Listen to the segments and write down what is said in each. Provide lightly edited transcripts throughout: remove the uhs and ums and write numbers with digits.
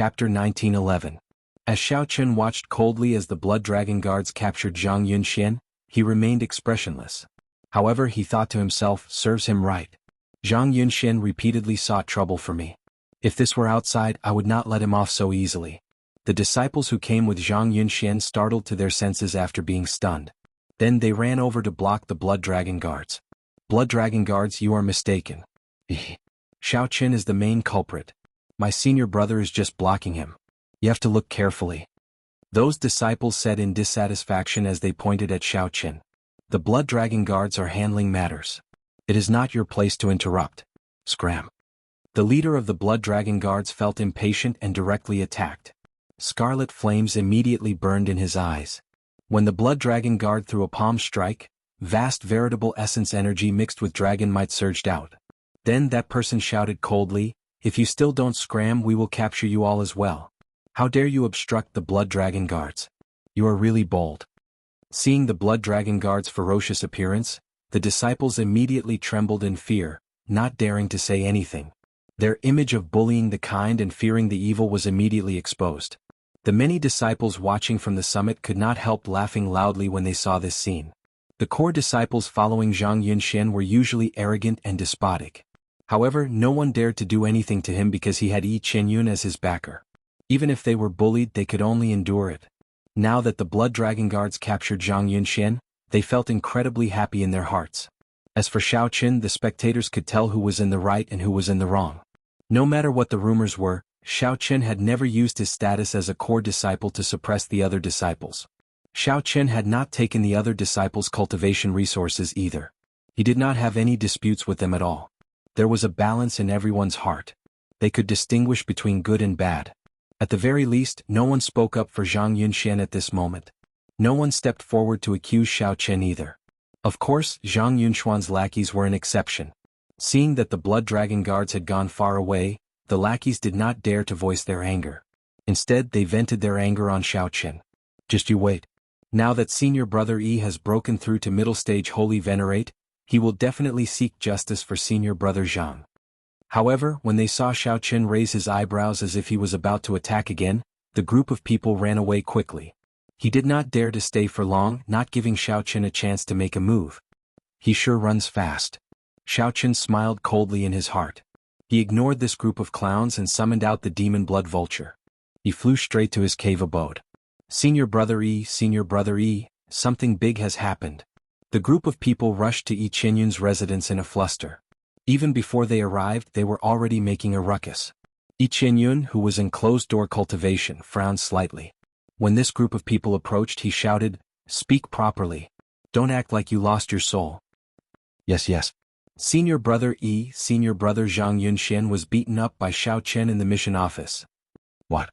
Chapter 1911. As Xiao Chen watched coldly as the Blood Dragon guards captured Zhang Yunxian, he remained expressionless. However, he thought to himself, serves him right. Zhang Yunxian repeatedly sought trouble for me. If this were outside, I would not let him off so easily. The disciples who came with Zhang Yunxian startled to their senses after being stunned. Then they ran over to block the Blood Dragon guards. Blood Dragon guards, you are mistaken. Xiao Chen is the main culprit. My senior brother is just blocking him. You have to look carefully. Those disciples said in dissatisfaction as they pointed at Xiao Chen. The Blood Dragon guards are handling matters. It is not your place to interrupt. Scram. The leader of the Blood Dragon guards felt impatient and directly attacked. Scarlet flames immediately burned in his eyes. When the Blood Dragon guard threw a palm strike, vast veritable essence energy mixed with dragon might surged out. Then that person shouted coldly, if you still don't scram, we will capture you all as well. How dare you obstruct the Blood Dragon guards? You are really bold. Seeing the Blood Dragon guards' ferocious appearance, the disciples immediately trembled in fear, not daring to say anything. Their image of bullying the kind and fearing the evil was immediately exposed. The many disciples watching from the summit could not help laughing loudly when they saw this scene. The core disciples following Zhang Yunxian were usually arrogant and despotic. However, no one dared to do anything to him because he had Yi Qianyun as his backer. Even if they were bullied, they could only endure it. Now that the Blood Dragon guards captured Zhang Yunxian, they felt incredibly happy in their hearts. As for Xiao Chen, the spectators could tell who was in the right and who was in the wrong. No matter what the rumors were, Xiao Chen had never used his status as a core disciple to suppress the other disciples. Xiao Chen had not taken the other disciples' cultivation resources either. He did not have any disputes with them at all. There was a balance in everyone's heart. They could distinguish between good and bad. At the very least, no one spoke up for Zhang Yunxian at this moment. No one stepped forward to accuse Xiao Chen either. Of course, Zhang Yunxuan's lackeys were an exception. Seeing that the Blood Dragon guards had gone far away, the lackeys did not dare to voice their anger. Instead, they vented their anger on Xiao Chen. Just you wait. Now that senior brother Yi has broken through to middle stage Holy Venerate, he will definitely seek justice for senior brother Zhang. However, when they saw Xiao Chen raise his eyebrows as if he was about to attack again, the group of people ran away quickly. He did not dare to stay for long, not giving Xiao Chen a chance to make a move. He sure runs fast. Xiao Chen smiled coldly in his heart. He ignored this group of clowns and summoned out the demon blood vulture. He flew straight to his cave abode. Senior brother Yi, something big has happened. The group of people rushed to Yi Qianyun's residence in a fluster. Even before they arrived, they were already making a ruckus. Yi Qianyun, who was in closed-door cultivation, frowned slightly. When this group of people approached, he shouted, "Speak properly. Don't act like you lost your soul." Yes. Senior brother Zhang Yunxian was beaten up by Xiao Chen in the mission office. What?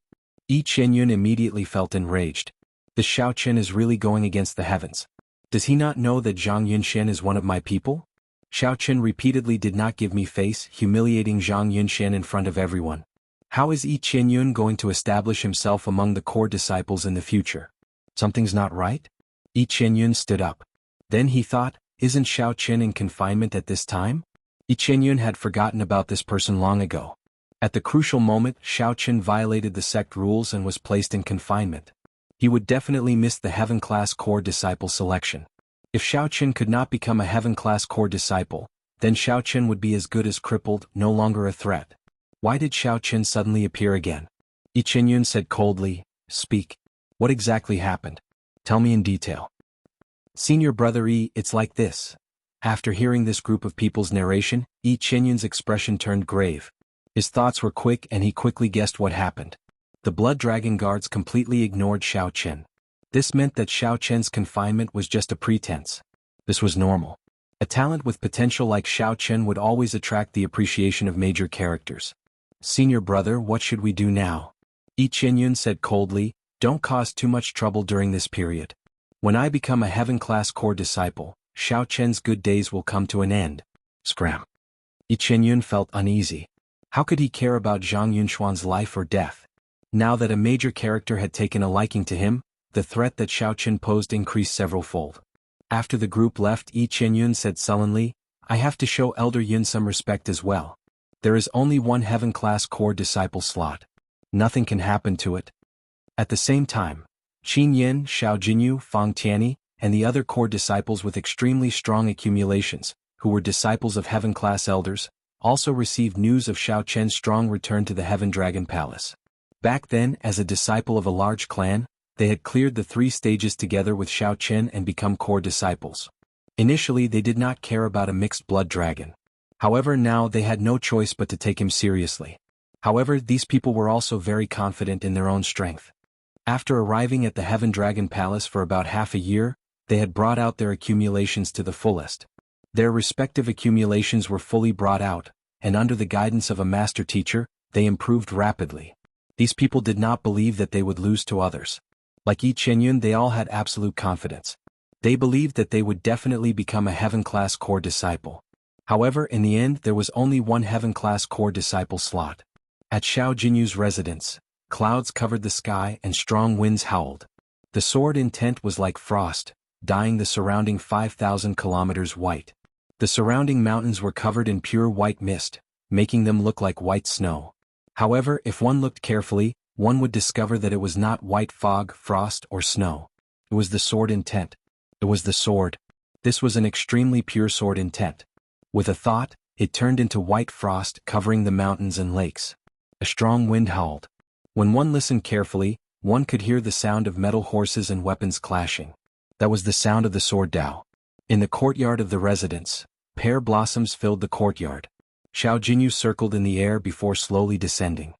Yi Qianyun immediately felt enraged. This Xiao Chen is really going against the heavens. Does he not know that Zhang Yunxian is one of my people? Xiao Chen repeatedly did not give me face, humiliating Zhang Yunxian in front of everyone. How is Yi Qianyun going to establish himself among the core disciples in the future? Something's not right? Yi Qianyun stood up. Then he thought, isn't Xiao Chen in confinement at this time? Yi Qianyun had forgotten about this person long ago. At the crucial moment, Xiao Chen violated the sect rules and was placed in confinement. He would definitely miss the heaven-class core disciple selection. If Xiao Chen could not become a heaven-class core disciple, then Xiao Chen would be as good as crippled, no longer a threat. Why did Xiao Chen suddenly appear again? Yi Qianyun said coldly, "Speak. What exactly happened? Tell me in detail." Senior brother Yi, it's like this. After hearing this group of people's narration, Yi Qianyun's expression turned grave. His thoughts were quick and he quickly guessed what happened. The Blood Dragon guards completely ignored Xiao Chen. This meant that Xiao Chen's confinement was just a pretense. This was normal. A talent with potential like Xiao Chen would always attract the appreciation of major characters. Senior brother, what should we do now? Yi Qianyun said coldly, don't cause too much trouble during this period. When I become a heaven-class core disciple, Xiao Chen's good days will come to an end. Scram. Yi Qianyun felt uneasy. How could he care about Zhang Yunxuan's life or death? Now that a major character had taken a liking to him, the threat that Xiao Chen posed increased several-fold. After the group left, Yi Qianyun said sullenly, I have to show Elder Yun some respect as well. There is only one heaven-class core disciple slot. Nothing can happen to it. At the same time, Qin Yin, Xiao Jinyu, Fang Tianyi, and the other core disciples with extremely strong accumulations, who were disciples of heaven-class elders, also received news of Xiao Chen's strong return to the Heaven Dragon Palace. Back then, as a disciple of a large clan, they had cleared the 3 stages together with Xiao Chen and become core disciples. Initially they did not care about a mixed blood dragon. However, now they had no choice but to take him seriously. However, these people were also very confident in their own strength. After arriving at the Heaven Dragon Palace for about half a year, they had brought out their accumulations to the fullest. Their respective accumulations were fully brought out, and under the guidance of a master teacher, they improved rapidly. These people did not believe that they would lose to others. Like Yi Chenyun, they all had absolute confidence. They believed that they would definitely become a heaven-class core disciple. However, in the end there was only one heaven-class core disciple slot. At Xiao Jinyu's residence, clouds covered the sky and strong winds howled. The sword intent was like frost, dyeing the surrounding 5,000 kilometers white. The surrounding mountains were covered in pure white mist, making them look like white snow. However, if one looked carefully, one would discover that it was not white fog, frost, or snow. It was the sword intent. It was the sword. This was an extremely pure sword intent. With a thought, it turned into white frost covering the mountains and lakes. A strong wind howled. When one listened carefully, one could hear the sound of metal horses and weapons clashing. That was the sound of the sword Dao. In the courtyard of the residence, pear blossoms filled the courtyard. Xiao Jinyu circled in the air before slowly descending.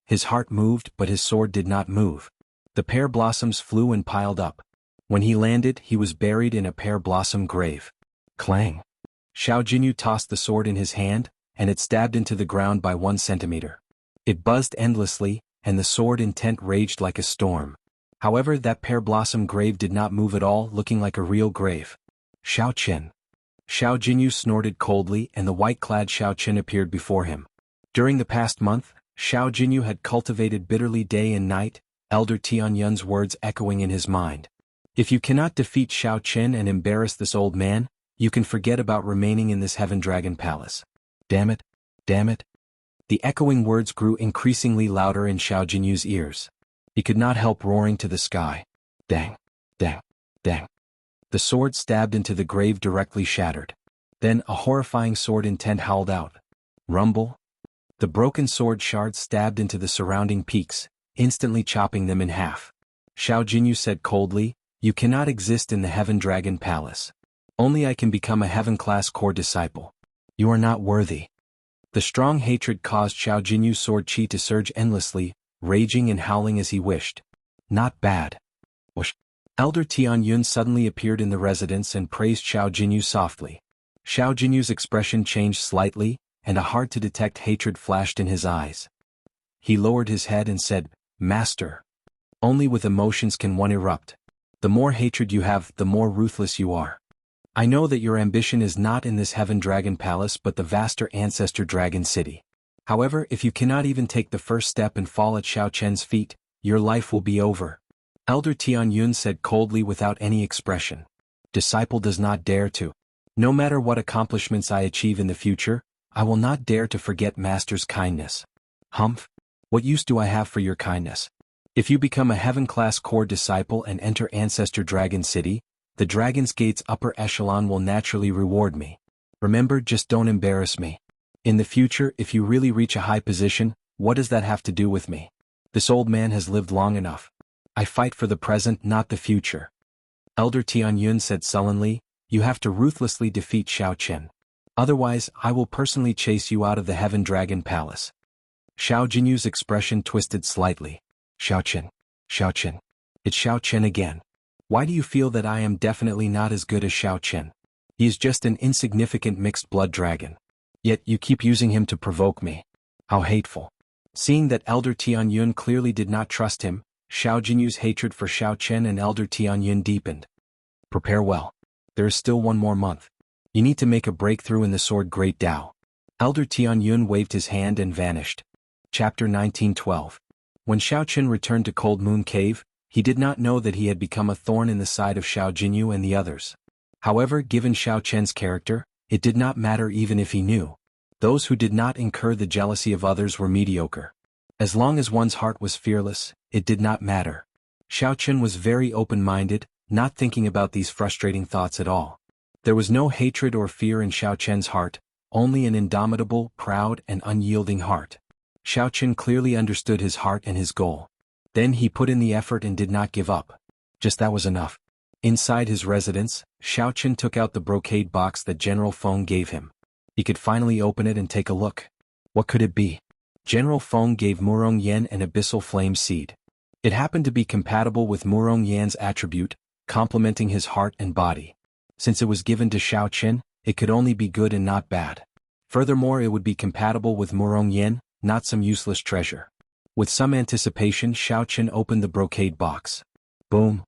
His heart moved, but his sword did not move. The pear blossoms flew and piled up. When he landed, he was buried in a pear blossom grave. Clang! Xiao Jinyu tossed the sword in his hand, and it stabbed into the ground by 1 centimeter. It buzzed endlessly, and the sword intent raged like a storm. However, that pear blossom grave did not move at all, looking like a real grave. Xiao Chen. Xiao Jinyu snorted coldly, and the white-clad Xiao Chen appeared before him. During the past month, Xiao Jinyu had cultivated bitterly day and night, Elder Tianyun's words echoing in his mind. If you cannot defeat Xiao Chen and embarrass this old man, you can forget about remaining in this Heaven Dragon Palace. Damn it! Damn it! The echoing words grew increasingly louder in Xiao Jinyu's ears. He could not help roaring to the sky. Dang! Dang! Dang! The sword stabbed into the grave directly shattered. Then a horrifying sword intent howled out. Rumble! The broken sword shards stabbed into the surrounding peaks, instantly chopping them in half. Xiao Jinyu said coldly, "You cannot exist in the Heaven Dragon Palace. Only I can become a heaven-class core disciple. You are not worthy." The strong hatred caused Xiao Jinyu's sword chi to surge endlessly, raging and howling as he wished. Not bad. Whoosh. Elder Tianyun suddenly appeared in the residence and praised Xiao Jinyu softly. Xiao Jinyu's expression changed slightly, and a hard-to-detect hatred flashed in his eyes. He lowered his head and said, "Master. Only with emotions can one erupt. The more hatred you have, the more ruthless you are. I know that your ambition is not in this Heaven Dragon Palace but the vaster Ancestor Dragon City. However, if you cannot even take the first step and fall at Xiao Chen's feet, your life will be over." Elder Tianyun said coldly without any expression. "Disciple does not dare to. No matter what accomplishments I achieve in the future, I will not dare to forget Master's kindness." Humph! What use do I have for your kindness? If you become a heaven-class core disciple and enter Ancestor Dragon City, the Dragon's Gate's upper echelon will naturally reward me. Remember, just don't embarrass me. In the future, if you really reach a high position, what does that have to do with me? This old man has lived long enough. I fight for the present, not the future." Elder Tianyun said sullenly, "You have to ruthlessly defeat Xiao Chen. Otherwise, I will personally chase you out of the Heaven Dragon Palace." Xiao Jinyu's expression twisted slightly. "Xiao Chen. Xiao Chen. It's Xiao Chen again. Why do you feel that I am definitely not as good as Xiao Chen? He is just an insignificant mixed blood dragon. Yet you keep using him to provoke me. How hateful." Seeing that Elder Tianyun clearly did not trust him, Xiao Jinyu's hatred for Xiao Chen and Elder Tianyun deepened. "Prepare well. There is still one more month. You need to make a breakthrough in the Sword Great Tao." Elder Tianyun waved his hand and vanished. Chapter 1912. When Xiao Chen returned to Cold Moon Cave, he did not know that he had become a thorn in the side of Xiao Jinyu and the others. However, given Xiao Chen's character, it did not matter even if he knew. Those who did not incur the jealousy of others were mediocre. As long as one's heart was fearless, it did not matter. Xiaochen was very open-minded, not thinking about these frustrating thoughts at all. There was no hatred or fear in Xiaochen's heart, only an indomitable, proud, and unyielding heart. Xiaochen clearly understood his heart and his goal. Then he put in the effort and did not give up. Just that was enough. Inside his residence, Xiaochen took out the brocade box that General Feng gave him. He could finally open it and take a look. What could it be? General Feng gave Murong Yan an abyssal flame seed. It happened to be compatible with Murong Yan's attribute, complementing his heart and body. Since it was given to Xiaochen, it could only be good and not bad. Furthermore, it would be compatible with Murong Yan, not some useless treasure. With some anticipation, Xiaochen opened the brocade box. Boom!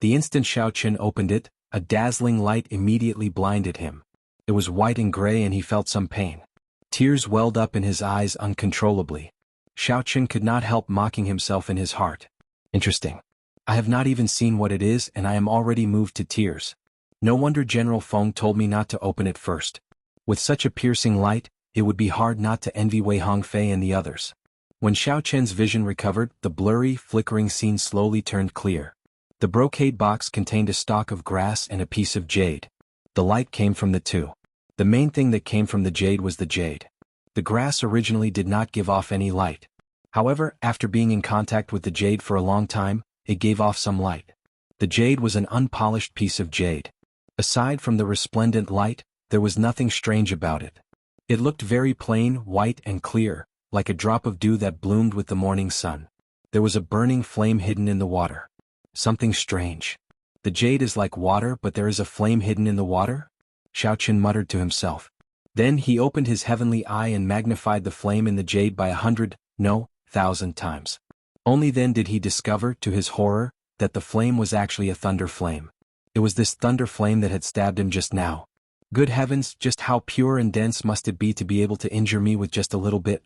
The instant Xiaochen opened it, a dazzling light immediately blinded him. It was white and gray and he felt some pain. Tears welled up in his eyes uncontrollably. Xiaochen could not help mocking himself in his heart. Interesting. I have not even seen what it is and I am already moved to tears. No wonder General Feng told me not to open it first. With such a piercing light, it would be hard not to envy Wei Hongfei and the others. When Xiaochen's vision recovered, the blurry, flickering scene slowly turned clear. The brocade box contained a stalk of grass and a piece of jade. The light came from the two. The main thing that came from the jade was the jade. The grass originally did not give off any light. However, after being in contact with the jade for a long time, it gave off some light. The jade was an unpolished piece of jade. Aside from the resplendent light, there was nothing strange about it. It looked very plain, white and clear, like a drop of dew that bloomed with the morning sun. There was a burning flame hidden in the water. Something strange. The jade is like water, but there is a flame hidden in the water? Xiaochen muttered to himself. Then he opened his heavenly eye and magnified the flame in the jade by 100, no, 1,000 times. Only then did he discover, to his horror, that the flame was actually a thunder flame. It was this thunder flame that had stabbed him just now. Good heavens, just how pure and dense must it be to be able to injure me with just a little bit?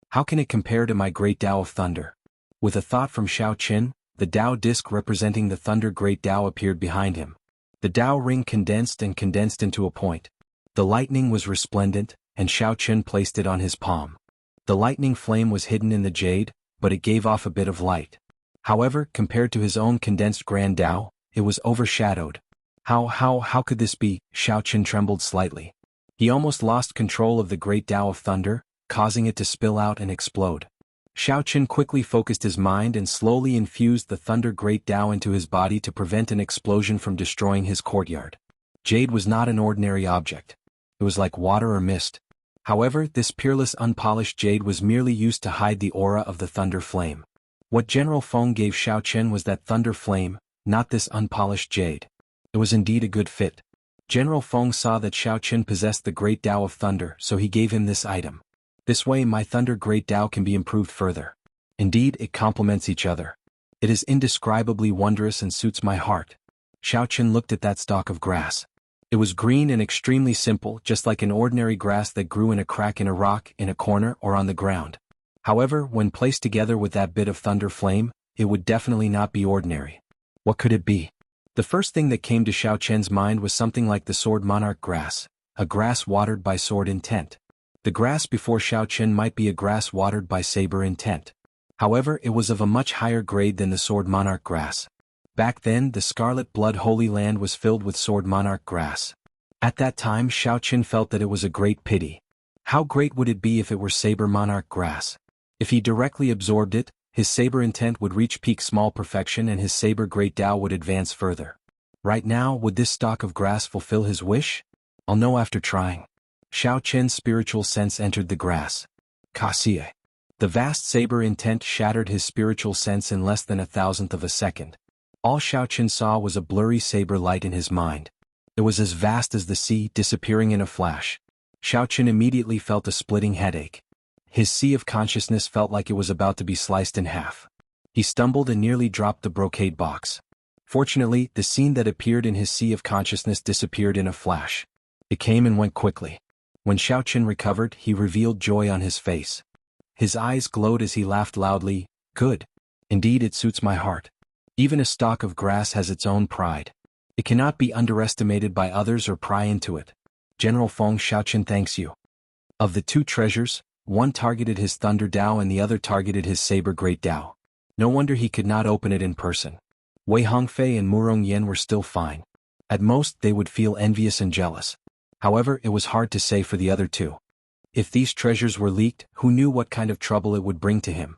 How can it compare to my great Tao of thunder? With a thought from Xiaochen, the Tao disc representing the thunder great Tao appeared behind him. The Tao ring condensed and condensed into a point. The lightning was resplendent, and Xiaochen placed it on his palm. The lightning flame was hidden in the jade, but it gave off a bit of light. However, compared to his own condensed grand Tao, it was overshadowed. How could this be? Xiaochen trembled slightly. He almost lost control of the great Tao of thunder, causing it to spill out and explode. Xiaochen quickly focused his mind and slowly infused the thunder great Tao into his body to prevent an explosion from destroying his courtyard. Jade was not an ordinary object. It was like water or mist. However, this peerless unpolished jade was merely used to hide the aura of the thunder flame. What General Feng gave Xiaochen was that thunder flame, not this unpolished jade. It was indeed a good fit. General Feng saw that Xiaochen possessed the great Tao of thunder, so he gave him this item. This way my thunder great Tao can be improved further. Indeed, it complements each other. It is indescribably wondrous and suits my heart. Xiaochen looked at that stalk of grass. It was green and extremely simple, just like an ordinary grass that grew in a crack in a rock, in a corner, or on the ground. However, when placed together with that bit of thunder flame, it would definitely not be ordinary. What could it be? The first thing that came to Xiaochen's mind was something like the sword monarch grass, a grass watered by sword intent. The grass before Xiaochen might be a grass watered by saber intent. However, it was of a much higher grade than the sword monarch grass. Back then, the Scarlet Blood Holy Land was filled with sword monarch grass. At that time, Xiaochen felt that it was a great pity. How great would it be if it were saber monarch grass? If he directly absorbed it, his saber intent would reach peak small perfection and his saber great Tao would advance further. Right now, would this stalk of grass fulfill his wish? I'll know after trying. Xiaochen's spiritual sense entered the grass. Kaxie. The vast saber intent shattered his spiritual sense in less than 1,000th of a second. All Xiaochen saw was a blurry saber light in his mind. It was as vast as the sea, disappearing in a flash. Xiaochen immediately felt a splitting headache. His sea of consciousness felt like it was about to be sliced in half. He stumbled and nearly dropped the brocade box. Fortunately, the scene that appeared in his sea of consciousness disappeared in a flash. It came and went quickly. When Xiaochen recovered, he revealed joy on his face. His eyes glowed as he laughed loudly. Good. Indeed, it suits my heart. Even a stalk of grass has its own pride. It cannot be underestimated by others or pry into it. General Feng, Xiaochen thanks you. Of the two treasures, One targeted his Thunder Dao and the other targeted his Saber Great Dao. No wonder he could not open it in person. Wei Hongfei and Murong Yen were still fine. At most they would feel envious and jealous. However, it was hard to say for the other two. If these treasures were leaked, who knew what kind of trouble it would bring to him?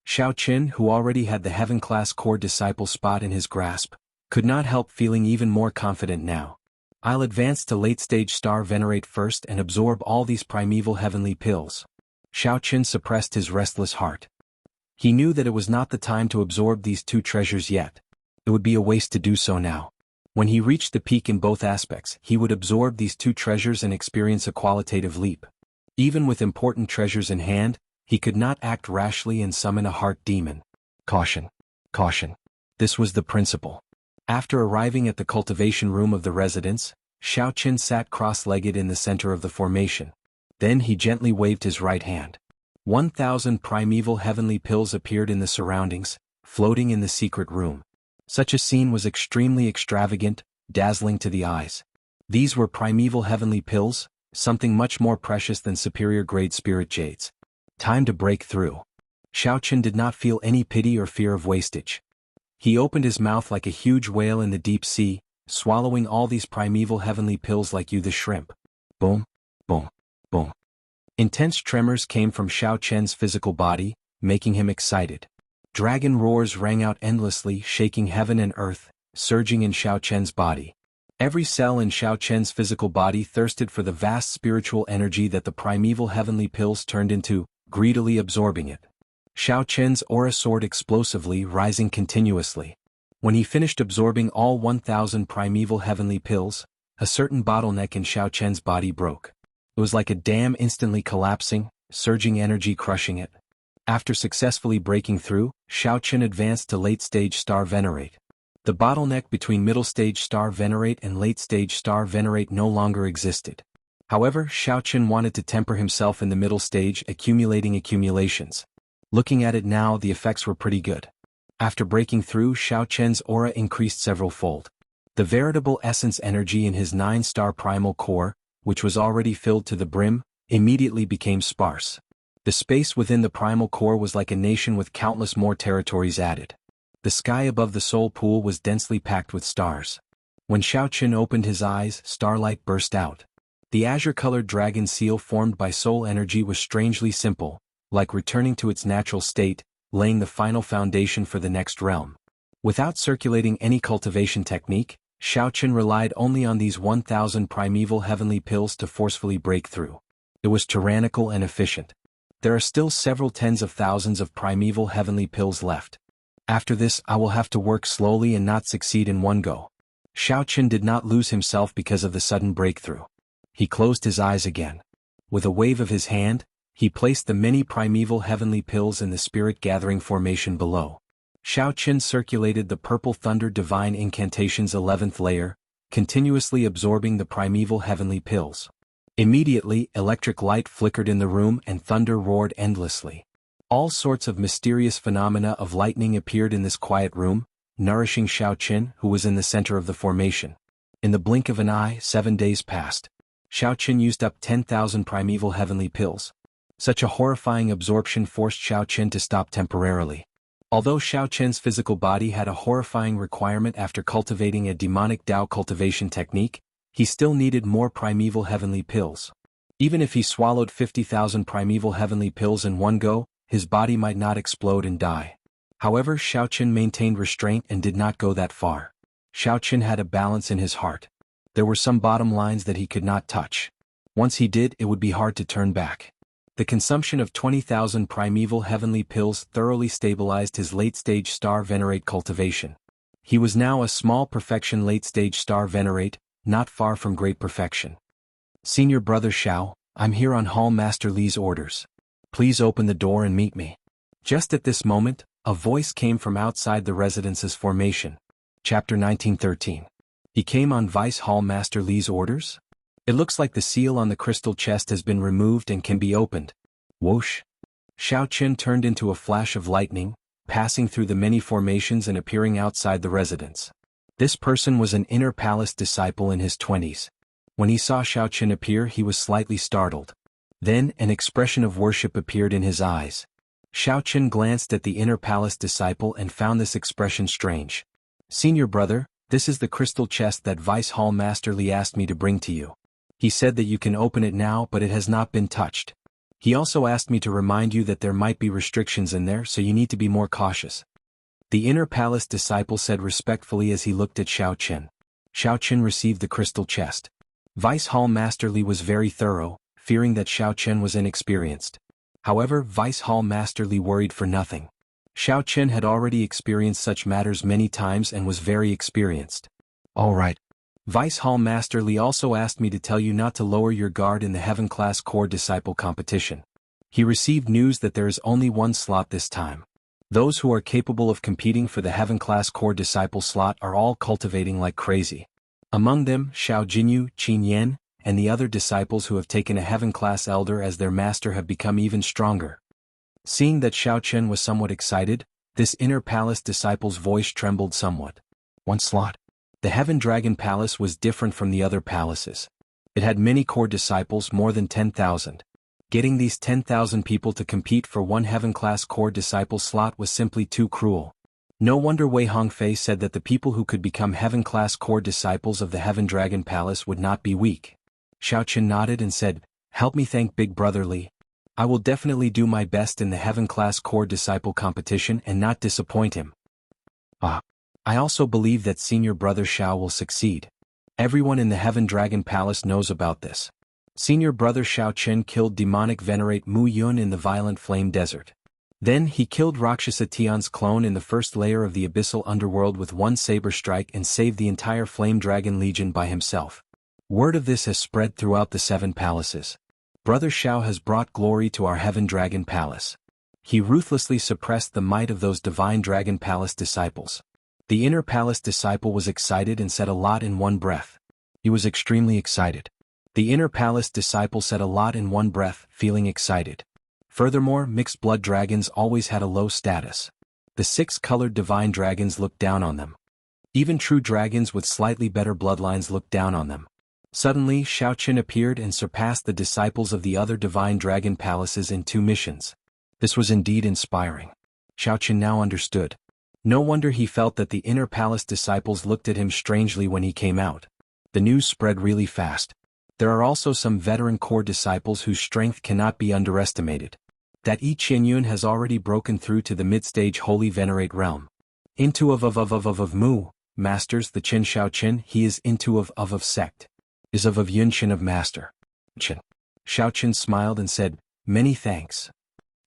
Xiao Qin, who already had the Heaven-class core disciple spot in his grasp, could not help feeling even more confident now. I'll advance to late-stage Star Venerate first and absorb all these primeval heavenly pills. Xiao Qin suppressed his restless heart. He knew that it was not the time to absorb these two treasures yet. It would be a waste to do so now. When he reached the peak in both aspects, he would absorb these two treasures and experience a qualitative leap. Even with important treasures in hand, he could not act rashly and summon a heart demon. Caution. Caution. This was the principle. After arriving at the cultivation room of the residence, Xiao Qin sat cross-legged in the center of the formation. Then he gently waved his right hand. 1,000 primeval heavenly pills appeared in the surroundings, floating in the secret room. Such a scene was extremely extravagant, dazzling to the eyes. These were primeval heavenly pills, something much more precious than superior-grade spirit jades. Time to break through. Xiao Qin did not feel any pity or fear of wastage. He opened his mouth like a huge whale in the deep sea, swallowing all these primeval heavenly pills like you the shrimp. Boom, boom, boom. Intense tremors came from Xiao Qian's physical body, making him excited. Dragon roars rang out endlessly, shaking heaven and earth, surging in Xiao Qian's body. Every cell in Xiao Qian's physical body thirsted for the vast spiritual energy that the primeval heavenly pills turned into, greedily absorbing it. Xiao Qian's aura soared explosively, rising continuously. When he finished absorbing all 1,000 primeval heavenly pills, a certain bottleneck in Xiao Qian's body broke. It was like a dam instantly collapsing, surging energy crushing it. After successfully breaking through, Xiao Qin advanced to late-stage Star Venerate. The bottleneck between middle-stage Star Venerate and late-stage Star Venerate no longer existed. However, Xiao Qin wanted to temper himself in the middle stage, accumulating accumulations. Looking at it now, the effects were pretty good. After breaking through, Xiao Qian's aura increased several-fold. The veritable essence energy in his 9-star primal core, which was already filled to the brim, immediately became sparse. The space within the primal core was like a nation with countless more territories added. The sky above the soul pool was densely packed with stars. When Xiao Qin opened his eyes, starlight burst out. The azure-colored dragon seal formed by soul energy was strangely simple, like returning to its natural state, laying the final foundation for the next realm. Without circulating any cultivation technique, Xiao Qin relied only on these 1,000 primeval heavenly pills to forcefully break through. It was tyrannical and efficient. There are still several tens of thousands of primeval heavenly pills left. After this, I will have to work slowly and not succeed in one go. Xiao Qin did not lose himself because of the sudden breakthrough. He closed his eyes again. With a wave of his hand, he placed the many primeval heavenly pills in the spirit-gathering formation below. Xiao Qin circulated the purple thunder divine incantation's 11th layer, continuously absorbing the primeval heavenly pills. Immediately, electric light flickered in the room and thunder roared endlessly. All sorts of mysterious phenomena of lightning appeared in this quiet room, nourishing Xiao Qin, who was in the center of the formation. In the blink of an eye, 7 days passed. Xiao Qin used up 10,000 primeval heavenly pills. Such a horrifying absorption forced Xiao Qin to stop temporarily. Although Xiao Qin's physical body had a horrifying requirement after cultivating a demonic Dao cultivation technique, he still needed more primeval heavenly pills. Even if he swallowed 50,000 primeval heavenly pills in one go, his body might not explode and die. However, Xiao Qin maintained restraint and did not go that far. Xiao Qin had a balance in his heart. There were some bottom lines that he could not touch. Once he did, it would be hard to turn back. The consumption of 20,000 primeval heavenly pills thoroughly stabilized his late-stage Star Venerate cultivation. He was now a small perfection late-stage Star Venerate, not far from great perfection. Senior Brother Xiao, I'm here on Hall Master Li's orders. Please open the door and meet me. Just at this moment, a voice came from outside the residence's formation. Chapter 1913. He came on Vice Hall Master Li's orders? It looks like the seal on the crystal chest has been removed and can be opened. Whoosh. Xiao Qin turned into a flash of lightning, passing through the many formations and appearing outside the residence. This person was an inner palace disciple in his 20s. When he saw Xiao Qin appear, he was slightly startled. Then an expression of worship appeared in his eyes. Xiaochen glanced at the inner palace disciple and found this expression strange. "Senior brother, this is the crystal chest that Vice Hall Master Li asked me to bring to you. He said that you can open it now, but it has not been touched. He also asked me to remind you that there might be restrictions in there, so you need to be more cautious." The inner palace disciple said respectfully as he looked at Xiaochen. Xiaochen received the crystal chest. Vice Hall Master Li was very thorough, fearing that Xiaochen was inexperienced. However, Vice Hall Master Li worried for nothing. Xiaochen had already experienced such matters many times and was very experienced. "All right. Vice Hall Master Li also asked me to tell you not to lower your guard in the Heaven Class Core Disciple competition. He received news that there is only one slot this time. Those who are capable of competing for the Heaven Class Core Disciple slot are all cultivating like crazy. Among them, Xiao Jinyu, Qin Yan, and the other disciples who have taken a Heaven Class Elder as their master have become even stronger." Seeing that Xiaochen was somewhat excited, this inner palace disciple's voice trembled somewhat. "One slot." The Heaven Dragon Palace was different from the other palaces. It had many core disciples, more than 10,000. Getting these 10,000 people to compete for one Heaven Class Core Disciple slot was simply too cruel. No wonder Wei Hongfei said that the people who could become Heaven Class Core Disciples of the Heaven Dragon Palace would not be weak. Xiaochen nodded and said, "Help me thank Big Brother Li. I will definitely do my best in the Heaven Class Core Disciple competition and not disappoint him. I also believe that Senior Brother Xiao will succeed. Everyone in the Heaven Dragon Palace knows about this. Senior Brother Xiaochen killed demonic venerate Mu Yun in the violent flame desert. Then he killed Rakshasa Tian's clone in the first layer of the abyssal underworld with one saber strike and saved the entire Flame Dragon Legion by himself. Word of this has spread throughout the 7 palaces. Brother Xiao has brought glory to our Heaven Dragon Palace. He ruthlessly suppressed the might of those Divine Dragon Palace disciples." The inner palace disciple was excited and said a lot in one breath. He was extremely excited. The inner palace disciple said a lot in one breath, feeling excited. Furthermore, mixed blood dragons always had a low status. The 6-colored divine dragons looked down on them. Even true dragons with slightly better bloodlines looked down on them. Suddenly, Xiaochen appeared and surpassed the disciples of the other divine dragon palaces in 2 missions. This was indeed inspiring. Xiaochen now understood. No wonder he felt that the inner palace disciples looked at him strangely when he came out. The news spread really fast. There are also some veteran core disciples whose strength cannot be underestimated. That Yi Qianyun has already broken through to the mid-stage Holy Venerate realm. Into of Mu, Masters the Qin Xiaochen, he is into of sect. Is of Yun Qin of Master. Qin. Xiaochen smiled and said, "Many thanks.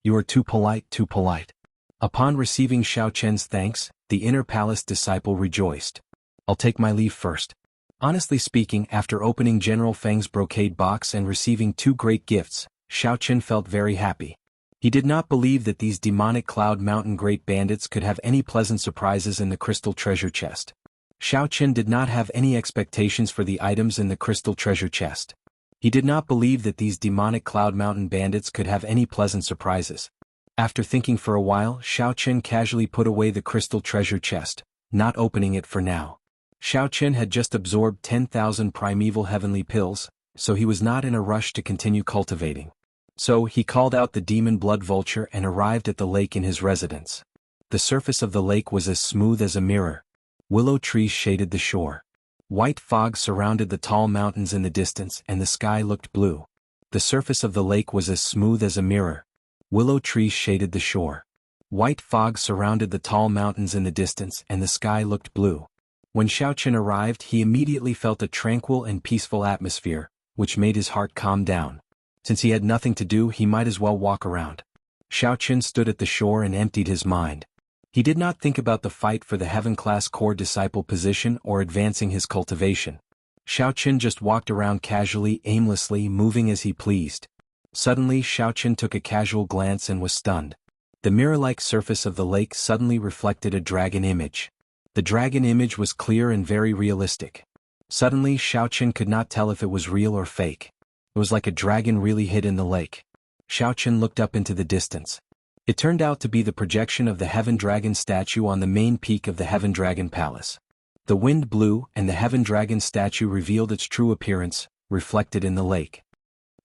You are too polite, too polite." Upon receiving Xiaochen's thanks, the inner palace disciple rejoiced. "I'll take my leave first." Honestly speaking, after opening General Feng's brocade box and receiving 2 great gifts, Xiaochen felt very happy. He did not believe that these demonic Cloud Mountain great bandits could have any pleasant surprises in the crystal treasure chest. Xiaochen did not have any expectations for the items in the crystal treasure chest. He did not believe that these demonic Cloud Mountain bandits could have any pleasant surprises. After thinking for a while, Xiaochen casually put away the crystal treasure chest, not opening it for now. Xiaochen had just absorbed 10,000 primeval heavenly pills, so he was not in a rush to continue cultivating. So he called out the demon blood vulture and arrived at the lake in his residence. The surface of the lake was as smooth as a mirror. Willow trees shaded the shore. White fog surrounded the tall mountains in the distance and the sky looked blue. The surface of the lake was as smooth as a mirror. Willow trees shaded the shore. White fog surrounded the tall mountains in the distance and the sky looked blue. When Xiaochen arrived, he immediately felt a tranquil and peaceful atmosphere, which made his heart calm down. Since he had nothing to do, he might as well walk around. Xiaochen stood at the shore and emptied his mind. He did not think about the fight for the Heaven Class Core Disciple position or advancing his cultivation. Xiaochen just walked around casually, aimlessly, moving as he pleased. Suddenly, Xiaochen took a casual glance and was stunned. The mirror-like surface of the lake suddenly reflected a dragon image. The dragon image was clear and very realistic. Suddenly, Xiaochen could not tell if it was real or fake. It was like a dragon really hid in the lake. Xiaochen looked up into the distance. It turned out to be the projection of the Heaven Dragon statue on the main peak of the Heaven Dragon Palace. The wind blew and the Heaven Dragon statue revealed its true appearance, reflected in the lake.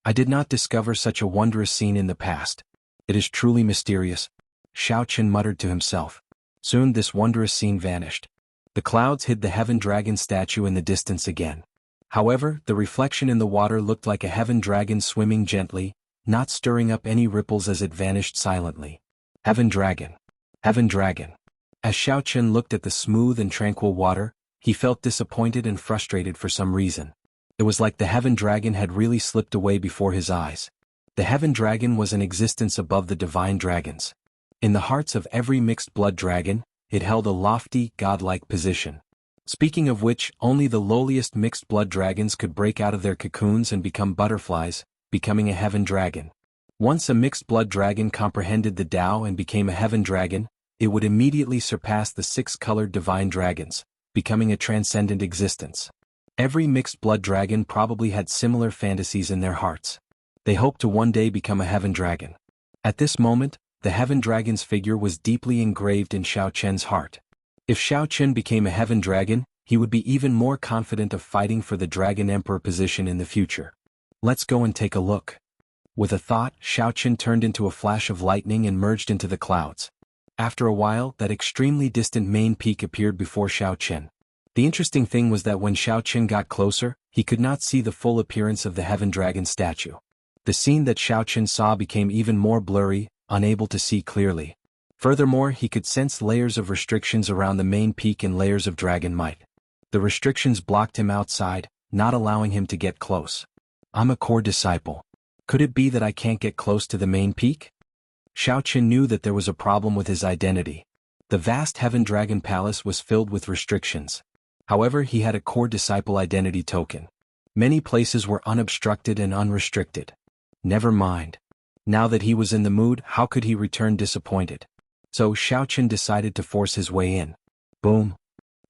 I did not discover such a wondrous scene in the past. It is truly mysterious, Xiaochen muttered to himself. Soon this wondrous scene vanished. The clouds hid the heaven dragon statue in the distance again. However, the reflection in the water looked like a heaven dragon swimming gently, not stirring up any ripples as it vanished silently. Heaven dragon. Heaven dragon. As Xiaochen looked at the smooth and tranquil water, he felt disappointed and frustrated for some reason. It was like the heaven dragon had really slipped away before his eyes. The heaven dragon was an existence above the divine dragons. In the hearts of every mixed blood dragon, it held a lofty, godlike position. Speaking of which, only the lowliest mixed blood dragons could break out of their cocoons and become butterflies, becoming a heaven dragon. Once a mixed blood dragon comprehended the Tao and became a heaven dragon, it would immediately surpass the six-colored divine dragons, becoming a transcendent existence. Every mixed blood dragon probably had similar fantasies in their hearts. They hoped to one day become a heaven dragon. At this moment, the heaven dragon's figure was deeply engraved in Xiaochen's heart. If Xiaochen became a heaven dragon, he would be even more confident of fighting for the Dragon Emperor position in the future. Let's go and take a look. With a thought, Xiaochen turned into a flash of lightning and merged into the clouds. After a while, that extremely distant main peak appeared before Xiaochen. The interesting thing was that when Xiaochen got closer, he could not see the full appearance of the heaven dragon statue. The scene that Xiaochen saw became even more blurry, unable to see clearly. Furthermore, he could sense layers of restrictions around the main peak and layers of dragon might. The restrictions blocked him outside, not allowing him to get close. I'm a core disciple. Could it be that I can't get close to the main peak? Xiaochen knew that there was a problem with his identity. The vast heaven dragon palace was filled with restrictions. However, he had a core disciple identity token. Many places were unobstructed and unrestricted. Never mind. Now that he was in the mood, how could he return disappointed? So Xiaochen decided to force his way in. Boom.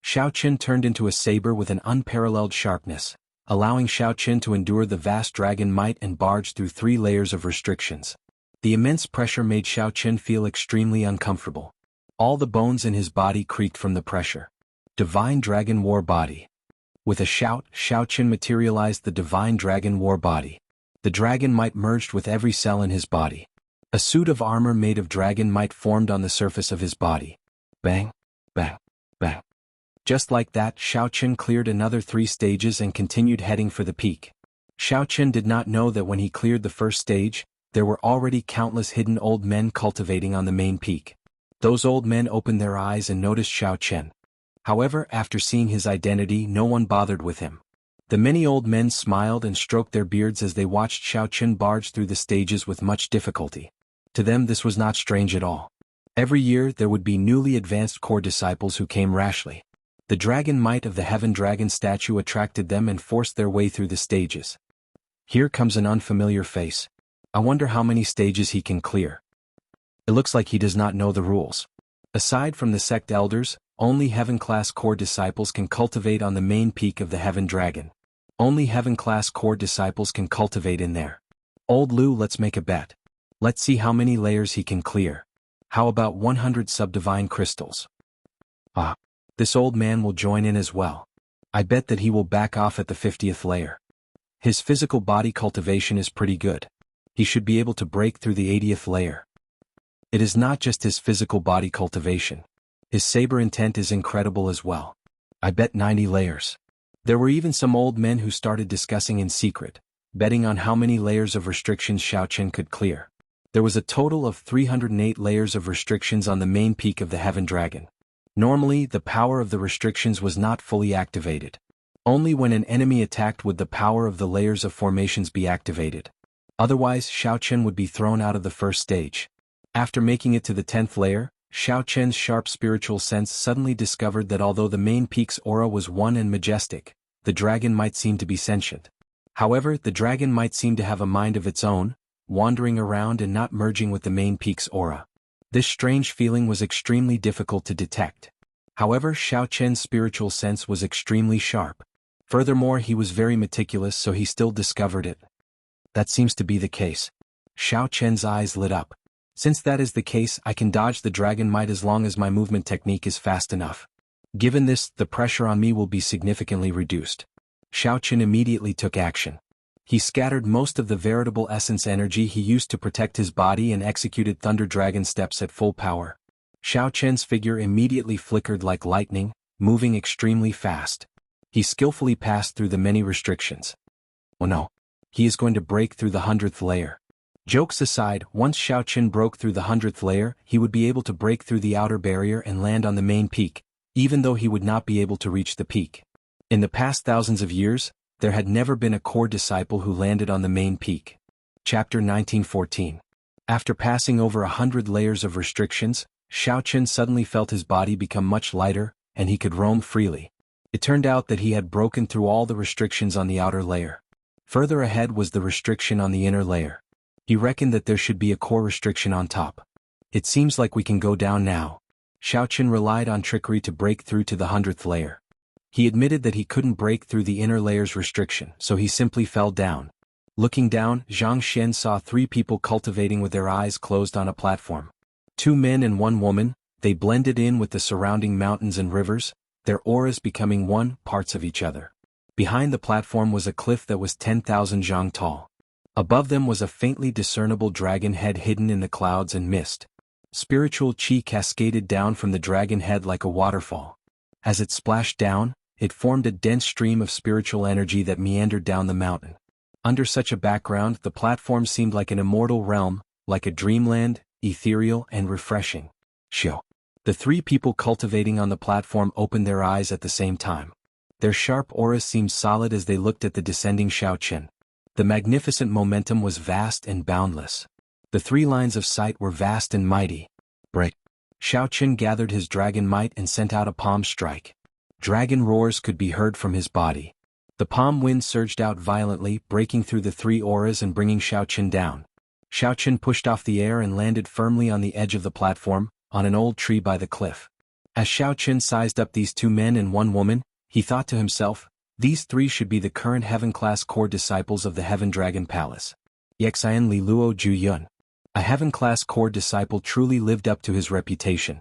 Xiaochen turned into a saber with an unparalleled sharpness, allowing Xiaochen to endure the vast dragon might and barge through 3 layers of restrictions. The immense pressure made Xiaochen feel extremely uncomfortable. All the bones in his body creaked from the pressure. Divine Dragon War Body. With a shout, Xiaochen materialized the Divine Dragon War Body. The dragon might merged with every cell in his body. A suit of armor made of dragon might formed on the surface of his body. Bang, bang, bang. Just like that, Xiaochen cleared another 3 stages and continued heading for the peak. Xiaochen did not know that when he cleared the first stage, there were already countless hidden old men cultivating on the main peak. Those old men opened their eyes and noticed Xiaochen. However, after seeing his identity, no one bothered with him. The many old men smiled and stroked their beards as they watched Xiaochen barge through the stages with much difficulty. To them this was not strange at all. Every year there would be newly advanced core disciples who came rashly. The dragon might of the heaven dragon statue attracted them and forced their way through the stages. Here comes an unfamiliar face. I wonder how many stages he can clear. It looks like he does not know the rules. Aside from the sect elders, only heaven-class core disciples can cultivate on the main peak of the heaven dragon. Only heaven-class core disciples can cultivate in there. Old Lu, let's make a bet. Let's see how many layers he can clear. How about 100 subdivine crystals? Ah, this old man will join in as well. I bet that he will back off at the 50th layer. His physical body cultivation is pretty good. He should be able to break through the 80th layer. It is not just his physical body cultivation. His saber intent is incredible as well. I bet 90 layers. There were even some old men who started discussing in secret, betting on how many layers of restrictions Xiaochen could clear. There was a total of 308 layers of restrictions on the main peak of the heaven dragon. Normally, the power of the restrictions was not fully activated. Only when an enemy attacked would the power of the layers of formations be activated. Otherwise, Xiaochen would be thrown out of the first stage. After making it to the 10th layer, Xiaochen's sharp spiritual sense suddenly discovered that although the main peak's aura was one and majestic, the dragon might seem to be sentient. However, the dragon might seem to have a mind of its own, wandering around and not merging with the main peak's aura. This strange feeling was extremely difficult to detect. However, Xiaochen's spiritual sense was extremely sharp. Furthermore, he was very meticulous, so he still discovered it. That seems to be the case. Xiaochen's eyes lit up. Since that is the case, I can dodge the dragon might as long as my movement technique is fast enough. Given this, the pressure on me will be significantly reduced. Xiaochen immediately took action. He scattered most of the veritable essence energy he used to protect his body and executed Thunder Dragon steps at full power. Xiao Chen's figure immediately flickered like lightning, moving extremely fast. He skillfully passed through the many restrictions. Oh no. He is going to break through the 100th layer. Jokes aside, once Xiao Chen broke through the 100th layer, he would be able to break through the outer barrier and land on the main peak, even though he would not be able to reach the peak. In the past thousands of years, there had never been a core disciple who landed on the main peak. Chapter 1914. After passing over 100 layers of restrictions, Xiao Chen suddenly felt his body become much lighter, and he could roam freely. It turned out that he had broken through all the restrictions on the outer layer. Further ahead was the restriction on the inner layer. He reckoned that there should be a core restriction on top. It seems like we can go down now. Xiao Chen relied on trickery to break through to the 100th layer. He admitted that he couldn't break through the inner layer's restriction, so he simply fell down. Looking down, Zhang Xian saw 3 people cultivating with their eyes closed on a platform. 2 men and 1 woman, they blended in with the surrounding mountains and rivers, their auras becoming one parts of each other. Behind the platform was a cliff that was 10,000 zhang tall. Above them was a faintly discernible dragon head hidden in the clouds and mist. Spiritual qi cascaded down from the dragon head like a waterfall. As it splashed down, it formed a dense stream of spiritual energy that meandered down the mountain. Under such a background, the platform seemed like an immortal realm, like a dreamland, ethereal and refreshing. Shio. The 3 people cultivating on the platform opened their eyes at the same time. Their sharp auras seemed solid as they looked at the descending Xiao Chen. The magnificent momentum was vast and boundless. The 3 lines of sight were vast and mighty. Break. Xiao Chen gathered his dragon might and sent out a palm strike. Dragon roars could be heard from his body. The palm wind surged out violently, breaking through the 3 auras and bringing Xiao Chen down. Xiao Chen pushed off the air and landed firmly on the edge of the platform, on an old tree by the cliff. As Xiao Chen sized up these 2 men and 1 woman, he thought to himself, these 3 should be the current heaven-class core disciples of the Heaven Dragon Palace. Yexian Li Luo Ju Yun. A heaven-class core disciple truly lived up to his reputation.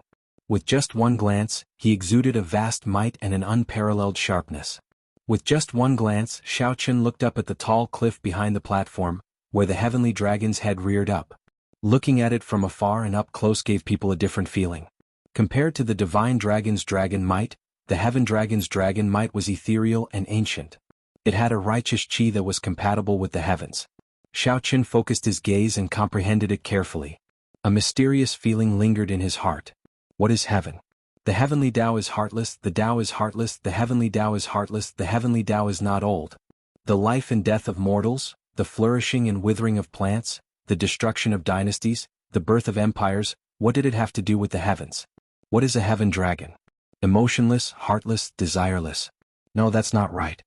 With just one glance, he exuded a vast might and an unparalleled sharpness. With just one glance, Xiao Chen looked up at the tall cliff behind the platform, where the heavenly dragon's head reared up. Looking at it from afar and up close gave people a different feeling. Compared to the divine dragon's dragon might, the heaven dragon's dragon might was ethereal and ancient. It had a righteous qi that was compatible with the heavens. Xiao Chen focused his gaze and comprehended it carefully. A mysterious feeling lingered in his heart. What is heaven? The heavenly Tao is heartless, the Tao is heartless, the heavenly Tao is heartless, the heavenly Tao is not old. The life and death of mortals, the flourishing and withering of plants, the destruction of dynasties, the birth of empires, what did it have to do with the heavens? What is a heaven dragon? Emotionless, heartless, desireless. No, that's not right.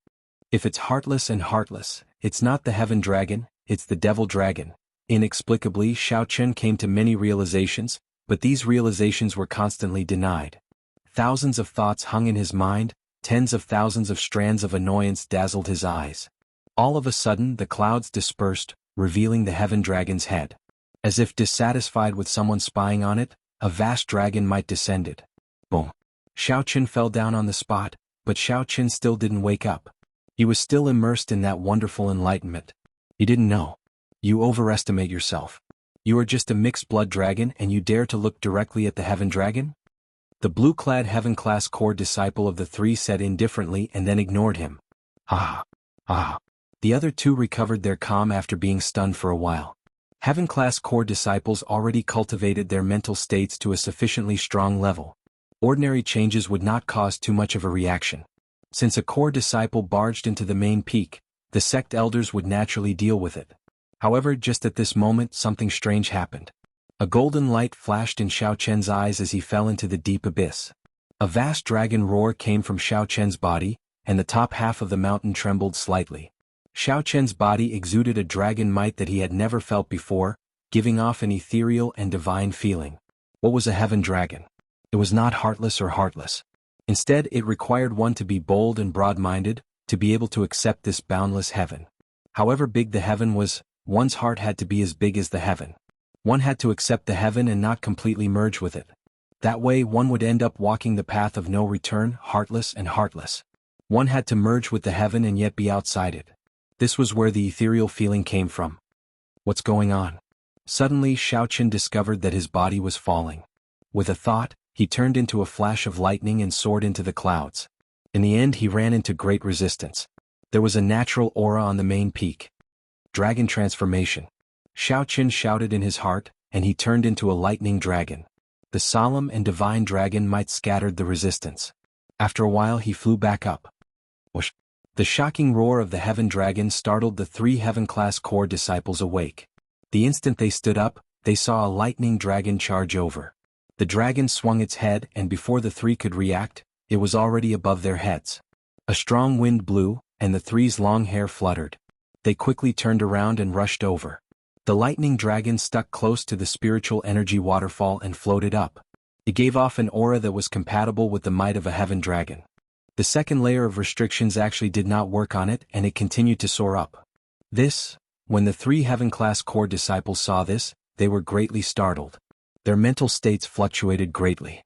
If it's heartless and heartless, it's not the heaven dragon, it's the devil dragon. Inexplicably, Xiao Chen came to many realizations, but these realizations were constantly denied. Thousands of thoughts hung in his mind, tens of thousands of strands of annoyance dazzled his eyes. All of a sudden the clouds dispersed, revealing the heaven dragon's head. As if dissatisfied with someone spying on it, a vast dragon might descended. Boom. Xiao Chen fell down on the spot, but Xiao Chen still didn't wake up. He was still immersed in that wonderful enlightenment. He didn't know. You overestimate yourself. You are just a mixed blood dragon and you dare to look directly at the heaven dragon? The blue-clad heaven-class core disciple of the 3 said indifferently and then ignored him. Ah. Ah. The other 2 recovered their calm after being stunned for a while. Heaven-class core disciples already cultivated their mental states to a sufficiently strong level. Ordinary changes would not cause too much of a reaction. Since a core disciple barged into the main peak, the sect elders would naturally deal with it. However, just at this moment something strange happened. A golden light flashed in Xiao Chen's eyes as he fell into the deep abyss. A vast dragon roar came from Xiao Chen's body, and the top half of the mountain trembled slightly. Xiao Chen's body exuded a dragon might that he had never felt before, giving off an ethereal and divine feeling. What was a heaven dragon? It was not heartless or heartless. Instead, it required one to be bold and broad-minded, to be able to accept this boundless heaven. However big the heaven was, one's heart had to be as big as the heaven. One had to accept the heaven and not completely merge with it. That way one would end up walking the path of no return, heartless and heartless. One had to merge with the heaven and yet be outside it. This was where the ethereal feeling came from. What's going on? Suddenly Xiaochen discovered that his body was falling. With a thought, he turned into a flash of lightning and soared into the clouds. In the end he ran into great resistance. There was a natural aura on the main peak. Dragon transformation. Xiaochen shouted in his heart, and he turned into a lightning dragon. The solemn and divine dragon might scattered the resistance. After a while he flew back up. Whoosh! The shocking roar of the heaven dragon startled the 3 heaven-class core disciples awake. The instant they stood up, they saw a lightning dragon charge over. The dragon swung its head, and before the 3 could react, it was already above their heads. A strong wind blew, and the 3's long hair fluttered. They quickly turned around and rushed over. The lightning dragon stuck close to the spiritual energy waterfall and floated up. It gave off an aura that was compatible with the might of a heaven dragon. The second layer of restrictions actually did not work on it, and it continued to soar up. When the 3 heaven-class core disciples saw this, they were greatly startled. Their mental states fluctuated greatly.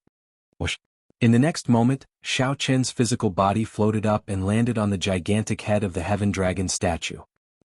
Whoosh! In the next moment, Xiaochen's physical body floated up and landed on the gigantic head of the heaven dragon statue.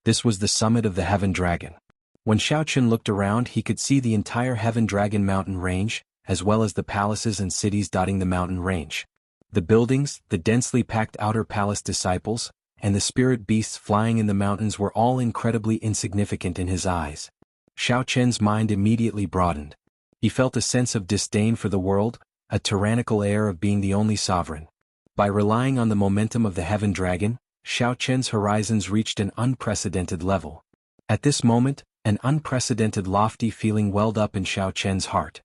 This was the summit of the heaven dragon. When Xiaochen looked around, he could see the entire heaven dragon mountain range, as well as the palaces and cities dotting the mountain range. The buildings, the densely packed outer palace disciples, and the spirit beasts flying in the mountains were all incredibly insignificant in his eyes. Xiaochen's mind immediately broadened. He felt a sense of disdain for the world, a tyrannical air of being the only sovereign. By relying on the momentum of the heaven dragon, Xiaochen's horizons reached an unprecedented level. At this moment, an unprecedented lofty feeling welled up in Xiaochen's heart.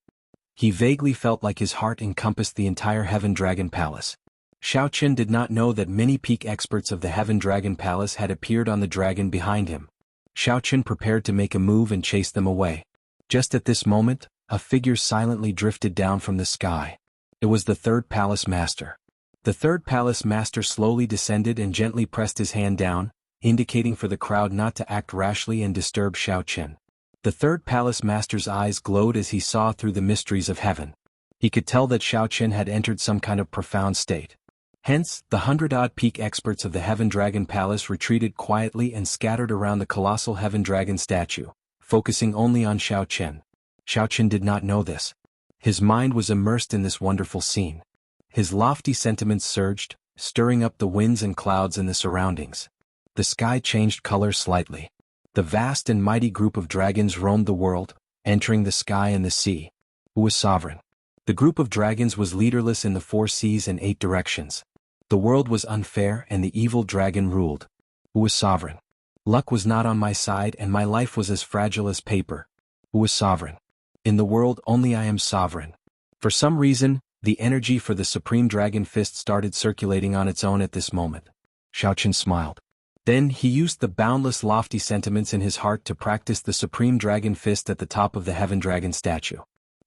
He vaguely felt like his heart encompassed the entire Heaven Dragon Palace. Xiaochen did not know that many peak experts of the Heaven Dragon Palace had appeared on the dragon behind him. Xiaochen prepared to make a move and chase them away. Just at this moment, a figure silently drifted down from the sky. It was the third palace master. The third palace master slowly descended and gently pressed his hand down, indicating for the crowd not to act rashly and disturb Xiaochen. The third palace master's eyes glowed as he saw through the mysteries of heaven. He could tell that Xiaochen had entered some kind of profound state. Hence, the 100-odd peak experts of the Heaven Dragon Palace retreated quietly and scattered around the colossal Heaven Dragon statue, focusing only on Xiaochen. Xiaochen did not know this. His mind was immersed in this wonderful scene. His lofty sentiments surged, stirring up the winds and clouds in the surroundings. The sky changed color slightly. The vast and mighty group of dragons roamed the world, entering the sky and the sea. Who was sovereign? The group of dragons was leaderless in the 4 seas and 8 directions. The world was unfair and the evil dragon ruled. Who was sovereign? Luck was not on my side and my life was as fragile as paper. Who was sovereign? In the world only I am sovereign. For some reason, the energy for the Supreme Dragon Fist started circulating on its own at this moment. Xiaochen smiled. Then he used the boundless lofty sentiments in his heart to practice the Supreme Dragon Fist at the top of the Heaven Dragon statue.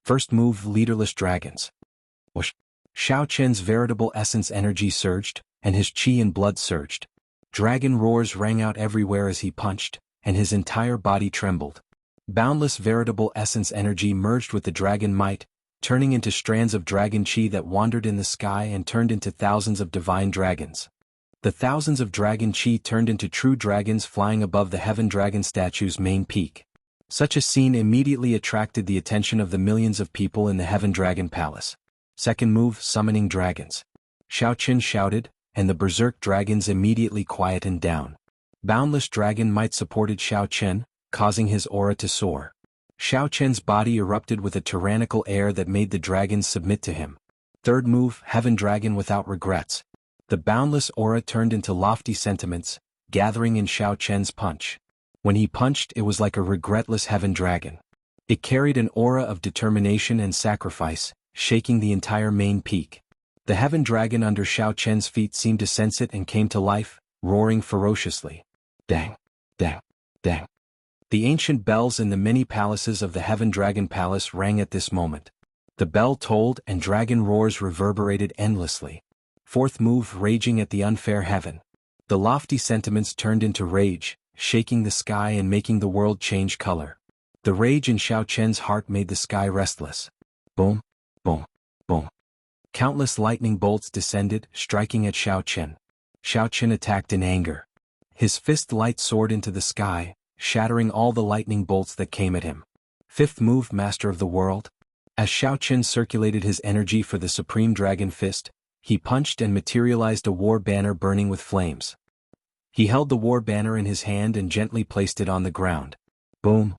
First move, leaderless dragons. Whoosh! Xiaochen's veritable essence energy surged, and his chi and blood surged. Dragon roars rang out everywhere as he punched, and his entire body trembled. Boundless veritable essence energy merged with the dragon might, turning into strands of dragon chi that wandered in the sky and turned into thousands of divine dragons. The thousands of dragon chi turned into true dragons flying above the Heaven Dragon statue's main peak. Such a scene immediately attracted the attention of the millions of people in the Heaven Dragon Palace. Second move, summoning dragons. Xiaochen shouted, and the berserk dragons immediately quietened down. Boundless dragon might supported Xiaochen, causing his aura to soar. Xiaochen's body erupted with a tyrannical air that made the dragons submit to him. Third move, Heaven Dragon without regrets. The boundless aura turned into lofty sentiments, gathering in Xiaochen's punch. When he punched, it was like a regretless heaven dragon. It carried an aura of determination and sacrifice, shaking the entire main peak. The heaven dragon under Xiaochen's feet seemed to sense it and came to life, roaring ferociously. Dang! Dang! Dang! The ancient bells in the many palaces of the Heaven Dragon Palace rang at this moment. The bell tolled and dragon roars reverberated endlessly. Fourth move, raging at the unfair heaven. The lofty sentiments turned into rage, shaking the sky and making the world change color. The rage in Xiaochen's heart made the sky restless. Boom, boom, boom. Countless lightning bolts descended, striking at Xiaochen. Xiaochen attacked in anger. His fist light soared into the sky, shattering all the lightning bolts that came at him. Fifth move, Master of the World. As Xiao Qin circulated his energy for the Supreme Dragon Fist, he punched and materialized a war banner burning with flames. He held the war banner in his hand and gently placed it on the ground. Boom!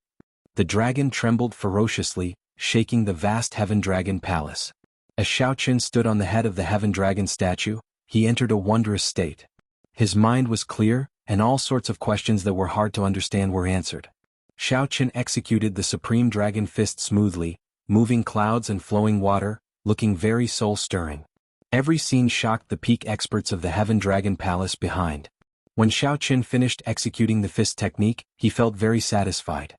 The dragon trembled ferociously, shaking the vast Heaven Dragon Palace. As Xiao Qin stood on the head of the Heaven Dragon statue, he entered a wondrous state. His mind was clear, and all sorts of questions that were hard to understand were answered. Xiao Qin executed the Supreme Dragon Fist smoothly, moving clouds and flowing water, looking very soul-stirring. Every scene shocked the peak experts of the Heaven Dragon Palace behind. When Xiao Qin finished executing the fist technique, he felt very satisfied.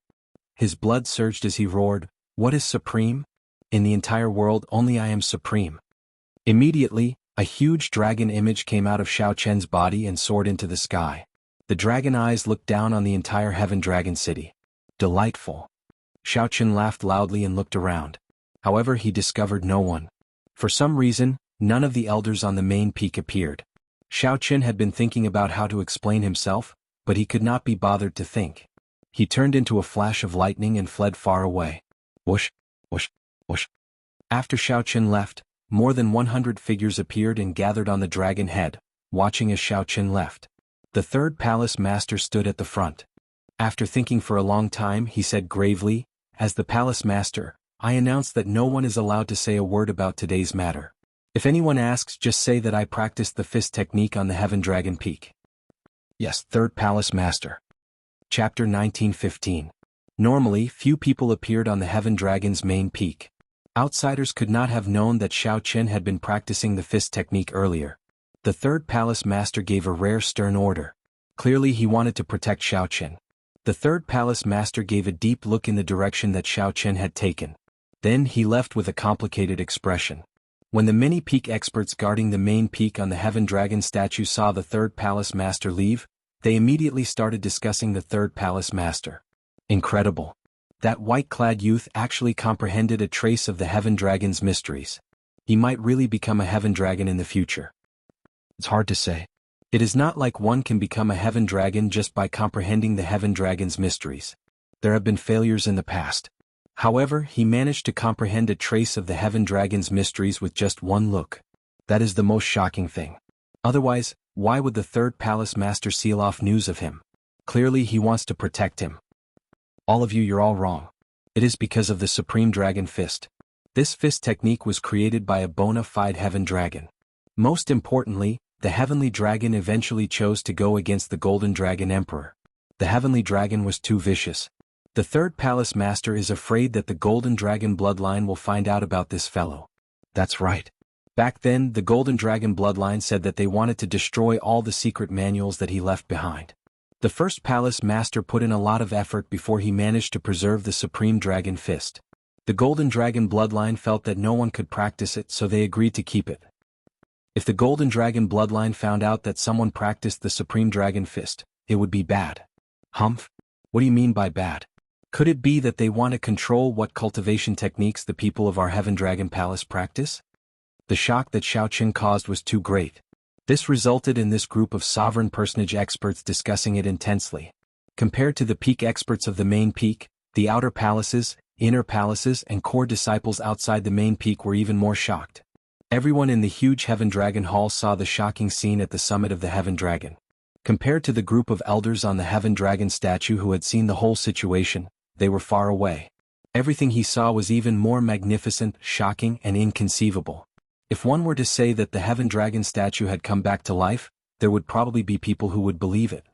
His blood surged as he roared, "What is supreme? In the entire world only I am supreme." Immediately, a huge dragon image came out of Xiao Qin's body and soared into the sky. The dragon eyes looked down on the entire Heaven Dragon City. Delightful. Xiao Qin laughed loudly and looked around. However, he discovered no one. For some reason, none of the elders on the main peak appeared. Xiao Qin had been thinking about how to explain himself, but he could not be bothered to think. He turned into a flash of lightning and fled far away. Whoosh, whoosh, whoosh. After Xiao Qin left, more than 100 figures appeared and gathered on the dragon head, watching as Xiao Qin left. The third palace master stood at the front. After thinking for a long time, he said gravely, "As the palace master, I announce that no one is allowed to say a word about today's matter. If anyone asks, just say that I practiced the fist technique on the Heaven Dragon Peak." Yes, third palace master. Chapter 1915. Normally, few people appeared on the Heaven Dragon's main peak. Outsiders could not have known that Xiao Qin had been practicing the fist technique earlier. The third palace master gave a rare stern order. Clearly he wanted to protect Xiao Qin. The third palace master gave a deep look in the direction that Xiao Qin had taken. Then he left with a complicated expression. When the many peak experts guarding the main peak on the Heaven Dragon statue saw the third palace master leave, they immediately started discussing the third palace master. Incredible. That white-clad youth actually comprehended a trace of the Heaven Dragon's mysteries. He might really become a Heaven Dragon in the future. It's hard to say. It is not like one can become a Heaven Dragon just by comprehending the Heaven Dragon's mysteries. There have been failures in the past. However, he managed to comprehend a trace of the Heaven Dragon's mysteries with just one look. That is the most shocking thing. Otherwise, why would the third palace master seal off news of him? Clearly he wants to protect him. All of you, you're all wrong. It is because of the Supreme Dragon Fist. This fist technique was created by a bona fide Heaven Dragon. Most importantly, the Heavenly Dragon eventually chose to go against the Golden Dragon Emperor. The Heavenly Dragon was too vicious. The third palace master is afraid that the Golden Dragon bloodline will find out about this fellow. That's right. Back then, the Golden Dragon bloodline said that they wanted to destroy all the secret manuals that he left behind. The first palace master put in a lot of effort before he managed to preserve the Supreme Dragon Fist. The Golden Dragon bloodline felt that no one could practice it, so they agreed to keep it. If the Golden Dragon bloodline found out that someone practiced the Supreme Dragon Fist, it would be bad. Humph? What do you mean by bad? Could it be that they want to control what cultivation techniques the people of our Heaven Dragon Palace practice? The shock that Xiao Qin caused was too great. This resulted in this group of sovereign personage experts discussing it intensely. Compared to the peak experts of the main peak, the outer palaces, inner palaces and core disciples outside the main peak were even more shocked. Everyone in the huge Heaven Dragon Hall saw the shocking scene at the summit of the Heaven Dragon. Compared to the group of elders on the Heaven Dragon statue who had seen the whole situation, they were far away. Everything he saw was even more magnificent, shocking, and inconceivable. If one were to say that the Heaven Dragon statue had come back to life, there would probably be people who would believe it.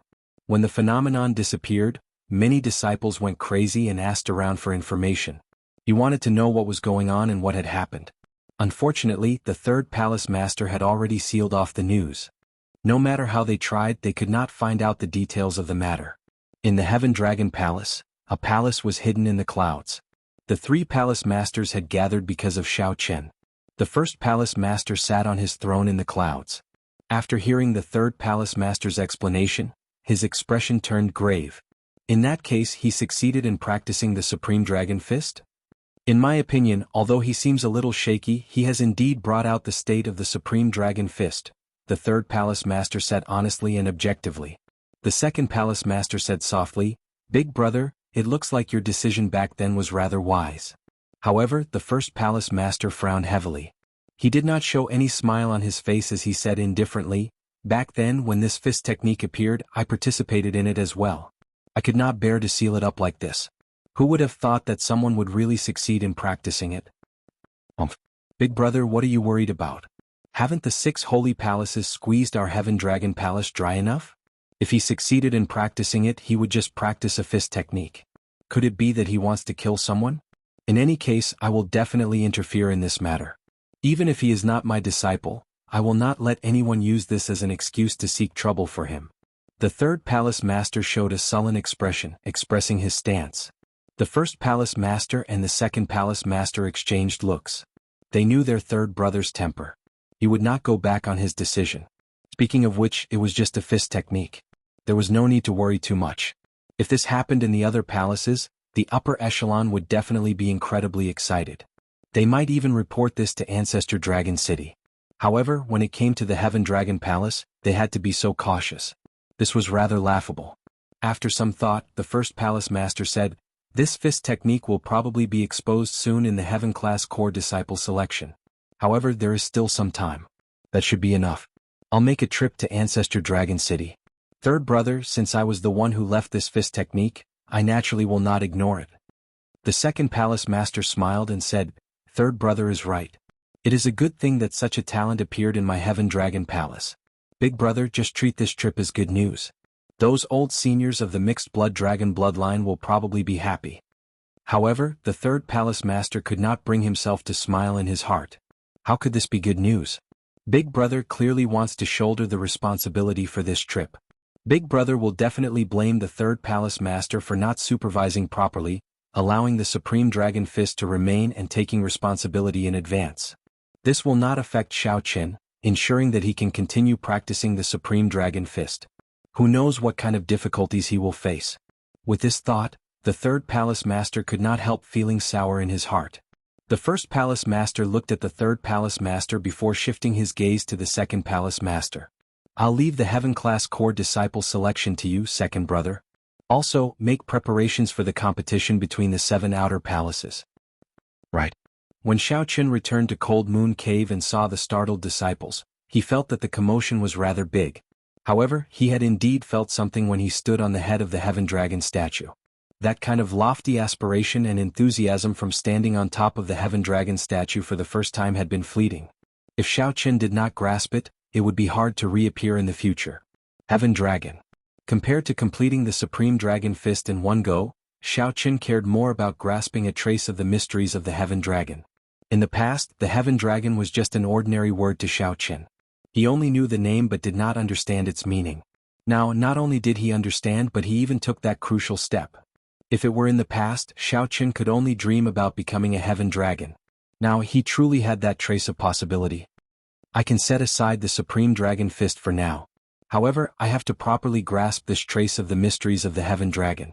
When the phenomenon disappeared, many disciples went crazy and asked around for information. He wanted to know what was going on and what had happened. Unfortunately, the third palace master had already sealed off the news. No matter how they tried, they could not find out the details of the matter. In the Heaven Dragon Palace, a palace was hidden in the clouds. The three palace masters had gathered because of Xiao Qin. The first palace master sat on his throne in the clouds. After hearing the third palace master's explanation, his expression turned grave. In that case, he succeeded in practicing the Supreme Dragon Fist? In my opinion, although he seems a little shaky, he has indeed brought out the state of the Supreme Dragon Fist, the third palace master said honestly and objectively. The second palace master said softly, "Big brother, it looks like your decision back then was rather wise." However, the first palace master frowned heavily. He did not show any smile on his face as he said indifferently, "Back then when this fist technique appeared, I participated in it as well. I could not bear to seal it up like this. Who would have thought that someone would really succeed in practicing it?" "Big brother, what are you worried about? Haven't the 6 holy palaces squeezed our Heaven Dragon Palace dry enough? If he succeeded in practicing it, he would just practice a fist technique. Could it be that he wants to kill someone? In any case, I will definitely interfere in this matter. Even if he is not my disciple, I will not let anyone use this as an excuse to seek trouble for him." The third palace master showed a sullen expression, expressing his stance. The first palace master and the second palace master exchanged looks. They knew their third brother's temper. He would not go back on his decision. Speaking of which, it was just a fist technique. There was no need to worry too much. If this happened in the other palaces, the upper echelon would definitely be incredibly excited. They might even report this to Ancestor Dragon City. However, when it came to the Heaven Dragon Palace, they had to be so cautious. This was rather laughable. After some thought, the first palace master said, "This fist technique will probably be exposed soon in the Heaven Class Core Disciple selection. However, there is still some time. That should be enough. I'll make a trip to Ancestor Dragon City. Third brother, since I was the one who left this fist technique, I naturally will not ignore it." The second palace master smiled and said, "Third brother is right. It is a good thing that such a talent appeared in my Heaven Dragon Palace. Big brother, just treat this trip as good news. Those old seniors of the mixed blood dragon bloodline will probably be happy." However, the third palace master could not bring himself to smile in his heart. How could this be good news? Big brother clearly wants to shoulder the responsibility for this trip. Big brother will definitely blame the third palace master for not supervising properly, allowing the Supreme Dragon Fist to remain and taking responsibility in advance. This will not affect Xiao Qin, ensuring that he can continue practicing the Supreme Dragon Fist. Who knows what kind of difficulties he will face? With this thought, the third palace master could not help feeling sour in his heart. The first palace master looked at the third palace master before shifting his gaze to the second palace master. "I'll leave the Heaven Class Core Disciple selection to you, second brother. Also, make preparations for the competition between the 7 outer palaces." Right. When Xiao Qin returned to Cold Moon Cave and saw the startled disciples, he felt that the commotion was rather big. However, he had indeed felt something when he stood on the head of the Heaven Dragon statue. That kind of lofty aspiration and enthusiasm from standing on top of the Heaven Dragon statue for the first time had been fleeting. If Xiao Qin did not grasp it, it would be hard to reappear in the future. Heaven Dragon. Compared to completing the Supreme Dragon Fist in one go, Xiao Qin cared more about grasping a trace of the mysteries of the Heaven Dragon. In the past, the Heaven Dragon was just an ordinary word to Xiao Qin. He only knew the name but did not understand its meaning. Now, not only did he understand but he even took that crucial step. If it were in the past, Xiao Qin could only dream about becoming a Heaven Dragon. Now he truly had that trace of possibility. I can set aside the Supreme Dragon Fist for now. However, I have to properly grasp this trace of the mysteries of the Heaven Dragon.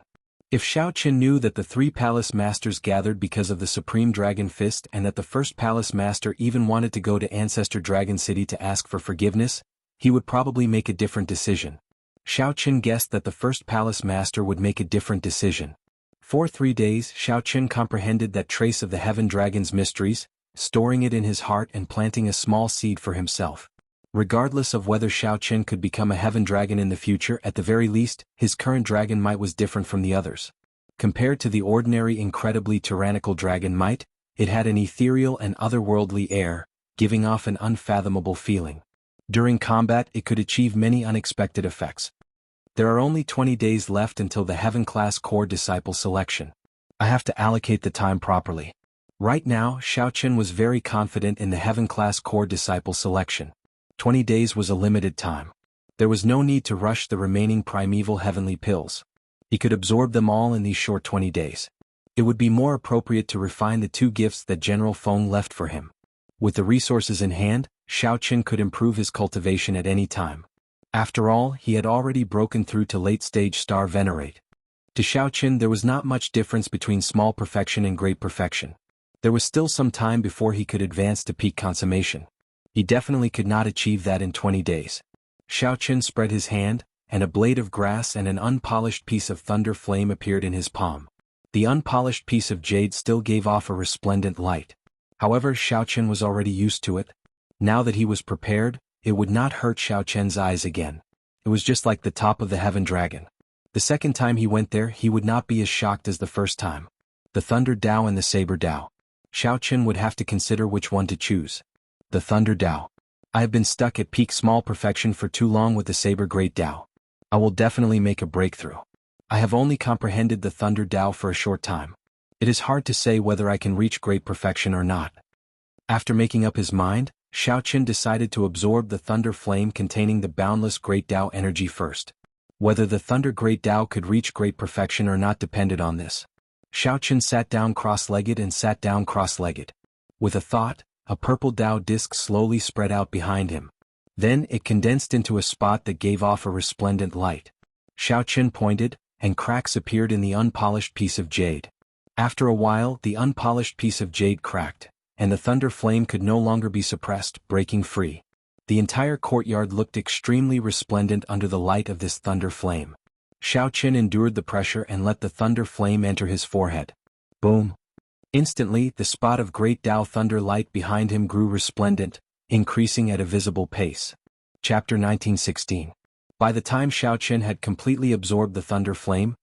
If Xiao Qin knew that the 3 palace masters gathered because of the Supreme Dragon Fist and that the first palace master even wanted to go to Ancestor Dragon City to ask for forgiveness, he would probably make a different decision. Xiao Qin guessed that the first palace master would make a different decision. For 3 days, Xiao Qin comprehended that trace of the Heaven Dragon's mysteries, storing it in his heart and planting a small seed for himself. Regardless of whether Xiao Qin could become a Heaven Dragon in the future, at the very least, his current dragon might was different from the others. Compared to the ordinary incredibly tyrannical dragon might, it had an ethereal and otherworldly air, giving off an unfathomable feeling. During combat it could achieve many unexpected effects. There are only 20 days left until the Heaven Class Core Disciple selection. I have to allocate the time properly. Right now, Xiao Qin was very confident in the Heaven Class Core Disciple selection. 20 days was a limited time. There was no need to rush the remaining primeval heavenly pills. He could absorb them all in these short 20 days. It would be more appropriate to refine the 2 gifts that General Feng left for him. With the resources in hand, Xiao Qin could improve his cultivation at any time. After all, he had already broken through to late-stage Star Venerate. To Xiao Qin there was not much difference between small perfection and great perfection. There was still some time before he could advance to peak consummation. He definitely could not achieve that in 20 days. Xiao Qin spread his hand, and a blade of grass and an unpolished piece of thunder flame appeared in his palm. The unpolished piece of jade still gave off a resplendent light. However, Xiaochen was already used to it. Now that he was prepared, it would not hurt Xiaochen's eyes again. It was just like the top of the heaven dragon. The second time he went there, he would not be as shocked as the first time. The Thunder Dao and the Saber Dao. Xiaochen would have to consider which one to choose. The Thunder Dao. I have been stuck at peak small perfection for too long with the Saber Great Dao. I will definitely make a breakthrough. I have only comprehended the Thunder Dao for a short time. It is hard to say whether I can reach great perfection or not. After making up his mind, Xiaochen decided to absorb the thunder flame containing the boundless Great Dao energy first. Whether the Thunder Great Dao could reach great perfection or not depended on this. Xiaochen sat down cross-legged and sat down cross-legged. With a thought, a purple Dao disc slowly spread out behind him. Then it condensed into a spot that gave off a resplendent light. Xiaochen pointed, and cracks appeared in the unpolished piece of jade. After a while, the unpolished piece of jade cracked, and the thunder flame could no longer be suppressed, breaking free. The entire courtyard looked extremely resplendent under the light of this thunder flame. Xiaochen endured the pressure and let the thunder flame enter his forehead. Boom! Instantly, the spot of Great Dao thunder light behind him grew resplendent, increasing at a visible pace. Chapter 1916. By the time Xiaochen had completely absorbed the thunder flame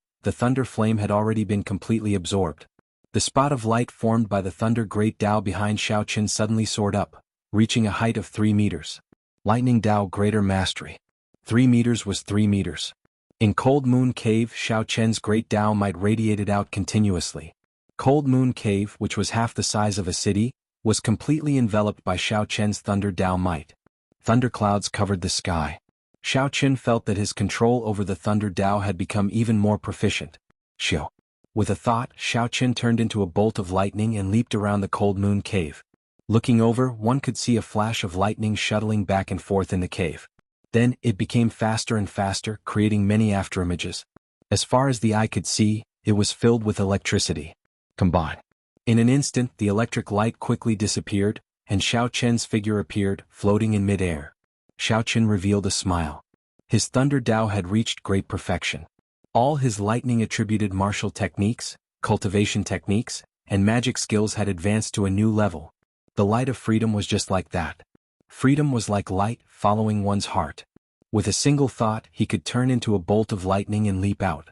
had already been completely absorbed. The spot of light formed by the Thunder Great Dao behind Xiaochen suddenly soared up, reaching a height of 3 meters. Lightning Dao Greater Mastery. 3 meters was 3 meters. In Cold Moon Cave, Xiaochen's Great Dao might radiated out continuously. Cold Moon Cave, which was half the size of a city, was completely enveloped by Xiaochen's Thunder Dao might. Thunderclouds covered the sky. Xiaochen felt that his control over the Thunder Dao had become even more proficient. Xiao. With a thought, Xiaochen turned into a bolt of lightning and leaped around the Cold Moon Cave. Looking over, one could see a flash of lightning shuttling back and forth in the cave. Then, it became faster and faster, creating many afterimages. As far as the eye could see, it was filled with electricity. Combine. In an instant, the electric light quickly disappeared, and Xiaochen's figure appeared, floating in mid-air. Xiaochen revealed a smile. His Thunder Dao had reached great perfection. All his lightning-attributed martial techniques, cultivation techniques, and magic skills had advanced to a new level. The light of freedom was just like that. Freedom was like light, following one's heart. With a single thought, he could turn into a bolt of lightning and leap out.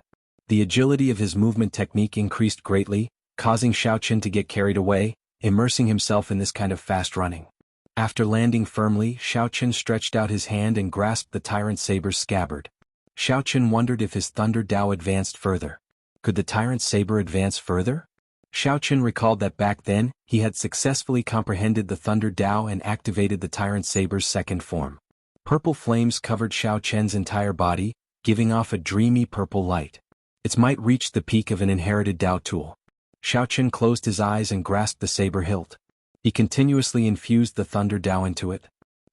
The agility of his movement technique increased greatly, causing Xiaochen to get carried away, immersing himself in this kind of fast running. After landing firmly, Xiaochen stretched out his hand and grasped the Tyrant Saber's scabbard. Xiaochen wondered if his Thunder Dao advanced further. Could the Tyrant Saber advance further? Xiaochen recalled that back then, he had successfully comprehended the Thunder Dao and activated the Tyrant Saber's second form. Purple flames covered Xiaochen's entire body, giving off a dreamy purple light. Its might reached the peak of an inherited Dao tool. Xiaochen closed his eyes and grasped the saber hilt. He continuously infused the Thunder Dao into it.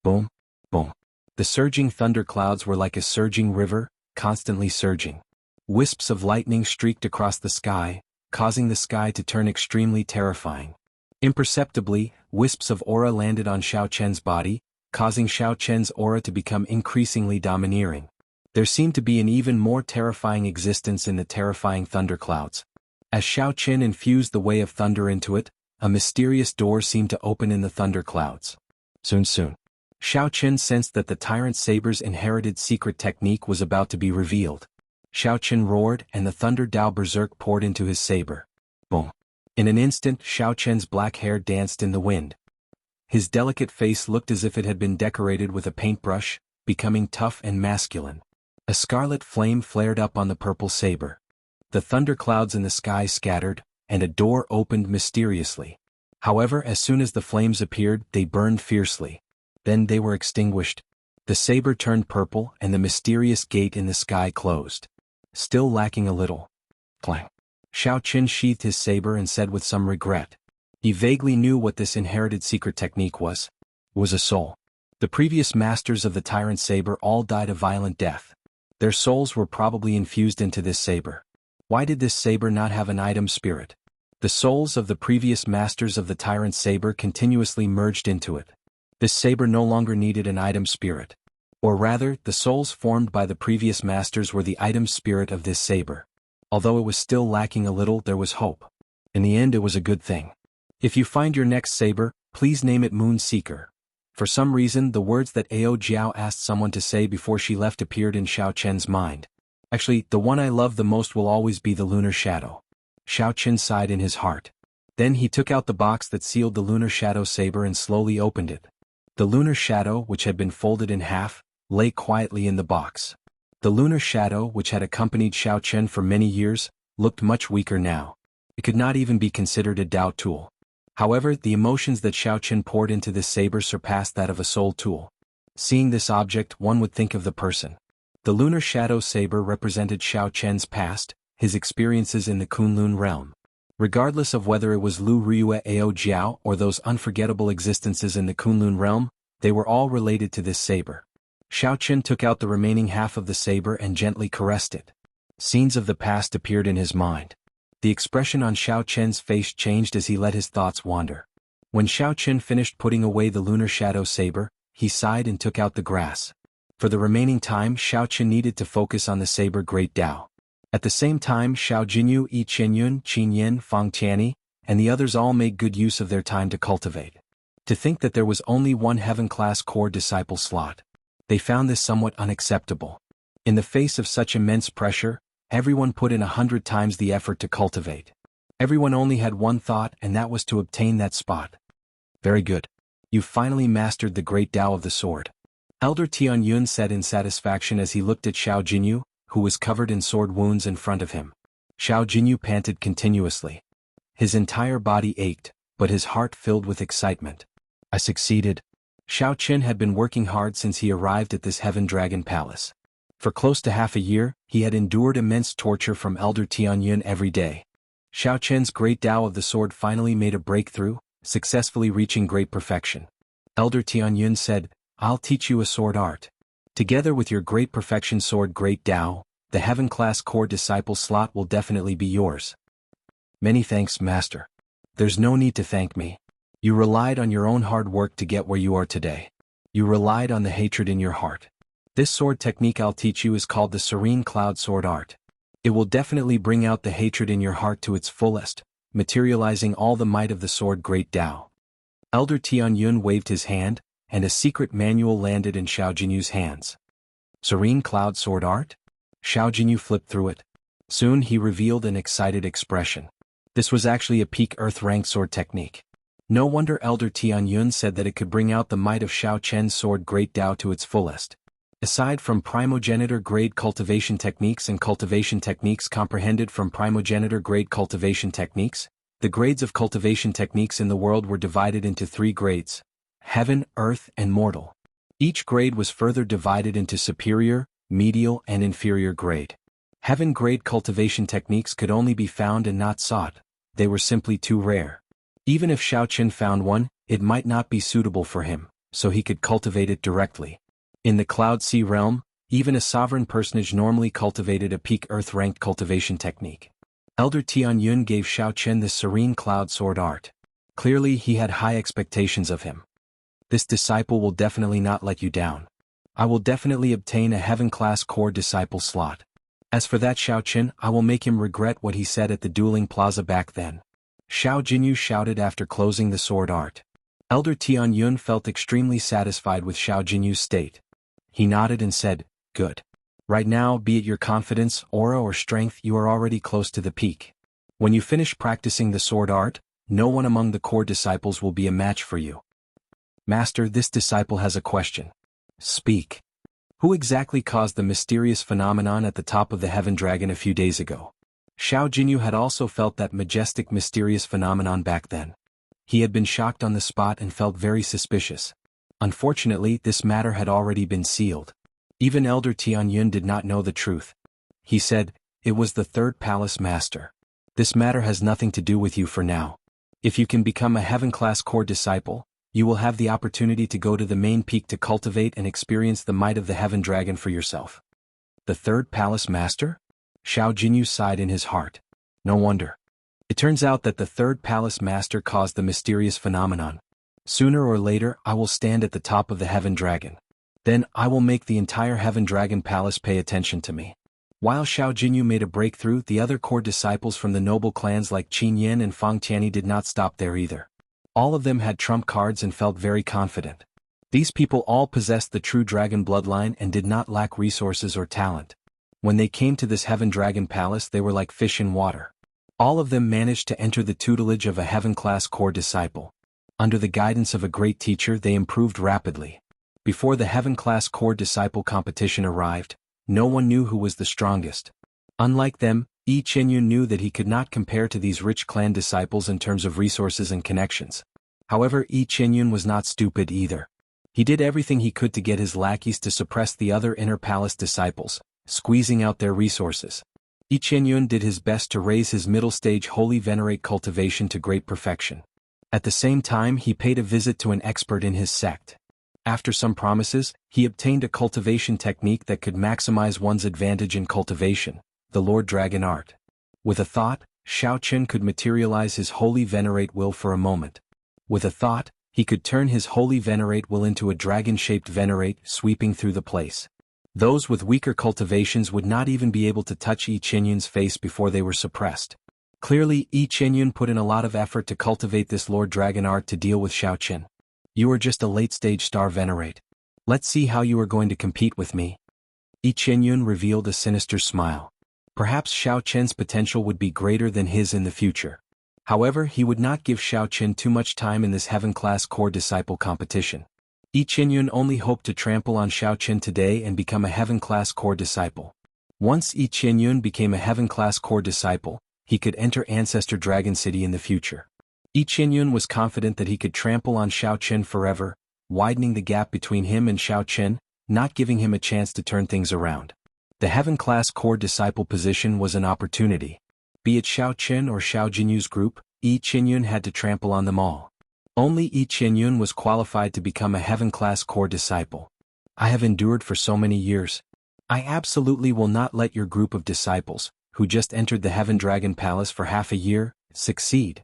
Boom, boom. The surging thunder clouds were like a surging river, constantly surging. Wisps of lightning streaked across the sky, causing the sky to turn extremely terrifying. Imperceptibly, wisps of aura landed on Xiaochen's body, causing Xiaochen's aura to become increasingly domineering. There seemed to be an even more terrifying existence in the terrifying thunderclouds. As Xiaochen infused the way of thunder into it, a mysterious door seemed to open in the thunderclouds. Soon. Xiaochen sensed that the Tyrant Saber's inherited secret technique was about to be revealed. Xiaochen roared, and the Thunder Dao Berserk poured into his saber. Boom. In an instant, Xiaochen's black hair danced in the wind. His delicate face looked as if it had been decorated with a paintbrush, becoming tough and masculine. A scarlet flame flared up on the purple saber. The thunderclouds in the sky scattered, and a door opened mysteriously. However, as soon as the flames appeared, they burned fiercely. Then they were extinguished. The saber turned purple, and the mysterious gate in the sky closed. Still lacking a little. Clang. Xiaochen sheathed his saber and said with some regret. He vaguely knew what this inherited secret technique was. It was a soul. The previous masters of the Tyrant Saber all died a violent death. Their souls were probably infused into this saber. Why did this saber not have an item spirit? The souls of the previous masters of the Tyrant Saber continuously merged into it. This saber no longer needed an item spirit. Or rather, the souls formed by the previous masters were the item spirit of this saber. Although it was still lacking a little, there was hope. In the end, it was a good thing. If you find your next saber, please name it Moon Seeker. For some reason, the words that Ao Jiao asked someone to say before she left appeared in Xiao Chen's mind. Actually, the one I love the most will always be the Lunar Shadow. Xiao Chen sighed in his heart. Then he took out the box that sealed the Lunar Shadow saber and slowly opened it. The Lunar Shadow, which had been folded in half, lay quietly in the box. The Lunar Shadow, which had accompanied Xiao Chen for many years, looked much weaker now. It could not even be considered a Dao tool. However, the emotions that Xiao Chen poured into this saber surpassed that of a soul tool. Seeing this object, one would think of the person. The Lunar Shadow saber represented Xiao Chen's past, his experiences in the Kunlun realm. Regardless of whether it was Lu Ryue Ao Jiao or those unforgettable existences in the Kunlun realm, they were all related to this saber. Xiao Chen took out the remaining half of the saber and gently caressed it. Scenes of the past appeared in his mind. The expression on Xiao Chen's face changed as he let his thoughts wander. When Xiao Chen finished putting away the Lunar Shadow saber, he sighed and took out the grass. For the remaining time, Xiao Chen needed to focus on the saber Great Dao. At the same time, Xiao Jinyu, Yi Qianyun, Qin Yin, Fang Tianyi, and the others all made good use of their time to cultivate. To think that there was only one heaven-class core disciple slot. They found this somewhat unacceptable. In the face of such immense pressure, everyone put in 100 times the effort to cultivate. Everyone only had one thought, and that was to obtain that spot. Very good. You've finally mastered the great Tao of the sword. Elder Tian Yun said in satisfaction as he looked at Xiao Jinyu, who was covered in sword wounds in front of him. Xiao Jinyu panted continuously. His entire body ached, but his heart filled with excitement. I succeeded. Xiao Chen had been working hard since he arrived at this Heaven Dragon Palace. For close to half a year, he had endured immense torture from Elder Tianyun every day. Xiao Chen's great Tao of the sword finally made a breakthrough, successfully reaching great perfection. Elder Tianyun said, I'll teach you a sword art. Together with your great perfection sword Great Tao, the Heaven-class core disciple slot will definitely be yours. Many thanks, Master. There's no need to thank me. You relied on your own hard work to get where you are today. You relied on the hatred in your heart. This sword technique I'll teach you is called the Serene Cloud Sword Art. It will definitely bring out the hatred in your heart to its fullest, materializing all the might of the sword Great Tao. Elder Tianyun waved his hand, and a secret manual landed in Xiao Jinyu's hands. Serene Cloud Sword Art? Xiao Jinyu flipped through it. Soon he revealed an excited expression. This was actually a peak earth rank sword technique. No wonder Elder Tianyun said that it could bring out the might of Xiao Chen's sword Great Tao to its fullest. Aside from primogenitor grade cultivation techniques and cultivation techniques comprehended from primogenitor grade cultivation techniques, the grades of cultivation techniques in the world were divided into 3 grades: Heaven, Earth, and Mortal. Each grade was further divided into superior, medial, and inferior grade. Heaven grade cultivation techniques could only be found and not sought. They were simply too rare. Even if Xiao Chen found one, it might not be suitable for him, so he could cultivate it directly. In the Cloud Sea realm, even a sovereign personage normally cultivated a peak earth-ranked cultivation technique. Elder Tianyun gave Xiao Chen the Serene Cloud Sword Art. Clearly he had high expectations of him. This disciple will definitely not let you down. I will definitely obtain a heaven-class core disciple slot. As for that Xiao Chen, I will make him regret what he said at the dueling plaza back then. Xiao Jinyu shouted after closing the sword art. Elder Tianyun felt extremely satisfied with Xiao Jinyu's state. He nodded and said, Good. Right now, be it your confidence, aura or strength, you are already close to the peak. When you finish practicing the sword art, no one among the core disciples will be a match for you. Master, this disciple has a question. Speak. Who exactly caused the mysterious phenomenon at the top of the Heaven Dragon a few days ago? Xiao Jinyu had also felt that majestic mysterious phenomenon back then. He had been shocked on the spot and felt very suspicious. Unfortunately, this matter had already been sealed. Even Elder Tianyun did not know the truth. He said, It was the third palace master. This matter has nothing to do with you for now. If you can become a heaven-class core disciple, you will have the opportunity to go to the main peak to cultivate and experience the might of the Heaven Dragon for yourself. The third palace master? Xiao Jinyu sighed in his heart. No wonder. It turns out that the third palace master caused the mysterious phenomenon. Sooner or later, I will stand at the top of the Heaven Dragon. Then I will make the entire Heaven Dragon Palace pay attention to me. While Xiao Jinyu made a breakthrough, the other core disciples from the noble clans like Qin Yan and Fang Tianyi did not stop there either. All of them had trump cards and felt very confident. These people all possessed the true dragon bloodline and did not lack resources or talent. When they came to this Heaven Dragon Palace, they were like fish in water. All of them managed to enter the tutelage of a heaven-class core disciple. Under the guidance of a great teacher, they improved rapidly. Before the heaven-class core disciple competition arrived, no one knew who was the strongest. Unlike them, Yi Qianyun knew that he could not compare to these rich clan disciples in terms of resources and connections. However, Yi Qianyun was not stupid either. He did everything he could to get his lackeys to suppress the other inner palace disciples, squeezing out their resources. Yi Qianyun did his best to raise his middle stage holy venerate cultivation to great perfection. At the same time, he paid a visit to an expert in his sect. After some promises, he obtained a cultivation technique that could maximize one's advantage in cultivation, the Lord Dragon art. With a thought, Xiao Qin could materialize his holy venerate will for a moment. With a thought, he could turn his holy venerate will into a dragon-shaped venerate, sweeping through the place. Those with weaker cultivations would not even be able to touch Yi Qianyun's face before they were suppressed. Clearly, Yi Qianyun put in a lot of effort to cultivate this Lord Dragon art to deal with Xiao Qin. You are just a late-stage star venerate. Let's see how you are going to compete with me. Yi Qianyun revealed a sinister smile. Perhaps Xiao Qin's potential would be greater than his in the future. However, he would not give Xiao Qin too much time in this heaven-class core disciple competition. Yi Qianyun only hoped to trample on Xiao Qin today and become a heaven-class core disciple. Once Yi Qianyun became a heaven-class core disciple, he could enter Ancestor Dragon City in the future. Yi Qianyun was confident that he could trample on Xiao Qin forever, widening the gap between him and Xiao Qin, not giving him a chance to turn things around. The heaven-class core disciple position was an opportunity. Be it Xiao Qin or Xiao Jinyu's group, Yi Qianyun had to trample on them all. Only Yi Qianyun was qualified to become a heaven-class core disciple. I have endured for so many years. I absolutely will not let your group of disciples, who just entered the Heaven Dragon Palace for half a year, succeed.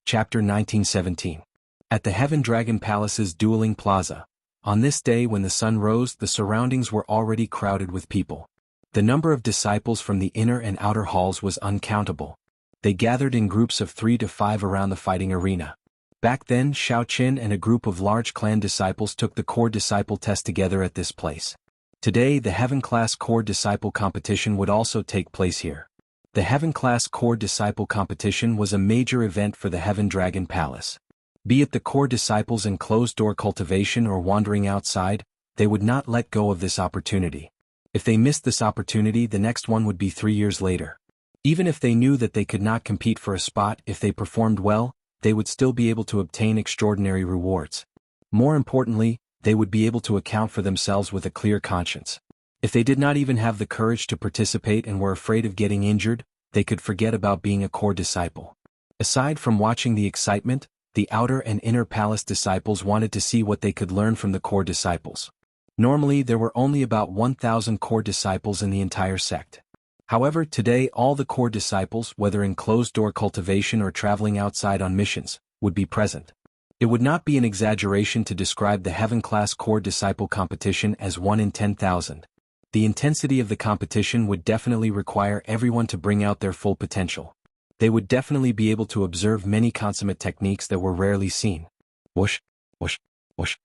Chapter 1917. At the Heaven Dragon Palace's dueling plaza. On this day when the sun rose, the surroundings were already crowded with people. The number of disciples from the inner and outer halls was uncountable. They gathered in groups of 3 to 5 around the fighting arena. Back then, Xiao Qin and a group of large clan disciples took the core disciple test together at this place. Today, the Heaven-class core disciple competition would also take place here. The Heaven-class core disciple competition was a major event for the Heaven Dragon Palace. Be it the core disciples in closed-door cultivation or wandering outside, they would not let go of this opportunity. If they missed this opportunity, the next one would be 3 years later. Even if they knew that they could not compete for a spot, if they performed well, they would still be able to obtain extraordinary rewards. More importantly, they would be able to account for themselves with a clear conscience. If they did not even have the courage to participate and were afraid of getting injured, they could forget about being a core disciple. Aside from watching the excitement, the outer and inner palace disciples wanted to see what they could learn from the core disciples. Normally, there were only about 1,000 core disciples in the entire sect. However, today all the core disciples, whether in closed-door cultivation or traveling outside on missions, would be present. It would not be an exaggeration to describe the Heaven-class core disciple competition as 1 in 10,000. The intensity of the competition would definitely require everyone to bring out their full potential. They would definitely be able to observe many consummate techniques that were rarely seen. Whoosh, whoosh, whoosh.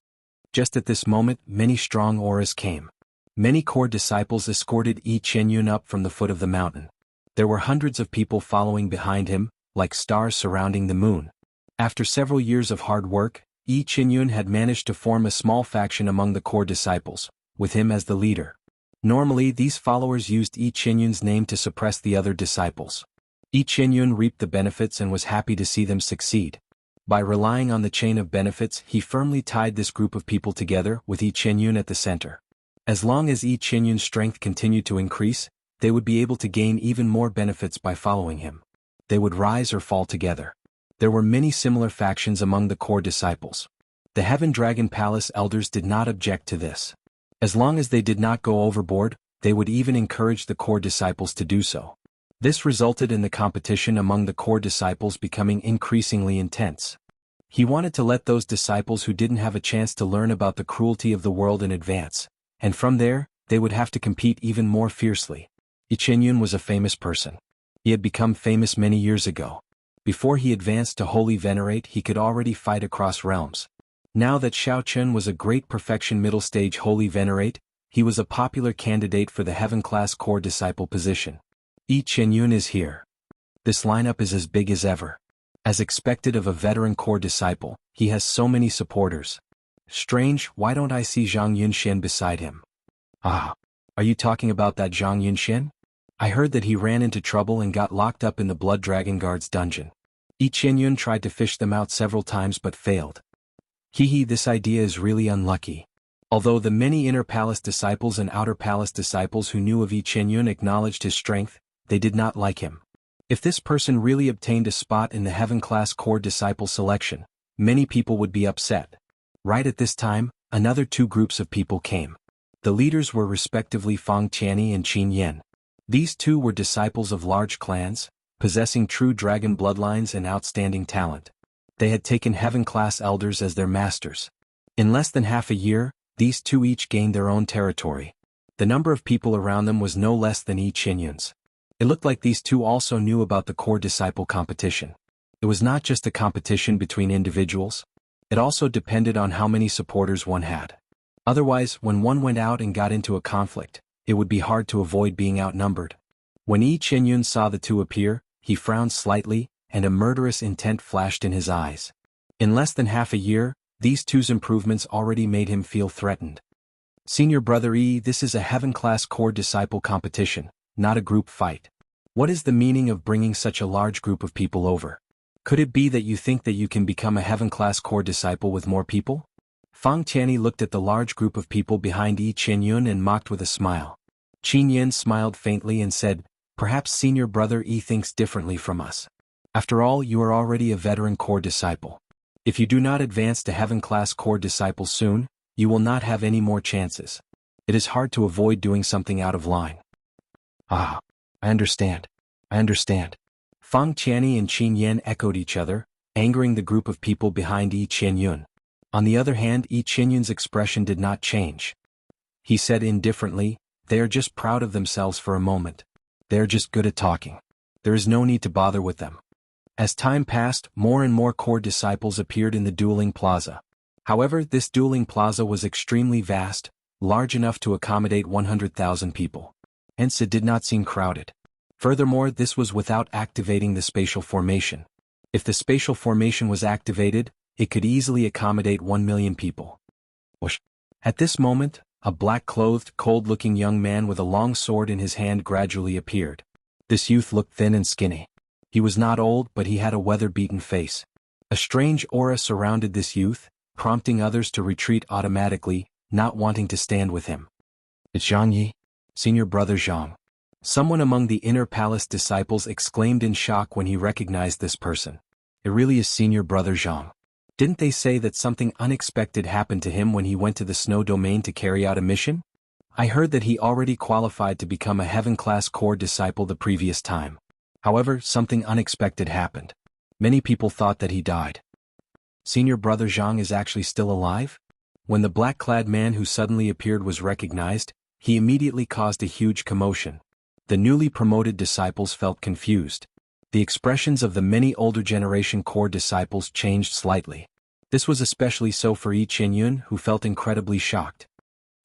Just at this moment, many strong auras came. Many core disciples escorted Yi Qianyun up from the foot of the mountain. There were hundreds of people following behind him, like stars surrounding the moon. After several years of hard work, Yi Qianyun had managed to form a small faction among the core disciples, with him as the leader. Normally, these followers used Yi Qianyun's name to suppress the other disciples. Yi Qianyun reaped the benefits and was happy to see them succeed. By relying on the chain of benefits, he firmly tied this group of people together, with Yi Qianyun at the center. As long as Yi Qianyun's strength continued to increase, they would be able to gain even more benefits by following him. They would rise or fall together. There were many similar factions among the core disciples. The Heaven Dragon Palace elders did not object to this. As long as they did not go overboard, they would even encourage the core disciples to do so. This resulted in the competition among the core disciples becoming increasingly intense. He wanted to let those disciples who didn't have a chance to learn about the cruelty of the world in advance, and from there, they would have to compete even more fiercely. Yi Qianyun was a famous person. He had become famous many years ago. Before he advanced to Holy Venerate, he could already fight across realms. Now that Xiao Chen was a great perfection middle stage Holy Venerate, he was a popular candidate for the Heaven Class Core Disciple position. Yi Qianyun is here. This lineup is as big as ever. As expected of a veteran core disciple, he has so many supporters. Strange, why don't I see Zhang Yunxian beside him? Ah, are you talking about that Zhang Yunxian? I heard that he ran into trouble and got locked up in the Blood Dragon Guard's dungeon. Yi Qianyun tried to fish them out several times but failed. This idea is really unlucky. Although the many inner palace disciples and outer palace disciples who knew of Yi Qianyun acknowledged his strength, they did not like him. If this person really obtained a spot in the Heaven Class Core Disciple selection, many people would be upset. Right at this time, another two groups of people came. The leaders were respectively Fang Qianni and Qin Yan. These two were disciples of large clans, possessing true dragon bloodlines and outstanding talent. They had taken Heaven Class elders as their masters. In less than half a year, these two each gained their own territory. The number of people around them was no less than Yi Qianyun's. It looked like these two also knew about the core disciple competition. It was not just a competition between individuals. It also depended on how many supporters one had. Otherwise, when one went out and got into a conflict, it would be hard to avoid being outnumbered. When Yi Qianyun saw the two appear, he frowned slightly, and a murderous intent flashed in his eyes. In less than half a year, these two's improvements already made him feel threatened. Senior Brother Yi, this is a Heaven Class Core Disciple competition, not a group fight. What is the meaning of bringing such a large group of people over? Could it be that you think that you can become a Heaven Class Core Disciple with more people? Fang Qianni looked at the large group of people behind Yi Qianyun and mocked with a smile. Qin Yan smiled faintly and said, "Perhaps Senior Brother Yi thinks differently from us. After all, you are already a veteran core disciple. If you do not advance to Heaven Class Core Disciple soon, you will not have any more chances. It is hard to avoid doing something out of line." Ah, I understand. Fang Qianni and Qin Yan echoed each other, angering the group of people behind Yi Qianyun. On the other hand, Yi Qianyun's expression did not change. He said indifferently, "They are just proud of themselves for a moment. They are just good at talking. There is no need to bother with them." As time passed, more and more core disciples appeared in the dueling plaza. However, this dueling plaza was extremely vast, large enough to accommodate 100,000 people. Hence it did not seem crowded. Furthermore, this was without activating the spatial formation. If the spatial formation was activated, it could easily accommodate 1 million people. Whoosh. At this moment, a black-clothed, cold-looking young man with a long sword in his hand gradually appeared. This youth looked thin and skinny. He was not old, but he had a weather-beaten face. A strange aura surrounded this youth, prompting others to retreat automatically, not wanting to stand with him. "It's Zhang Yi, Senior Brother Zhang." Someone among the inner palace disciples exclaimed in shock when he recognized this person. It really is Senior Brother Zhang. Didn't they say that something unexpected happened to him when he went to the snow domain to carry out a mission? I heard that he already qualified to become a Heaven Class Core Disciple the previous time. However, something unexpected happened. Many people thought that he died. Senior Brother Zhang is actually still alive? When the black-clad man who suddenly appeared was recognized, he immediately caused a huge commotion. The newly promoted disciples felt confused. The expressions of the many older generation core disciples changed slightly. This was especially so for Yi Qianyun, who felt incredibly shocked.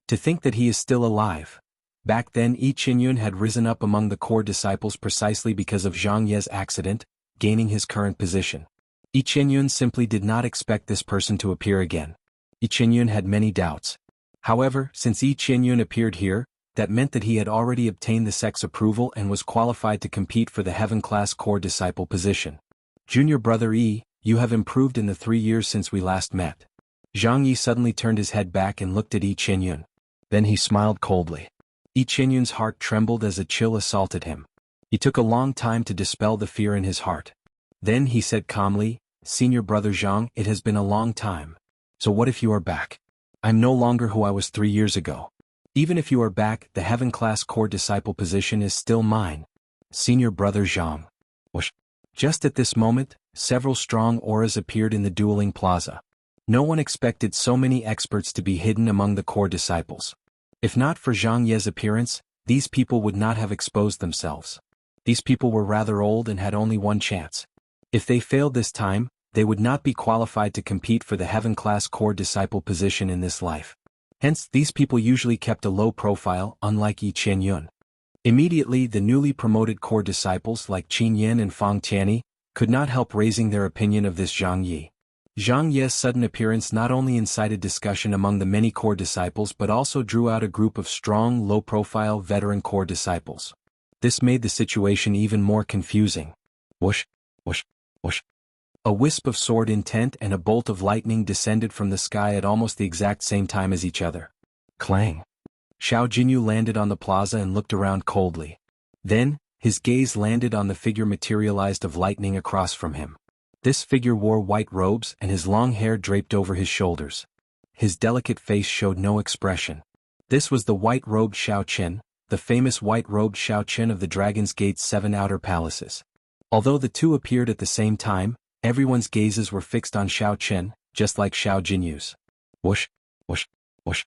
To think that he is still alive. Back then Yi Qianyun had risen up among the core disciples precisely because of Zhang Ye's accident, gaining his current position. Yi Qianyun simply did not expect this person to appear again. Yi Qianyun had many doubts. However, since Yi Qianyun appeared here, that meant that he had already obtained the sect's approval and was qualified to compete for the Heaven Class Core Disciple position. "Junior Brother Yi, you have improved in the 3 years since we last met." Zhang Yi suddenly turned his head back and looked at Yi Qianyun. Then he smiled coldly. Yi Qianyun's heart trembled as a chill assaulted him. He took a long time to dispel the fear in his heart. Then he said calmly, "Senior Brother Zhang, it has been a long time. So what if you are back? I'm no longer who I was 3 years ago. Even if you are back, the Heaven Class Core Disciple position is still mine. Senior Brother Zhang." Whoosh. Just at this moment, several strong auras appeared in the dueling plaza. No one expected so many experts to be hidden among the core disciples. If not for Zhang Ye's appearance, these people would not have exposed themselves. These people were rather old and had only one chance. If they failed this time, they would not be qualified to compete for the heaven-class core disciple position in this life. Hence, these people usually kept a low profile, unlike Yi Qianyun. Immediately, the newly promoted core disciples like Qin Yin and Fang Tianyi could not help raising their opinion of this Zhang Yi. Zhang Ye's sudden appearance not only incited discussion among the many core disciples but also drew out a group of strong, low-profile veteran core disciples. This made the situation even more confusing. Whoosh, whoosh, whoosh. A wisp of sword intent and a bolt of lightning descended from the sky at almost the exact same time as each other. Clang. Xiao Jinyu landed on the plaza and looked around coldly. Then, his gaze landed on the figure materialized of lightning across from him. This figure wore white robes and his long hair draped over his shoulders. His delicate face showed no expression. This was the white-robed Xiao Qin, the famous white-robed Xiao Qin of the Dragon's Gate's 7 outer palaces. Although the two appeared at the same time, everyone's gazes were fixed on Xiao Qin, just like Xiao Jinyu's. Whoosh, whoosh, whoosh.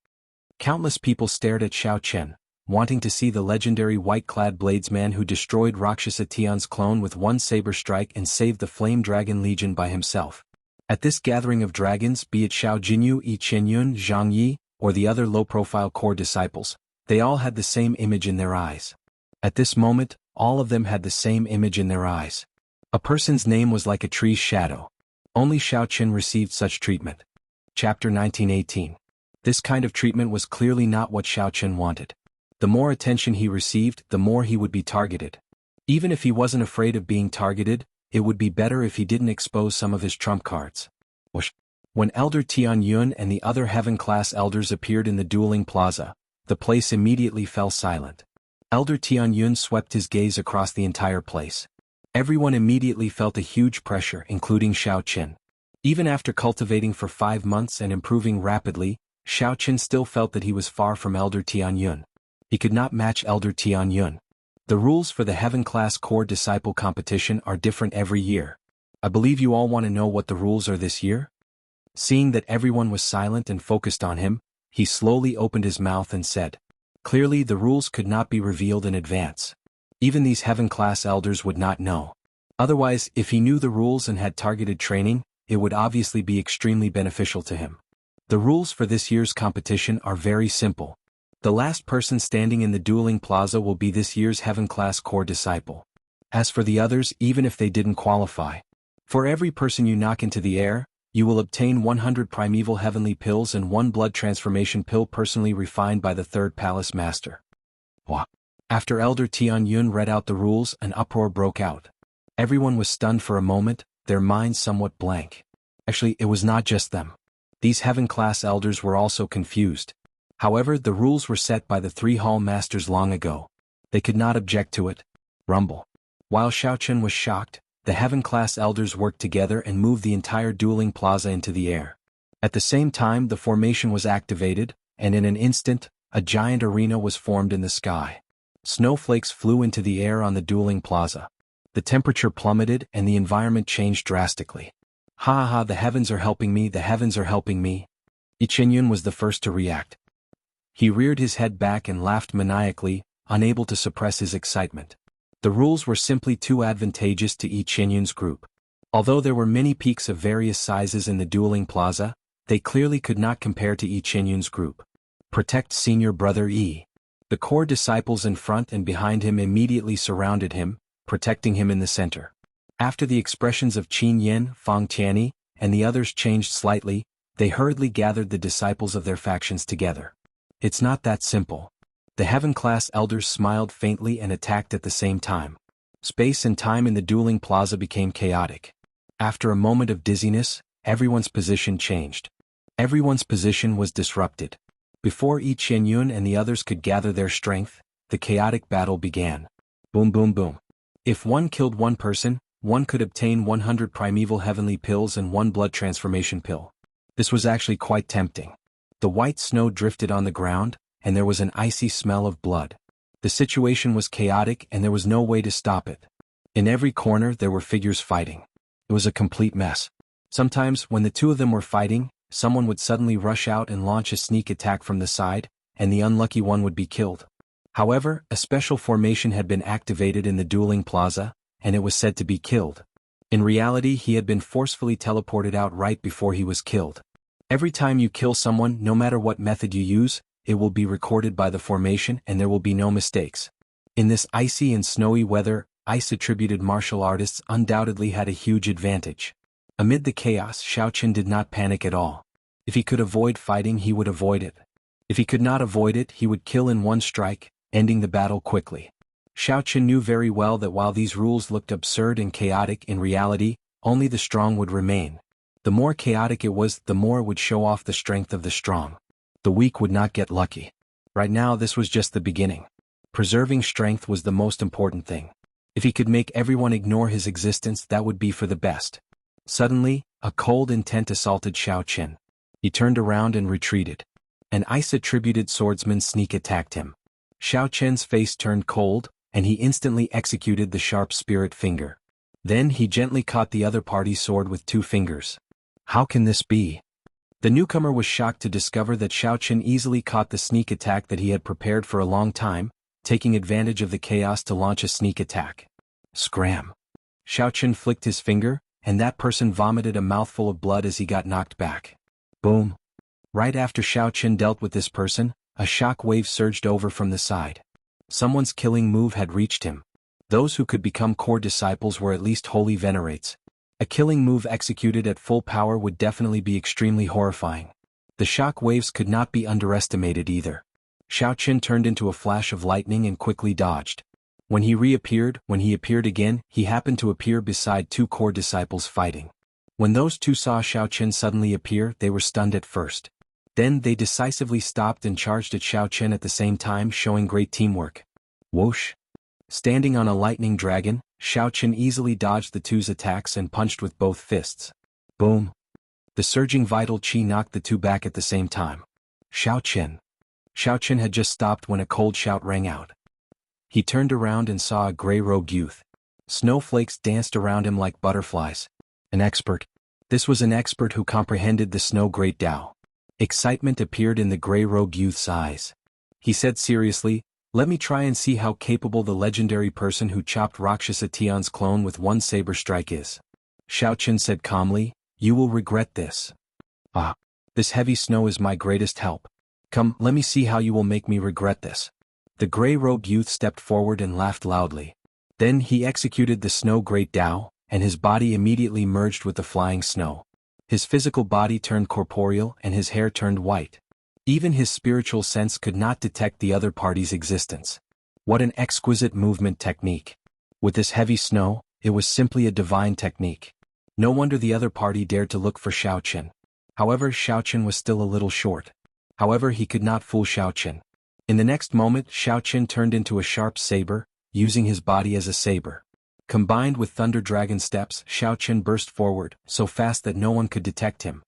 Countless people stared at Xiao Qin, wanting to see the legendary white-clad bladesman who destroyed Rakshasa Tian's clone with one saber strike and saved the Flame Dragon Legion by himself. At this gathering of dragons, be it Xiao Jinyu, Yi Qianyun, Zhang Yi, or the other low-profile core disciples, they all had the same image in their eyes. At this moment, all of them had the same image in their eyes. A person's name was like a tree's shadow. Only Xiao Qin received such treatment. Chapter 1918. This kind of treatment was clearly not what Xiao Qin wanted. The more attention he received, the more he would be targeted. Even if he wasn't afraid of being targeted, it would be better if he didn't expose some of his trump cards. Whoosh. When Elder Tian Yun and the other heaven-class elders appeared in the dueling plaza, the place immediately fell silent. Elder Tian Yun swept his gaze across the entire place. Everyone immediately felt a huge pressure, including Xiao Qin. Even after cultivating for 5 months and improving rapidly, Xiao Qin still felt that he was far from Elder Tian Yun. He could not match Elder Tian Yun. The rules for the Heaven-class core disciple competition are different every year. I believe you all want to know what the rules are this year? Seeing that everyone was silent and focused on him, he slowly opened his mouth and said, "Clearly the rules could not be revealed in advance. Even these Heaven-class elders would not know. Otherwise, if he knew the rules and had targeted training, it would obviously be extremely beneficial to him. The rules for this year's competition are very simple. The last person standing in the dueling plaza will be this year's Heaven-class core disciple. As for the others, even if they didn't qualify, for every person you knock into the air, you will obtain 100 primeval heavenly pills and 1 blood transformation pill personally refined by the 3rd palace master." Wah. After Elder Tian Yun read out the rules, an uproar broke out. Everyone was stunned for a moment, their minds somewhat blank. Actually, it was not just them. These Heaven-class elders were also confused. However, the rules were set by the 3 hall masters long ago. They could not object to it. Rumble. While Xiao Qin was shocked, the Heaven-class elders worked together and moved the entire dueling plaza into the air. At the same time, the formation was activated, and in an instant, a giant arena was formed in the sky. Snowflakes flew into the air on the dueling plaza. The temperature plummeted and the environment changed drastically. "Ha ha, the heavens are helping me, the heavens are helping me." Yi Qianyun was the first to react. He reared his head back and laughed maniacally, unable to suppress his excitement. The rules were simply too advantageous to Yi Qianyun's group. Although there were many peaks of various sizes in the dueling plaza, they clearly could not compare to Yi Qianyun's group. "Protect senior brother Yi." The core disciples in front and behind him immediately surrounded him, protecting him in the center. After the expressions of Qin Yin, Fang Tianyi, and the others changed slightly, they hurriedly gathered the disciples of their factions together. It's not that simple. The Heaven-class elders smiled faintly and attacked at the same time. Space and time in the dueling plaza became chaotic. After a moment of dizziness, everyone's position changed. Everyone's position was disrupted. Before Yi Qianyun and the others could gather their strength, the chaotic battle began. Boom boom boom. If one killed one person, one could obtain 100 primeval heavenly pills and 1 blood transformation pill. This was actually quite tempting. The white snow drifted on the ground, and there was an icy smell of blood. The situation was chaotic and there was no way to stop it. In every corner there were figures fighting. It was a complete mess. Sometimes, when the two of them were fighting, someone would suddenly rush out and launch a sneak attack from the side, and the unlucky one would be killed. However, a special formation had been activated in the dueling plaza, and it was said to be killed. In reality, he had been forcefully teleported out right before he was killed. Every time you kill someone, no matter what method you use, it will be recorded by the formation and there will be no mistakes. In this icy and snowy weather, ice-attributed martial artists undoubtedly had a huge advantage. Amid the chaos, Xiaoqin did not panic at all. If he could avoid fighting, he would avoid it. If he could not avoid it, he would kill in one strike, ending the battle quickly. Xiaoqin knew very well that while these rules looked absurd and chaotic, in reality, only the strong would remain. The more chaotic it was, the more it would show off the strength of the strong. The weak would not get lucky. Right now, this was just the beginning. Preserving strength was the most important thing. If he could make everyone ignore his existence, that would be for the best. Suddenly, a cold intent assaulted Xiaoqin. He turned around and retreated. An ice-attributed swordsman sneak attacked him. Xiaoqin's face turned cold, and he instantly executed the sharp spirit finger. Then he gently caught the other party's sword with 2 fingers. How can this be? The newcomer was shocked to discover that Xiaoqin easily caught the sneak attack that he had prepared for a long time, taking advantage of the chaos to launch a sneak attack. Scram! Xiaoqin flicked his finger, and that person vomited a mouthful of blood as he got knocked back. Boom! Right after Xiaoqin dealt with this person, a shock wave surged over from the side. Someone's killing move had reached him. Those who could become core disciples were at least holy venerates. A killing move executed at full power would definitely be extremely horrifying. The shock waves could not be underestimated either. Xiaoqin turned into a flash of lightning and quickly dodged. When he appeared again, he happened to appear beside 2 core disciples fighting. When those two saw Xiaoqin suddenly appear, they were stunned at first. Then they decisively stopped and charged at Xiaoqin at the same time, showing great teamwork. Whoosh! Standing on a lightning dragon, Xiaoqin easily dodged the two's attacks and punched with both fists. Boom! The surging vital qi knocked the two back at the same time. Xiaoqin! Xiaoqin had just stopped when a cold shout rang out. He turned around and saw a gray-robed youth. Snowflakes danced around him like butterflies. An expert. This was an expert who comprehended the Snow Great Tao. Excitement appeared in the gray-robed youth's eyes. He said seriously, "Let me try and see how capable the legendary person who chopped Rakshasa Tion's clone with one saber strike is." Xiaoqin said calmly, "You will regret this. Ah, this heavy snow is my greatest help. Come, let me see how you will make me regret this." The gray-robed youth stepped forward and laughed loudly. Then he executed the Snow Great Tao, and his body immediately merged with the flying snow. His physical body turned corporeal and his hair turned white. Even his spiritual sense could not detect the other party's existence. What an exquisite movement technique. With this heavy snow, it was simply a divine technique. No wonder the other party dared to look for Xiaoqin. However, Xiaoqin was still a little short. However, he could not fool Xiaoqin. In the next moment, Xiaoqin turned into a sharp saber, using his body as a saber. Combined with Thunder Dragon steps, Xiaoqin burst forward, so fast that no one could detect him.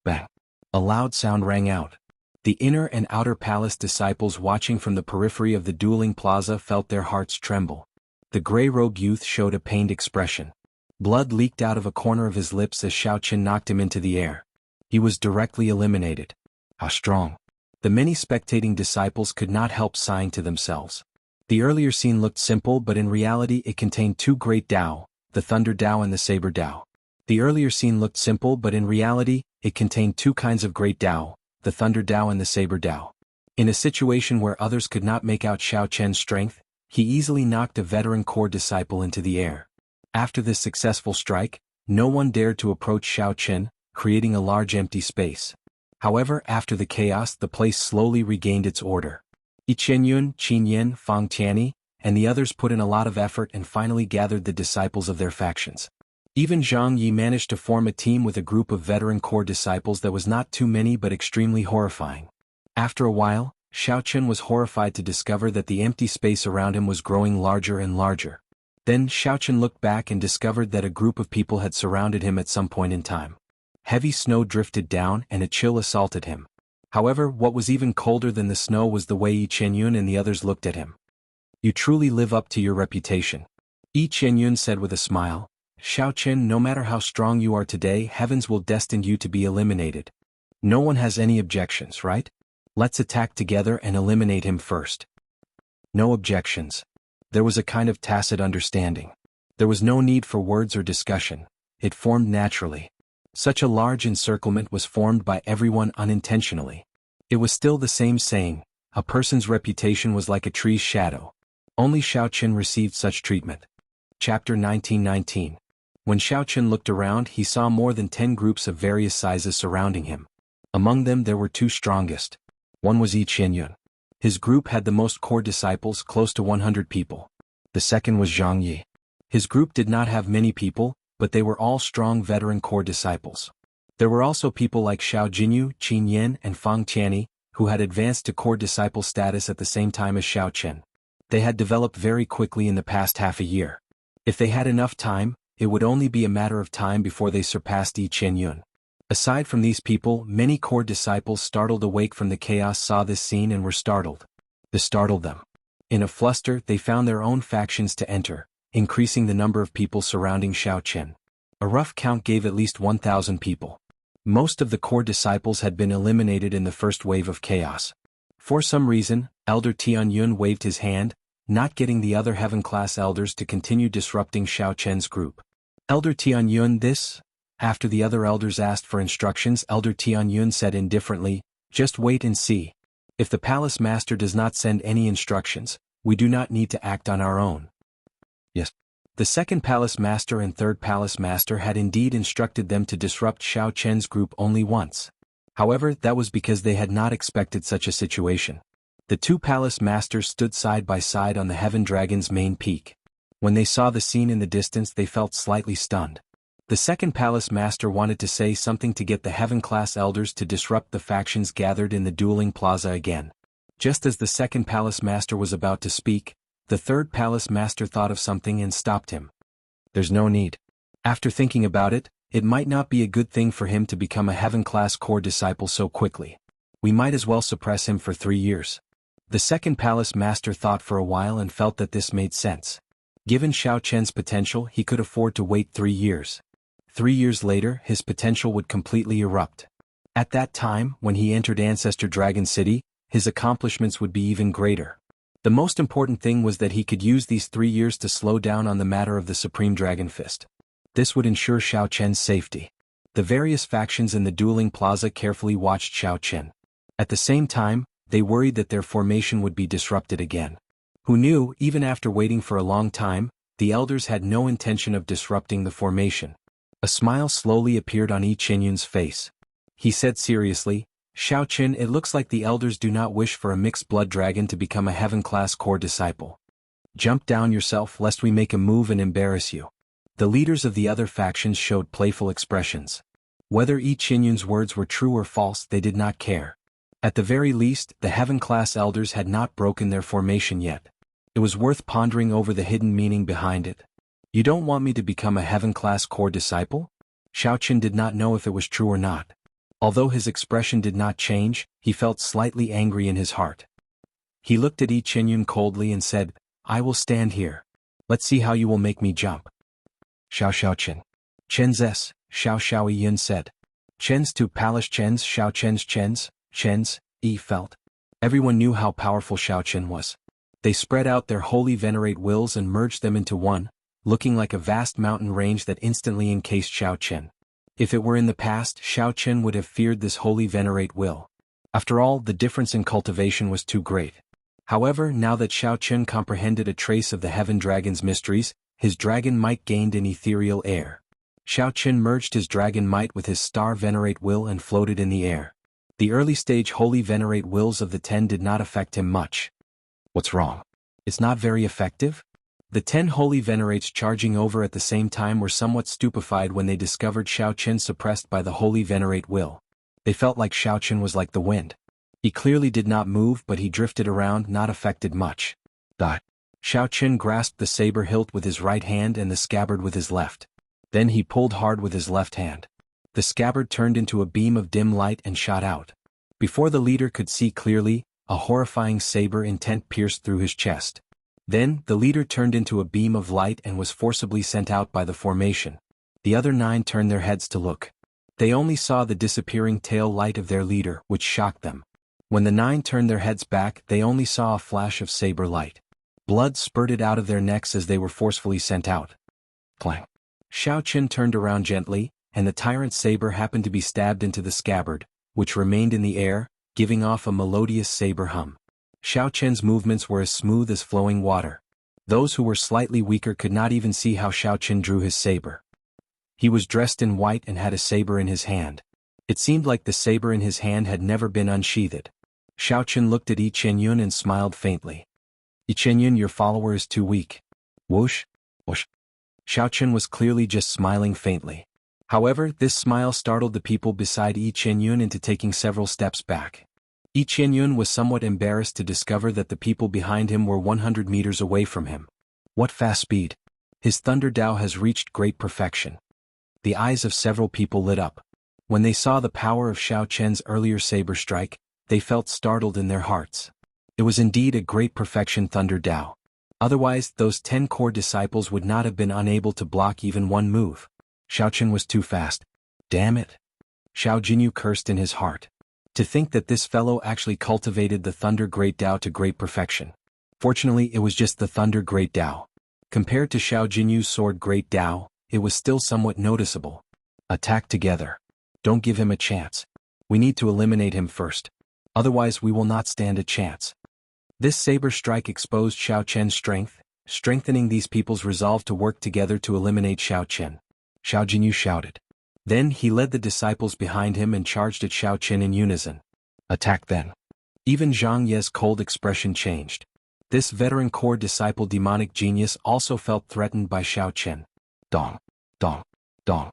Bang! A loud sound rang out. The inner and outer palace disciples watching from the periphery of the dueling plaza felt their hearts tremble. The gray-robed youth showed a pained expression. Blood leaked out of a corner of his lips as Xiaoqin knocked him into the air. He was directly eliminated. How strong! The many spectating disciples could not help sighing to themselves. The earlier scene looked simple, but in reality it contained 2 great Tao, the Thunder Tao and the Saber Tao. The earlier scene looked simple, but in reality it contained 2 kinds of great Tao, the Thunder Tao and the Saber Tao. In a situation where others could not make out Xiaoqian's strength, he easily knocked a veteran core disciple into the air. After this successful strike, no one dared to approach Xiaoqin, creating a large empty space. However, after the chaos, the place slowly regained its order. Yi Qianyun, Qin Yin, Fang Tianyi, and the others put in a lot of effort and finally gathered the disciples of their factions. Even Zhang Yi managed to form a team with a group of veteran core disciples that was not too many but extremely horrifying. After a while, Xiaoqin was horrified to discover that the empty space around him was growing larger and larger. Then Xiaoqin looked back and discovered that a group of people had surrounded him at some point in time. Heavy snow drifted down and a chill assaulted him. However, what was even colder than the snow was the way Yi Qianyun and the others looked at him. "You truly live up to your reputation," Yi Qianyun said with a smile. Xiao Chen, no matter how strong you are today, heavens will destine you to be eliminated. No one has any objections, right? Let's attack together and eliminate him first. No objections. There was a kind of tacit understanding. There was no need for words or discussion. It formed naturally. Such a large encirclement was formed by everyone unintentionally. It was still the same saying, a person's reputation was like a tree's shadow. Only Xiao Chen received such treatment. Chapter 1919. When Xiao Chen looked around, he saw more than 10 groups of various sizes surrounding him. Among them there were two strongest. One was Yi Qianyun. His group had the most core disciples, close to 100 people. The second was Zhang Yi. His group did not have many people, but they were all strong veteran core disciples. There were also people like Xiao Jinyu, Qin Yan, and Fang Tianyi, who had advanced to core disciple status at the same time as Xiao Chen. They had developed very quickly in the past half a year. If they had enough time, it would only be a matter of time before they surpassed Yi Qianyun. Aside from these people, many core disciples startled awake from the chaos saw this scene and were startled. This startled them. In a fluster, they found their own factions to enter, increasing the number of people surrounding Xiao Chen. A rough count gave at least 1,000 people. Most of the core disciples had been eliminated in the first wave of chaos. For some reason, Elder Tianyun waved his hand, not getting the other heaven-class elders to continue disrupting Xiao Chen's group. Elder Tianyun, this? After the other elders asked for instructions, Elder Tianyun said indifferently, just wait and see. If the palace master does not send any instructions, we do not need to act on our own. Yes. The second palace master and third palace master had indeed instructed them to disrupt Xiao Chen's group only once. However, that was because they had not expected such a situation. The two palace masters stood side by side on the Heaven Dragon's main peak. When they saw the scene in the distance, they felt slightly stunned. The second palace master wanted to say something to get the heaven-class elders to disrupt the factions gathered in the dueling plaza again. Just as the second palace master was about to speak, the third palace master thought of something and stopped him. There's no need. After thinking about it, it might not be a good thing for him to become a heaven-class core disciple so quickly. We might as well suppress him for 3 years. The second palace master thought for a while and felt that this made sense. Given Xiao Chen's potential, he could afford to wait 3 years. 3 years later, his potential would completely erupt. At that time, when he entered Ancestor Dragon City, his accomplishments would be even greater. The most important thing was that he could use these 3 years to slow down on the matter of the Supreme Dragon Fist. This would ensure Xiao Chen's safety. The various factions in the dueling plaza carefully watched Xiao Chen. At the same time, they worried that their formation would be disrupted again. Who knew, even after waiting for a long time, the elders had no intention of disrupting the formation. A smile slowly appeared on Yi Qianyun's face. He said seriously, Xiao Chen, it looks like the elders do not wish for a mixed blood dragon to become a heaven-class core disciple. Jump down yourself lest we make a move and embarrass you. The leaders of the other factions showed playful expressions. Whether Yi Qianyun's words were true or false, they did not care. At the very least, the heaven-class elders had not broken their formation yet. It was worth pondering over the hidden meaning behind it. You don't want me to become a heaven-class core disciple? Xiao Chen did not know if it was true or not. Although his expression did not change, he felt slightly angry in his heart. He looked at Yi Qianyun coldly and said, I will stand here. Let's see how you will make me jump. Xiao Chen. Chen's S, Xiao Yun said. Chen's to palace Chen's Xiao Chen's, Yi felt. Everyone knew how powerful Xiao Chen was. They spread out their holy venerate wills and merged them into one, looking like a vast mountain range that instantly encased Xiao Chen. If it were in the past, Xiao Chen would have feared this holy venerate will. After all, the difference in cultivation was too great. However, now that Xiao Chen comprehended a trace of the Heaven Dragon's mysteries, his dragon might gained an ethereal air. Xiao Chen merged his dragon might with his star venerate will and floated in the air. The early-stage holy venerate wills of the 10 did not affect him much. What's wrong? It's not very effective? The 10 holy venerates charging over at the same time were somewhat stupefied when they discovered Xiao Chen suppressed by the holy venerate will. They felt like Xiao Chen was like the wind. He clearly did not move, but he drifted around, not affected much. Xiao Chen grasped the saber hilt with his right hand and the scabbard with his left. Then he pulled hard with his left hand. The scabbard turned into a beam of dim light and shot out. Before the leader could see clearly, a horrifying saber intent pierced through his chest. Then, the leader turned into a beam of light and was forcibly sent out by the formation. The other 9 turned their heads to look. They only saw the disappearing tail light of their leader, which shocked them. When the 9 turned their heads back, they only saw a flash of saber light. Blood spurted out of their necks as they were forcefully sent out. Clang. Xiao Qin turned around gently, and the tyrant's saber happened to be stabbed into the scabbard, which remained in the air, giving off a melodious saber hum. Xiao Qin's movements were as smooth as flowing water. Those who were slightly weaker could not even see how Xiao Qin drew his saber. He was dressed in white and had a saber in his hand. It seemed like the saber in his hand had never been unsheathed. Xiao Qin looked at Yi Qianyun and smiled faintly. Yi Qianyun, your follower is too weak. Whoosh, whoosh. Xiao Qin was clearly just smiling faintly. However, this smile startled the people beside Yi Qianyun into taking several steps back. Yi Qianyun was somewhat embarrassed to discover that the people behind him were 100 meters away from him. What fast speed! His Thunder Dao has reached great perfection. The eyes of several people lit up. When they saw the power of Xiao Qian's earlier saber strike, they felt startled in their hearts. It was indeed a great perfection Thunder Dao. Otherwise, those 10 core disciples would not have been unable to block even one move. Xiao Qian was too fast. Damn it! Xiao Jinyu cursed in his heart. To think that this fellow actually cultivated the Thunder Great Dao to great perfection. Fortunately, it was just the Thunder Great Dao. Compared to Xiao Jinyu's Sword Great Dao, it was still somewhat noticeable. Attack together. Don't give him a chance. We need to eliminate him first. Otherwise we will not stand a chance. This saber strike exposed Xiao Qian's strength, strengthening these people's resolve to work together to eliminate Xiao Qian. Xiao Jinyu shouted. Then he led the disciples behind him and charged at Xiao Qian in unison. Attack then. Even Zhang Ye's cold expression changed. This veteran core disciple demonic genius also felt threatened by Xiao Qian. Dong, dong, dong.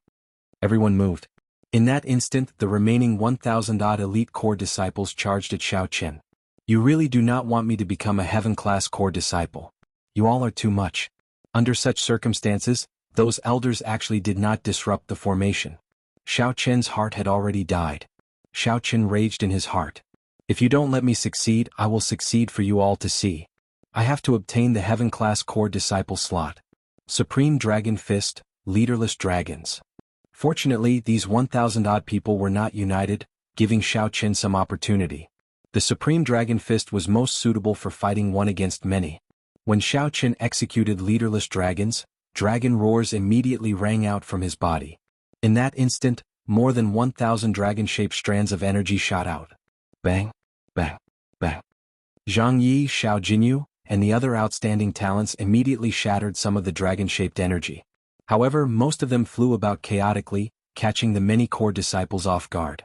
Everyone moved. In that instant, the remaining 1,000-odd elite core disciples charged at Xiao Qian. You really do not want me to become a heaven-class core disciple. You all are too much. Under such circumstances, those elders actually did not disrupt the formation. Xiao Qian's heart had already died. Xiao Qian raged in his heart. If you don't let me succeed, I will succeed for you all to see. I have to obtain the heaven-class core disciple slot. Supreme Dragon Fist, Leaderless Dragons. Fortunately, these 1,000-odd people were not united, giving Xiao Qian some opportunity. The Supreme Dragon Fist was most suitable for fighting one against many. When Xiao Qian executed Leaderless Dragons, dragon roars immediately rang out from his body. In that instant, more than 1,000 dragon-shaped strands of energy shot out. Bang, bang, bang. Zhang Yi, Xiao Jinyu, and the other outstanding talents immediately shattered some of the dragon-shaped energy. However, most of them flew about chaotically, catching the many core disciples off guard.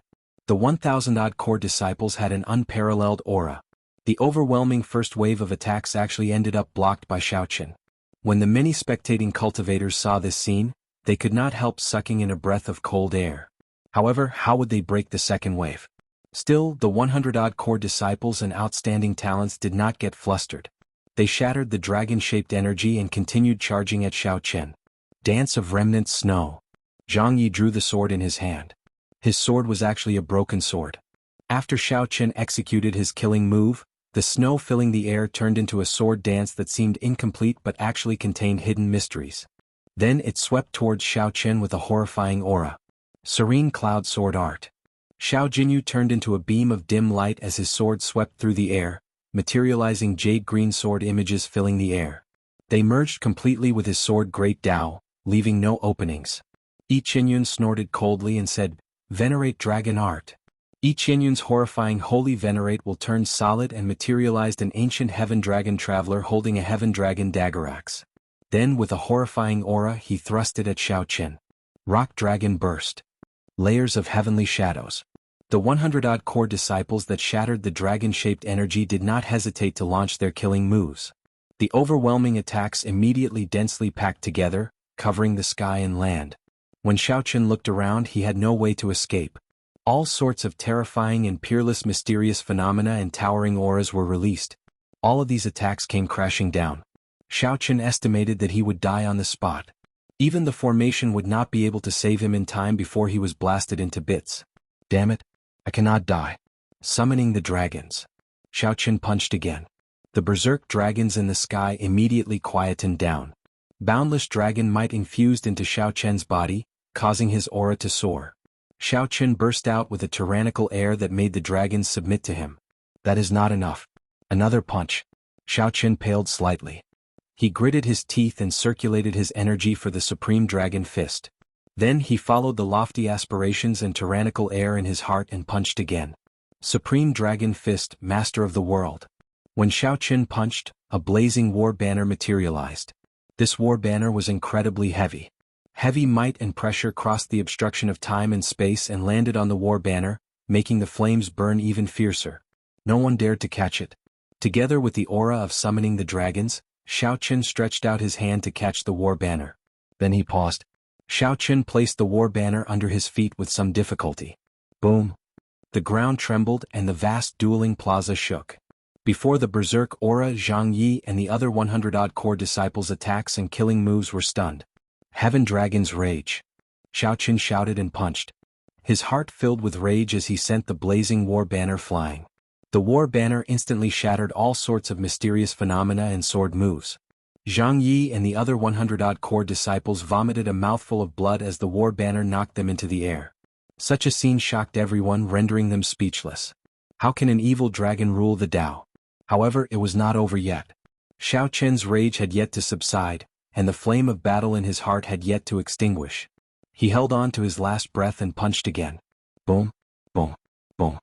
The 1,000-odd core disciples had an unparalleled aura. The overwhelming first wave of attacks actually ended up blocked by Xiao Qian. When the many spectating cultivators saw this scene, they could not help sucking in a breath of cold air. However, how would they break the second wave? Still, the 100-odd core disciples and outstanding talents did not get flustered. They shattered the dragon-shaped energy and continued charging at Xiao Qian. Dance of Remnant Snow. Zhang Yi drew the sword in his hand. His sword was actually a broken sword. After Xiao Qian executed his killing move, the snow filling the air turned into a sword dance that seemed incomplete but actually contained hidden mysteries. Then it swept towards Xiao Qian with a horrifying aura. Serene Cloud Sword Art. Xiao Jinyu turned into a beam of dim light as his sword swept through the air, materializing jade-green sword images filling the air. They merged completely with his sword Great Dao, leaving no openings. Yi Qianyun snorted coldly and said, Venerate Dragon Art. Yi Qianyun's horrifying Holy Venerate will turn solid and materialized an ancient heaven dragon traveler holding a heaven dragon dagger axe. Then with a horrifying aura he thrust it at Xiao Qian. Rock Dragon Burst. Layers of Heavenly Shadows. The 100-odd core disciples that shattered the dragon-shaped energy did not hesitate to launch their killing moves. The overwhelming attacks immediately densely packed together, covering the sky and land. When Xiao Qian looked around, he had no way to escape. All sorts of terrifying and peerless mysterious phenomena and towering auras were released. All of these attacks came crashing down. Xiao Qian estimated that he would die on the spot. Even the formation would not be able to save him in time before he was blasted into bits. Damn it, I cannot die. Summoning the dragons. Xiao Qian punched again. The berserk dragons in the sky immediately quietened down. Boundless dragon might infused into Xiao Chen's body, causing his aura to soar. Xiao Chen burst out with a tyrannical air that made the dragons submit to him. That is not enough. Another punch. Xiao Chen paled slightly. He gritted his teeth and circulated his energy for the Supreme Dragon Fist. Then he followed the lofty aspirations and tyrannical air in his heart and punched again. Supreme Dragon Fist, Master of the World. When Xiao Chen punched, a blazing war banner materialized. This war banner was incredibly heavy. Heavy might and pressure crossed the obstruction of time and space and landed on the war banner, making the flames burn even fiercer. No one dared to catch it. Together with the aura of summoning the dragons, Xiao Chen stretched out his hand to catch the war banner. Then he paused. Xiao Chen placed the war banner under his feet with some difficulty. Boom! The ground trembled and the vast dueling plaza shook. Before the berserk aura, Zhang Yi and the other 100-odd core disciples' attacks and killing moves were stunned. Heaven Dragon's Rage. Xiao Chen shouted and punched. His heart filled with rage as he sent the blazing war banner flying. The war banner instantly shattered all sorts of mysterious phenomena and sword moves. Zhang Yi and the other 100-odd core disciples vomited a mouthful of blood as the war banner knocked them into the air. Such a scene shocked everyone, rendering them speechless. How can an evil dragon rule the Tao? However, it was not over yet. Xiao Chen's rage had yet to subside, and the flame of battle in his heart had yet to extinguish. He held on to his last breath and punched again. Boom, boom, boom.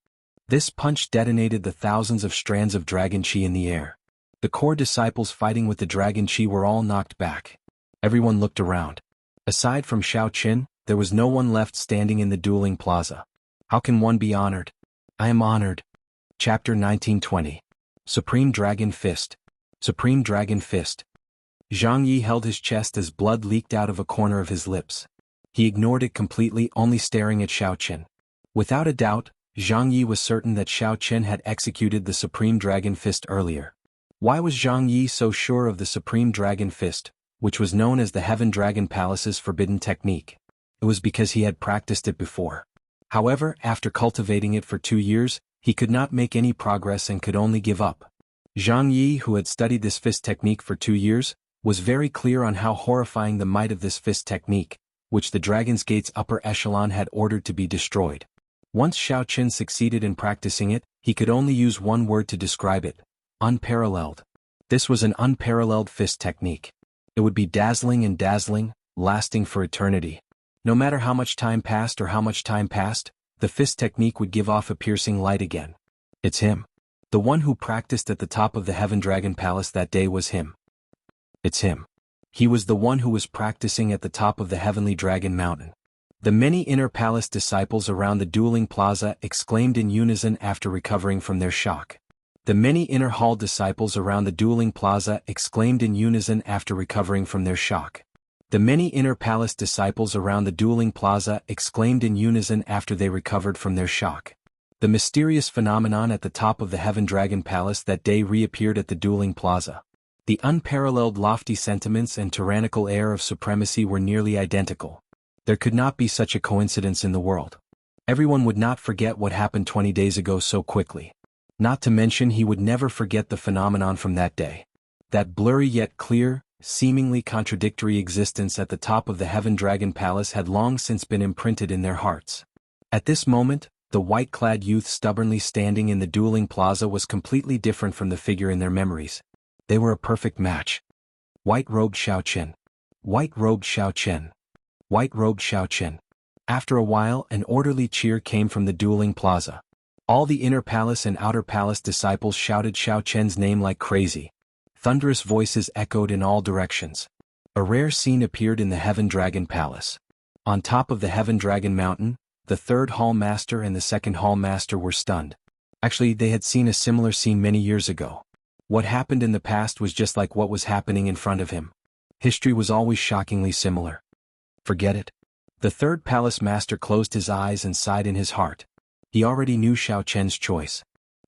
This punch detonated the thousands of strands of dragon chi in the air. The core disciples fighting with the dragon chi were all knocked back. Everyone looked around. Aside from Xiao Chen, there was no one left standing in the dueling plaza. How can one be honored? I am honored. Chapter 1920. Supreme Dragon Fist. Supreme Dragon Fist. Zhang Yi held his chest as blood leaked out of a corner of his lips. He ignored it completely, only staring at Xiao Chen. Without a doubt, Zhang Yi was certain that Xiao Chen had executed the Supreme Dragon Fist earlier. Why was Zhang Yi so sure of the Supreme Dragon Fist, which was known as the Heaven Dragon Palace's forbidden technique? It was because he had practiced it before. However, after cultivating it for 2 years, he could not make any progress and could only give up. Zhang Yi, who had studied this fist technique for 2 years, was very clear on how horrifying the might of this fist technique, which the Dragon's Gate's upper echelon had ordered to be destroyed. Once Xiao Chen succeeded in practicing it, he could only use one word to describe it: unparalleled. This was an unparalleled fist technique. It would be dazzling and dazzling, lasting for eternity. No matter how much time passed, the fist technique would give off a piercing light again. It's him. The one who practiced at the top of the Heaven Dragon Palace that day was him. It's him. He was the one who was practicing at the top of the Heavenly Dragon Mountain. The many inner palace disciples around the dueling plaza exclaimed in unison after recovering from their shock. The many inner hall disciples around the dueling plaza exclaimed in unison after recovering from their shock. The many inner palace disciples around the dueling plaza exclaimed in unison after they recovered from their shock. The mysterious phenomenon at the top of the Heaven Dragon Palace that day reappeared at the dueling plaza. The unparalleled lofty sentiments and tyrannical air of supremacy were nearly identical. There could not be such a coincidence in the world. Everyone would not forget what happened 20 days ago so quickly. Not to mention he would never forget the phenomenon from that day. That blurry yet clear, seemingly contradictory existence at the top of the Heaven Dragon Palace had long since been imprinted in their hearts. At this moment, the white-clad youth stubbornly standing in the dueling plaza was completely different from the figure in their memories. They were a perfect match. White-robed Xiao Chen. White-robed Xiao Chen. White-robed Xiao Chen. After a while, an orderly cheer came from the dueling plaza. All the inner palace and outer palace disciples shouted Xiao Chen's name like crazy. Thunderous voices echoed in all directions. A rare scene appeared in the Heaven Dragon Palace. On top of the Heaven Dragon Mountain, the third Hall Master and the second Hall Master were stunned. Actually, they had seen a similar scene many years ago. What happened in the past was just like what was happening in front of him. History was always shockingly similar. Forget it. The third Palace Master closed his eyes and sighed in his heart. He already knew Xiao Chen's choice.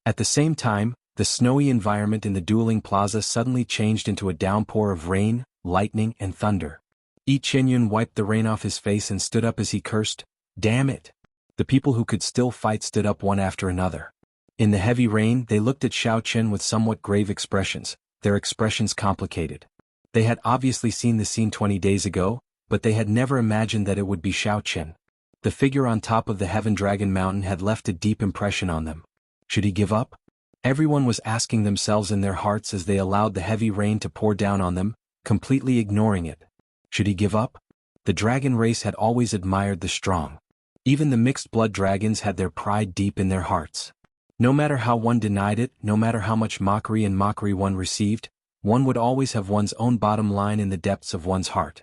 At the same time, the snowy environment in the dueling plaza suddenly changed into a downpour of rain, lightning, and thunder. Yi Qianyun wiped the rain off his face and stood up as he cursed, "Damn it!" The people who could still fight stood up one after another. In the heavy rain, they looked at Xiao Chen with somewhat grave expressions, their expressions complicated. They had obviously seen the scene 20 days ago, but they had never imagined that it would be Xiao Chen. The figure on top of the Heaven Dragon Mountain had left a deep impression on them. Should he give up? Everyone was asking themselves in their hearts as they allowed the heavy rain to pour down on them, completely ignoring it. Should he give up? The dragon race had always admired the strong. Even the mixed blood dragons had their pride deep in their hearts. No matter how one denied it, no matter how much mockery one received, one would always have one's own bottom line in the depths of one's heart.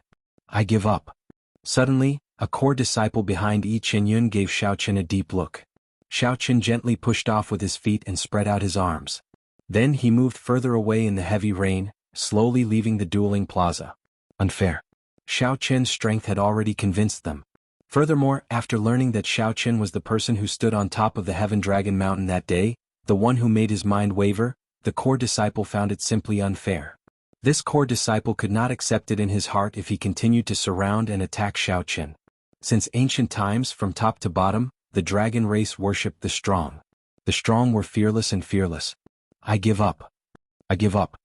I give up. Suddenly, a core disciple behind Yi Qinyun gave Xiao Chen a deep look. Xiao Chen gently pushed off with his feet and spread out his arms. Then he moved further away in the heavy rain, slowly leaving the dueling plaza. Unfair. Xiao Chen's strength had already convinced them. Furthermore, after learning that Xiao Chen was the person who stood on top of the Heaven Dragon Mountain that day, the one who made his mind waver, the core disciple found it simply unfair. This core disciple could not accept it in his heart if he continued to surround and attack Xiao Chen. Since ancient times, from top to bottom, the dragon race worshipped the strong. The strong were fearless and fearless. I give up. I give up.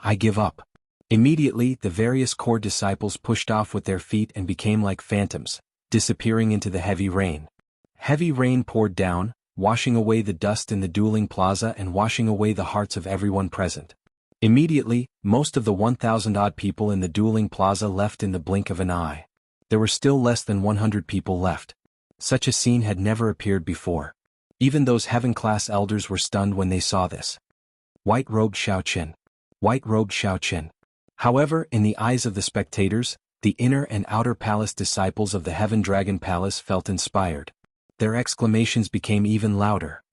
I give up. Immediately, the various core disciples pushed off with their feet and became like phantoms, disappearing into the heavy rain. Heavy rain poured down, washing away the dust in the dueling plaza and washing away the hearts of everyone present. Immediately, most of the 1,000-odd people in the dueling plaza left in the blink of an eye. There were still less than 100 people left. Such a scene had never appeared before. Even those heaven-class elders were stunned when they saw this. White-robed Xiao Chen. White-robed Xiao Chen. However, in the eyes of the spectators, the inner and outer palace disciples of the Heaven Dragon Palace felt inspired. Their exclamations became even louder.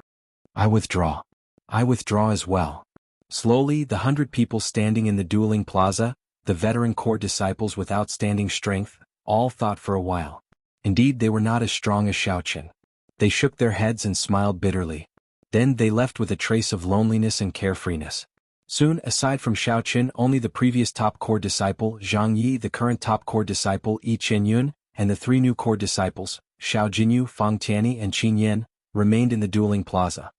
I withdraw. I withdraw as well. Slowly, the 100 people standing in the dueling plaza, the veteran core disciples with outstanding strength, all thought for a while. Indeed, they were not as strong as Xiao Chen. They shook their heads and smiled bitterly. Then they left with a trace of loneliness and carefreeness. Soon, aside from Xiao Chen, only the previous top core disciple, Zhang Yi, the current top core disciple, Yi Qinyun, and the 3 new core disciples, Xiao Jinyu, Fang Tianyi and Qin Yan, remained in the dueling plaza.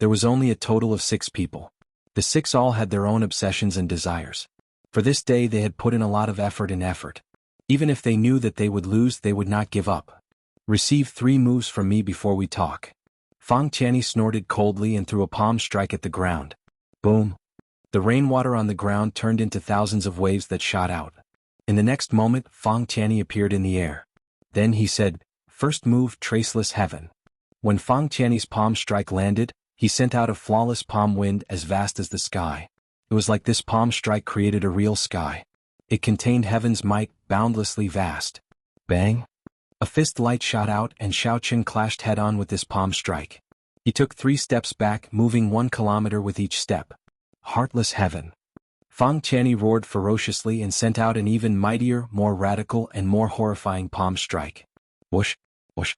There was only a total of 6 people. The 6 all had their own obsessions and desires. For this day they had put in a lot of effort. Even if they knew that they would lose, they would not give up. Receive 3 moves from me before we talk. Fang Tianyi snorted coldly and threw a palm strike at the ground. Boom. The rainwater on the ground turned into thousands of waves that shot out. In the next moment, Fang Tianyi appeared in the air. Then he said, first move, Traceless Heaven. When Fang Tianyi's palm strike landed, he sent out a flawless palm wind as vast as the sky. It was like this palm strike created a real sky. It contained heaven's might, boundlessly vast. Bang! A fist light shot out and Xiao Chen clashed head-on with this palm strike. He took 3 steps back, moving 1 kilometer with each step. Heartless Heaven. Fang Tianyi roared ferociously and sent out an even mightier, more radical and more horrifying palm strike. Whoosh! Whoosh!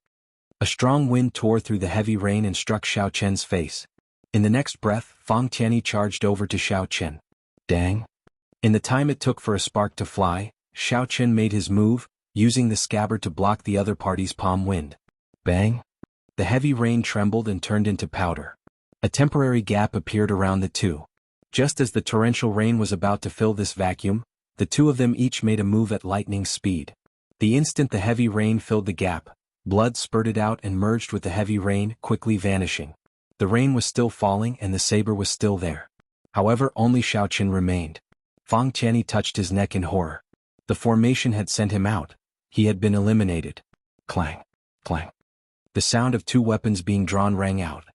A strong wind tore through the heavy rain and struck Xiao Chen's face. In the next breath, Fang Tianyi charged over to Xiao Chen. Dang! In the time it took for a spark to fly, Xiao Chen made his move, using the scabbard to block the other party's palm wind. Bang! The heavy rain trembled and turned into powder. A temporary gap appeared around the two. Just as the torrential rain was about to fill this vacuum, the 2 of them each made a move at lightning speed. The instant the heavy rain filled the gap, blood spurted out and merged with the heavy rain, quickly vanishing. The rain was still falling and the saber was still there. However, only Xiao Chen remained. Fang Tianyi touched his neck in horror. The formation had sent him out. He had been eliminated. Clang! Clang! The sound of 2 weapons being drawn rang out.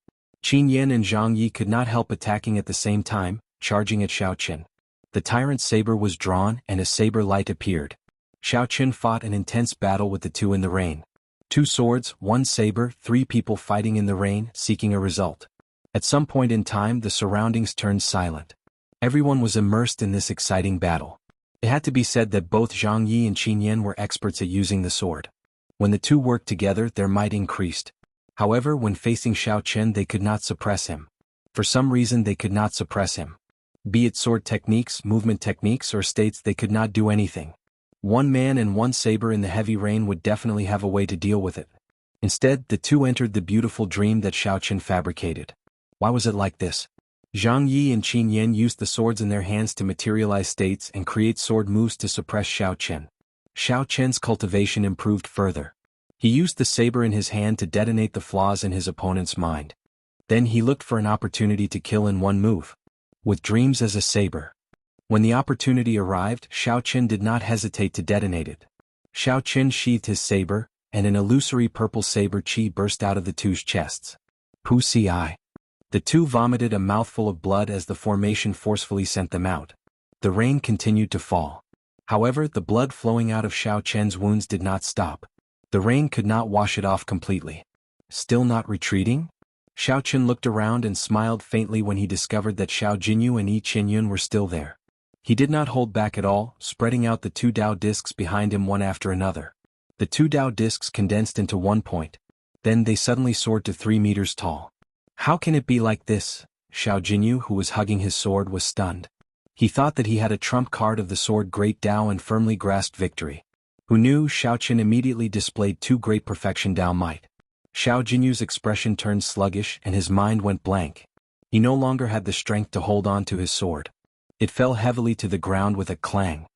Qin Yan and Zhang Yi could not help attacking at the same time, charging at Xiao Chen. The tyrant's saber was drawn and a saber light appeared. Xiao Chen fought an intense battle with the 2 in the rain. 2 swords, 1 saber, 3 people fighting in the rain, seeking a result. At some point in time the surroundings turned silent. Everyone was immersed in this exciting battle. It had to be said that both Zhang Yi and Qin Yan were experts at using the sword. When the 2 worked together, their might increased. However, when facing Xiao Chen they could not suppress him. For some reason they could not suppress him. Be it sword techniques, movement techniques, or states, they could not do anything. 1 man and 1 saber in the heavy rain would definitely have a way to deal with it. Instead, the 2 entered the beautiful dream that Xiao Chen fabricated. Why was it like this? Zhang Yi and Qin Yan used the swords in their hands to materialize states and create sword moves to suppress Xiao Chen. Xiao Chen's cultivation improved further. He used the saber in his hand to detonate the flaws in his opponent's mind. Then he looked for an opportunity to kill in one move. With dreams as a saber. When the opportunity arrived, Xiao Chen did not hesitate to detonate it. Xiao Chen sheathed his saber, and an illusory purple saber chi burst out of the two's chests. Wuxia. The two vomited a mouthful of blood as the formation forcefully sent them out. The rain continued to fall. However, the blood flowing out of Xiao Chen's wounds did not stop. The rain could not wash it off completely. Still not retreating? Xiao Chen looked around and smiled faintly when he discovered that Xiao Jinyu and Yi Qinyun were still there. He did not hold back at all, spreading out the two Dao discs behind him one after another. The two Dao discs condensed into one point. Then they suddenly soared to 3 meters tall. How can it be like this? Xiao Jinyu, who was hugging his sword, was stunned. He thought that he had a trump card of the sword Great Dao and firmly grasped victory. Who knew? Xiao Chen immediately displayed two Great Perfection Dao Might. Xiao Jinyu's expression turned sluggish and his mind went blank. He no longer had the strength to hold on to his sword. It fell heavily to the ground with a clang.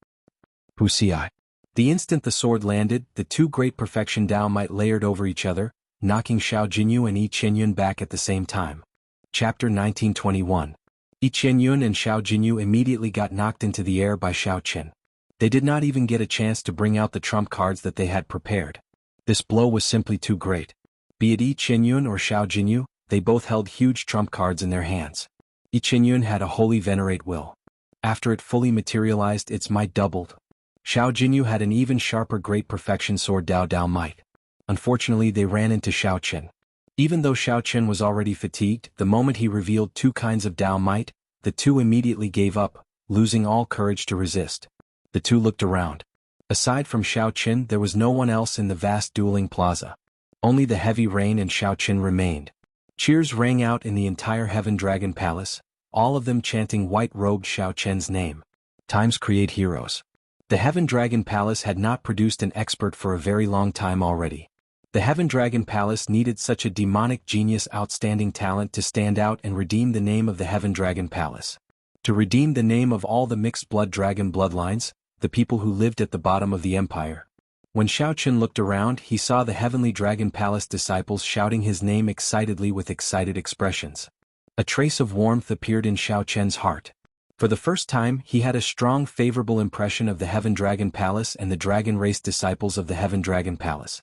Wuxia. The instant the sword landed, the two Great Perfection Dao Might layered over each other, knocking Xiao Jinyu and Yi Qinyun back at the same time. Chapter 1921. Yi Qinyun and Xiao Jinyu immediately got knocked into the air by Xiao Chen. They did not even get a chance to bring out the trump cards that they had prepared. This blow was simply too great. Be it Yi Qinyun or Xiao Jinyu, they both held huge trump cards in their hands. Yi Qinyun had a holy venerate will. After it fully materialized, its might doubled. Xiao Jinyu had an even sharper Great Perfection Sword Dao Dao Might. Unfortunately, they ran into Xiao Chen. Even though Xiao Chen was already fatigued, the moment he revealed two kinds of Dao Might, the two immediately gave up, losing all courage to resist. The two looked around. Aside from Xiao Chen, there was no one else in the vast dueling plaza. Only the heavy rain and Xiao Chen remained. Cheers rang out in the entire Heaven Dragon Palace, all of them chanting white-robed Xiao Chen's name. Times create heroes. The Heaven Dragon Palace had not produced an expert for a very long time already. The Heaven Dragon Palace needed such a demonic genius, outstanding talent to stand out and redeem the name of the Heaven Dragon Palace. To redeem the name of all the mixed blood dragon bloodlines, the people who lived at the bottom of the empire. When Xiao Chen looked around, he saw the Heavenly Dragon Palace disciples shouting his name excitedly with excited expressions. A trace of warmth appeared in Xiao Chen's heart. For the first time, he had a strong favorable impression of the Heaven Dragon Palace and the dragon race disciples of the Heaven Dragon Palace.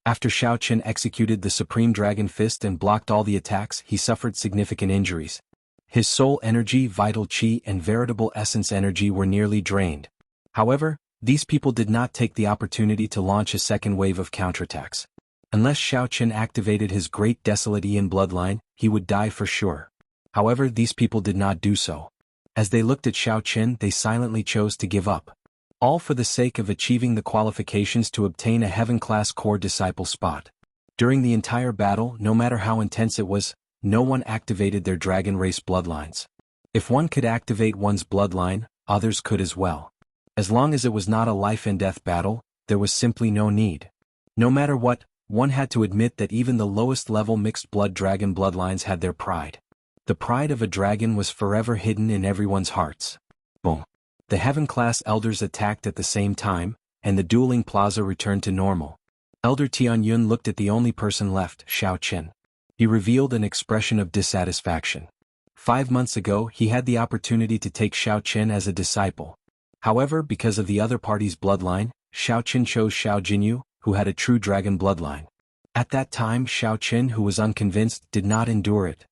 After Xiao Chen executed the Supreme Dragon Fist and blocked all the attacks, he suffered significant injuries. His soul energy, vital chi, and veritable essence energy were nearly drained. However, these people did not take the opportunity to launch a second wave of counterattacks. Unless Xiao Chen activated his great desolate Ian bloodline, he would die for sure. However, these people did not do so. As they looked at Xiao Chen, they silently chose to give up. All for the sake of achieving the qualifications to obtain a Heaven-class core disciple spot. During the entire battle, no matter how intense it was, no one activated their dragon race bloodlines. If one could activate one's bloodline, others could as well. As long as it was not a life-and-death battle, there was simply no need. No matter what, one had to admit that even the lowest-level mixed-blood dragon bloodlines had their pride. The pride of a dragon was forever hidden in everyone's hearts. Boom. The Heaven-class elders attacked at the same time, and the dueling plaza returned to normal. Elder Tianyun looked at the only person left, Xiao Chen. He revealed an expression of dissatisfaction. 5 months ago, he had the opportunity to take Xiao Chen as a disciple. However, because of the other party's bloodline, Xiao Chen chose Xiao Jinyu, who had a true dragon bloodline. At that time, Xiao Chen, who was unconvinced, did not endure it.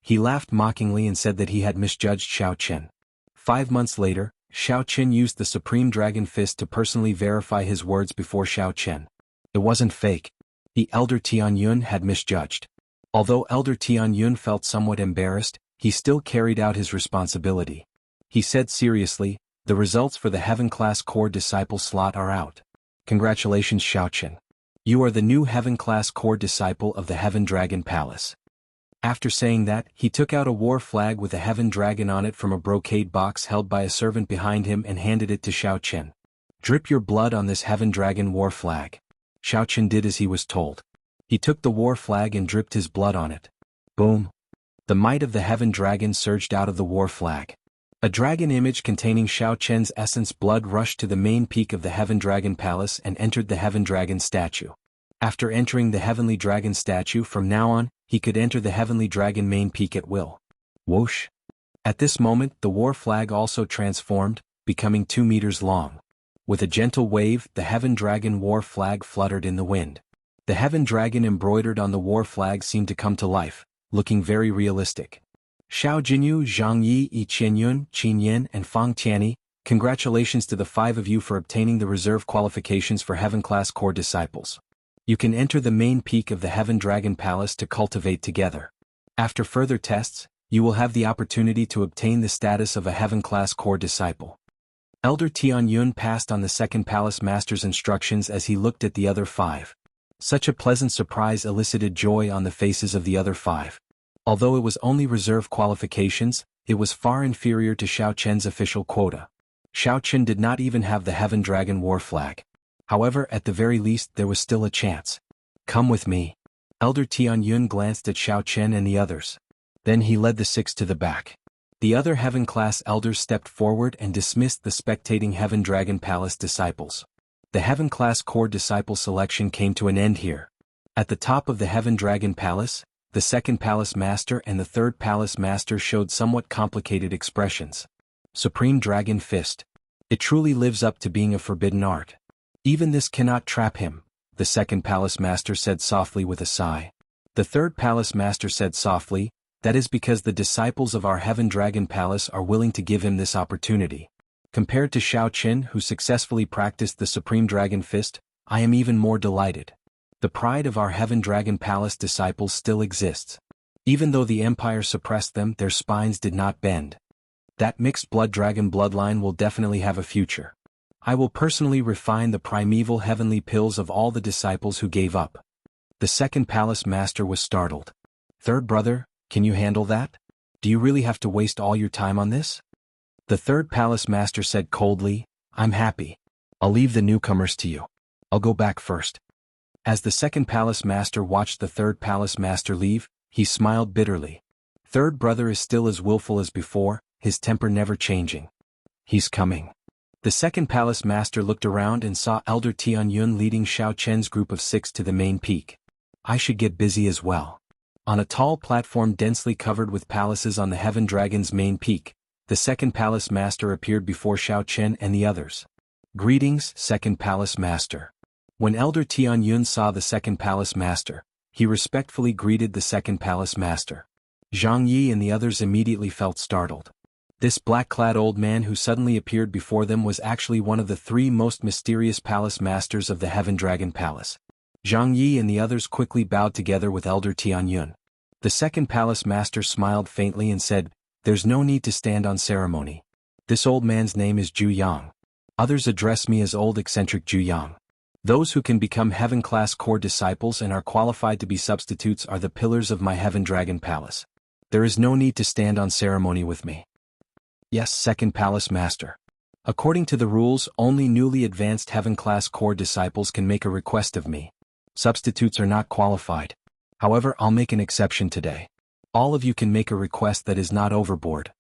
He laughed mockingly and said that he had misjudged Xiao Chen. 5 months later, Xiao Chen used the Supreme Dragon Fist to personally verify his words before Xiao Chen. It wasn't fake. The Elder Tianyun had misjudged. Although Elder Tianyun felt somewhat embarrassed, he still carried out his responsibility. He said seriously, "The results for the Heaven-class core disciple slot are out. Congratulations, Xiao Chen. You are the new Heaven-class core disciple of the Heaven Dragon Palace." After saying that, he took out a war flag with a Heaven Dragon on it from a brocade box held by a servant behind him and handed it to Xiao Chen. "Drip your blood on this Heaven Dragon war flag." Xiao Chen did as he was told. He took the war flag and dripped his blood on it. Boom. The might of the heaven dragon surged out of the war flag. A dragon image containing Xiao Chen's essence blood rushed to the main peak of the Heaven Dragon Palace and entered the Heaven Dragon statue. After entering the Heavenly Dragon statue from now on, he could enter the Heavenly Dragon main peak at will. Whoosh! At this moment the war flag also transformed, becoming 2 meters long. With a gentle wave, the Heaven Dragon war flag fluttered in the wind. The Heaven Dragon embroidered on the war flag seemed to come to life, looking very realistic. Xiao Jinyu, Zhang Yi, Yi Qianyun, Qin Yin, and Fang Tianyi, congratulations to the 5 of you for obtaining the reserve qualifications for Heaven-class core disciples. You can enter the main peak of the Heaven Dragon Palace to cultivate together. After further tests, you will have the opportunity to obtain the status of a Heaven-class core disciple. Elder Tianyun passed on the second palace master's instructions as he looked at the other 5. Such a pleasant surprise elicited joy on the faces of the other 5. Although it was only reserve qualifications, it was far inferior to Xiao Chen's official quota. Xiao Chen did not even have the Heaven Dragon war flag. However, at the very least there was still a chance. Come with me. Elder Tianyun glanced at Xiao Chen and the others. Then he led the 6 to the back. The other Heaven-class elders stepped forward and dismissed the spectating Heaven Dragon Palace disciples. The Heaven-class core disciple selection came to an end here. At the top of the Heaven Dragon Palace, the second palace master and the third palace master showed somewhat complicated expressions. Supreme Dragon Fist. It truly lives up to being a forbidden art. Even this cannot trap him, the second palace master said softly with a sigh. The third palace master said softly, that is because the disciples of our Heaven Dragon Palace are willing to give him this opportunity. Compared to Xiao Chen, who successfully practiced the Supreme Dragon Fist, I am even more delighted. The pride of our Heaven Dragon Palace disciples still exists. Even though the Empire suppressed them, their spines did not bend. That mixed blood dragon bloodline will definitely have a future. I will personally refine the primeval heavenly pills of all the disciples who gave up. The second palace master was startled. Third brother, can you handle that? Do you really have to waste all your time on this? The third palace master said coldly, I'm happy. I'll leave the newcomers to you. I'll go back first. As the second palace master watched the third palace master leave, he smiled bitterly. Third brother is still as willful as before, his temper never changing. He's coming. The second palace master looked around and saw Elder Tianyun leading Xiao Chen's group of 6 to the main peak. I should get busy as well. On a tall platform densely covered with palaces on the Heaven Dragon's main peak, the second palace master appeared before Xiao Chen and the others. Greetings, second palace master. When Elder Tianyun saw the second palace master, he respectfully greeted the second palace master. Zhang Yi and the others immediately felt startled. This black-clad old man who suddenly appeared before them was actually one of the 3 most mysterious palace masters of the Heaven Dragon Palace. Zhang Yi and the others quickly bowed together with Elder Tianyun. The second palace master smiled faintly and said, There's no need to stand on ceremony. This old man's name is Zhu Yang. Others address me as old eccentric Zhu Yang. Those who can become Heaven-class core disciples and are qualified to be substitutes are the pillars of my Heaven Dragon Palace. There is no need to stand on ceremony with me. Yes, second palace master. According to the rules, only newly advanced Heaven-class core disciples can make a request of me. Substitutes are not qualified. However, I'll make an exception today. All of you can make a request that is not overboard.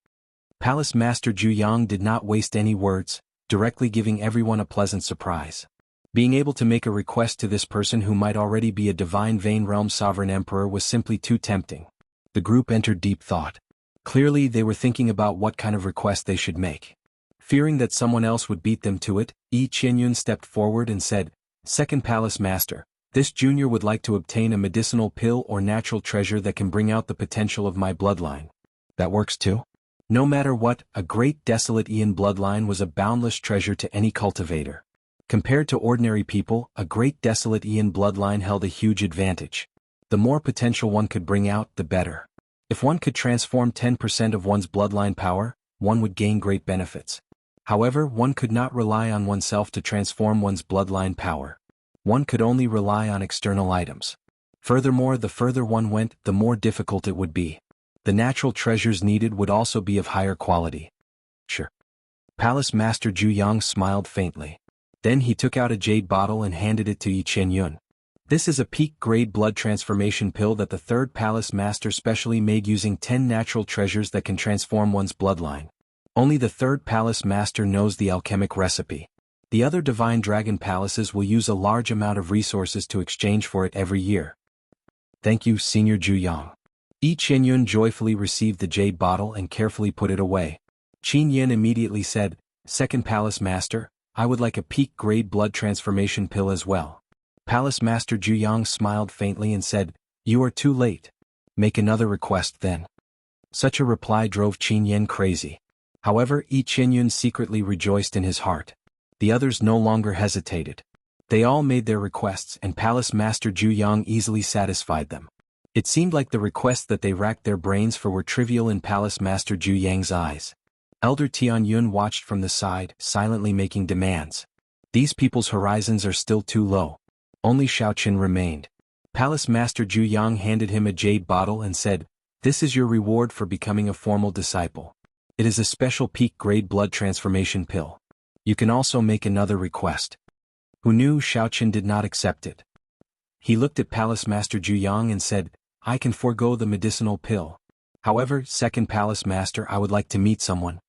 Palace Master Zhu Yang did not waste any words, directly giving everyone a pleasant surprise. Being able to make a request to this person who might already be a divine Vane Realm Sovereign Emperor was simply too tempting. The group entered deep thought. Clearly they were thinking about what kind of request they should make. Fearing that someone else would beat them to it, Yi Qianyun stepped forward and said, Second Palace Master, this junior would like to obtain a medicinal pill or natural treasure that can bring out the potential of my bloodline. That works too? No matter what, a great desolate Ian bloodline was a boundless treasure to any cultivator. Compared to ordinary people, a great desolate Ian bloodline held a huge advantage. The more potential one could bring out, the better. If one could transform 10% of one's bloodline power, one would gain great benefits. However, one could not rely on oneself to transform one's bloodline power. One could only rely on external items. Furthermore, the further one went, the more difficult it would be. The natural treasures needed would also be of higher quality. Sure. Palace Master Zhu Yang smiled faintly. Then he took out a jade bottle and handed it to Yi Qianyun. This is a peak-grade blood transformation pill that the third palace master specially made using 10 natural treasures that can transform one's bloodline. Only the third palace master knows the alchemic recipe. The other divine dragon palaces will use a large amount of resources to exchange for it every year. Thank you, Senior Zhu Yang. Yi Qinyun joyfully received the jade bottle and carefully put it away. Qin Yin immediately said, Second palace master, I would like a peak-grade blood transformation pill as well. Palace Master Zhu Yang smiled faintly and said, You are too late. Make another request then. Such a reply drove Qin Yin crazy. However, Yi Qinyun secretly rejoiced in his heart. The others no longer hesitated. They all made their requests and Palace Master Zhu Yang easily satisfied them. It seemed like the requests that they racked their brains for were trivial in Palace Master Zhu Yang's eyes. Elder Tianyun watched from the side, silently making demands. These people's horizons are still too low. Only Xiaoqin remained. Palace Master Zhu Yang handed him a jade bottle and said, This is your reward for becoming a formal disciple. It is a special peak-grade blood transformation pill. You can also make another request. Who knew Xiaoqin did not accept it? He looked at Palace Master Zhu Yang and said, I can forego the medicinal pill. However, Second Palace Master, I would like to meet someone.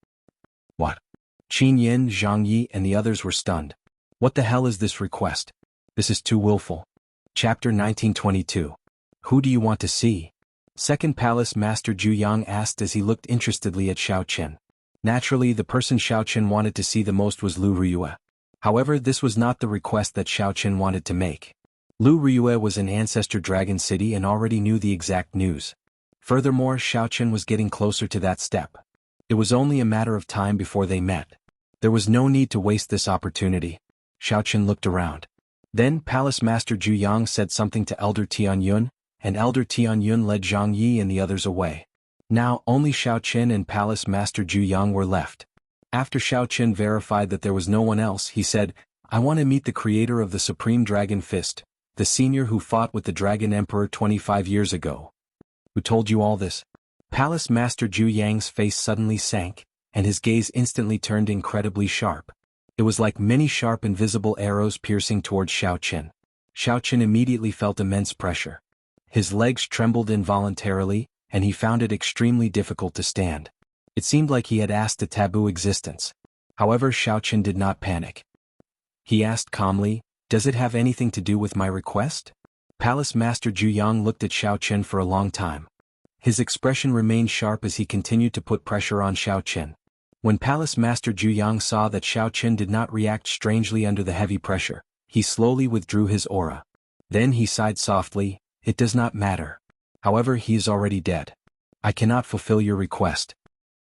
What? Qin Yin, Zhang Yi and the others were stunned. What the hell is this request? This is too willful. Chapter 1922. Who do you want to see? Second Palace Master Zhu Yang asked as he looked interestedly at Xiaoqin. Naturally, the person Xiaoqin wanted to see the most was Lu Riyue. However, this was not the request that Xiaoqin wanted to make. Lu Riyue was in Ancestor Dragon City and already knew the exact news. Furthermore, Xiaoqin was getting closer to that step. It was only a matter of time before they met. There was no need to waste this opportunity. Xiaoqin looked around. Then Palace Master Zhu Yang said something to Elder Tianyun, and Elder Tianyun led Zhang Yi and the others away. Now, only Xiaoqin and Palace Master Zhu Yang were left. After Xiaoqin verified that there was no one else, he said, I want to meet the creator of the Supreme Dragon Fist, the senior who fought with the Dragon Emperor 25 years ago. Who told you all this? Palace Master Zhu Yang's face suddenly sank, and his gaze instantly turned incredibly sharp. It was like many sharp invisible arrows piercing towards Xiaoqin. Xiaoqin immediately felt immense pressure. His legs trembled involuntarily, and he found it extremely difficult to stand. It seemed like he had asked a taboo existence. However, Xiaoqin did not panic. He asked calmly, Does it have anything to do with my request? Palace Master Zhu Yang looked at Xiaoqin for a long time. His expression remained sharp as he continued to put pressure on Xiaoqin. When Palace Master Zhu Yang saw that Xiaoqin did not react strangely under the heavy pressure, he slowly withdrew his aura. Then he sighed softly, It does not matter. However, he is already dead. I cannot fulfill your request.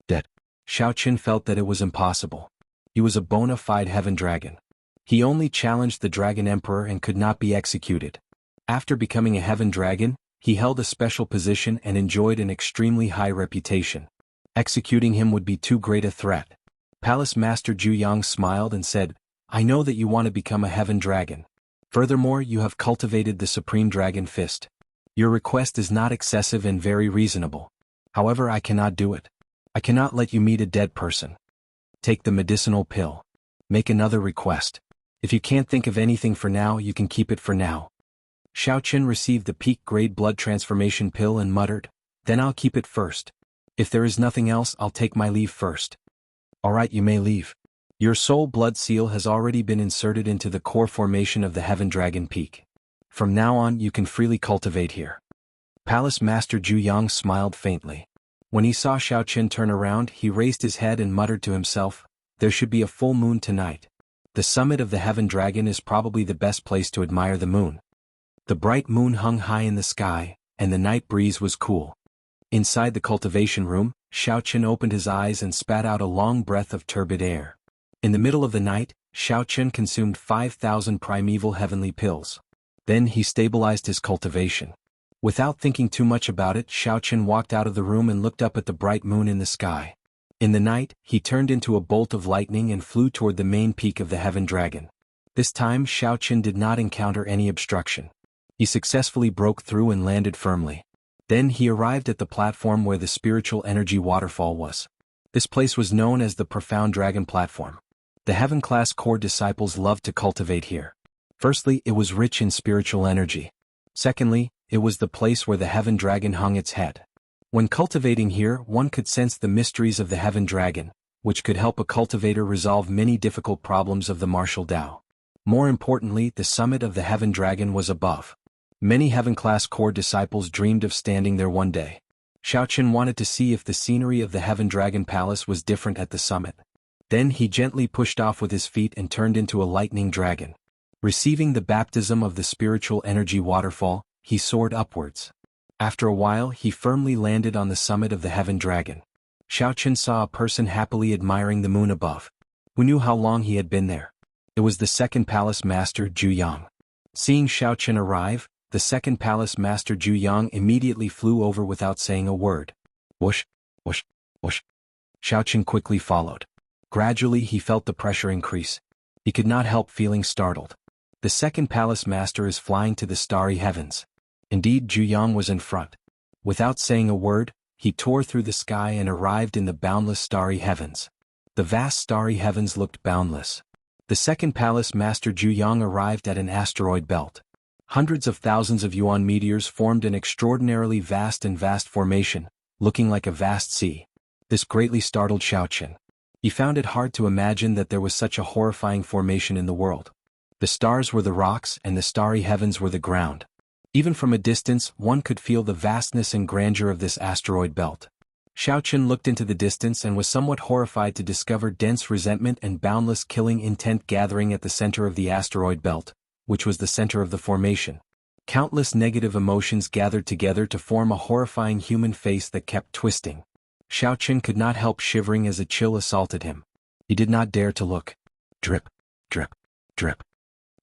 Dead. Xiaoqin felt that it was impossible. He was a bona fide heaven dragon. He only challenged the Dragon Emperor and could not be executed. After becoming a heaven dragon, he held a special position and enjoyed an extremely high reputation. Executing him would be too great a threat. Palace Master Zhu Yang smiled and said, I know that you want to become a heaven dragon. Furthermore, you have cultivated the Supreme Dragon Fist. Your request is not excessive and very reasonable. However, I cannot do it. I cannot let you meet a dead person. Take the medicinal pill. Make another request. If you can't think of anything for now, you can keep it for now. Xiaoqin received the peak-grade blood transformation pill and muttered, Then I'll keep it first. If there is nothing else, I'll take my leave first. Alright, you may leave. Your soul blood seal has already been inserted into the core formation of the Heaven Dragon Peak. From now on, you can freely cultivate here. Palace Master Zhu Yang smiled faintly. When he saw Xiaoqin turn around, he raised his head and muttered to himself, There should be a full moon tonight. The summit of the Heaven Dragon is probably the best place to admire the moon. The bright moon hung high in the sky, and the night breeze was cool. Inside the cultivation room, Xiaoqin opened his eyes and spat out a long breath of turbid air. In the middle of the night, Xiaoqin consumed 5,000 primeval heavenly pills. Then he stabilized his cultivation. Without thinking too much about it, Xiaoqin walked out of the room and looked up at the bright moon in the sky. In the night, he turned into a bolt of lightning and flew toward the main peak of the Heaven Dragon. This time, Xiaoqin did not encounter any obstruction. He successfully broke through and landed firmly. Then he arrived at the platform where the spiritual energy waterfall was. This place was known as the Profound Dragon Platform. The Heaven-class core disciples loved to cultivate here. Firstly, it was rich in spiritual energy. Secondly, it was the place where the heaven dragon hung its head. When cultivating here, one could sense the mysteries of the heaven dragon, which could help a cultivator resolve many difficult problems of the martial Tao. More importantly, the summit of the heaven dragon was above. Many heaven-class core disciples dreamed of standing there one day. Xiaochen wanted to see if the scenery of the heaven dragon palace was different at the summit. Then he gently pushed off with his feet and turned into a lightning dragon. Receiving the baptism of the spiritual energy waterfall, he soared upwards. After a while, he firmly landed on the summit of the heaven dragon. Xiaochen saw a person happily admiring the moon above. Who knew how long he had been there? It was the second palace master Zhu Yang. Seeing Xiaochen arrive, the second palace master Zhu Yang immediately flew over without saying a word. Whoosh, whoosh, whoosh. Xiaochen quickly followed. Gradually he felt the pressure increase. He could not help feeling startled. The second palace master is flying to the starry heavens. Indeed, Zhu Yang was in front. Without saying a word, he tore through the sky and arrived in the boundless starry heavens. The vast starry heavens looked boundless. The second palace master Zhu Yang arrived at an asteroid belt. Hundreds of thousands of Yuan meteors formed an extraordinarily vast formation, looking like a vast sea. This greatly startled Xiaochen. He found it hard to imagine that there was such a horrifying formation in the world. The stars were the rocks and the starry heavens were the ground. Even from a distance, one could feel the vastness and grandeur of this asteroid belt. Xiaochen looked into the distance and was somewhat horrified to discover dense resentment and boundless killing intent gathering at the center of the asteroid belt, which was the center of the formation. Countless negative emotions gathered together to form a horrifying human face that kept twisting. Xiaochen could not help shivering as a chill assaulted him. He did not dare to look. Drip, drip, drip.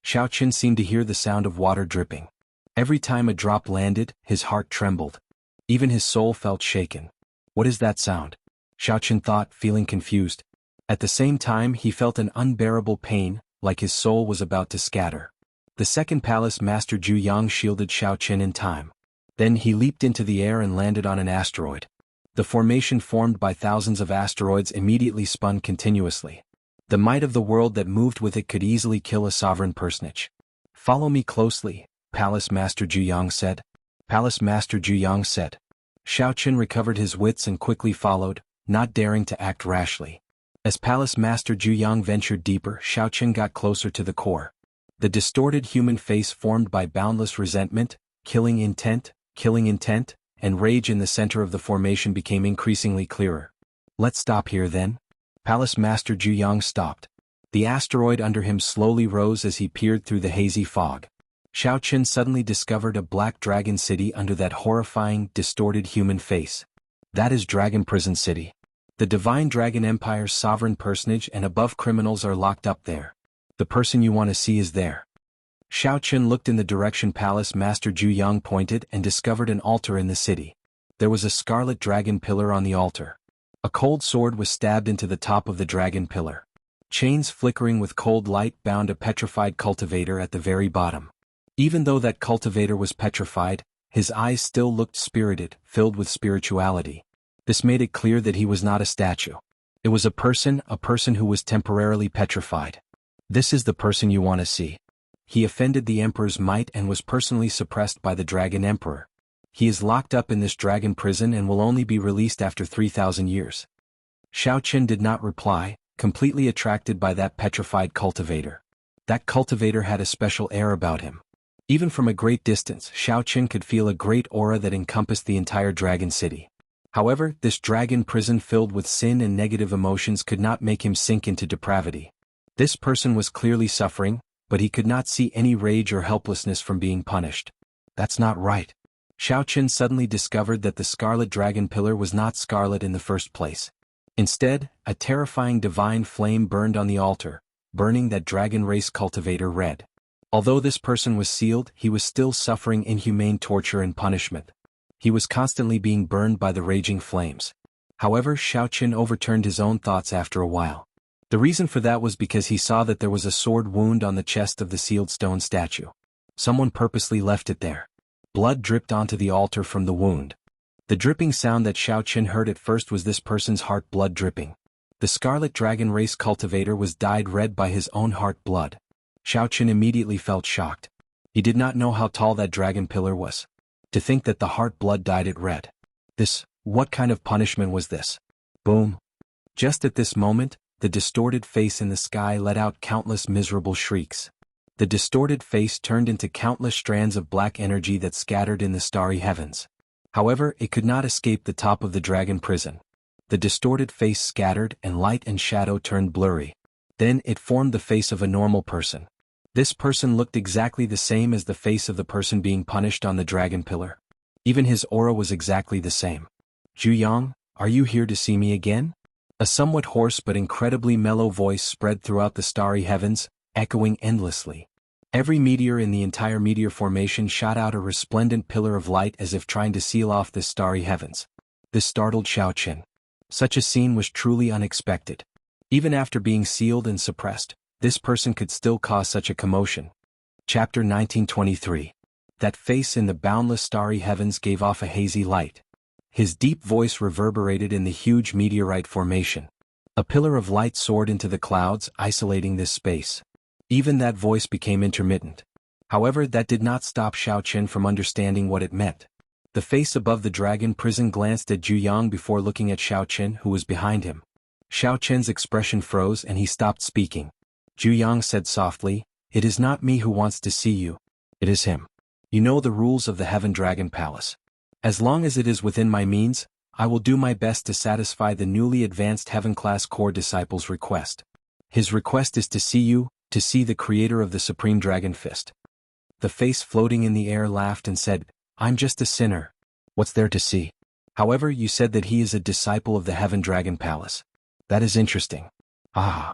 Xiaochen seemed to hear the sound of water dripping. Every time a drop landed, his heart trembled. Even his soul felt shaken. What is that sound? Xiaochen thought, feeling confused. At the same time he felt an unbearable pain, like his soul was about to scatter. The second palace master Zhu Yang shielded Xiaochen in time. Then he leaped into the air and landed on an asteroid. The formation formed by thousands of asteroids immediately spun continuously. The might of the world that moved with it could easily kill a sovereign personage. Follow me closely, Palace Master Zhu Yang said. Palace Master Zhu Yang said. Xiaochen recovered his wits and quickly followed, not daring to act rashly. As Palace Master Zhu Yang ventured deeper, Xiaochen got closer to the core. The distorted human face formed by boundless resentment, killing intent, and rage in the center of the formation became increasingly clearer. Let's stop here then. Palace Master Zhu Yang stopped. The asteroid under him slowly rose as he peered through the hazy fog. Xiaochen suddenly discovered a black dragon city under that horrifying, distorted human face. That is Dragon Prison City. The Divine Dragon Empire's sovereign personage and above criminals are locked up there. The person you want to see is there. Xiaochen looked in the direction Palace Master Zhu Yang pointed and discovered an altar in the city. There was a scarlet dragon pillar on the altar. A cold sword was stabbed into the top of the dragon pillar. Chains flickering with cold light bound a petrified cultivator at the very bottom. Even though that cultivator was petrified, his eyes still looked spirited, filled with spirituality. This made it clear that he was not a statue. It was a person who was temporarily petrified. This is the person you want to see. He offended the Emperor's might and was personally suppressed by the Dragon Emperor. He is locked up in this dragon prison and will only be released after 3,000 years. Xiaochen did not reply, completely attracted by that petrified cultivator. That cultivator had a special air about him. Even from a great distance, Xiaochen could feel a great aura that encompassed the entire dragon city. However, this dragon prison filled with sin and negative emotions could not make him sink into depravity. This person was clearly suffering, but he could not see any rage or helplessness from being punished. That's not right. Xiaochen suddenly discovered that the scarlet dragon pillar was not scarlet in the first place. Instead, a terrifying divine flame burned on the altar, burning that dragon race cultivator red. Although this person was sealed, he was still suffering inhumane torture and punishment. He was constantly being burned by the raging flames. However, Xiaochen overturned his own thoughts after a while. The reason for that was because he saw that there was a sword wound on the chest of the sealed stone statue. Someone purposely left it there. Blood dripped onto the altar from the wound. The dripping sound that Xiaochen heard at first was this person's heart blood dripping. The scarlet dragon race cultivator was dyed red by his own heart blood. Xiao immediately felt shocked. He did not know how tall that dragon pillar was. To think that the heart blood dyed it red. What kind of punishment was this? Boom. Just at this moment, the distorted face in the sky let out countless miserable shrieks. The distorted face turned into countless strands of black energy that scattered in the starry heavens. However, it could not escape the top of the dragon prison. The distorted face scattered and light and shadow turned blurry. Then it formed the face of a normal person. This person looked exactly the same as the face of the person being punished on the dragon pillar. Even his aura was exactly the same. Zhu, are you here to see me again? A somewhat hoarse but incredibly mellow voice spread throughout the starry heavens, echoing endlessly. Every meteor in the entire meteor formation shot out a resplendent pillar of light as if trying to seal off the starry heavens. This startled Xiao. Such a scene was truly unexpected. Even after being sealed and suppressed, this person could still cause such a commotion. Chapter 1923. That face in the boundless starry heavens gave off a hazy light. His deep voice reverberated in the huge meteorite formation. A pillar of light soared into the clouds, isolating this space. Even that voice became intermittent. However, that did not stop Xiao from understanding what it meant. The face above the dragon prison glanced at Zhu before looking at Xiao, who was behind him. Xiao's expression froze and he stopped speaking. Zhu said softly, "It is not me who wants to see you. It is him. You know the rules of the Heaven Dragon Palace. As long as it is within my means, I will do my best to satisfy the newly advanced Heaven-class core disciple's request. His request is to see you, to see the creator of the Supreme Dragon Fist." The face floating in the air laughed and said, "I'm just a sinner. What's there to see? However, you said that he is a disciple of the Heaven Dragon Palace. That is interesting." Ah.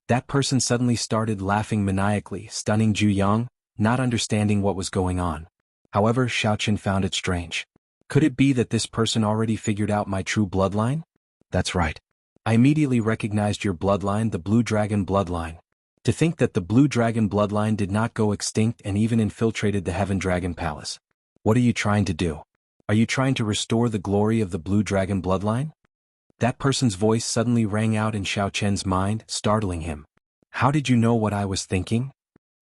That person suddenly started laughing maniacally, stunning Zhu, not understanding what was going on. However, Xiao found it strange. Could it be that this person already figured out my true bloodline? That's right. I immediately recognized your bloodline, the Blue Dragon bloodline. To think that the Blue Dragon bloodline did not go extinct and even infiltrated the Heaven Dragon Palace. What are you trying to do? Are you trying to restore the glory of the Blue Dragon bloodline? That person's voice suddenly rang out in Xiao's mind, startling him. How did you know what I was thinking?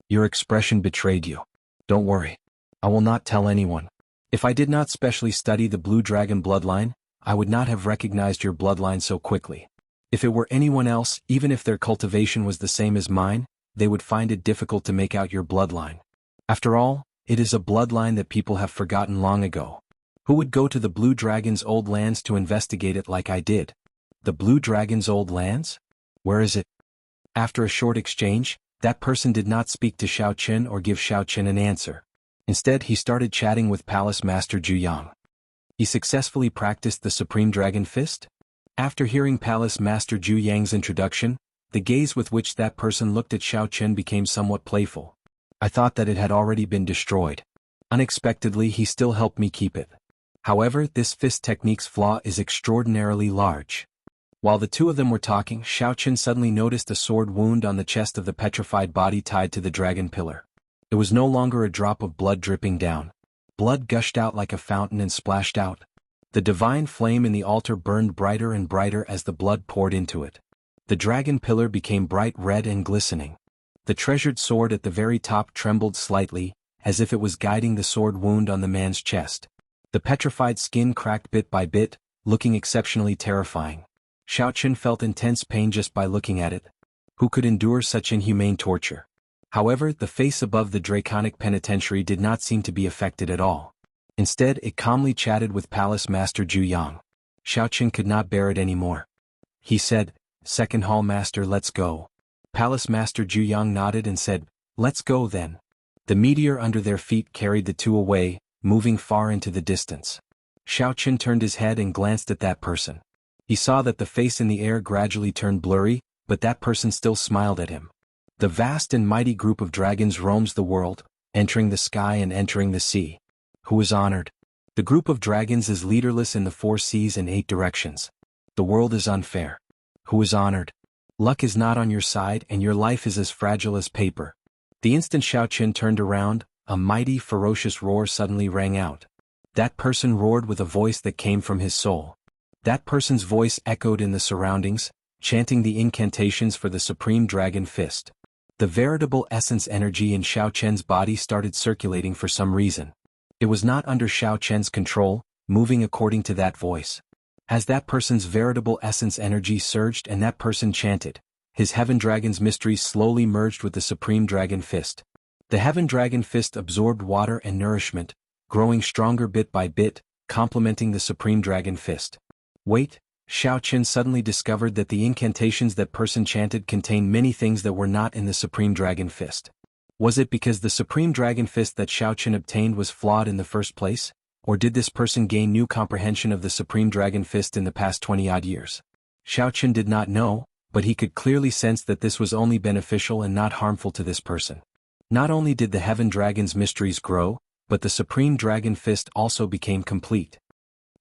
Your expression betrayed you. Don't worry. I will not tell anyone. If I did not specially study the Blue Dragon bloodline, I would not have recognized your bloodline so quickly. If it were anyone else, even if their cultivation was the same as mine, they would find it difficult to make out your bloodline. After all, it is a bloodline that people have forgotten long ago. Who would go to the Blue Dragon's old lands to investigate it like I did? The Blue Dragon's old lands? Where is it? After a short exchange, that person did not speak to Xiao or give Xiao an answer. Instead, he started chatting with Palace Master Zhu. He successfully practiced the Supreme Dragon Fist? After hearing Palace Master Zhu's introduction, the gaze with which that person looked at Xiao became somewhat playful. I thought that it had already been destroyed. Unexpectedly, he still helped me keep it. However, this fist technique's flaw is extraordinarily large. While the two of them were talking, Xiao suddenly noticed a sword wound on the chest of the petrified body tied to the dragon pillar. It was no longer a drop of blood dripping down. Blood gushed out like a fountain and splashed out. The divine flame in the altar burned brighter and brighter as the blood poured into it. The dragon pillar became bright red and glistening. The treasured sword at the very top trembled slightly, as if it was guiding the sword wound on the man's chest. The petrified skin cracked bit by bit, looking exceptionally terrifying. Xiao felt intense pain just by looking at it. Who could endure such inhumane torture? However, the face above the draconic penitentiary did not seem to be affected at all. Instead, it calmly chatted with Palace Master Zhu. Xiao could not bear it anymore. He said, "Second Hall Master, let's go." Palace Master Zhu nodded and said, "Let's go then." The meteor under their feet carried the two away, moving far into the distance. Xiao turned his head and glanced at that person. He saw that the face in the air gradually turned blurry, but that person still smiled at him. The vast and mighty group of dragons roams the world, entering the sky and entering the sea. Who is honored? The group of dragons is leaderless in the 4 seas and 8 directions. The world is unfair. Who is honored? Luck is not on your side and your life is as fragile as paper. The instant Xiao turned around, a mighty, ferocious roar suddenly rang out. That person roared with a voice that came from his soul. That person's voice echoed in the surroundings, chanting the incantations for the Supreme Dragon Fist. The veritable essence energy in Xiao Chen's body started circulating for some reason. It was not under Xiao Chen's control, moving according to that voice. As that person's veritable essence energy surged and that person chanted, his Heaven Dragon's mysteries slowly merged with the Supreme Dragon Fist. The Heaven Dragon Fist absorbed water and nourishment, growing stronger bit by bit, complementing the Supreme Dragon Fist. Wait, Xiao Chen suddenly discovered that the incantations that person chanted contained many things that were not in the Supreme Dragon Fist. Was it because the Supreme Dragon Fist that Xiao Chen obtained was flawed in the first place, or did this person gain new comprehension of the Supreme Dragon Fist in the past 20-odd years? Xiao Chen did not know, but he could clearly sense that this was only beneficial and not harmful to this person. Not only did the Heaven Dragon's mysteries grow, but the Supreme Dragon Fist also became complete.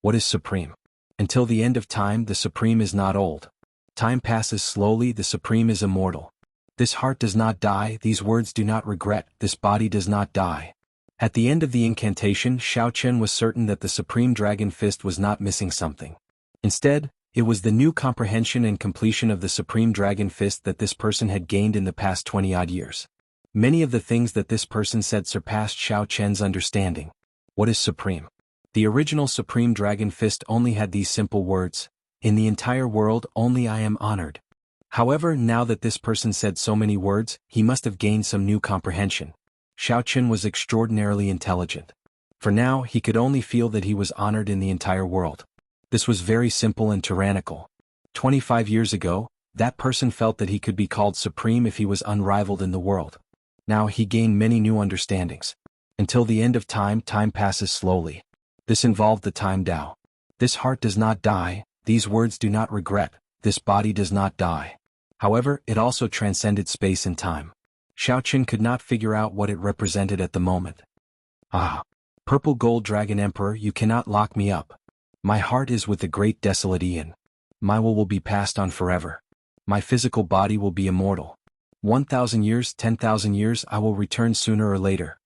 What is Supreme? Until the end of time, the Supreme is not old. Time passes slowly, the Supreme is immortal. This heart does not die, these words do not regret, this body does not die. At the end of the incantation, Xiao Chen was certain that the Supreme Dragon Fist was not missing something. Instead, it was the new comprehension and completion of the Supreme Dragon Fist that this person had gained in the past 20-odd years. Many of the things that this person said surpassed Xiao Chen's understanding. What is Supreme? The original Supreme Dragon Fist only had these simple words, "In the entire world only I am honored." However, now that this person said so many words, he must have gained some new comprehension. Xiao Chen was extraordinarily intelligent. For now, he could only feel that he was honored in the entire world. This was very simple and tyrannical. 25 years ago, that person felt that he could be called supreme if he was unrivaled in the world. Now he gained many new understandings. Until the end of time, time passes slowly. This involved the time Tao. This heart does not die, these words do not regret, this body does not die. However, it also transcended space and time. Xiao Chen could not figure out what it represented at the moment. Ah! Purple Gold Dragon Emperor, you cannot lock me up. My heart is with the great desolate Aeon. My will be passed on forever. My physical body will be immortal. 1,000 years, 10,000 years, I will return sooner or later.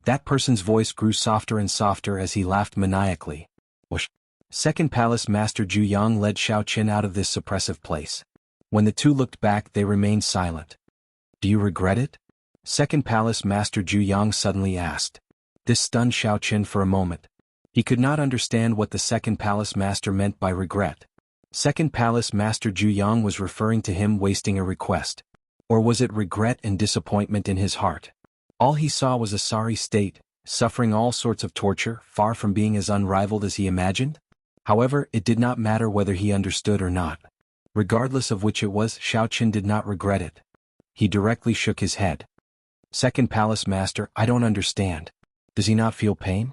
That person's voice grew softer and softer as he laughed maniacally. Whoosh! Second Palace Master Zhu Yang led Xiao Chen out of this suppressive place. When the two looked back, they remained silent. Do you regret it? Second Palace Master Zhu Yang suddenly asked. This stunned Xiao Chen for a moment. He could not understand what the Second Palace Master meant by regret. Second Palace Master Zhu Yang was referring to him wasting a request. Or was it regret and disappointment in his heart? All he saw was a sorry state, suffering all sorts of torture, far from being as unrivaled as he imagined. However, it did not matter whether he understood or not. Regardless of which it was, Xiao Chen did not regret it. He directly shook his head. Second Palace Master, I don't understand. Does he not feel pain?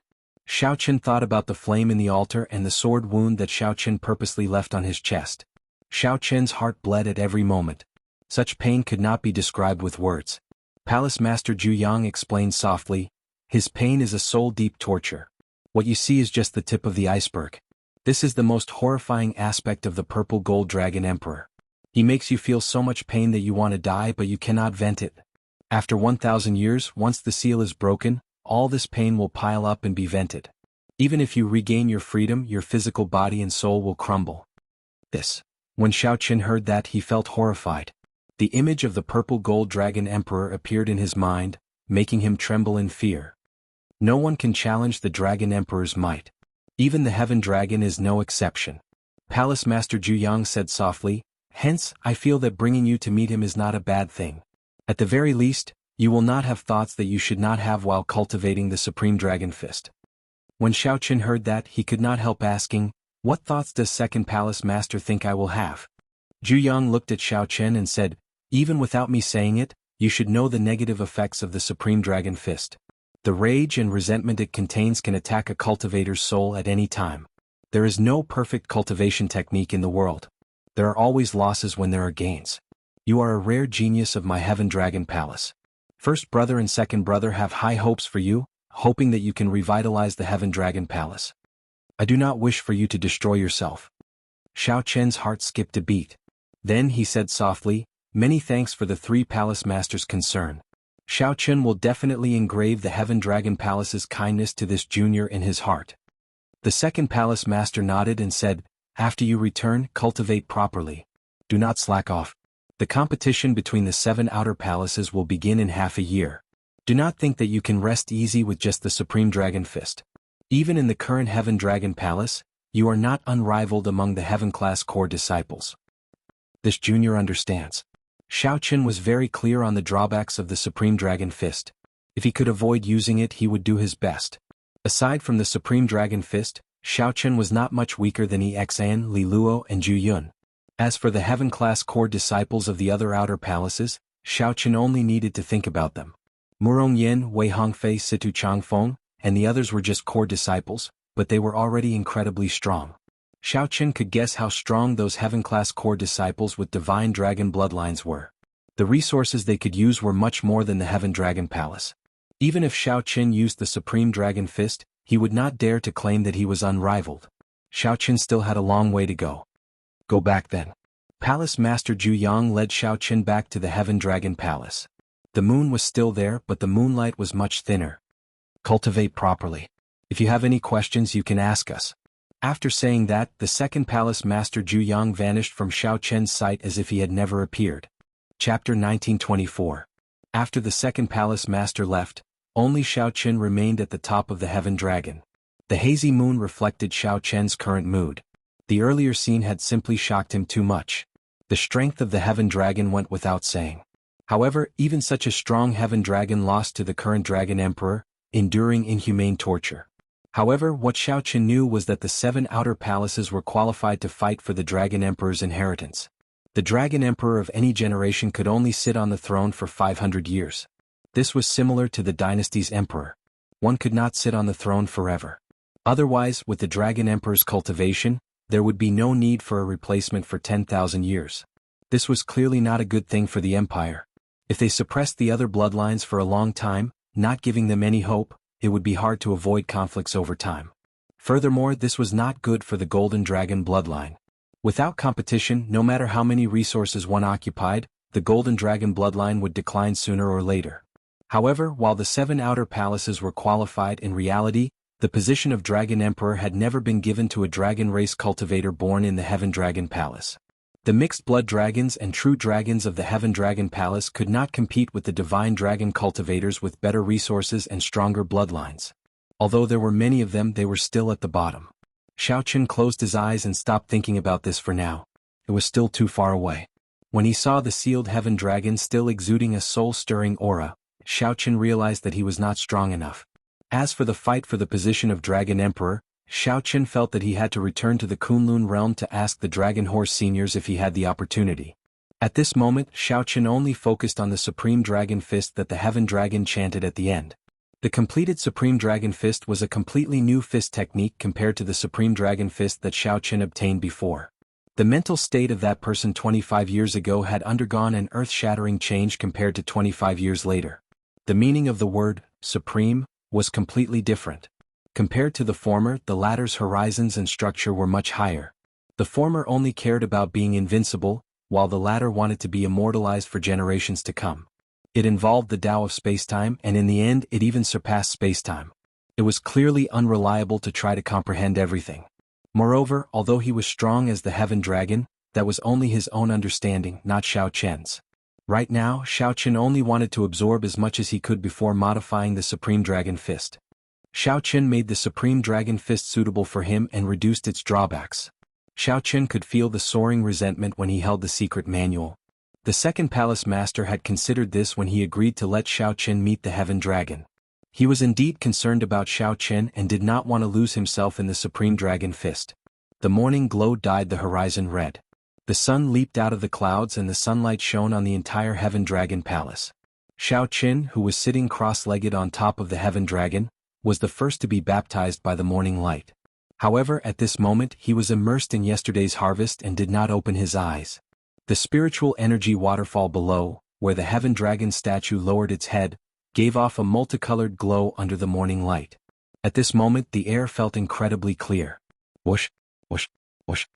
Xiao Chen thought about the flame in the altar and the sword wound that Xiao Chen purposely left on his chest. Xiao Chen's heart bled at every moment. Such pain could not be described with words. Palace Master Zhu Yang explained softly, his pain is a soul-deep torture. What you see is just the tip of the iceberg. This is the most horrifying aspect of the Purple Gold Dragon Emperor. He makes you feel so much pain that you want to die but you cannot vent it. After 1,000 years, once the seal is broken, all this pain will pile up and be vented. Even if you regain your freedom, your physical body and soul will crumble. When Xiao Chen heard that, he felt horrified. The image of the Purple Gold Dragon Emperor appeared in his mind, making him tremble in fear. No one can challenge the Dragon Emperor's might. Even the Heaven Dragon is no exception. Palace Master Zhu Yang said softly, hence, I feel that bringing you to meet him is not a bad thing. At the very least, you will not have thoughts that you should not have while cultivating the Supreme Dragon Fist. When Xiao Chen heard that, he could not help asking, what thoughts does Second Palace Master think I will have? Zhu Yang looked at Xiao Chen and said, even without me saying it, you should know the negative effects of the Supreme Dragon Fist. The rage and resentment it contains can attack a cultivator's soul at any time. There is no perfect cultivation technique in the world. There are always losses when there are gains. You are a rare genius of my Heaven Dragon Palace. First brother and second brother have high hopes for you, hoping that you can revitalize the Heaven Dragon Palace. I do not wish for you to destroy yourself. Xiao Chen's heart skipped a beat. Then he said softly, many thanks for the three palace masters' concern. Xiao Chen will definitely engrave the Heaven Dragon Palace's kindness to this junior in his heart. The second palace master nodded and said, after you return, cultivate properly. Do not slack off. The competition between the 7 outer palaces will begin in half a year. Do not think that you can rest easy with just the Supreme Dragon Fist. Even in the current Heaven Dragon Palace, you are not unrivaled among the Heaven-class core disciples. This junior understands. Xiao Qin was very clear on the drawbacks of the Supreme Dragon Fist. If he could avoid using it, he would do his best. Aside from the Supreme Dragon Fist, Xiao Qin was not much weaker than Exan, Li Luo and Zhu Yun. As for the Heaven-class core disciples of the other outer palaces, Xiao Qin only needed to think about them. Murong Yin, Wei Hongfei, Situ Changfeng, and the others were just core disciples, but they were already incredibly strong. Xiao Qin could guess how strong those Heaven-class core disciples with divine dragon bloodlines were. The resources they could use were much more than the Heaven Dragon Palace. Even if Xiao Qin used the Supreme Dragon Fist, he would not dare to claim that he was unrivaled. Xiao Qin still had a long way to go. Go back then. Palace Master Zhu Yang led Xiao Qin back to the Heaven Dragon Palace. The moon was still there, but the moonlight was much thinner. Cultivate properly. If you have any questions, you can ask us. After saying that, the second Palace Master Zhu Yang vanished from Xiao Qin's sight as if he had never appeared. Chapter 1924. After the second Palace Master left, only Xiao Qin remained at the top of the Heaven Dragon. The hazy moon reflected Xiao Qin's current mood. The earlier scene had simply shocked him too much. The strength of the Heaven Dragon went without saying. However, even such a strong Heaven Dragon lost to the current Dragon Emperor, enduring inhumane torture. However, what Xiao Qin knew was that the 7 outer palaces were qualified to fight for the Dragon Emperor's inheritance. The Dragon Emperor of any generation could only sit on the throne for 500 years. This was similar to the dynasty's emperor. One could not sit on the throne forever. Otherwise, with the Dragon Emperor's cultivation, there would be no need for a replacement for 10,000 years. This was clearly not a good thing for the empire. If they suppressed the other bloodlines for a long time, not giving them any hope, it would be hard to avoid conflicts over time. Furthermore, this was not good for the Golden Dragon bloodline. Without competition, no matter how many resources one occupied, the Golden Dragon bloodline would decline sooner or later. However, while the 7 outer palaces were qualified, in reality, the position of Dragon Emperor had never been given to a dragon race cultivator born in the Heaven Dragon Palace. The mixed blood dragons and true dragons of the Heaven Dragon Palace could not compete with the divine dragon cultivators with better resources and stronger bloodlines. Although there were many of them, they were still at the bottom. Xiao Qin closed his eyes and stopped thinking about this for now. It was still too far away. When he saw the sealed Heaven Dragon still exuding a soul-stirring aura, Xiao Qin realized that he was not strong enough. As for the fight for the position of Dragon Emperor, Xiao Qin felt that he had to return to the Kunlun realm to ask the Dragon Horse seniors if he had the opportunity. At this moment, Xiao Qin only focused on the Supreme Dragon Fist that the Heaven Dragon chanted at the end. The completed Supreme Dragon Fist was a completely new fist technique compared to the Supreme Dragon Fist that Xiao Qin obtained before. The mental state of that person 25 years ago had undergone an earth-shattering change compared to 25 years later. The meaning of the word, supreme, was completely different. Compared to the former, the latter's horizons and structure were much higher. The former only cared about being invincible, while the latter wanted to be immortalized for generations to come. It involved the Tao of spacetime, and in the end it even surpassed spacetime. It was clearly unreliable to try to comprehend everything. Moreover, although he was strong as the Heaven Dragon, that was only his own understanding, not Xiao Qin's. Right now, Xiao Qin only wanted to absorb as much as he could before modifying the Supreme Dragon Fist. Xiao Qin made the Supreme Dragon Fist suitable for him and reduced its drawbacks. Xiao Qin could feel the soaring resentment when he held the secret manual. The second Palace Master had considered this when he agreed to let Xiao Qin meet the Heaven Dragon. He was indeed concerned about Xiao Qin and did not want to lose himself in the Supreme Dragon Fist. The morning glow dyed the horizon red. The sun leaped out of the clouds and the sunlight shone on the entire Heaven Dragon Palace. Xiao Qin, who was sitting cross-legged on top of the Heaven Dragon, was the first to be baptized by the morning light. However, at this moment he was immersed in yesterday's harvest and did not open his eyes. The spiritual energy waterfall below, where the Heaven Dragon statue lowered its head, gave off a multicolored glow under the morning light. At this moment the air felt incredibly clear. Whoosh, whoosh, whoosh.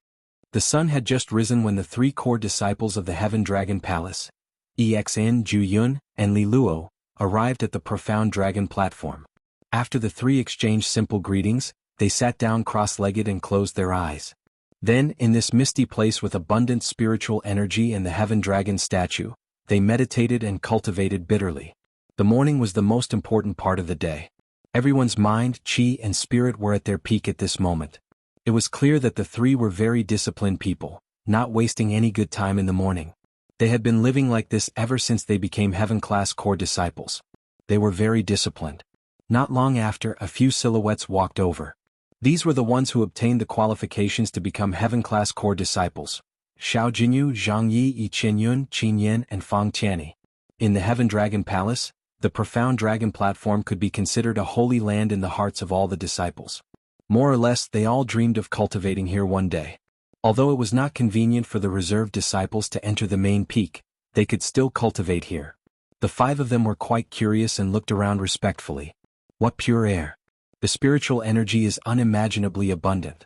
The sun had just risen when the 3 core disciples of the Heaven Dragon Palace, Exan, Zhu Yun, and Li Luo, arrived at the profound dragon platform. After the 3 exchanged simple greetings, they sat down cross-legged and closed their eyes. Then, in this misty place with abundant spiritual energy and the heaven dragon statue, they meditated and cultivated bitterly. The morning was the most important part of the day. Everyone's mind, chi, and spirit were at their peak at this moment. It was clear that the three were very disciplined people, not wasting any good time in the morning. They had been living like this ever since they became heaven-class core disciples. They were very disciplined. Not long after, a few silhouettes walked over. These were the ones who obtained the qualifications to become heaven-class core disciples: Xiao Jinyu, Zhang Yi, Yi Qinyun, Qin Yin, and Fang Tianyi. In the Heaven Dragon Palace, the profound dragon platform could be considered a holy land in the hearts of all the disciples. More or less, they all dreamed of cultivating here one day. Although it was not convenient for the reserved disciples to enter the main peak, they could still cultivate here. The 5 of them were quite curious and looked around respectfully. What pure air! The spiritual energy is unimaginably abundant.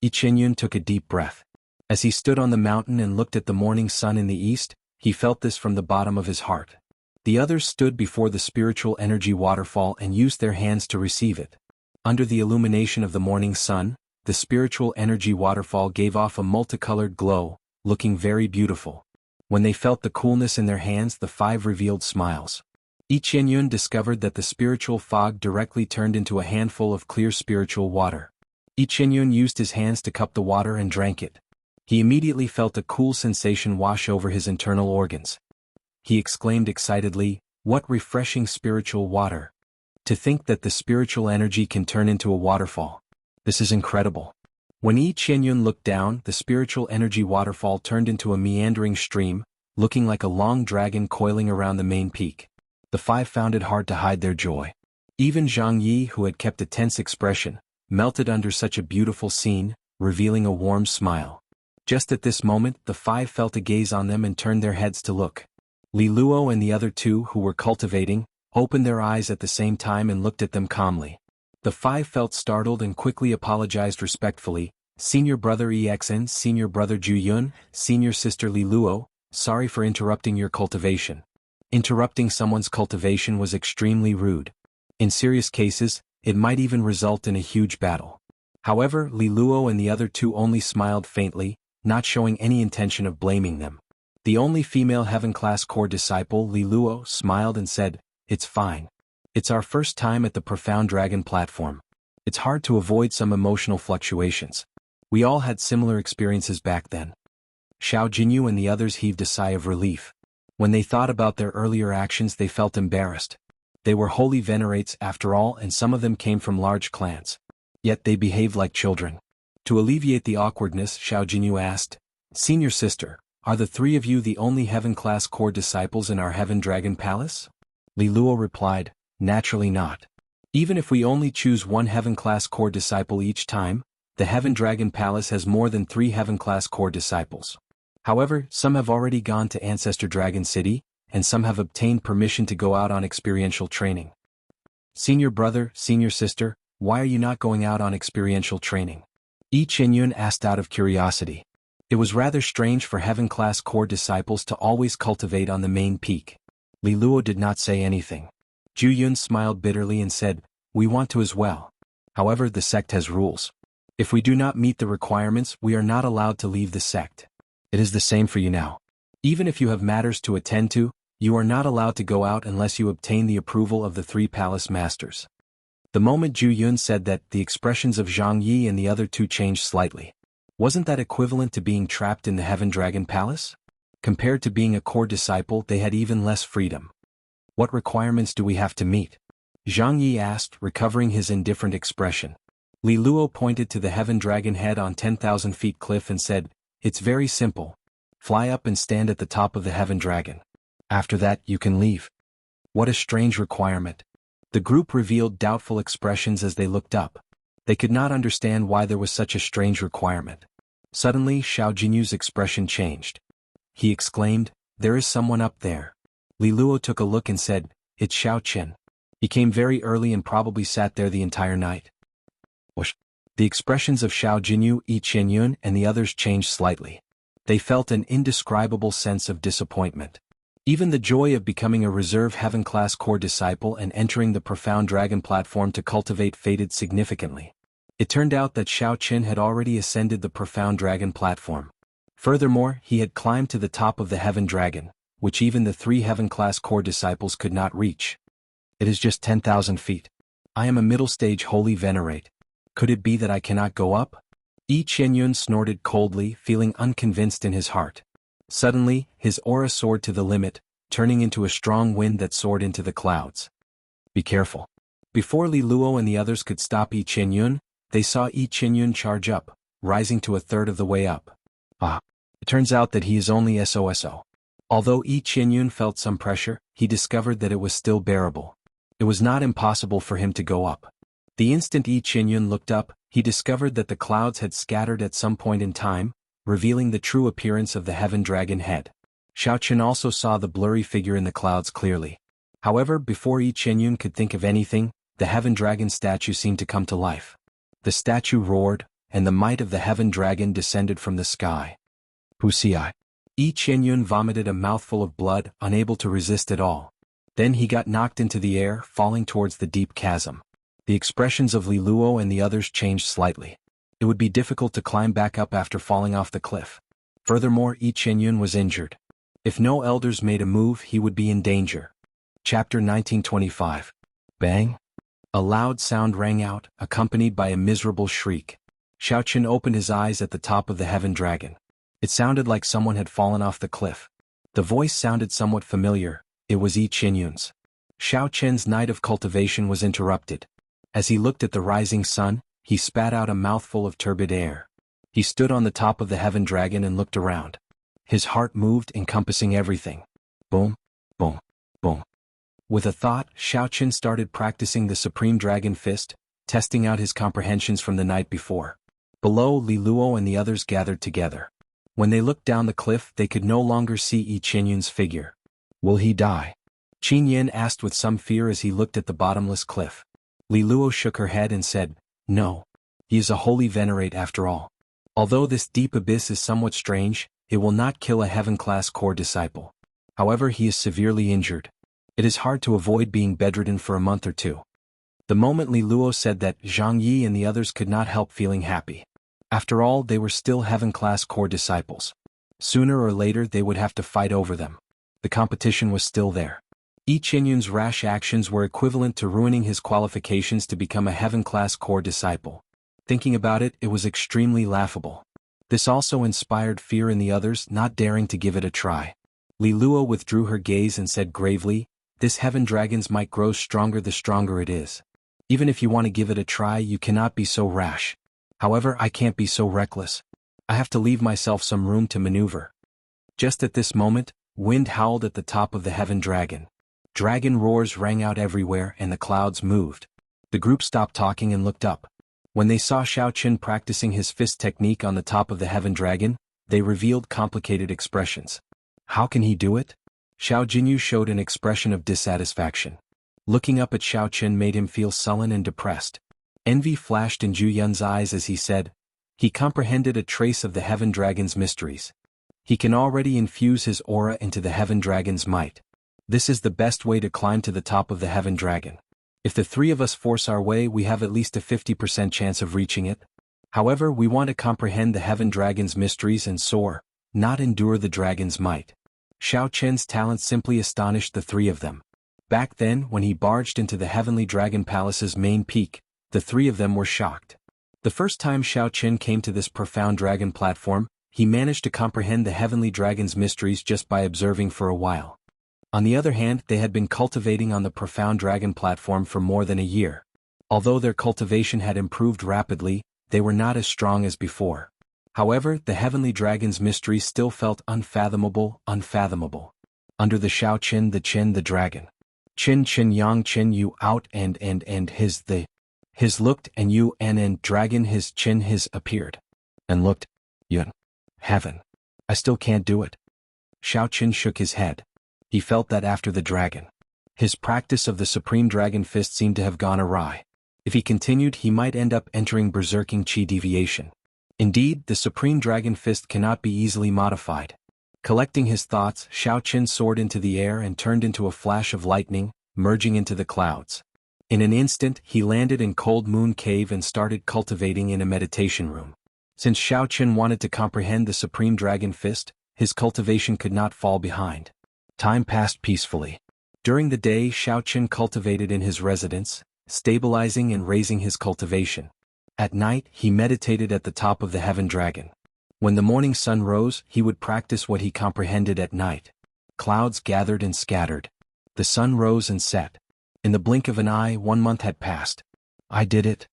Yi Qinyun took a deep breath. As he stood on the mountain and looked at the morning sun in the east, he felt this from the bottom of his heart. The others stood before the spiritual energy waterfall and used their hands to receive it. Under the illumination of the morning sun, the spiritual energy waterfall gave off a multicolored glow, looking very beautiful. When they felt the coolness in their hands, the 5 revealed smiles. Yi Qinyun discovered that the spiritual fog directly turned into a handful of clear spiritual water. Yi Qinyun used his hands to cup the water and drank it. He immediately felt a cool sensation wash over his internal organs. He exclaimed excitedly, "What refreshing spiritual water! To think that the spiritual energy can turn into a waterfall. This is incredible." When Yi Qinyun looked down, the spiritual energy waterfall turned into a meandering stream, looking like a long dragon coiling around the main peak. The 5 found it hard to hide their joy. Even Zhang Yi, who had kept a tense expression, melted under such a beautiful scene, revealing a warm smile. Just at this moment, the 5 felt a gaze on them and turned their heads to look. Li Luo and the other 2, who were cultivating, opened their eyes at the same time and looked at them calmly. The 5 felt startled and quickly apologized respectfully. "Senior brother EXN, senior brother Ju Yun, senior sister Li Luo, sorry for interrupting your cultivation." Interrupting someone's cultivation was extremely rude. In serious cases, it might even result in a huge battle. However, Li Luo and the other 2 only smiled faintly, not showing any intention of blaming them. The only female heaven-class core disciple, Li Luo, smiled and said, "It's fine. It's our first time at the profound dragon platform. It's hard to avoid some emotional fluctuations. We all had similar experiences back then." Xiao Jinyu and the others heaved a sigh of relief. When they thought about their earlier actions, they felt embarrassed. They were holy venerates after all, and some of them came from large clans. Yet they behaved like children. To alleviate the awkwardness, Xiao Jinyu asked, "Senior sister, are the 3 of you the only heaven-class core disciples in our Heaven Dragon Palace?" Li Luo replied, "Naturally not. Even if we only choose one heaven-class core disciple each time, the Heaven Dragon Palace has more than 3 heaven-class core disciples. However, some have already gone to Ancestor Dragon City, and some have obtained permission to go out on experiential training." "Senior brother, senior sister, why are you not going out on experiential training?" Yi Qinyun asked out of curiosity. It was rather strange for heaven-class core disciples to always cultivate on the main peak. Li Luo did not say anything. Ju Yun smiled bitterly and said, "We want to as well. However, the sect has rules. If we do not meet the requirements, we are not allowed to leave the sect. It is the same for you now. Even if you have matters to attend to, you are not allowed to go out unless you obtain the approval of the 3 palace masters." The moment Ju Yun said that, the expressions of Zhang Yi and the other 2 changed slightly. Wasn't that equivalent to being trapped in the Heaven Dragon Palace? Compared to being a core disciple, they had even less freedom. "What requirements do we have to meet?" Zhang Yi asked, recovering his indifferent expression. Li Luo pointed to the Heaven Dragon head on 10,000 feet cliff and said, "It's very simple. Fly up and stand at the top of the Heaven Dragon. After that, you can leave." What a strange requirement. The group revealed doubtful expressions as they looked up. They could not understand why there was such a strange requirement. Suddenly, Xiao Jinyu's expression changed. He exclaimed, "There is someone up there." Li Luo took a look and said, "It's Xiao Qin. He came very early and probably sat there the entire night." Whoosh. The expressions of Xiao Jinyu, Yi Qinyun, and the others changed slightly. They felt an indescribable sense of disappointment. Even the joy of becoming a reserve heaven-class core disciple and entering the profound dragon platform to cultivate faded significantly. It turned out that Xiao Qin had already ascended the profound dragon platform. Furthermore, he had climbed to the top of the heaven dragon, which even the 3 heaven-class core disciples could not reach. It is just 10,000 feet. I am a middle-stage holy venerate. Could it be that I cannot go up? Yi Qianyun snorted coldly, feeling unconvinced in his heart. Suddenly, his aura soared to the limit, turning into a strong wind that soared into the clouds. Be careful. Before Li Luo and the others could stop Yi Qianyun, they saw Yi Qianyun charge up, rising to a third of the way up. It turns out that he is only SOSO. Although Yi Qianyun felt some pressure, he discovered that it was still bearable. It was not impossible for him to go up. The instant Yi Qianyun looked up, he discovered that the clouds had scattered at some point in time, revealing the true appearance of the heaven dragon head. Xiao Qin also saw the blurry figure in the clouds clearly. However, before Yi Qianyun could think of anything, the heaven dragon statue seemed to come to life. The statue roared, and the might of the heaven dragon descended from the sky. Wuxia. Yi Qianyun vomited a mouthful of blood, unable to resist at all. Then he got knocked into the air, falling towards the deep chasm. The expressions of Li Luo and the others changed slightly. It would be difficult to climb back up after falling off the cliff. Furthermore, Yi Qianyun was injured. If no elders made a move, he would be in danger. Chapter 1925. Bang! A loud sound rang out, accompanied by a miserable shriek. Xiao Qin opened his eyes at the top of the heaven dragon. It sounded like someone had fallen off the cliff. The voice sounded somewhat familiar. It was Yi Qianyun's. Xiao Qin's night of cultivation was interrupted. As he looked at the rising sun, he spat out a mouthful of turbid air. He stood on the top of the heaven dragon and looked around. His heart moved, encompassing everything. Boom, boom, boom. With a thought, Xiao Qin started practicing the Supreme Dragon Fist, testing out his comprehensions from the night before. Below, Li Luo and the others gathered together. When they looked down the cliff, they could no longer see Yi Qianyun's figure. Will he die? Qin Yin asked with some fear as he looked at the bottomless cliff. Li Luo shook her head and said, No. He is a holy venerate after all. Although this deep abyss is somewhat strange, it will not kill a heaven-class core disciple. However, he is severely injured. It is hard to avoid being bedridden for a month or two. The moment Li Luo said that, Zhang Yi and the others could not help feeling happy. After all, they were still heaven-class core disciples. Sooner or later they would have to fight over them. The competition was still there. Yi Qianyun's rash actions were equivalent to ruining his qualifications to become a heaven-class core disciple. Thinking about it, it was extremely laughable. This also inspired fear in the others, not daring to give it a try. Li Luo withdrew her gaze and said gravely, This heaven dragon's might grows stronger the stronger it is. Even if you want to give it a try, you cannot be so rash. However, I can't be so reckless. I have to leave myself some room to maneuver. Just at this moment, wind howled at the top of the heaven dragon. Dragon roars rang out everywhere and the clouds moved. The group stopped talking and looked up. When they saw Xiao Qin practicing his fist technique on the top of the heaven dragon, they revealed complicated expressions. How can he do it? Xiao Jinyu showed an expression of dissatisfaction. Looking up at Xiao Qin made him feel sullen and depressed. Envy flashed in Zhu Yun's eyes as he said, He comprehended a trace of the heaven dragon's mysteries. He can already infuse his aura into the heaven dragon's might. This is the best way to climb to the top of the heaven dragon. If the 3 of us force our way, we have at least a 50% chance of reaching it. However, we want to comprehend the heaven dragon's mysteries and soar, not endure the dragon's might. Xiao Qin's talent simply astonished the 3 of them. Back then, when he barged into the Heavenly Dragon Palace's main peak, the 3 of them were shocked. The first time Xiao Qin came to this profound dragon platform, he managed to comprehend the Heavenly Dragon's mysteries just by observing for a while. On the other hand, they had been cultivating on the profound dragon platform for more than a year. Although their cultivation had improved rapidly, they were not as strong as before. However, the Heavenly Dragon's mysteries still felt unfathomable. Under the Xiao Qin, the dragon. Qin yang Qin yu out and his looked and yu and dragon his Qin his appeared. And looked. Yun. Heaven. I still can't do it. Xiao Qin shook his head. He felt that after the dragon. His practice of the Supreme Dragon Fist seemed to have gone awry. If he continued, he might end up entering berserking chi deviation. Indeed, the Supreme Dragon Fist cannot be easily modified. Collecting his thoughts, Xiao Qin soared into the air and turned into a flash of lightning, merging into the clouds. In an instant he landed in Cold Moon Cave and started cultivating in a meditation room. Since Xiao Chen wanted to comprehend the Supreme Dragon Fist, his cultivation could not fall behind. Time passed peacefully. During the day Xiao Chen cultivated in his residence, stabilizing and raising his cultivation. At night he meditated at the top of the Heaven Dragon. When the morning sun rose, he would practice what he comprehended at night. Clouds gathered and scattered. The sun rose and set. In the blink of an eye 1 month had passed. I did it.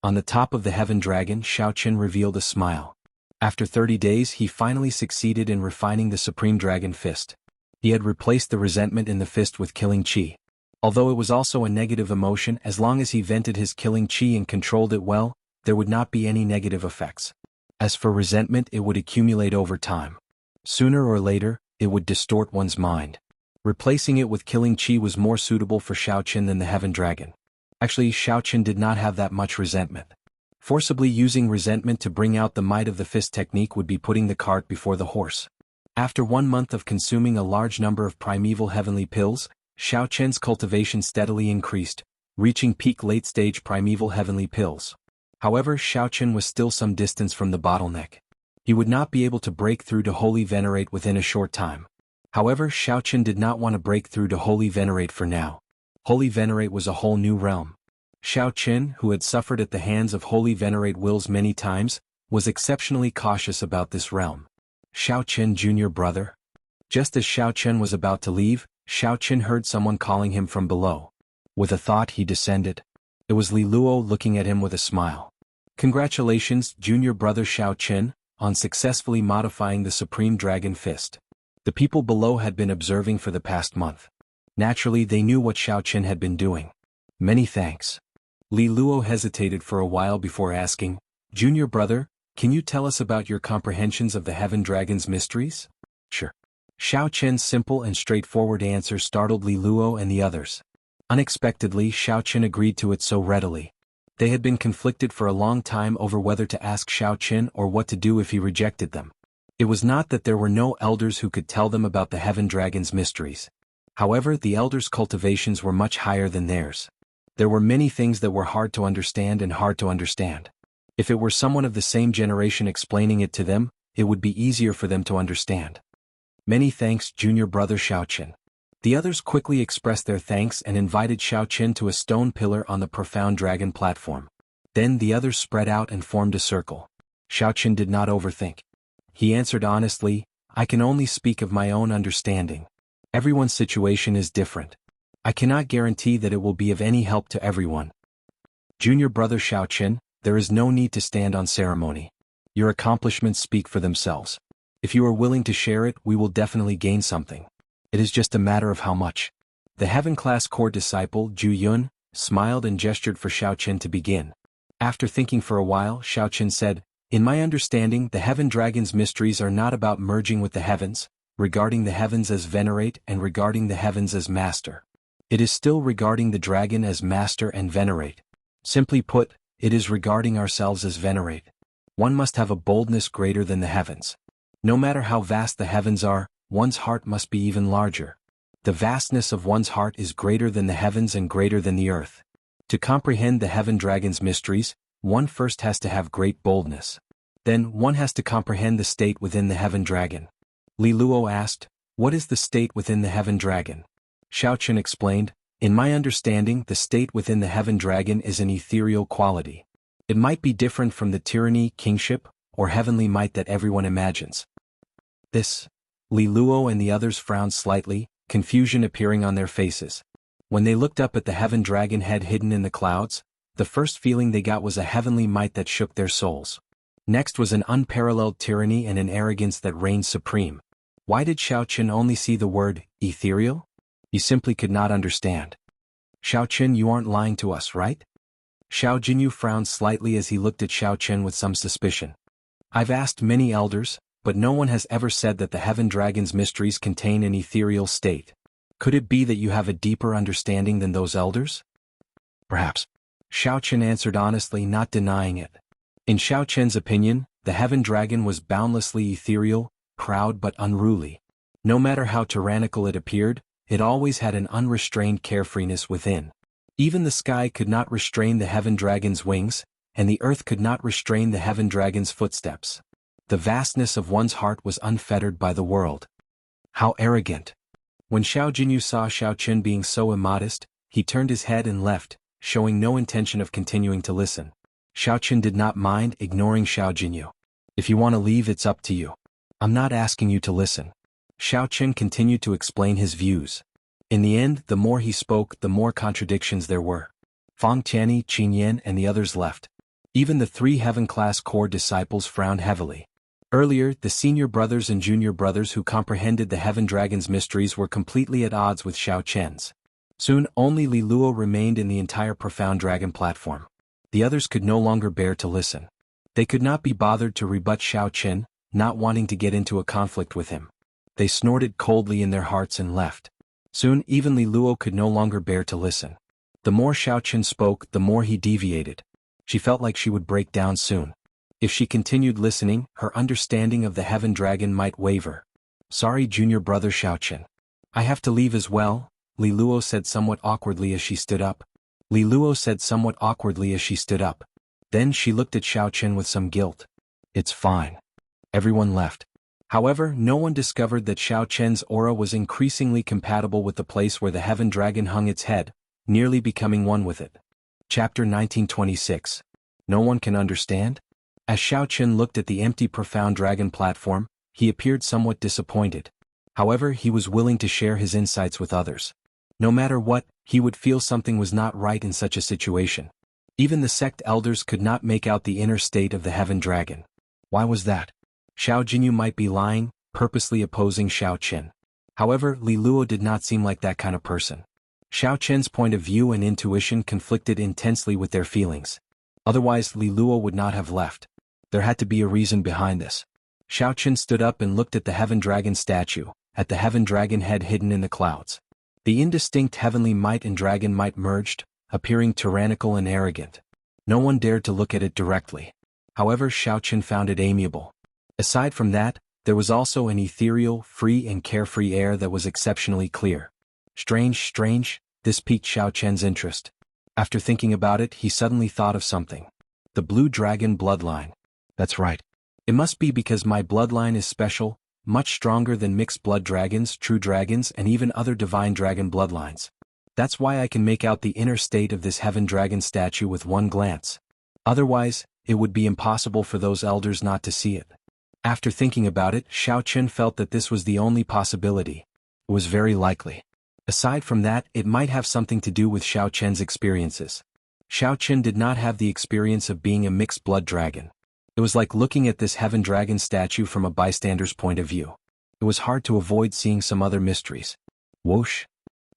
On the top of the Heaven Dragon Xiao Chen revealed a smile. After 30 days he finally succeeded in refining the Supreme Dragon Fist. He had replaced the resentment in the fist with killing chi. Although it was also a negative emotion, as long as he vented his killing chi and controlled it well, there would not be any negative effects. As for resentment, it would accumulate over time. Sooner or later, it would distort one's mind. Replacing it with killing chi was more suitable for Xiao Chen than the Heaven Dragon. Actually, Xiao Chen did not have that much resentment. Forcibly using resentment to bring out the might of the fist technique would be putting the cart before the horse. After 1 month of consuming a large number of primeval heavenly pills, Xiao Chen's cultivation steadily increased, reaching peak late-stage primeval heavenly pills. However, Xiao Chen was still some distance from the bottleneck. He would not be able to break through to Holy Venerate within a short time. However, Xiao Chen did not want to break through to Holy Venerate for now. Holy Venerate was a whole new realm. Xiao Chen, who had suffered at the hands of Holy Venerate wills many times, was exceptionally cautious about this realm. Xiao Chen junior brother? Just as Xiao Chen was about to leave, Xiao Chen heard someone calling him from below. With a thought he descended. It was Li Luo looking at him with a smile. Congratulations, junior brother Xiao Chen, on successfully modifying the Supreme Dragon Fist. The people below had been observing for the past month. Naturally they knew what Xiao Chen had been doing. Many thanks. Li Luo hesitated for a while before asking, Junior brother, can you tell us about your comprehensions of the Heaven Dragon's mysteries? Sure. Xiao Chen's simple and straightforward answer startled Li Luo and the others. Unexpectedly Xiao Chen agreed to it so readily. They had been conflicted for a long time over whether to ask Xiao Chen or what to do if he rejected them. It was not that there were no elders who could tell them about the Heaven Dragon's mysteries. However, the elders' cultivations were much higher than theirs. There were many things that were hard to understand and hard to understand. If it were someone of the same generation explaining it to them, it would be easier for them to understand. Many thanks, junior brother Xiao Chen. The others quickly expressed their thanks and invited Xiao Chen to a stone pillar on the profound dragon platform. Then the others spread out and formed a circle. Xiao Chen did not overthink. He answered honestly, I can only speak of my own understanding. Everyone's situation is different. I cannot guarantee that it will be of any help to everyone. Junior brother Xiao Chen, there is no need to stand on ceremony. Your accomplishments speak for themselves. If you are willing to share it, we will definitely gain something. It is just a matter of how much. The Heaven Class Core disciple, Ju Yun, smiled and gestured for Xiao Chen to begin. After thinking for a while, Xiao Chen said, In my understanding, the Heaven Dragon's mysteries are not about merging with the heavens, regarding the heavens as venerate and regarding the heavens as master. It is still regarding the dragon as master and venerate. Simply put, it is regarding ourselves as venerate. One must have a boldness greater than the heavens. No matter how vast the heavens are, one's heart must be even larger. The vastness of one's heart is greater than the heavens and greater than the earth. To comprehend the Heaven Dragon's mysteries, one first has to have great boldness. Then one has to comprehend the state within the Heaven Dragon. Li Luo asked, What is the state within the Heaven Dragon? Xiao Chen explained, In my understanding, the state within the Heaven Dragon is an ethereal quality. It might be different from the tyranny, kingship, or heavenly might that everyone imagines. This. Li Luo and the others frowned slightly, confusion appearing on their faces. When they looked up at the Heaven Dragon head hidden in the clouds, the first feeling they got was a heavenly might that shook their souls. Next was an unparalleled tyranny and an arrogance that reigned supreme. Why did Xiao Chen only see the word, ethereal? He simply could not understand. Xiao Chen, you aren't lying to us, right? Xiao Jinyu frowned slightly as he looked at Xiao Chen with some suspicion. I've asked many elders, but no one has ever said that the Heaven Dragon's mysteries contain an ethereal state. Could it be that you have a deeper understanding than those elders? Perhaps. Xiao Chen answered honestly, not denying it. In Xiao Chen's opinion, the Heaven Dragon was boundlessly ethereal, proud but unruly. No matter how tyrannical it appeared, it always had an unrestrained carefreeness within. Even the sky could not restrain the heaven dragon's wings, and the earth could not restrain the heaven dragon's footsteps. The vastness of one's heart was unfettered by the world. How arrogant! When Xiao Jinyu saw Xiao Qin being so immodest, he turned his head and left, showing no intention of continuing to listen. Xiao Qin did not mind ignoring Xiao Jinyu. If you want to leave, it's up to you. I'm not asking you to listen. Xiao Qin continued to explain his views. In the end, the more he spoke, the more contradictions there were. Fang Tianyi, Qin Yan, and the others left. Even the 3 heaven-class core disciples frowned heavily. Earlier, the senior brothers and junior brothers who comprehended the heaven dragon's mysteries were completely at odds with Xiao Qian's. Soon, only Li Luo remained in the entire profound dragon platform. The others could no longer bear to listen. They could not be bothered to rebut Xiao Qin, not wanting to get into a conflict with him. They snorted coldly in their hearts and left. Soon, even Li Luo could no longer bear to listen. The more Xiao Qin spoke, the more he deviated. She felt like she would break down soon. If she continued listening, her understanding of the heaven dragon might waver. Sorry, junior brother Xiao Qin. I have to leave as well, Li Luo said somewhat awkwardly as she stood up. Then she looked at Xiao Qin with some guilt. It's fine. Everyone left. However, no one discovered that Xiao Qian's aura was increasingly compatible with the place where the heaven dragon hung its head, nearly becoming one with it. Chapter 1926. No one can understand? As Xiao Qin looked at the empty profound dragon platform, he appeared somewhat disappointed. However, he was willing to share his insights with others. No matter what, he would feel something was not right in such a situation. Even the sect elders could not make out the inner state of the heaven dragon. Why was that? Xiao Jinyu might be lying, purposely opposing Xiao Qin. However, Li Luo did not seem like that kind of person. Xiao Qin's point of view and intuition conflicted intensely with their feelings. Otherwise, Li Luo would not have left. There had to be a reason behind this. Xiao Qin stood up and looked at the heaven dragon statue, at the heaven dragon head hidden in the clouds. The indistinct heavenly might and dragon might merged, appearing tyrannical and arrogant. No one dared to look at it directly. However, Xiao Qin found it amiable. Aside from that, there was also an ethereal, free and carefree air that was exceptionally clear. Strange, this piqued Xiao Qian's interest. After thinking about it, he suddenly thought of something. The blue dragon bloodline. That's right. It must be because my bloodline is special, much stronger than mixed blood dragons, true dragons, and even other divine dragon bloodlines. That's why I can make out the inner state of this heaven dragon statue with one glance. Otherwise, it would be impossible for those elders not to see it. After thinking about it, Xiao Qin felt that this was the only possibility. It was very likely. Aside from that, it might have something to do with Xiao Qian's experiences. Xiao Qin did not have the experience of being a mixed blood dragon. It was like looking at this heaven dragon statue from a bystander's point of view. It was hard to avoid seeing some other mysteries. Whoosh!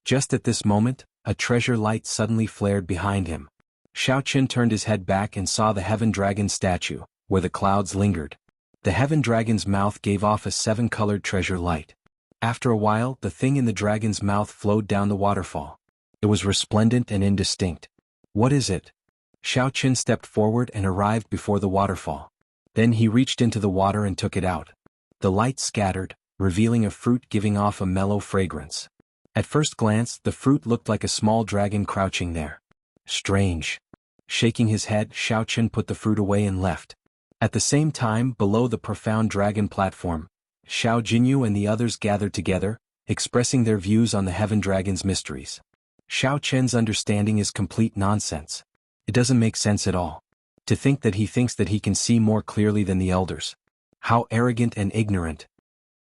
Just at this moment, a treasure light suddenly flared behind him. Xiao Qin turned his head back and saw the heaven dragon statue, where the clouds lingered. The heaven dragon's mouth gave off a 7-colored treasure light. After a while, the thing in the dragon's mouth flowed down the waterfall. It was resplendent and indistinct. What is it? Xiao Qin stepped forward and arrived before the waterfall. Then he reached into the water and took it out. The light scattered, revealing a fruit giving off a mellow fragrance. At first glance, the fruit looked like a small dragon crouching there. Strange. Shaking his head, Xiao Qin put the fruit away and left. At the same time, below the profound dragon platform, Xiao Jinyu and the others gathered together, expressing their views on the heaven dragon's mysteries. Xiao Qian's understanding is complete nonsense. It doesn't make sense at all. To think that he thinks that he can see more clearly than the elders. How arrogant and ignorant.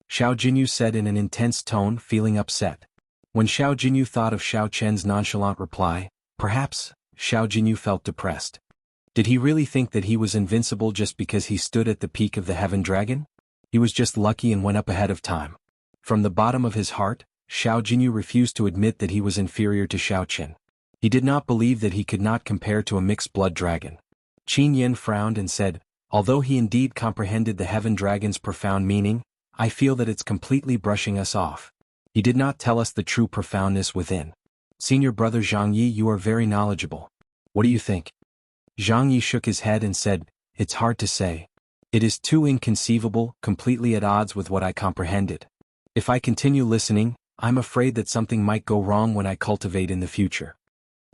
Xiao Jinyu said in an intense tone, feeling upset. When Xiao Jinyu thought of Xiao Qian's nonchalant reply, perhaps, Xiao Jinyu felt depressed. Did he really think that he was invincible just because he stood at the peak of the heaven dragon? He was just lucky and went up ahead of time. From the bottom of his heart, Xiao Jinyu refused to admit that he was inferior to Xiao Qin. He did not believe that he could not compare to a mixed blood dragon. Qin Yan frowned and said, although he indeed comprehended the heaven dragon's profound meaning, I feel that it's completely brushing us off. He did not tell us the true profoundness within. Senior brother Zhang Yi, you are very knowledgeable. What do you think? Zhang Yi shook his head and said, it's hard to say. It is too inconceivable, completely at odds with what I comprehended. If I continue listening, I'm afraid that something might go wrong when I cultivate in the future.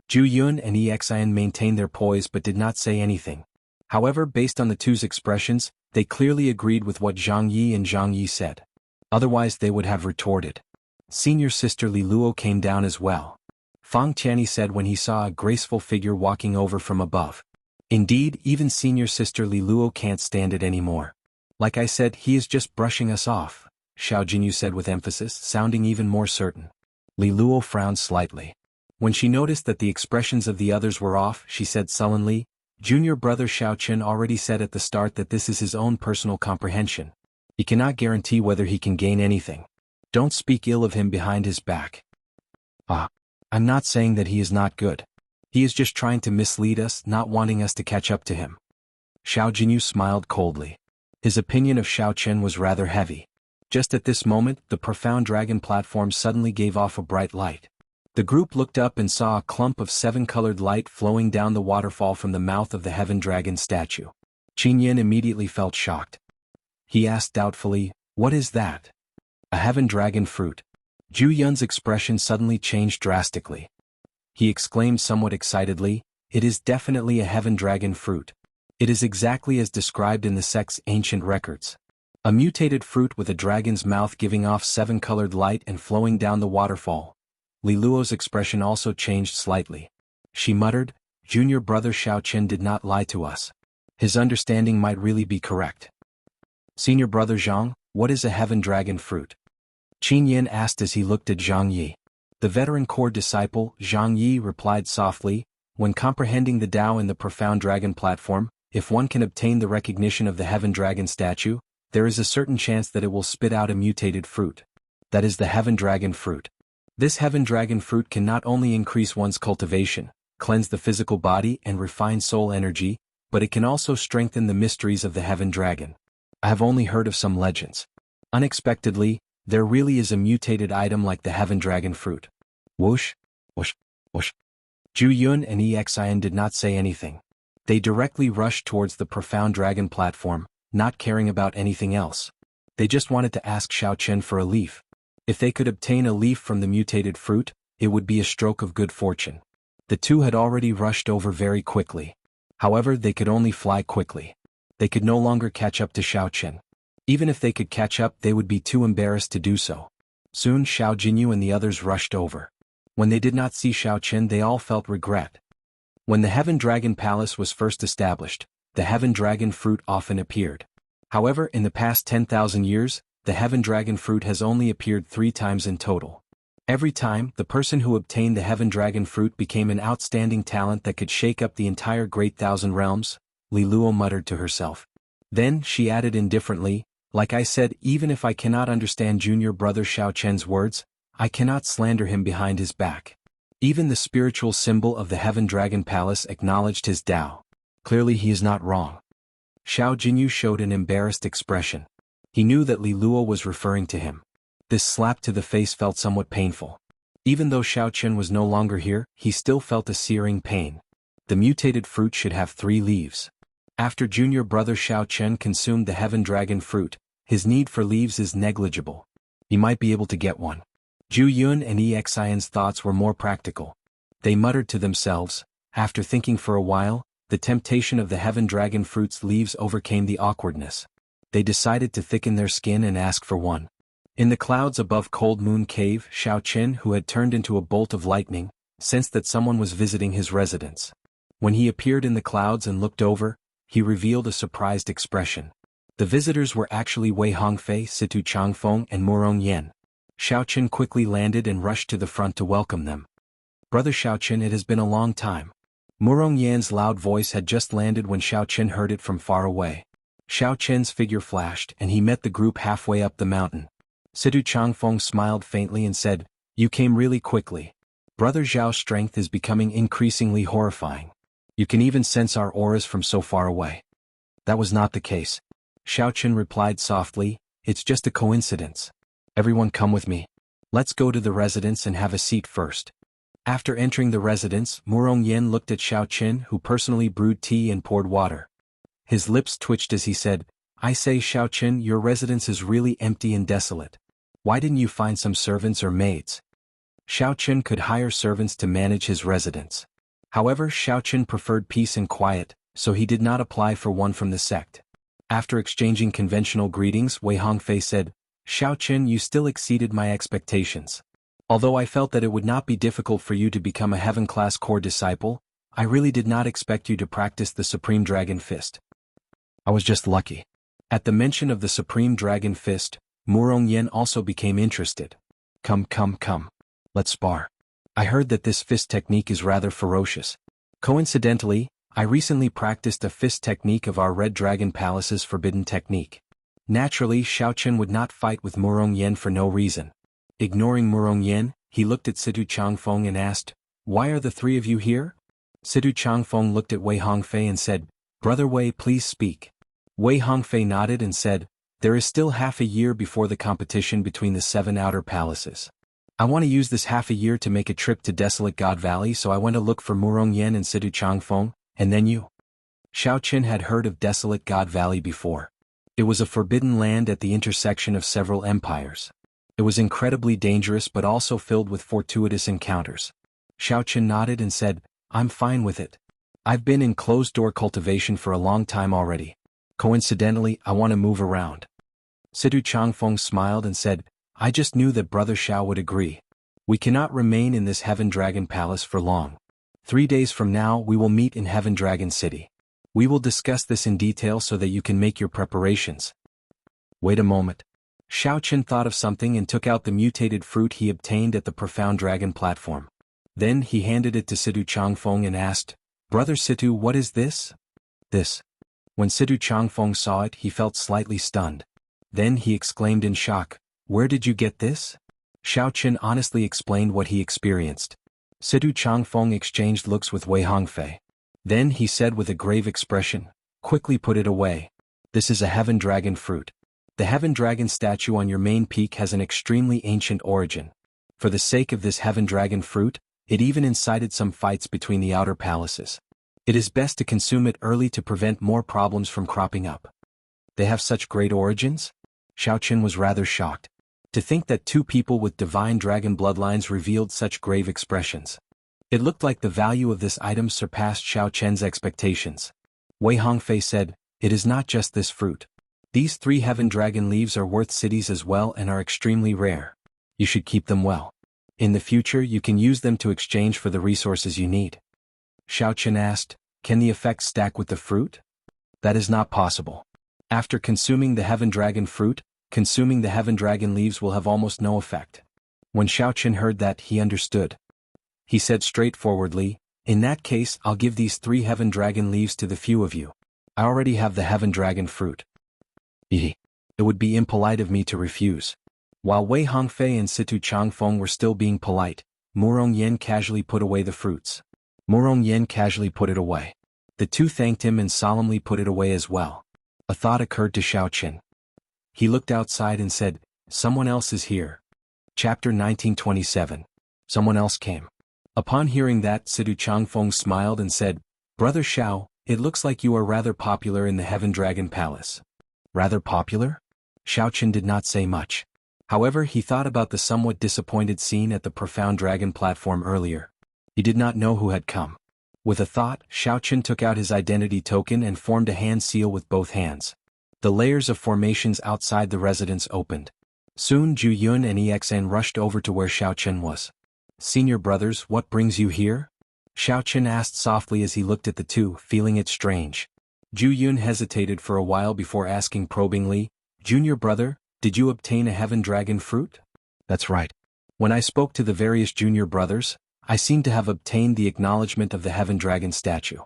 Zhu Yun and Exian maintained their poise but did not say anything. However, based on the two's expressions, they clearly agreed with what Zhang Yi and Zhang Yi said. Otherwise they would have retorted. Senior sister Li Luo came down as well. Fang Tianyi said when he saw a graceful figure walking over from above. Indeed, even senior sister Li Luo can't stand it anymore. Like I said, he is just brushing us off, Xiao Jinyu said with emphasis, sounding even more certain. Li Luo frowned slightly. When she noticed that the expressions of the others were off, she said sullenly, Junior brother Xiao Chen already said at the start that this is his own personal comprehension. He cannot guarantee whether he can gain anything. Don't speak ill of him behind his back. I'm not saying that he is not good. He is just trying to mislead us, not wanting us to catch up to him. Xiao Jinyu smiled coldly. His opinion of Xiao Chen was rather heavy. Just at this moment, the profound dragon platform suddenly gave off a bright light. The group looked up and saw a clump of seven-colored light flowing down the waterfall from the mouth of the heaven dragon statue. Qin Yin immediately felt shocked. He asked doubtfully, "What is that?" "A heaven dragon fruit." Zhu Yun's expression suddenly changed drastically. He exclaimed somewhat excitedly, "It is definitely a heaven dragon fruit. It is exactly as described in the sect's ancient records. A mutated fruit with a dragon's mouth giving off seven-colored light and flowing down the waterfall." Li Luo's expression also changed slightly. She muttered, "Junior brother Xiao Chen did not lie to us. His understanding might really be correct." "Senior brother Zhang, what is a heaven dragon fruit?" Qin Yin asked as he looked at Zhang Yi. The veteran core disciple, Zhang Yi, replied softly, "When comprehending the Tao in the profound dragon platform, if one can obtain the recognition of the heaven dragon statue, there is a certain chance that it will spit out a mutated fruit. That is the heaven dragon fruit. This heaven dragon fruit can not only increase one's cultivation, cleanse the physical body and refine soul energy, but it can also strengthen the mysteries of the heaven dragon. I have only heard of some legends. Unexpectedly, there really is a mutated item like the heaven dragon fruit." Whoosh, whoosh, whoosh. Zhu Yun and Exian did not say anything. They directly rushed towards the profound dragon platform, not caring about anything else. They just wanted to ask Xiao Chen for a leaf. If they could obtain a leaf from the mutated fruit, it would be a stroke of good fortune. The two had already rushed over very quickly. However, they could only fly quickly. They could no longer catch up to Xiao Chen. Even if they could catch up, they would be too embarrassed to do so. Soon Xiao Jinyu and the others rushed over. When they did not see Xiao Chen, they all felt regret. When the Heaven Dragon Palace was first established, the Heaven Dragon fruit often appeared. However, in the past 10,000 years, the Heaven Dragon fruit has only appeared 3 times in total. Every time, the person who obtained the Heaven Dragon fruit became an outstanding talent that could shake up the entire Great Thousand Realms, Li Luo muttered to herself. Then, she added indifferently, "Like I said, even if I cannot understand junior brother Xiao Chen's words, I cannot slander him behind his back." Even the spiritual symbol of the Heaven Dragon Palace acknowledged his Tao. Clearly he is not wrong. Xiao Jinyu showed an embarrassed expression. He knew that Li Luo was referring to him. This slap to the face felt somewhat painful. Even though Xiao Chen was no longer here, he still felt a searing pain. The mutated fruit should have 3 leaves. After junior brother Xiao Chen consumed the Heaven Dragon fruit, his need for leaves is negligible. He might be able to get one. Zhu Yun and Exian's thoughts were more practical. They muttered to themselves. After thinking for a while, the temptation of the Heaven Dragon fruit's leaves overcame the awkwardness. They decided to thicken their skin and ask for one. In the clouds above Cold Moon Cave, Xiao Chen, who had turned into a bolt of lightning, sensed that someone was visiting his residence. When he appeared in the clouds and looked over, he revealed a surprised expression. The visitors were actually Wei Hongfei, Situ Changfeng, and Murong Yan. Xiao Chen quickly landed and rushed to the front to welcome them. "Brother Xiao Chen, it has been a long time." Murong Yan's loud voice had just landed when Xiao Chen heard it from far away. Xiao Chen's figure flashed and he met the group halfway up the mountain. Situ Changfeng smiled faintly and said, "You came really quickly. Brother Zhao's strength is becoming increasingly horrifying. You can even sense our auras from so far away." "That was not the case." Xiao Chen replied softly, "It's just a coincidence. Everyone come with me. Let's go to the residence and have a seat first." After entering the residence, Murong Yan looked at Xiao Chen, who personally brewed tea and poured water. His lips twitched as he said, "I say, Xiao Chen, your residence is really empty and desolate. Why didn't you find some servants or maids?" Xiao Chen could hire servants to manage his residence. However, Xiaochen preferred peace and quiet, so he did not apply for one from the sect. After exchanging conventional greetings, Wei Hongfei said, Xiaochen, you still exceeded my expectations. Although I felt that it would not be difficult for you to become a heaven-class core disciple, I really did not expect you to practice the Supreme Dragon Fist. I was just lucky. At the mention of the Supreme Dragon Fist, Murong Yen also became interested. Come. Let's spar. I heard that this fist technique is rather ferocious. Coincidentally, I recently practiced a fist technique of our Red Dragon Palace's forbidden technique. Naturally, Xiaochen would not fight with Murong Yen for no reason. Ignoring Murong Yen, he looked at Situ Changfeng and asked, Why are the three of you here? Situ Changfeng looked at Wei Hongfei and said, Brother Wei, please speak. Wei Hongfei nodded and said, There is still half a year before the competition between the 7 outer palaces. I want to use this half a year to make a trip to Desolate God Valley, so I went to look for Murong Yen and Situ Changfeng, and then you. Xiaochen had heard of Desolate God Valley before. It was a forbidden land at the intersection of several empires. It was incredibly dangerous but also filled with fortuitous encounters. Xiaochen nodded and said, I'm fine with it. I've been in closed-door cultivation for a long time already. Coincidentally, I want to move around. Situ Changfeng smiled and said, I just knew that Brother Xiao would agree. We cannot remain in this Heaven Dragon Palace for long. 3 days from now we will meet in Heaven Dragon City. We will discuss this in detail so that you can make your preparations. Wait a moment. Xiaochen thought of something and took out the mutated fruit he obtained at the Profound Dragon platform. Then he handed it to Situ Changfeng and asked, Brother Situ, what is this? This. When Situ Changfeng saw it, he felt slightly stunned. Then he exclaimed in shock, Where did you get this? Xiaochen honestly explained what he experienced. Situ Changfeng exchanged looks with Wei Hongfei. Then he said with a grave expression, Quickly put it away. This is a Heaven Dragon fruit. The Heaven Dragon statue on your main peak has an extremely ancient origin. For the sake of this Heaven Dragon fruit, it even incited some fights between the outer palaces. It is best to consume it early to prevent more problems from cropping up. They have such great origins? Xiaochen was rather shocked. To think that 2 people with divine dragon bloodlines revealed such grave expressions. It looked like the value of this item surpassed Xiaochen's expectations. Wei Hongfei said, It is not just this fruit. These 3 Heaven Dragon leaves are worth cities as well and are extremely rare. You should keep them well. In the future you can use them to exchange for the resources you need. Xiaochen asked, Can the effects stack with the fruit? That is not possible. After consuming the Heaven Dragon fruit, consuming the Heaven Dragon leaves will have almost no effect. When Xiaochen heard that, he understood. He said straightforwardly, In that case I'll give these 3 Heaven Dragon leaves to the few of you. I already have the Heaven Dragon fruit. It would be impolite of me to refuse. While Wei Hongfei and Situ Changfeng were still being polite, Murong Yen casually put away the fruits. Murong Yen casually put it away. The 2 thanked him and solemnly put it away as well. A thought occurred to Xiaochen. He looked outside and said, Someone else is here. Chapter 1927. Someone else came. Upon hearing that, Situ Changfeng smiled and said, Brother Xiao, it looks like you are rather popular in the Heaven Dragon Palace. Rather popular? Xiaochen did not say much. However, he thought about the somewhat disappointed scene at the Profound Dragon platform earlier. He did not know who had come. With a thought, Xiaochen took out his identity token and formed a hand seal with both hands. The layers of formations outside the residence opened. Soon Zhu Yun and EXN rushed over to where Xiaochen was. Senior brothers, what brings you here? Xiaochen asked softly as he looked at the 2, feeling it strange. Zhu Yun hesitated for a while before asking probingly, Junior brother, did you obtain a Heaven Dragon fruit? That's right. When I spoke to the various junior brothers, I seem to have obtained the acknowledgement of the Heaven Dragon statue.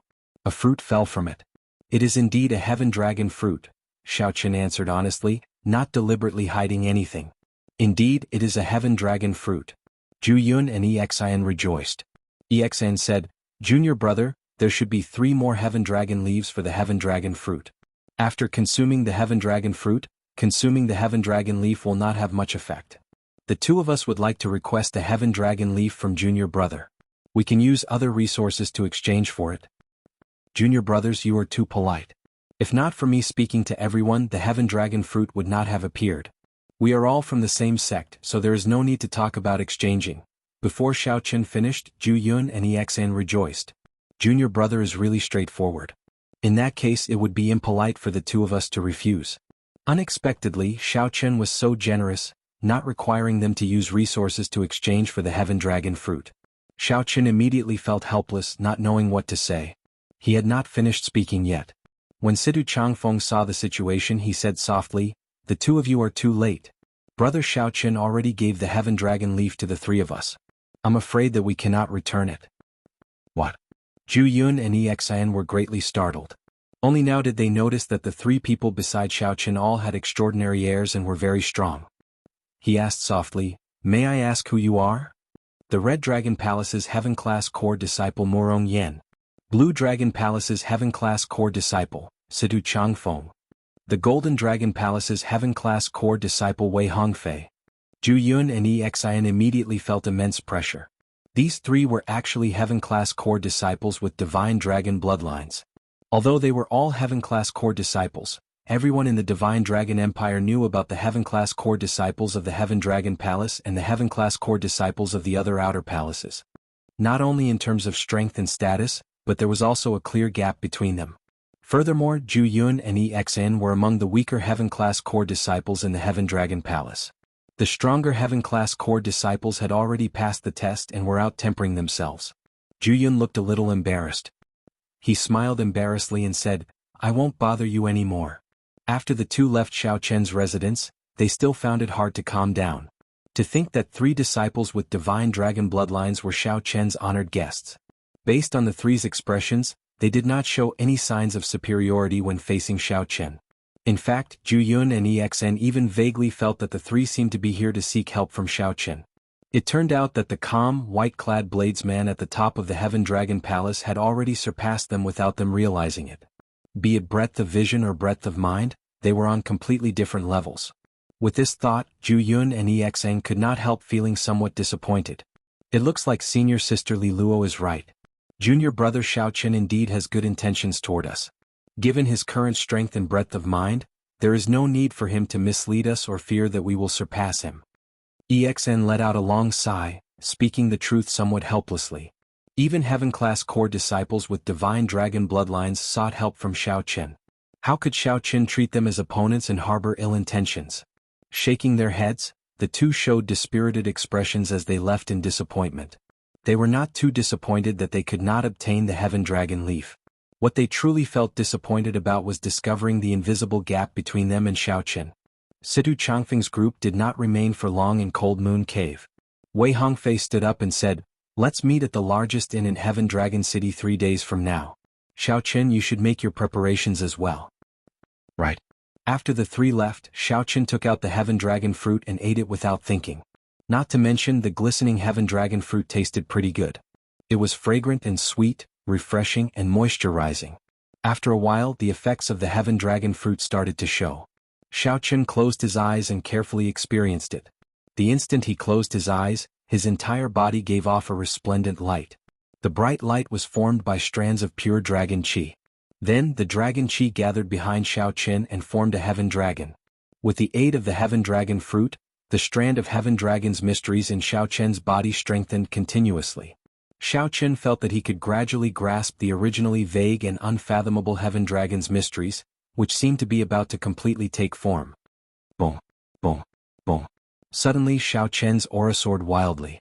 A fruit fell from it. It is indeed a Heaven Dragon fruit, Xiaochen answered honestly, not deliberately hiding anything. Indeed, it is a Heaven Dragon fruit. Zhu Yun and EXN rejoiced. EXN said, Junior brother, there should be 3 more Heaven Dragon leaves for the Heaven Dragon fruit. After consuming the Heaven Dragon fruit, consuming the Heaven Dragon leaf will not have much effect. The 2 of us would like to request a Heaven Dragon leaf from Junior brother. We can use other resources to exchange for it. Junior brothers, you are too polite. If not for me speaking to everyone, the Heaven Dragon fruit would not have appeared. We are all from the same sect, so there is no need to talk about exchanging. Before Xiaochen finished, Zhu Yun and EXN rejoiced. Junior brother is really straightforward. In that case it would be impolite for the two of us to refuse. Unexpectedly, Xiao Chen was so generous, not requiring them to use resources to exchange for the heaven dragon fruit. Xiao Chen immediately felt helpless, not knowing what to say. He had not finished speaking yet. When Situ Changfeng saw the situation, he said softly, "The two of you are too late. Brother Xiao Chen already gave the heaven dragon leaf to the three of us. I'm afraid that we cannot return it." What? Zhu Yun and Exan were greatly startled. Only now did they notice that the three people beside Xiao Chen all had extraordinary airs and were very strong. He asked softly, "May I ask who you are?" The Red Dragon Palace's Heaven-class core disciple Morong Yen. Blue Dragon Palace's Heaven-class core disciple, Situ Changfeng. The Golden Dragon Palace's Heaven-class core disciple Wei Hongfei. Zhu Yun and Exan immediately felt immense pressure. These three were actually Heaven-class core disciples with Divine Dragon bloodlines. Although they were all Heaven-class core disciples, everyone in the Divine Dragon Empire knew about the Heaven-class core disciples of the Heaven Dragon Palace and the Heaven-class core disciples of the other outer palaces. Not only in terms of strength and status, but there was also a clear gap between them. Furthermore, Zhu Yun and Exan were among the weaker Heaven-class core disciples in the Heaven Dragon Palace. The stronger Heaven-class core disciples had already passed the test and were out-tempering themselves. Zhu Yun looked a little embarrassed. He smiled embarrassedly and said, "I won't bother you anymore." After the two left Xiao Chen's residence, they still found it hard to calm down. To think that three disciples with Divine Dragon bloodlines were Xiao Chen's honored guests. Based on the three's expressions, they did not show any signs of superiority when facing Xiao Chen. In fact, Zhu Yun and Exan even vaguely felt that the three seemed to be here to seek help from Xiao Chen. It turned out that the calm, white-clad bladesman at the top of the Heaven Dragon Palace had already surpassed them without them realizing it. Be it breadth of vision or breadth of mind, they were on completely different levels. With this thought, Zhu Yun and Exan could not help feeling somewhat disappointed. It looks like senior sister Li Luo is right. Junior brother Xiao Chen indeed has good intentions toward us. Given his current strength and breadth of mind, there is no need for him to mislead us or fear that we will surpass him. Exn let out a long sigh, speaking the truth somewhat helplessly. Even Heaven-class core disciples with Divine Dragon bloodlines sought help from Xiao Chen. How could Xiao Chen treat them as opponents and harbor ill intentions? Shaking their heads, the two showed dispirited expressions as they left in disappointment. They were not too disappointed that they could not obtain the Heaven Dragon leaf. What they truly felt disappointed about was discovering the invisible gap between them and Xiao Chen. Situ Changfeng's group did not remain for long in Cold Moon Cave. Wei Hongfei stood up and said, "Let's meet at the largest inn in Heaven Dragon City 3 days from now. Xiao Chen, you should make your preparations as well." Right. After the three left, Xiao Chen took out the Heaven Dragon fruit and ate it without thinking. Not to mention the glistening Heaven Dragon fruit tasted pretty good. It was fragrant and sweet, refreshing and moisturizing. After a while, the effects of the Heaven Dragon fruit started to show. Xiao Chen closed his eyes and carefully experienced it. The instant he closed his eyes, his entire body gave off a resplendent light. The bright light was formed by strands of pure dragon qi. Then the dragon qi gathered behind Xiao Chen and formed a Heaven Dragon. With the aid of the Heaven Dragon fruit, the strand of Heaven Dragon's mysteries in Xiao Chen's body strengthened continuously. Xiao Chen felt that he could gradually grasp the originally vague and unfathomable Heaven Dragon's mysteries, which seemed to be about to completely take form. Boom, boom, boom. Suddenly Xiao Chen's aura soared wildly.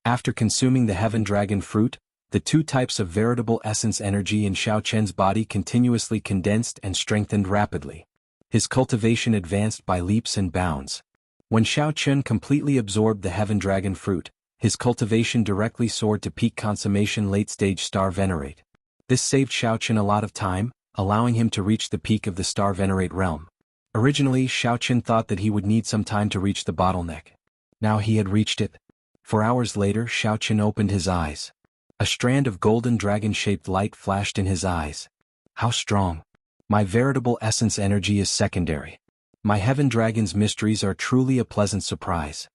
After consuming the Heaven Dragon fruit, the two types of veritable essence energy in Xiao Chen's body continuously condensed and strengthened rapidly. His cultivation advanced by leaps and bounds. When Xiao Chen completely absorbed the Heaven Dragon fruit, his cultivation directly soared to peak consummation late-stage Star Venerate. This saved Xiao Chen a lot of time, allowing him to reach the peak of the Star Venerate realm. Originally, Xiao Chen thought that he would need some time to reach the bottleneck. Now he had reached it. 4 hours later, Xiao Chen opened his eyes. A strand of golden dragon-shaped light flashed in his eyes. How strong! My veritable essence energy is secondary. My Heaven Dragon's mysteries are truly a pleasant surprise.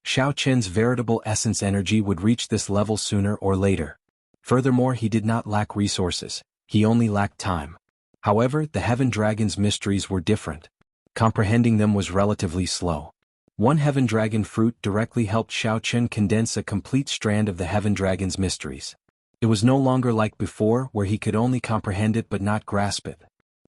Xiao Chen's veritable essence energy would reach this level sooner or later. Furthermore, he did not lack resources. He only lacked time. However, the Heaven Dragon's mysteries were different. Comprehending them was relatively slow. One Heaven Dragon fruit directly helped Xiao Chen condense a complete strand of the Heaven Dragon's mysteries. It was no longer like before where he could only comprehend it but not grasp it.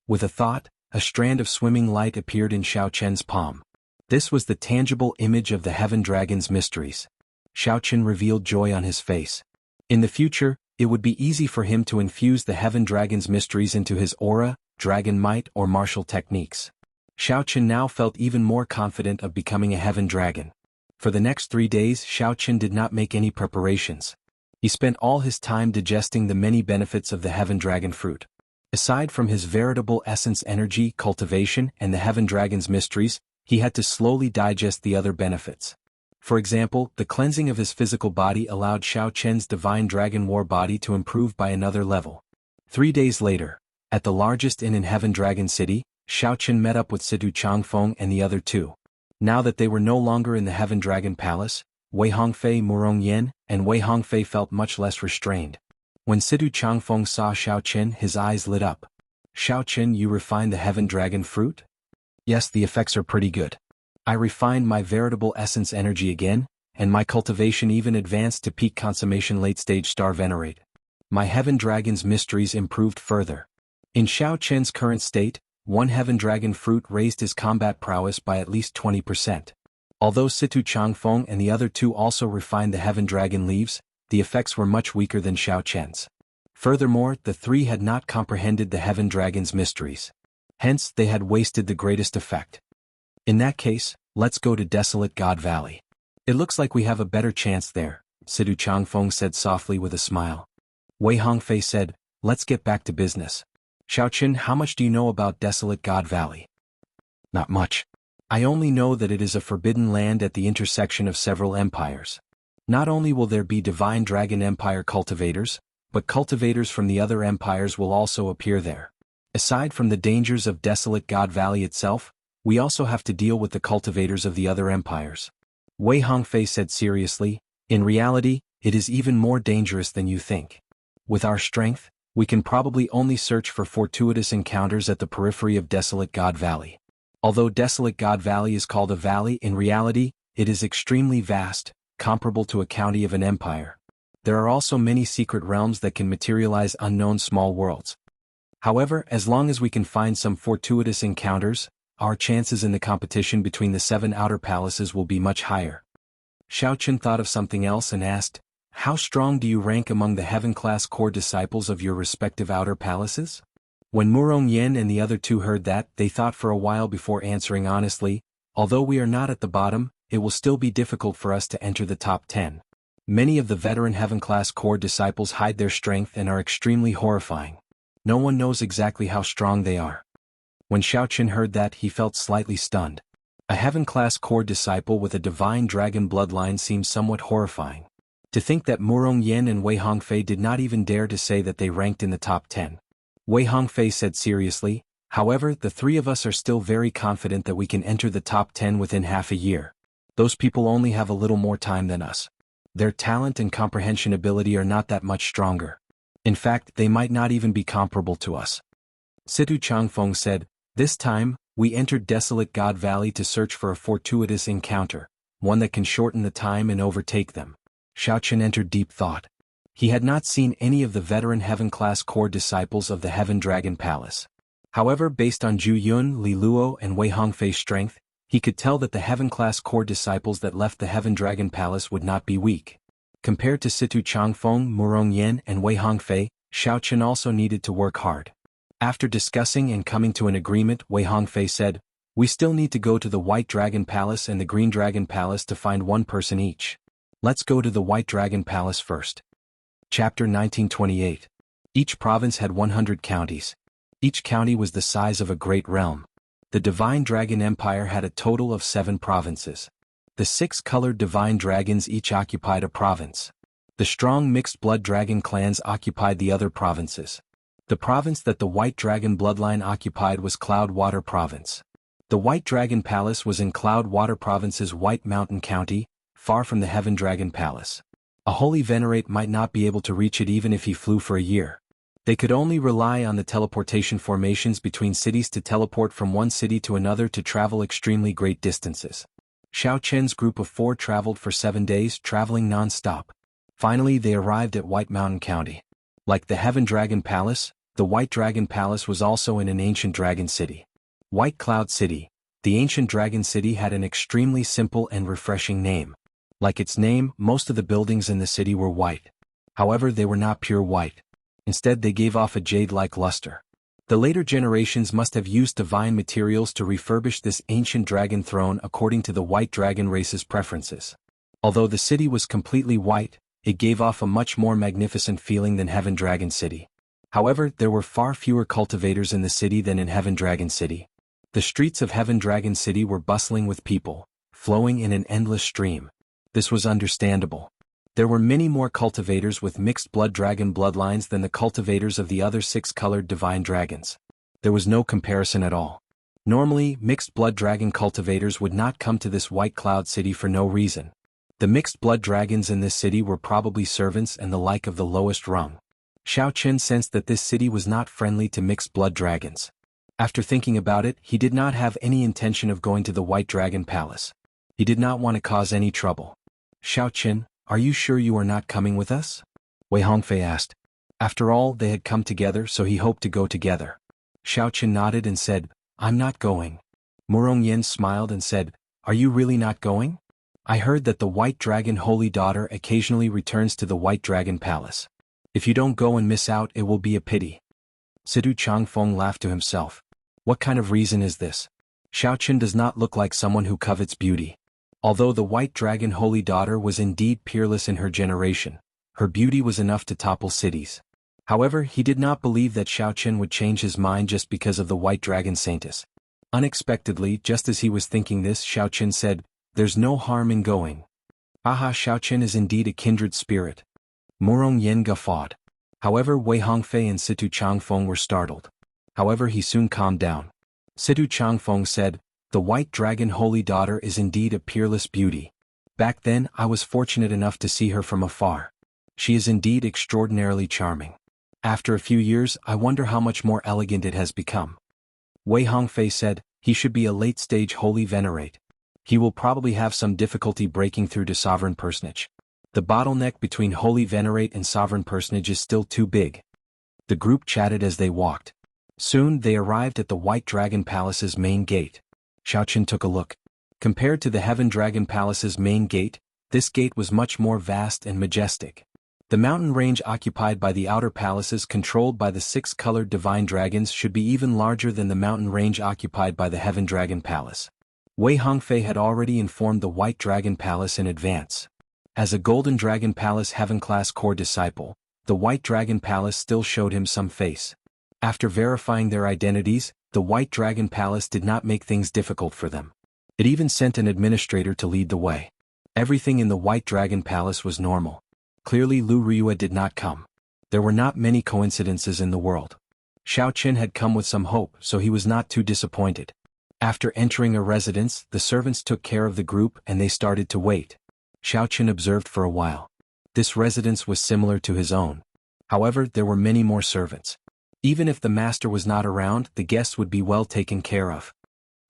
With a thought, a strand of swimming light appeared in Xiao Chen's palm. This was the tangible image of the Heaven Dragon's mysteries. Xiao Chen revealed joy on his face. In the future, it would be easy for him to infuse the Heaven Dragon's mysteries into his aura, dragon might or martial techniques. Xiao Chen now felt even more confident of becoming a Heaven Dragon. For the next 3 days Xiao Chen did not make any preparations. He spent all his time digesting the many benefits of the Heaven Dragon fruit. Aside from his veritable essence energy, cultivation, and the Heaven Dragon's mysteries, he had to slowly digest the other benefits. For example, the cleansing of his physical body allowed Xiao Chen's divine dragon war body to improve by another level. 3 days later, at the largest inn in Heaven Dragon City, Xiao Chen met up with Situ Changfeng and the other two. Now that they were no longer in the Heaven Dragon Palace, Wei Hongfei, Murong Yan, and Wei Hongfei felt much less restrained. When Situ Changfeng saw Xiao Chen, his eyes lit up. "Xiao Chen, you refined the Heaven Dragon fruit?" "Yes, the effects are pretty good. I refined my veritable essence energy again, and my cultivation even advanced to peak consummation late-stage star venerate. My Heaven Dragon's mysteries improved further." In Xiao Chen's current state, one Heaven Dragon fruit raised his combat prowess by at least 20%. Although Situ Changfeng and the other two also refined the Heaven Dragon leaves, the effects were much weaker than Xiao Chen's. Furthermore, the three had not comprehended the Heaven Dragon's mysteries. Hence, they had wasted the greatest effect. "In that case, let's go to Desolate God Valley. It looks like we have a better chance there," Situ Changfeng said softly with a smile. Wei Hongfei said, "Let's get back to business. Xiao Chen, how much do you know about Desolate God Valley?" "Not much. I only know that it is a forbidden land at the intersection of several empires. Not only will there be Divine Dragon Empire cultivators, but cultivators from the other empires will also appear there. Aside from the dangers of Desolate God Valley itself, we also have to deal with the cultivators of the other empires." Wei Hongfei said seriously, "In reality, it is even more dangerous than you think. With our strength, we can probably only search for fortuitous encounters at the periphery of Desolate God Valley. Although Desolate God Valley is called a valley, in reality, it is extremely vast, comparable to a county of an empire. There are also many secret realms that can materialize unknown small worlds. However, as long as we can find some fortuitous encounters, our chances in the competition between the 7 outer palaces will be much higher." Xiao Chen thought of something else and asked, "How strong do you rank among the heaven-class core disciples of your respective outer palaces?" When Murong Yan and the other two heard that, they thought for a while before answering honestly, "Although we are not at the bottom, it will still be difficult for us to enter the top 10. Many of the veteran heaven-class core disciples hide their strength and are extremely horrifying. No one knows exactly how strong they are." When Xiao Chen heard that, he felt slightly stunned. A heaven-class core disciple with a divine dragon bloodline seems somewhat horrifying. To think that Murong Yan and Wei Hongfei did not even dare to say that they ranked in the top 10. Wei Hongfei said seriously, "However, the three of us are still very confident that we can enter the top 10 within half a year. Those people only have a little more time than us. Their talent and comprehension ability are not that much stronger. In fact, they might not even be comparable to us." Situ Changfeng said, "This time, we entered Desolate God Valley to search for a fortuitous encounter, one that can shorten the time and overtake them." Xiao Chen entered deep thought. He had not seen any of the veteran heaven-class core disciples of the Heaven Dragon Palace. However, based on Zhu Yun, Li Luo and Wei Hongfei's strength, he could tell that the heaven-class core disciples that left the Heaven Dragon Palace would not be weak. Compared to Situ Changfeng, Murong Yan and Wei Hongfei, Xiao Chen also needed to work hard. After discussing and coming to an agreement, Wei Hongfei said, "We still need to go to the White Dragon Palace and the Green Dragon Palace to find one person each. Let's go to the White Dragon Palace first." Chapter 1928. Each province had 100 counties. Each county was the size of a great realm. The Divine Dragon Empire had a total of 7 provinces. The 6 colored Divine Dragons each occupied a province. The strong mixed blood dragon clans occupied the other provinces. The province that the White Dragon bloodline occupied was Cloudwater Province. The White Dragon Palace was in Cloudwater Province's White Mountain County, far from the Heaven Dragon Palace. A holy venerate might not be able to reach it even if he flew for a year. They could only rely on the teleportation formations between cities to teleport from one city to another to travel extremely great distances. Xiao Chen's group of 4 traveled for 7 days, traveling non-stop. Finally they arrived at White Mountain County. Like the Heaven Dragon Palace, the White Dragon Palace was also in an ancient dragon city. White Cloud City. The ancient dragon city had an extremely simple and refreshing name. Like its name, most of the buildings in the city were white. However, they were not pure white. Instead, they gave off a jade-like luster. The later generations must have used divine materials to refurbish this ancient dragon throne according to the white dragon race's preferences. Although the city was completely white, it gave off a much more magnificent feeling than Heaven Dragon City. However, there were far fewer cultivators in the city than in Heaven Dragon City. The streets of Heaven Dragon City were bustling with people, flowing in an endless stream. This was understandable. There were many more cultivators with mixed blood dragon bloodlines than the cultivators of the other 6 colored divine dragons. There was no comparison at all. Normally, mixed blood dragon cultivators would not come to this White Cloud City for no reason. The mixed blood dragons in this city were probably servants and the like of the lowest rung. Xiao Chen sensed that this city was not friendly to mixed blood dragons. After thinking about it, he did not have any intention of going to the White Dragon Palace. He did not want to cause any trouble. Xiao Chen, are you sure you are not coming with us? Wei Hongfei asked. After all, they had come together, so he hoped to go together. Xiao Chen nodded and said, I'm not going. Murong Yen smiled and said, Are you really not going? I heard that the White Dragon Holy Daughter occasionally returns to the White Dragon Palace. If you don't go and miss out, it will be a pity. Situ Changfeng laughed to himself. What kind of reason is this? Xiao Chen does not look like someone who covets beauty. Although the White Dragon Holy Daughter was indeed peerless in her generation, her beauty was enough to topple cities. However, he did not believe that Xiao Chen would change his mind just because of the White Dragon Saintess. Unexpectedly, just as he was thinking this, Xiao Chen said, There's no harm in going. Aha, Xiao Chen is indeed a kindred spirit. Murong Yen guffawed. However, Wei Hongfei and Situ Changfeng were startled. However, he soon calmed down. Situ Changfeng said, The White Dragon Holy Daughter is indeed a peerless beauty. Back then, I was fortunate enough to see her from afar. She is indeed extraordinarily charming. After a few years, I wonder how much more elegant it has become. Wei Hongfei said, He should be a late-stage Holy Venerate. He will probably have some difficulty breaking through to Sovereign Personage. The bottleneck between Holy Venerate and Sovereign Personage is still too big. The group chatted as they walked. Soon they arrived at the White Dragon Palace's main gate. Xiao Chen took a look. Compared to the Heaven Dragon Palace's main gate, this gate was much more vast and majestic. The mountain range occupied by the outer palaces controlled by the 6 colored divine dragons should be even larger than the mountain range occupied by the Heaven Dragon Palace. Wei Hongfei had already informed the White Dragon Palace in advance. As a Golden Dragon Palace Heaven-class core disciple, the White Dragon Palace still showed him some face. After verifying their identities, the White Dragon Palace did not make things difficult for them. It even sent an administrator to lead the way. Everything in the White Dragon Palace was normal. Clearly Lu Ryue did not come. There were not many coincidences in the world. Xiao Chen had come with some hope, so he was not too disappointed. After entering a residence, the servants took care of the group and they started to wait. Xiao Chen observed for a while. This residence was similar to his own. However, there were many more servants. Even if the master was not around, the guests would be well taken care of.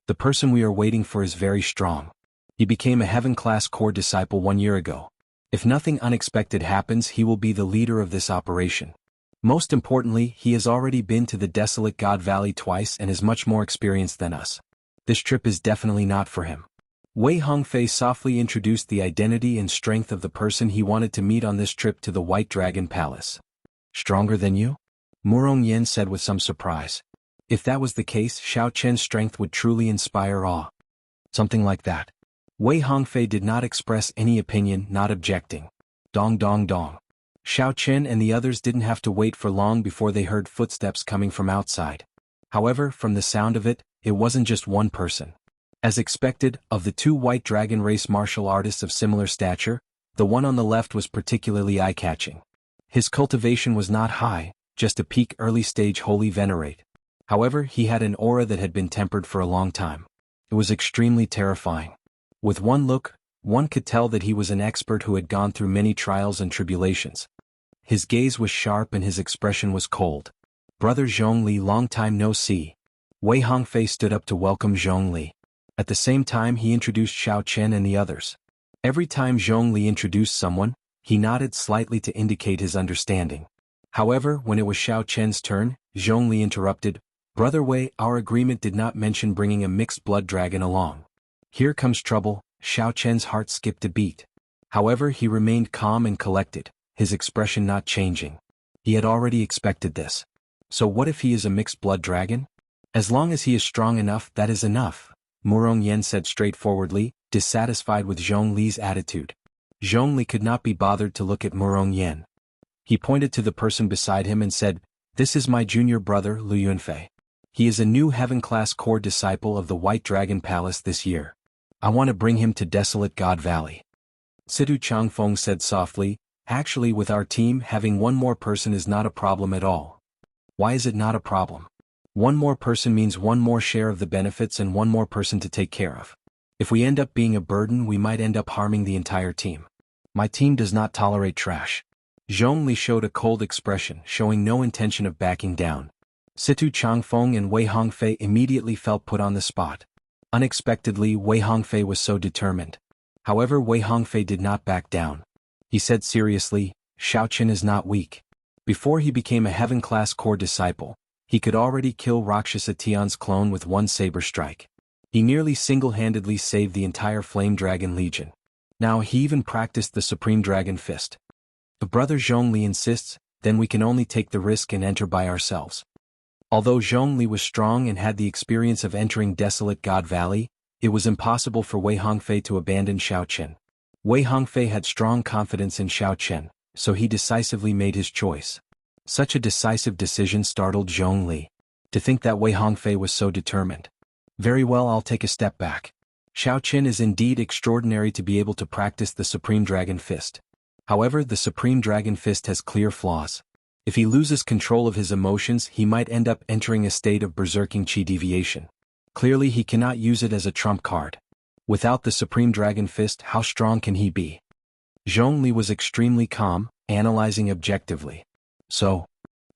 The person we are waiting for is very strong. He became a Heaven-class core disciple 1 year ago. If nothing unexpected happens, he will be the leader of this operation. Most importantly, he has already been to the desolate God Valley twice and is much more experienced than us. This trip is definitely not for him. Wei Hongfei softly introduced the identity and strength of the person he wanted to meet on this trip to the White Dragon Palace. Stronger than you? Murong Yen said with some surprise. If that was the case, Xiao Chen's strength would truly inspire awe. Something like that. Wei Hongfei did not express any opinion, not objecting. Dong dong dong. Xiao Chen and the others didn't have to wait for long before they heard footsteps coming from outside. However, from the sound of it, it wasn't just one person. As expected, of the 2 White Dragon race martial artists of similar stature, the one on the left was particularly eye-catching. His cultivation was not high, just a peak early-stage Holy Venerate. However, he had an aura that had been tempered for a long time. It was extremely terrifying. With one look, one could tell that he was an expert who had gone through many trials and tribulations. His gaze was sharp and his expression was cold. Brother Zhongli, long time no see. Wei Hongfei stood up to welcome Zhongli. At the same time he introduced Xiao Chen and the others. Every time Zhongli introduced someone, He nodded slightly to indicate his understanding. However, when it was Xiao Chen's turn, Zhongli interrupted, "Brother Wei, our agreement did not mention bringing a mixed blood dragon along." Here comes trouble. Xiao Chen's heart skipped a beat. However, he remained calm and collected, his expression not changing. He had already expected this. So what if he is a mixed blood dragon? As long as he is strong enough, that is enough, Murong Yen said straightforwardly, dissatisfied with Zhongli's attitude. Zhongli could not be bothered to look at Murong Yen. He pointed to the person beside him and said, "This is my junior brother Lu Yunfei. He is a new heaven-class core disciple of the White Dragon Palace this year. I want to bring him to Desolate God Valley." Situ Changfeng said softly, "Actually, with our team, having one more person is not a problem at all." "Why is it not a problem?" "One more person means one more share of the benefits and one more person to take care of. If we end up being a burden, we might end up harming the entire team. My team does not tolerate trash." Zhongli showed a cold expression, showing no intention of backing down. Situ Changfeng and Wei Hongfei immediately felt put on the spot. Unexpectedly, Wei Hongfei was so determined. However, Wei Hongfei did not back down. He said seriously, "Xiao Chen is not weak. Before he became a heaven-class core disciple, he could already kill Rakshasa Tian's clone with one saber strike. He nearly single-handedly saved the entire Flame Dragon Legion. Now he even practiced the Supreme Dragon Fist. If Brother Zhongli insists, then we can only take the risk and enter by ourselves." Although Zhongli was strong and had the experience of entering Desolate God Valley, it was impossible for Wei Hongfei to abandon Xiao Chen. Wei Hongfei had strong confidence in Xiao Chen, so he decisively made his choice. Such a decisive decision startled Zhongli. To think that Wei Hongfei was so determined. "Very well, I'll take a step back. Xiao Chen is indeed extraordinary to be able to practice the Supreme Dragon Fist. However, the Supreme Dragon Fist has clear flaws. If he loses control of his emotions, he might end up entering a state of berserking chi deviation. Clearly he cannot use it as a trump card. Without the Supreme Dragon Fist, how strong can he be?" Zhongli was extremely calm, analyzing objectively. "So?"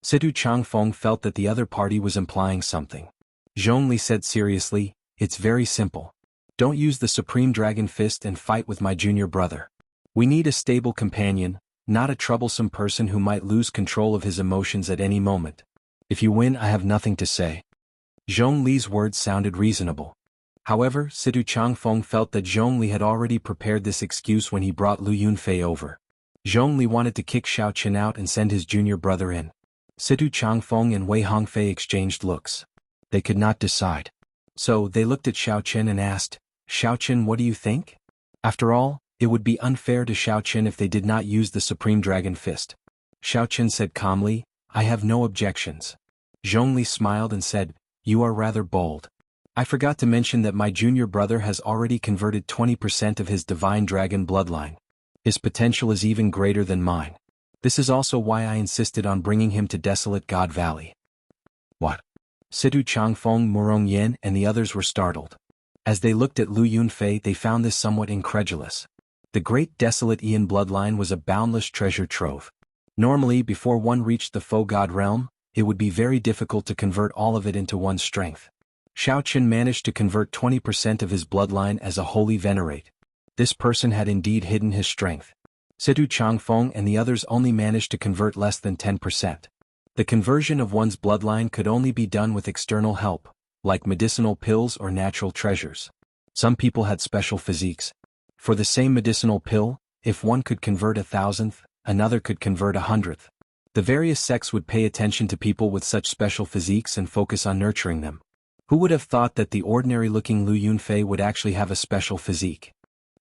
Situ Changfeng felt that the other party was implying something. Zhongli said seriously, "It's very simple. Don't use the Supreme Dragon Fist and fight with my junior brother. We need a stable companion, not a troublesome person who might lose control of his emotions at any moment. If you win, I have nothing to say." Zhongli's words sounded reasonable. However, Situ Changfeng felt that Zhongli had already prepared this excuse when he brought Lu Yunfei over. Zhongli wanted to kick Xiao Chen out and send his junior brother in. Situ Changfeng and Wei Hongfei exchanged looks. They could not decide. So they looked at Xiao Chen and asked, "Xiao Chen, what do you think?" After all, it would be unfair to Xiao Chen if they did not use the Supreme Dragon Fist. Xiao Chen said calmly, "I have no objections." Zhongli smiled and said, "You are rather bold. I forgot to mention that my junior brother has already converted 20% of his divine dragon bloodline. His potential is even greater than mine. This is also why I insisted on bringing him to Desolate God Valley." "What?" Situ Changfeng, Murong Yen and the others were startled. As they looked at Lu Yunfei, they found this somewhat incredulous. The great Desolate Ian bloodline was a boundless treasure trove. Normally, before one reached the Faux God realm, it would be very difficult to convert all of it into one's strength. Xiao Chen managed to convert 20% of his bloodline as a holy venerate. This person had indeed hidden his strength. Situ Changfeng and the others only managed to convert less than 10%. The conversion of one's bloodline could only be done with external help, like medicinal pills or natural treasures. Some people had special physiques. For the same medicinal pill, if one could convert 1,000th, another could convert 100th. The various sects would pay attention to people with such special physiques and focus on nurturing them. Who would have thought that the ordinary-looking Lu Yunfei would actually have a special physique?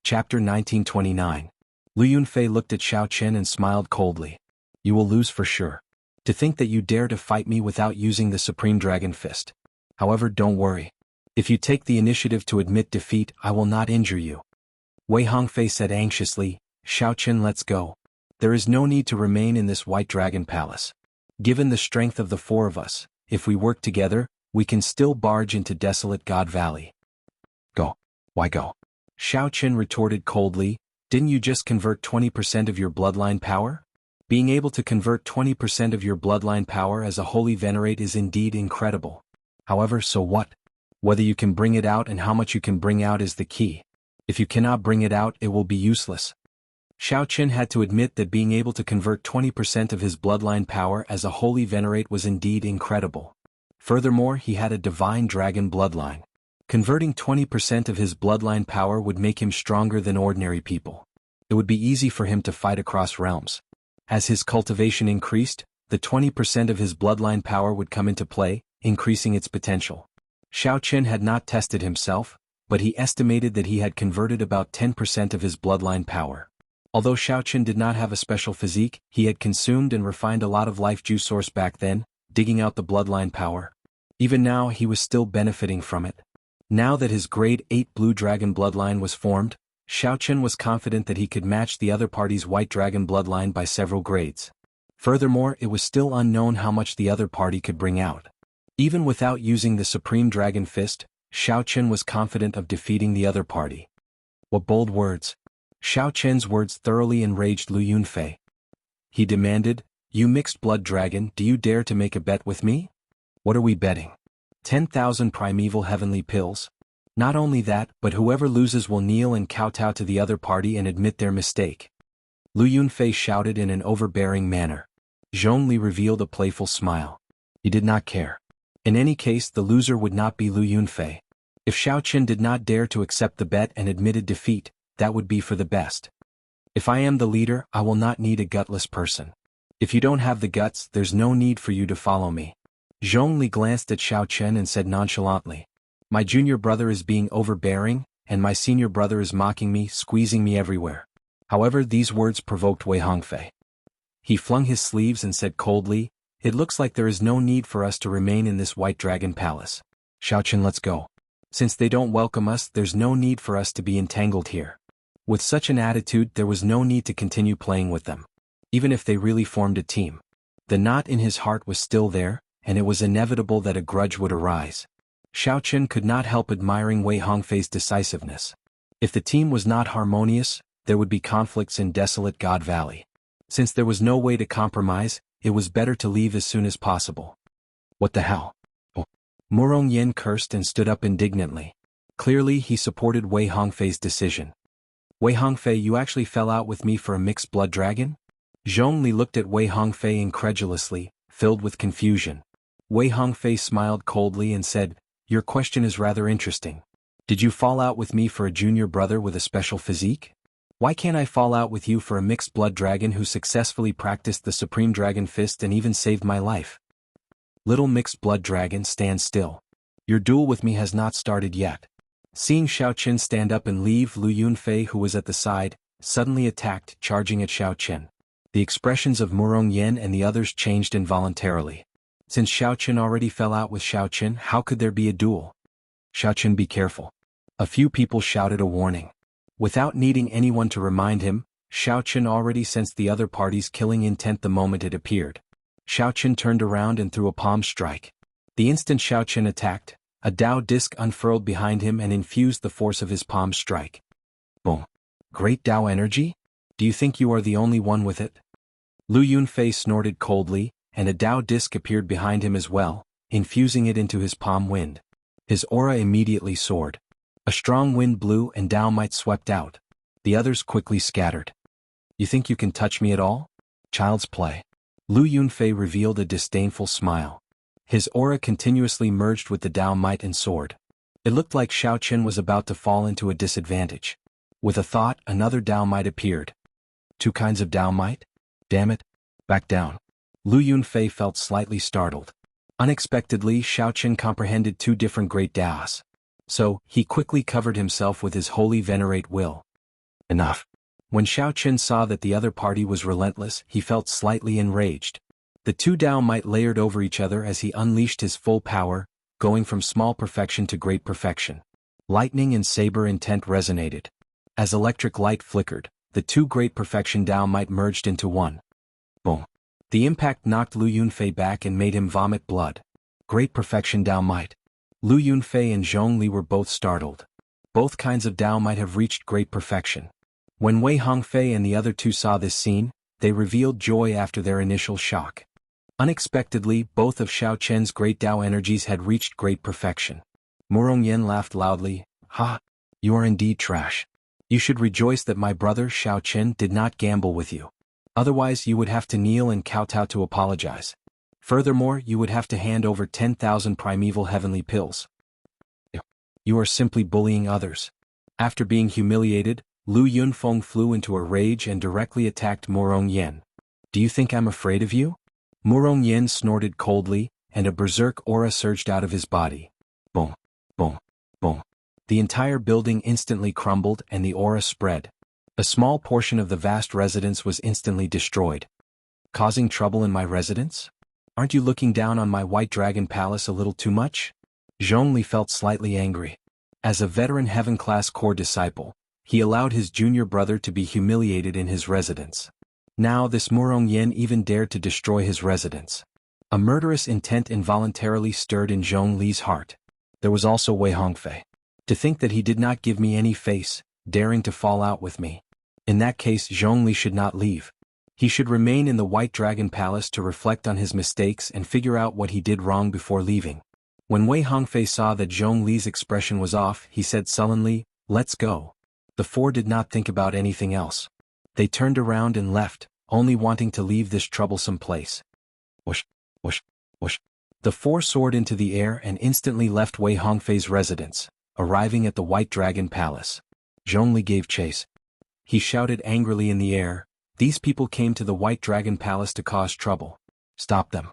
Chapter 1929. Lu Yunfei looked at Xiao Chen and smiled coldly. "You will lose for sure. To think that you dare to fight me without using the Supreme Dragon Fist. However, don't worry. If you take the initiative to admit defeat, I will not injure you." Wei Hongfei said anxiously, "Xiao Chen, let's go. There is no need to remain in this White Dragon Palace. Given the strength of the four of us, if we work together, we can still barge into Desolate God Valley." "Go. Why go?" Xiao Chen retorted coldly, "Didn't you just convert 20% of your bloodline power? Being able to convert 20% of your bloodline power as a holy venerate is indeed incredible. However, so what? Whether you can bring it out and how much you can bring out is the key. If you cannot bring it out, it will be useless." Xiao Qin had to admit that being able to convert 20% of his bloodline power as a holy venerate was indeed incredible. Furthermore, he had a divine dragon bloodline. Converting 20% of his bloodline power would make him stronger than ordinary people. It would be easy for him to fight across realms. As his cultivation increased, the 20% of his bloodline power would come into play, increasing its potential. Xiao Qin had not tested himself, but he estimated that he had converted about 10% of his bloodline power. Although Xiao Qin did not have a special physique, he had consumed and refined a lot of life juice source back then, digging out the bloodline power. Even now he was still benefiting from it. Now that his grade 8 blue dragon bloodline was formed, Xiao Qin was confident that he could match the other party's white dragon bloodline by several grades. Furthermore, it was still unknown how much the other party could bring out. Even without using the Supreme Dragon Fist, Xiao Qin was confident of defeating the other party. What bold words! Xiao Qin's words thoroughly enraged Lu Yunfei. He demanded, "You mixed blood dragon, do you dare to make a bet with me? What are we betting? 10,000 primeval heavenly pills? Not only that, but whoever loses will kneel and kowtow to the other party and admit their mistake." Lu Yunfei shouted in an overbearing manner. Zhongli revealed a playful smile. He did not care. In any case, the loser would not be Lu Yunfei. If Xiao Qin did not dare to accept the bet and admitted defeat, that would be for the best. If I am the leader, I will not need a gutless person. If you don't have the guts, there's no need for you to follow me. Zhongli glanced at Xiao Qin and said nonchalantly, "My junior brother is being overbearing, and my senior brother is mocking me, squeezing me everywhere." However, these words provoked Wei Hongfei. He flung his sleeves and said coldly, "It looks like there is no need for us to remain in this White Dragon Palace. Xiao Qin, let's go. Since they don't welcome us, there's no need for us to be entangled here." With such an attitude, there was no need to continue playing with them. Even if they really formed a team. The knot in his heart was still there, and it was inevitable that a grudge would arise. Xiao Qin could not help admiring Wei Hongfei's decisiveness. If the team was not harmonious, there would be conflicts in desolate God Valley. Since there was no way to compromise, it was better to leave as soon as possible. What the hell? Oh. Murong Yen cursed and stood up indignantly. Clearly he supported Wei Hongfei's decision. "Wei Hongfei, you actually fell out with me for a mixed blood dragon?" Zhongli looked at Wei Hongfei incredulously, filled with confusion. Wei Hongfei smiled coldly and said, "Your question is rather interesting. Did you fall out with me for a junior brother with a special physique? Why can't I fall out with you for a mixed blood dragon who successfully practiced the Supreme Dragon Fist and even saved my life?" "Little mixed blood dragon, stand still. Your duel with me has not started yet." Seeing Xiao Qin stand up and leave, Lu Yunfei, who was at the side, suddenly attacked, charging at Xiao Qin. The expressions of Murong Yen and the others changed involuntarily. Since Xiao Qin already fell out with Xiao Qin, how could there be a duel? "Xiao Qin, be careful." A few people shouted a warning. Without needing anyone to remind him, Xiao Qin already sensed the other party's killing intent the moment it appeared. Xiao Qin turned around and threw a palm strike. The instant Xiao Qin attacked, a Dao disc unfurled behind him and infused the force of his palm strike. Boom. Great Dao energy? Do you think you are the only one with it? Lu Yunfei snorted coldly, and a Dao disc appeared behind him as well, infusing it into his palm wind. His aura immediately soared. A strong wind blew and Dao might swept out. The others quickly scattered. "You think you can touch me at all? Child's play." Lu Yunfei revealed a disdainful smile. His aura continuously merged with the Dao might and soared. It looked like Xiao Qin was about to fall into a disadvantage. With a thought, another Dao might appeared. Two kinds of Dao might? Damn it. Back down. Lu Yunfei felt slightly startled. Unexpectedly, Xiao Qin comprehended two different great Daos. So, he quickly covered himself with his holy venerate will. Enough. When Xiao Qin saw that the other party was relentless, he felt slightly enraged. The two Dao might layered over each other as he unleashed his full power, going from small perfection to great perfection. Lightning and saber intent resonated. As electric light flickered, the two great perfection Dao might merged into one. Boom. The impact knocked Lu Yunfei back and made him vomit blood. Great perfection Dao might. Lu Yunfei and Zhongli were both startled. Both kinds of Dao might have reached great perfection. When Wei Hongfei and the other two saw this scene, they revealed joy after their initial shock. Unexpectedly, both of Xiao Qin's great Dao energies had reached great perfection. Murong Yen laughed loudly. "Ha! You are indeed trash. You should rejoice that my brother Xiao Chen did not gamble with you. Otherwise you would have to kneel and kowtow to apologize. Furthermore, you would have to hand over 10,000 primeval heavenly pills. You are simply bullying others. After being humiliated, Lu Yunfeng flew into a rage and directly attacked Murong Yen. Do you think I'm afraid of you? Murong Yen snorted coldly, and a berserk aura surged out of his body. Boom, boom, boom. The entire building instantly crumbled and the aura spread. A small portion of the vast residence was instantly destroyed. Causing trouble in my residence? Aren't you looking down on my White Dragon Palace a little too much? Zhongli felt slightly angry. As a veteran Heaven-class core disciple, he allowed his junior brother to be humiliated in his residence. Now this Murong Yen even dared to destroy his residence. A murderous intent involuntarily stirred in Zhongli's heart. There was also Wei Hongfei. To think that he did not give me any face, daring to fall out with me. In that case Zhongli should not leave. He should remain in the White Dragon Palace to reflect on his mistakes and figure out what he did wrong before leaving. When Wei Hongfei saw that Zhongli's expression was off, he said sullenly, "Let's go." The four did not think about anything else. They turned around and left, only wanting to leave this troublesome place. Whoosh, whoosh, whoosh. The four soared into the air and instantly left Wei Hongfei's residence, arriving at the White Dragon Palace. Zhongli gave chase. He shouted angrily in the air, "These people came to the White Dragon Palace to cause trouble. Stop them."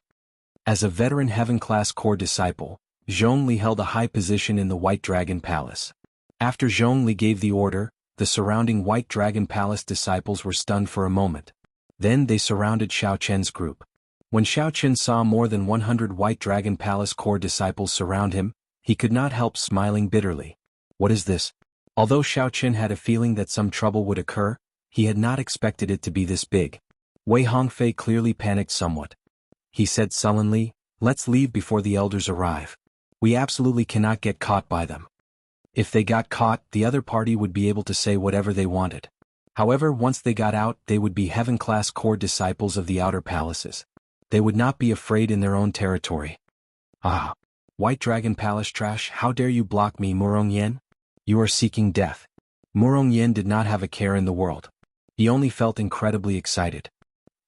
As a veteran Heaven-class core disciple, Zhongli held a high position in the White Dragon Palace. After Zhongli gave the order, the surrounding White Dragon Palace disciples were stunned for a moment. Then they surrounded Xiao Chen's group. When Xiao Chen saw more than 100 White Dragon Palace core disciples surround him, he could not help smiling bitterly. What is this? Although Xiao Chen had a feeling that some trouble would occur, he had not expected it to be this big. Wei Hongfei clearly panicked somewhat. He said sullenly, "Let's leave before the elders arrive. We absolutely cannot get caught by them. If they got caught, the other party would be able to say whatever they wanted. However, once they got out, they would be Heaven-class core disciples of the outer palaces. They would not be afraid in their own territory." "Ah! White Dragon Palace trash, how dare you block me, Murong Yen? You are seeking death." Murong Yen did not have a care in the world. He only felt incredibly excited.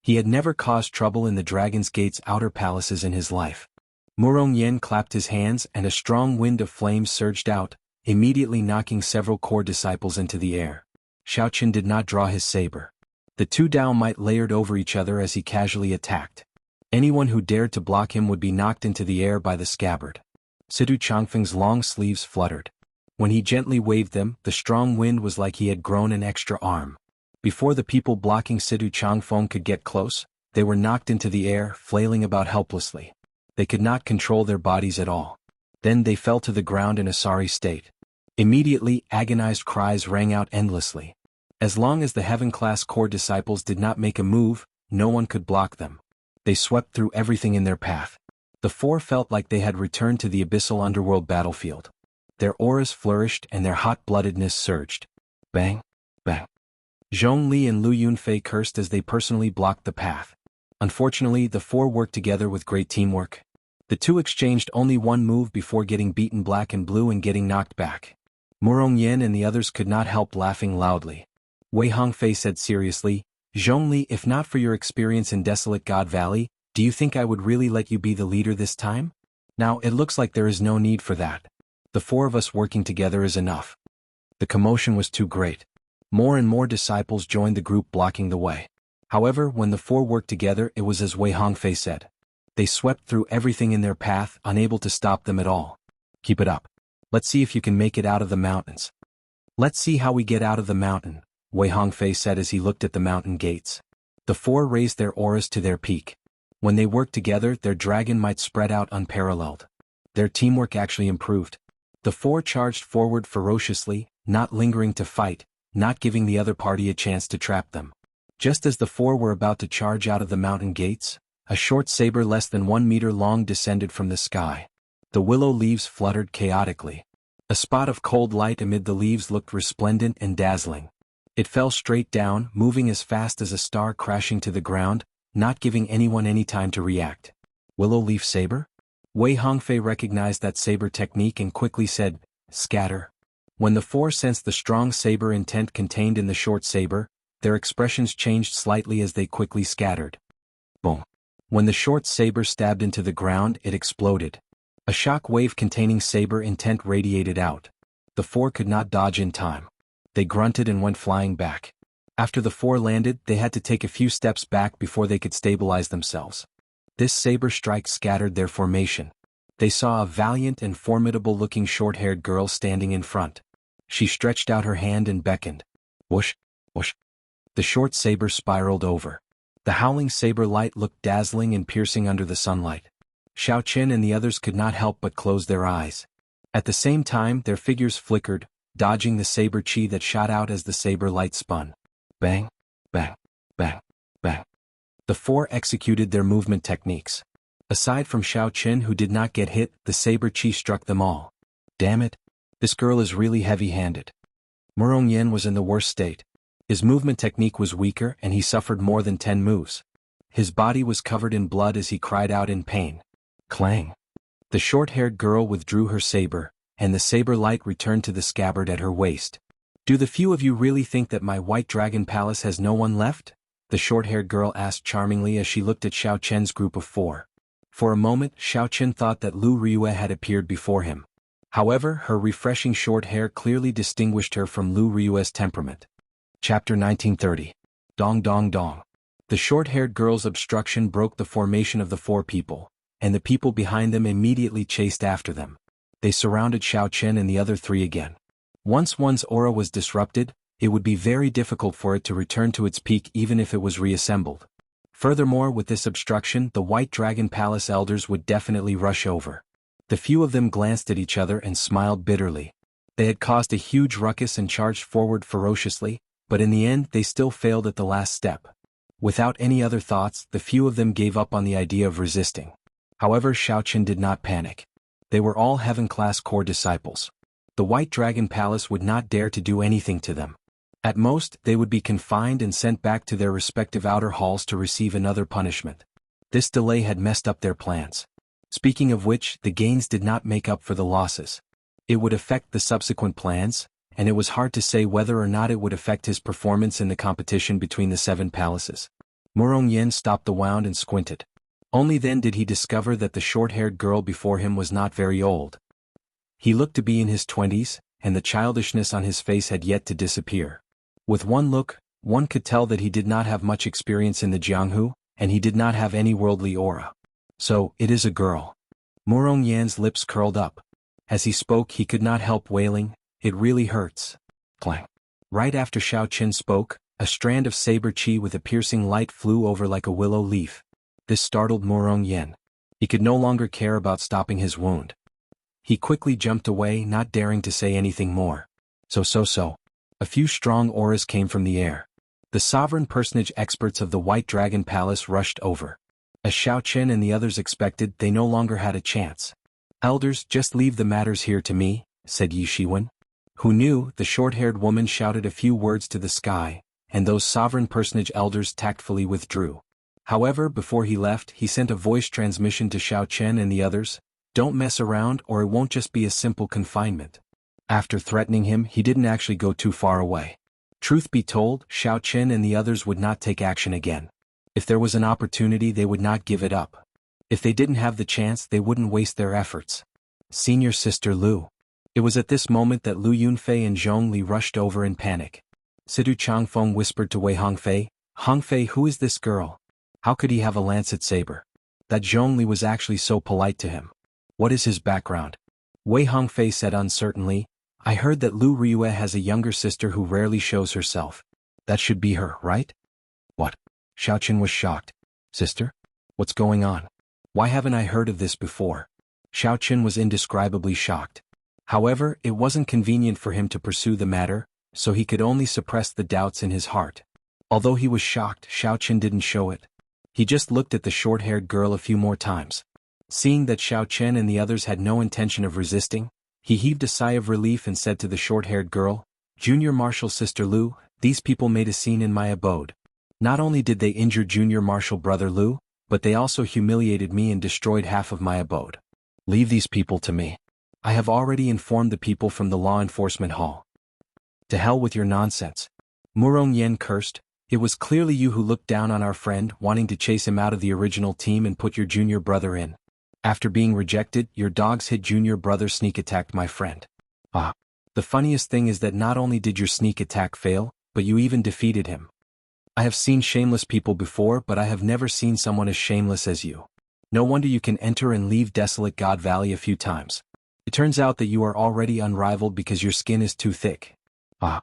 He had never caused trouble in the Dragon's Gate's outer palaces in his life. Murong Yen clapped his hands and a strong wind of flames surged out, immediately knocking several core disciples into the air. Xiao Chen did not draw his saber. The two Dao might layered over each other as he casually attacked. Anyone who dared to block him would be knocked into the air by the scabbard. Sidu Changfeng's long sleeves fluttered. When he gently waved them, the strong wind was like he had grown an extra arm. Before the people blocking Sidu Changfeng could get close, they were knocked into the air, flailing about helplessly. They could not control their bodies at all. Then they fell to the ground in a sorry state. Immediately, agonized cries rang out endlessly. As long as the Heaven-class core disciples did not make a move, no one could block them. They swept through everything in their path. The four felt like they had returned to the abyssal underworld battlefield. Their auras flourished and their hot-bloodedness surged. Bang, bang. Zhongli and Lu Yunfei cursed as they personally blocked the path. Unfortunately, the four worked together with great teamwork. The two exchanged only one move before getting beaten black and blue and getting knocked back. Murong Yen and the others could not help laughing loudly. Wei Hongfei said seriously, "Zhongli, if not for your experience in Desolate God Valley, do you think I would really let you be the leader this time? Now it looks like there is no need for that. The four of us working together is enough." The commotion was too great. More and more disciples joined the group blocking the way. However, when the four worked together, it was as Wei Hongfei said. They swept through everything in their path, unable to stop them at all. "Keep it up. Let's see if you can make it out of the mountains." "Let's see how we get out of the mountain," Wei Hongfei said as he looked at the mountain gates. The four raised their auras to their peak. When they worked together, their dragon might spread out unparalleled. Their teamwork actually improved. The four charged forward ferociously, not lingering to fight, not giving the other party a chance to trap them. Just as the four were about to charge out of the mountain gates, a short saber less than 1 meter long descended from the sky. The willow leaves fluttered chaotically. A spot of cold light amid the leaves looked resplendent and dazzling. It fell straight down, moving as fast as a star crashing to the ground, not giving anyone any time to react. Willow leaf saber? Wei Hongfei recognized that saber technique and quickly said, "Scatter." When the four sensed the strong saber intent contained in the short saber, their expressions changed slightly as they quickly scattered. Boom. When the short saber stabbed into the ground, it exploded. A shock wave containing saber intent radiated out. The four could not dodge in time. They grunted and went flying back. After the four landed, they had to take a few steps back before they could stabilize themselves. This saber strike scattered their formation. They saw a valiant and formidable-looking short-haired girl standing in front. She stretched out her hand and beckoned. Whoosh, whoosh. The short saber spiraled over. The howling saber light looked dazzling and piercing under the sunlight. Xiao Qin and the others could not help but close their eyes. At the same time, their figures flickered, dodging the saber chi that shot out as the saber light spun. Bang, bang, bang, bang. The four executed their movement techniques. Aside from Xiao Qin, who did not get hit, the saber chi struck them all. Damn it. This girl is really heavy-handed. Murong Yen was in the worst state. His movement technique was weaker and he suffered more than 10 moves. His body was covered in blood as he cried out in pain. Clang. The short-haired girl withdrew her saber, and the saber light returned to the scabbard at her waist. Do the few of you really think that my White Dragon Palace has no one left? The short-haired girl asked charmingly as she looked at Xiao Chen's group of four. For a moment, Xiao Chen thought that Lu Riyue had appeared before him. However, her refreshing short hair clearly distinguished her from Lu Riyue's temperament. Chapter 1930. Dong Dong Dong. The short-haired girl's obstruction broke the formation of the four people, and the people behind them immediately chased after them. They surrounded Xiao Chen and the other three again. Once one's aura was disrupted, it would be very difficult for it to return to its peak even if it was reassembled. Furthermore, with this obstruction, the White Dragon Palace elders would definitely rush over. The few of them glanced at each other and smiled bitterly. They had caused a huge ruckus and charged forward ferociously, but in the end they still failed at the last step. Without any other thoughts, the few of them gave up on the idea of resisting. However, Xiao Chen did not panic. They were all heaven-class core disciples. The White Dragon Palace would not dare to do anything to them. At most, they would be confined and sent back to their respective outer halls to receive another punishment. This delay had messed up their plans. Speaking of which, the gains did not make up for the losses. It would affect the subsequent plans, and it was hard to say whether or not it would affect his performance in the competition between the 7 palaces. Murong Yen stopped the wound and squinted. Only then did he discover that the short-haired girl before him was not very old. He looked to be in his 20s, and the childishness on his face had yet to disappear. With one look, one could tell that he did not have much experience in the Jianghu, and he did not have any worldly aura. So, it is a girl. Murong Yan's lips curled up. As he spoke, he could not help wailing, "It really hurts." Clang. Right after Xiao Chen spoke, a strand of saber chi with a piercing light flew over like a willow leaf. This startled Murong Yen. He could no longer care about stopping his wound. He quickly jumped away, not daring to say anything more. So. A few strong auras came from the air. The sovereign personage experts of the White Dragon Palace rushed over. As Xiao Chen and the others expected, they no longer had a chance. "Elders, just leave the matters here to me," said Yi Shiwen. Who knew, the short-haired woman shouted a few words to the sky, and those sovereign personage elders tactfully withdrew. However, before he left, he sent a voice transmission to Xiao Chen and the others, "Don't mess around or it won't just be a simple confinement." After threatening him, he didn't actually go too far away. Truth be told, Xiao Chen and the others would not take action again. If there was an opportunity, they would not give it up. If they didn't have the chance, they wouldn't waste their efforts. Senior Sister Lu. It was at this moment that Lu Yunfei and Zhong Li rushed over in panic. Sidu Changfeng whispered to Wei Hongfei, "Hongfei, who is this girl? How could he have a lancet saber?" That Zhong Li was actually so polite to him. What is his background? Wei Hongfei said uncertainly, "I heard that Lu Riyue has a younger sister who rarely shows herself. That should be her, right?" What? Xiao Chen was shocked. "Sister? What's going on? Why haven't I heard of this before?" Xiao Chen was indescribably shocked. However, it wasn't convenient for him to pursue the matter, so he could only suppress the doubts in his heart. Although he was shocked, Xiao Chen didn't show it. He just looked at the short-haired girl a few more times. Seeing that Xiao Chen and the others had no intention of resisting, he heaved a sigh of relief and said to the short-haired girl, "Junior Marshal Sister Lu, these people made a scene in my abode. Not only did they injure Junior Marshal Brother Lu, but they also humiliated me and destroyed half of my abode. Leave these people to me." I have already informed the people from the law enforcement hall. To hell with your nonsense. Murong Yen cursed. It was clearly you who looked down on our friend, wanting to chase him out of the original team and put your junior brother in. After being rejected, your dogs hit junior brother sneak attacked my friend. Ah. The funniest thing is that not only did your sneak attack fail, but you even defeated him. I have seen shameless people before, but I have never seen someone as shameless as you. No wonder you can enter and leave desolate God Valley a few times. It turns out that you are already unrivaled because your skin is too thick. Ah.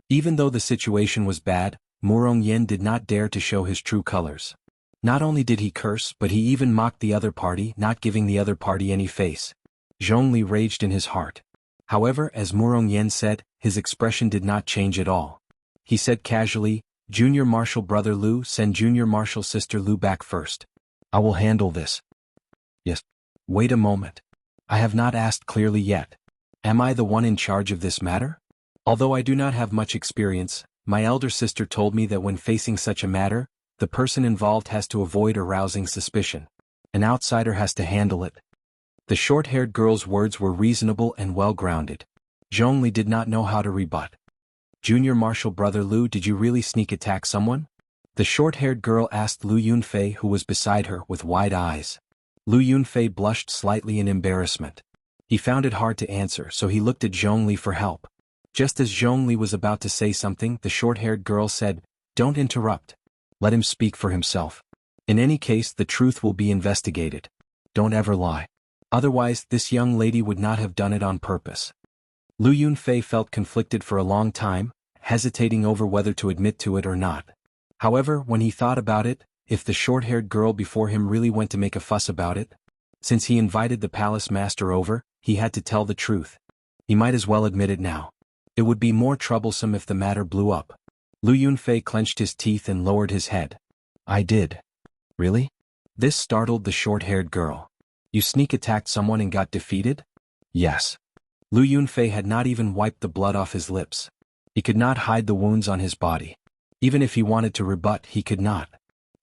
Even though the situation was bad, Murong Yen did not dare to show his true colors. Not only did he curse, but he even mocked the other party, not giving the other party any face. Zhongli raged in his heart. However, as Murong Yen said, his expression did not change at all. He said casually, Junior Marshal Brother Lu, send Junior Marshal Sister Lu back first. I will handle this. Yes. Wait a moment. I have not asked clearly yet. Am I the one in charge of this matter? Although I do not have much experience, my elder sister told me that when facing such a matter, the person involved has to avoid arousing suspicion. An outsider has to handle it. The short-haired girl's words were reasonable and well-grounded. Zhongli did not know how to rebut. Junior Marshal Brother Lu, did you really sneak attack someone? The short-haired girl asked Lu Yunfei, who was beside her, with wide eyes. Lu Yunfei blushed slightly in embarrassment. He found it hard to answer, so he looked at Zhongli for help. Just as Zhongli was about to say something, the short-haired girl said, Don't interrupt. Let him speak for himself. In any case, the truth will be investigated. Don't ever lie. Otherwise, this young lady would not have done it on purpose. Lu Yunfei felt conflicted for a long time, hesitating over whether to admit to it or not. However, when he thought about it, if the short-haired girl before him really went to make a fuss about it, since he invited the palace master over, he had to tell the truth. He might as well admit it now. It would be more troublesome if the matter blew up. Lu Yunfei clenched his teeth and lowered his head. I did. Really? This startled the short-haired girl. You sneak attacked someone and got defeated? Yes. Lu Yunfei had not even wiped the blood off his lips. He could not hide the wounds on his body. Even if he wanted to rebut, he could not.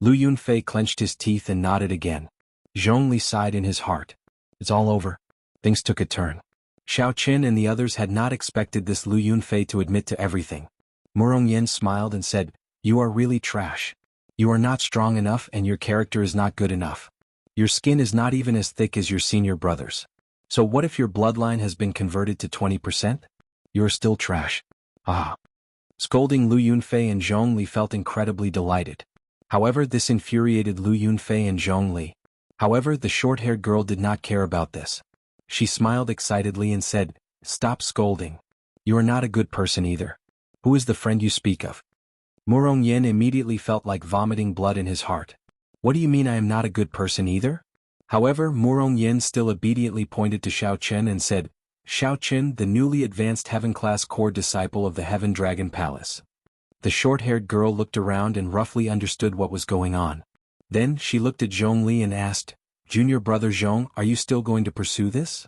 Lu Yunfei clenched his teeth and nodded again. Zhongli sighed in his heart. It's all over. Things took a turn. Xiao Qin and the others had not expected this Lu Yunfei to admit to everything. Murong Yen smiled and said, You are really trash. You are not strong enough and your character is not good enough. Your skin is not even as thick as your senior brother's. So what if your bloodline has been converted to 20%? You are still trash. Ah. Scolding Lu Yunfei and Zhongli felt incredibly delighted. However, this infuriated Lu Yunfei and Zhongli. However, the short-haired girl did not care about this. She smiled excitedly and said, Stop scolding. You are not a good person either. Who is the friend you speak of? Murong Yen immediately felt like vomiting blood in his heart. What do you mean I am not a good person either? However, Murong Yen still obediently pointed to Xiao Chen and said, Xiao Chen, the newly advanced Heaven-class core disciple of the Heaven Dragon Palace. The short-haired girl looked around and roughly understood what was going on. Then, she looked at Zhongli and asked, Junior brother Zhong, are you still going to pursue this?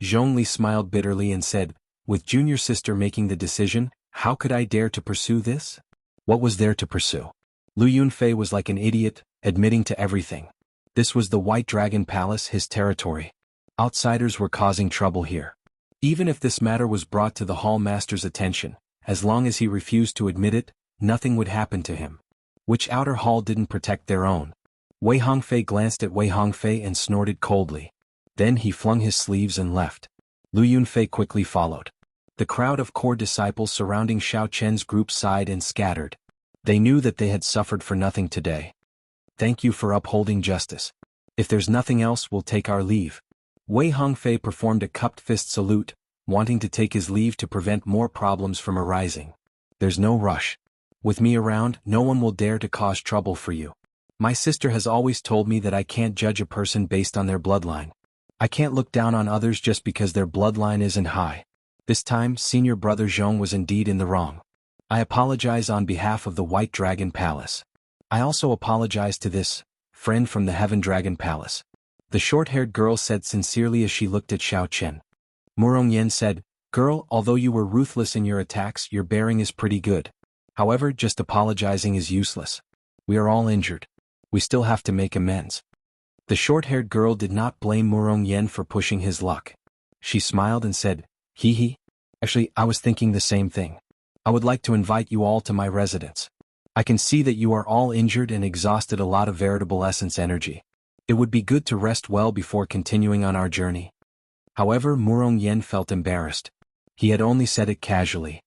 Zhongli smiled bitterly and said, With junior sister making the decision, how could I dare to pursue this? What was there to pursue? Lu Yunfei was like an idiot, admitting to everything. This was the White Dragon Palace, his territory. Outsiders were causing trouble here. Even if this matter was brought to the hall master's attention, as long as he refused to admit it, nothing would happen to him. Which outer hall didn't protect their own? Wei Hongfei glanced at Wei Hongfei and snorted coldly. Then he flung his sleeves and left. Lu Yunfei quickly followed. The crowd of core disciples surrounding Xiao Chen's group sighed and scattered. They knew that they had suffered for nothing today. Thank you for upholding justice. If there's nothing else, we'll take our leave. Wei Hongfei performed a cupped fist salute, wanting to take his leave to prevent more problems from arising. There's no rush. With me around, no one will dare to cause trouble for you. My sister has always told me that I can't judge a person based on their bloodline. I can't look down on others just because their bloodline isn't high. This time, senior brother Zhong was indeed in the wrong. I apologize on behalf of the White Dragon Palace. I also apologize to this friend from the Heaven Dragon Palace. The short-haired girl said sincerely as she looked at Xiao Chen. Murong Yen said, Girl, although you were ruthless in your attacks, your bearing is pretty good. However, just apologizing is useless. We are all injured. We still have to make amends. The short-haired girl did not blame Murong Yen for pushing his luck. She smiled and said, hee hee. Actually, I was thinking the same thing. I would like to invite you all to my residence. I can see that you are all injured and exhausted a lot of veritable essence energy. It would be good to rest well before continuing on our journey. However, Murong Yen felt embarrassed. He had only said it casually.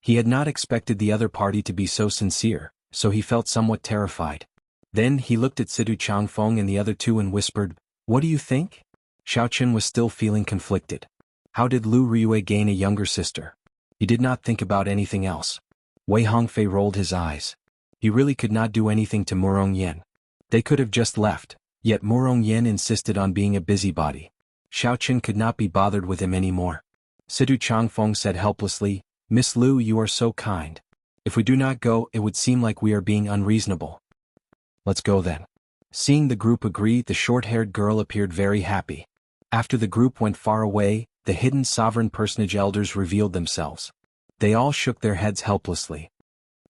He had not expected the other party to be so sincere, so he felt somewhat terrified. Then he looked at Situ Changfeng and the other two and whispered, "What do you think?" Xiaoqun was still feeling conflicted. How did Lu Riyue gain a younger sister? He did not think about anything else. Wei Hongfei rolled his eyes. He really could not do anything to Murong Yen. They could have just left, yet Murong Yen insisted on being a busybody. Xiaoqun could not be bothered with him anymore. Situ Changfeng said helplessly, "Miss Lu, you are so kind. If we do not go, it would seem like we are being unreasonable." "Let's go then." Seeing the group agree, the short-haired girl appeared very happy. After the group went far away, the hidden sovereign personage elders revealed themselves. They all shook their heads helplessly.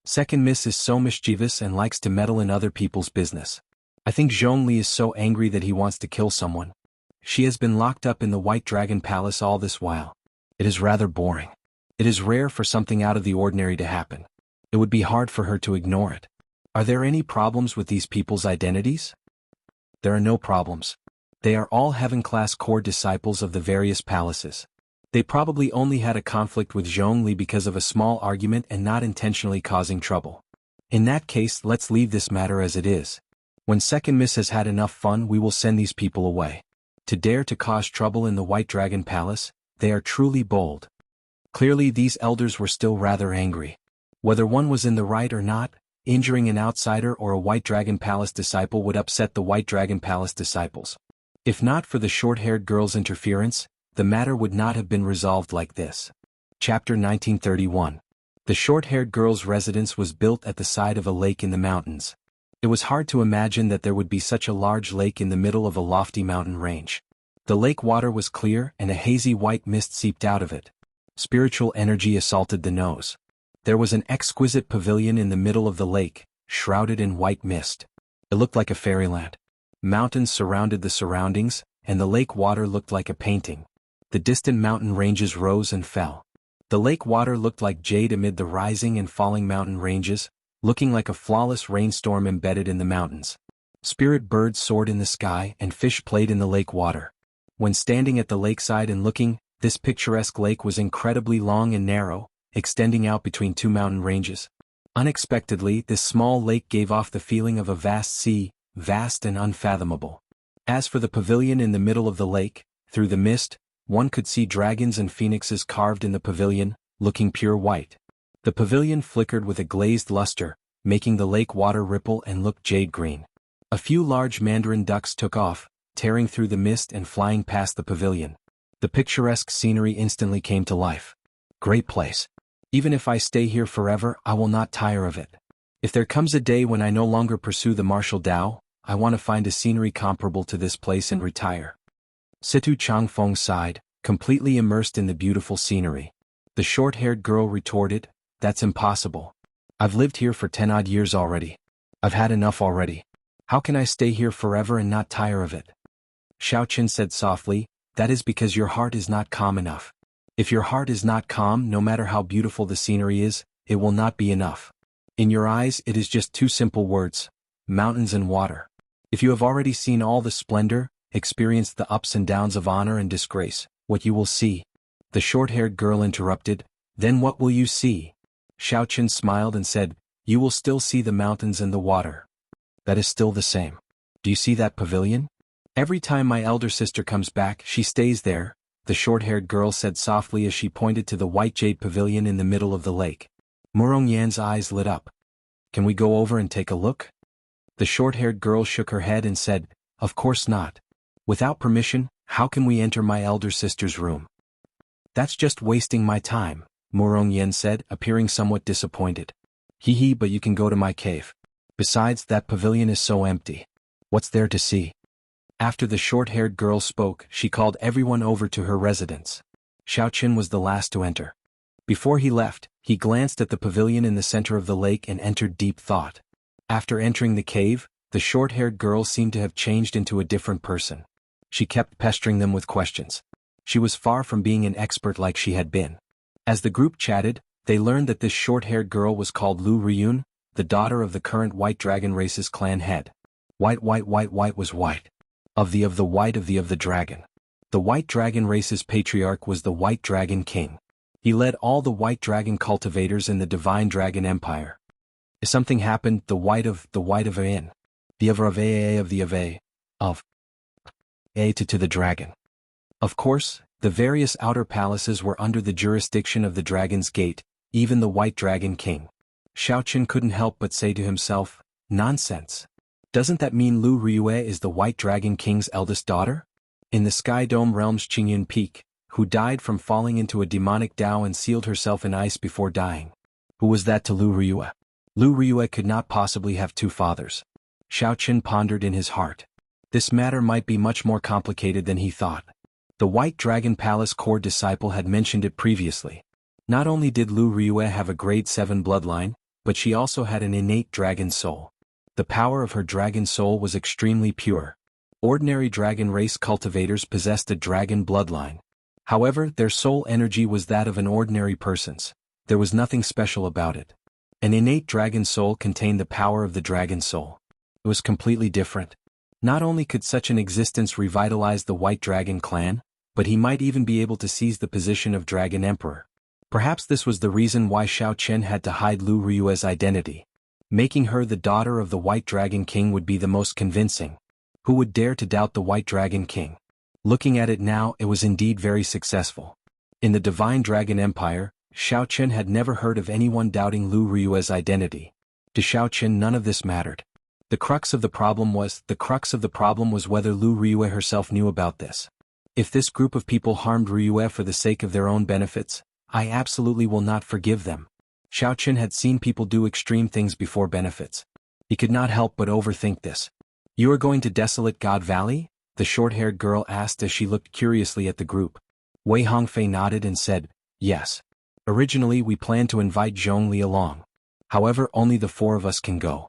Second Miss is so mischievous and likes to meddle in other people's business. I think Zhongli is so angry that he wants to kill someone. She has been locked up in the White Dragon Palace all this while. It is rather boring. It is rare for something out of the ordinary to happen. It would be hard for her to ignore it. Are there any problems with these people's identities? There are no problems. They are all heaven-class core disciples of the various palaces. They probably only had a conflict with Zhongli because of a small argument and not intentionally causing trouble. In that case, let's leave this matter as it is. When Second Miss has had enough fun, we will send these people away. To dare to cause trouble in the White Dragon Palace, they are truly bold. Clearly these elders were still rather angry. Whether one was in the right or not, injuring an outsider or a White Dragon Palace disciple would upset the White Dragon Palace disciples. If not for the short-haired girl's interference, the matter would not have been resolved like this. Chapter 1931. The short-haired girl's residence was built at the side of a lake in the mountains. It was hard to imagine that there would be such a large lake in the middle of a lofty mountain range. The lake water was clear and a hazy white mist seeped out of it. Spiritual energy assaulted the nose. There was an exquisite pavilion in the middle of the lake, shrouded in white mist. It looked like a fairyland. Mountains surrounded the surroundings, and the lake water looked like a painting. The distant mountain ranges rose and fell. The lake water looked like jade amid the rising and falling mountain ranges, looking like a flawless rainstorm embedded in the mountains. Spirit birds soared in the sky and fish played in the lake water. When standing at the lakeside and looking, this picturesque lake was incredibly long and narrow, extending out between two mountain ranges. Unexpectedly, this small lake gave off the feeling of a vast sea, vast and unfathomable. As for the pavilion in the middle of the lake, through the mist, one could see dragons and phoenixes carved in the pavilion, looking pure white. The pavilion flickered with a glazed luster, making the lake water ripple and look jade green. A few large mandarin ducks took off, tearing through the mist and flying past the pavilion. The picturesque scenery instantly came to life. Great place. Even if I stay here forever, I will not tire of it. If there comes a day when I no longer pursue the martial Tao, I want to find a scenery comparable to this place and retire. Situ Changfeng sighed, completely immersed in the beautiful scenery. The short-haired girl retorted, "That's impossible. I've lived here for 10 odd years already. I've had enough already. How can I stay here forever and not tire of it?" Xiaoqun said softly, "That is because your heart is not calm enough. If your heart is not calm, no matter how beautiful the scenery is, it will not be enough. In your eyes it is just two simple words: mountains and water. If you have already seen all the splendor, experienced the ups and downs of honor and disgrace, what you will see." The short-haired girl interrupted, "Then what will you see?" Xiaoqun smiled and said, "You will still see the mountains and the water. That is still the same. Do you see that pavilion? Every time my elder sister comes back, she stays there," the short-haired girl said softly as she pointed to the white jade pavilion in the middle of the lake. Murong Yan's eyes lit up. "Can we go over and take a look?" The short-haired girl shook her head and said, "Of course not. Without permission, how can we enter my elder sister's room?" "That's just wasting my time," Murong Yan said, appearing somewhat disappointed. "Hee hee, but you can go to my cave. Besides, that pavilion is so empty. What's there to see?" After the short-haired girl spoke, she called everyone over to her residence. Xiaoqun was the last to enter. Before he left, he glanced at the pavilion in the center of the lake and entered deep thought. After entering the cave, the short-haired girl seemed to have changed into a different person. She kept pestering them with questions. She was far from being an expert like she had been. As the group chatted, they learned that this short-haired girl was called Lu Riyun, the daughter of the current White Dragon race's clan head. White was white. Of the white of the dragon. The White Dragon race's patriarch was the White Dragon King. He led all the White Dragon cultivators in the Divine Dragon Empire. If something happened, the white of in. The of A to the dragon. Of course, the various outer palaces were under the jurisdiction of the Dragon's Gate, even the White Dragon King. Xiaoqun couldn't help but say to himself, nonsense. Doesn't that mean Lu Riyue is the White Dragon King's eldest daughter? In the Sky Dome realm's Qingyun Peak, who died from falling into a demonic Dao and sealed herself in ice before dying. Who was that to Lu Riyue? Lu Riyue could not possibly have two fathers. Xiaoqun pondered in his heart. This matter might be much more complicated than he thought. The White Dragon Palace core disciple had mentioned it previously. Not only did Lu Riyue have a grade 7 bloodline, but she also had an innate dragon soul. The power of her dragon soul was extremely pure. Ordinary dragon race cultivators possessed a dragon bloodline. However, their soul energy was that of an ordinary person's. There was nothing special about it. An innate dragon soul contained the power of the dragon soul. It was completely different. Not only could such an existence revitalize the White Dragon clan, but he might even be able to seize the position of Dragon Emperor. Perhaps this was the reason why Xiaoqun had to hide Lu Riyue's identity. Making her the daughter of the White Dragon King would be the most convincing. Who would dare to doubt the White Dragon King? Looking at it now, it was indeed very successful. In the Divine Dragon Empire, Xiaoqun had never heard of anyone doubting Lu Riyue's identity. To Xiaoqun none of this mattered. The crux of the problem was whether Lu Riyue herself knew about this. If this group of people harmed Riyue for the sake of their own benefits, I absolutely will not forgive them. Xiaoqun had seen people do extreme things before benefits. He could not help but overthink this. You are going to Desolate God Valley? The short-haired girl asked as she looked curiously at the group. Wei Hongfei nodded and said, yes. Originally we planned to invite Zhongli along. However, only the 4 of us can go.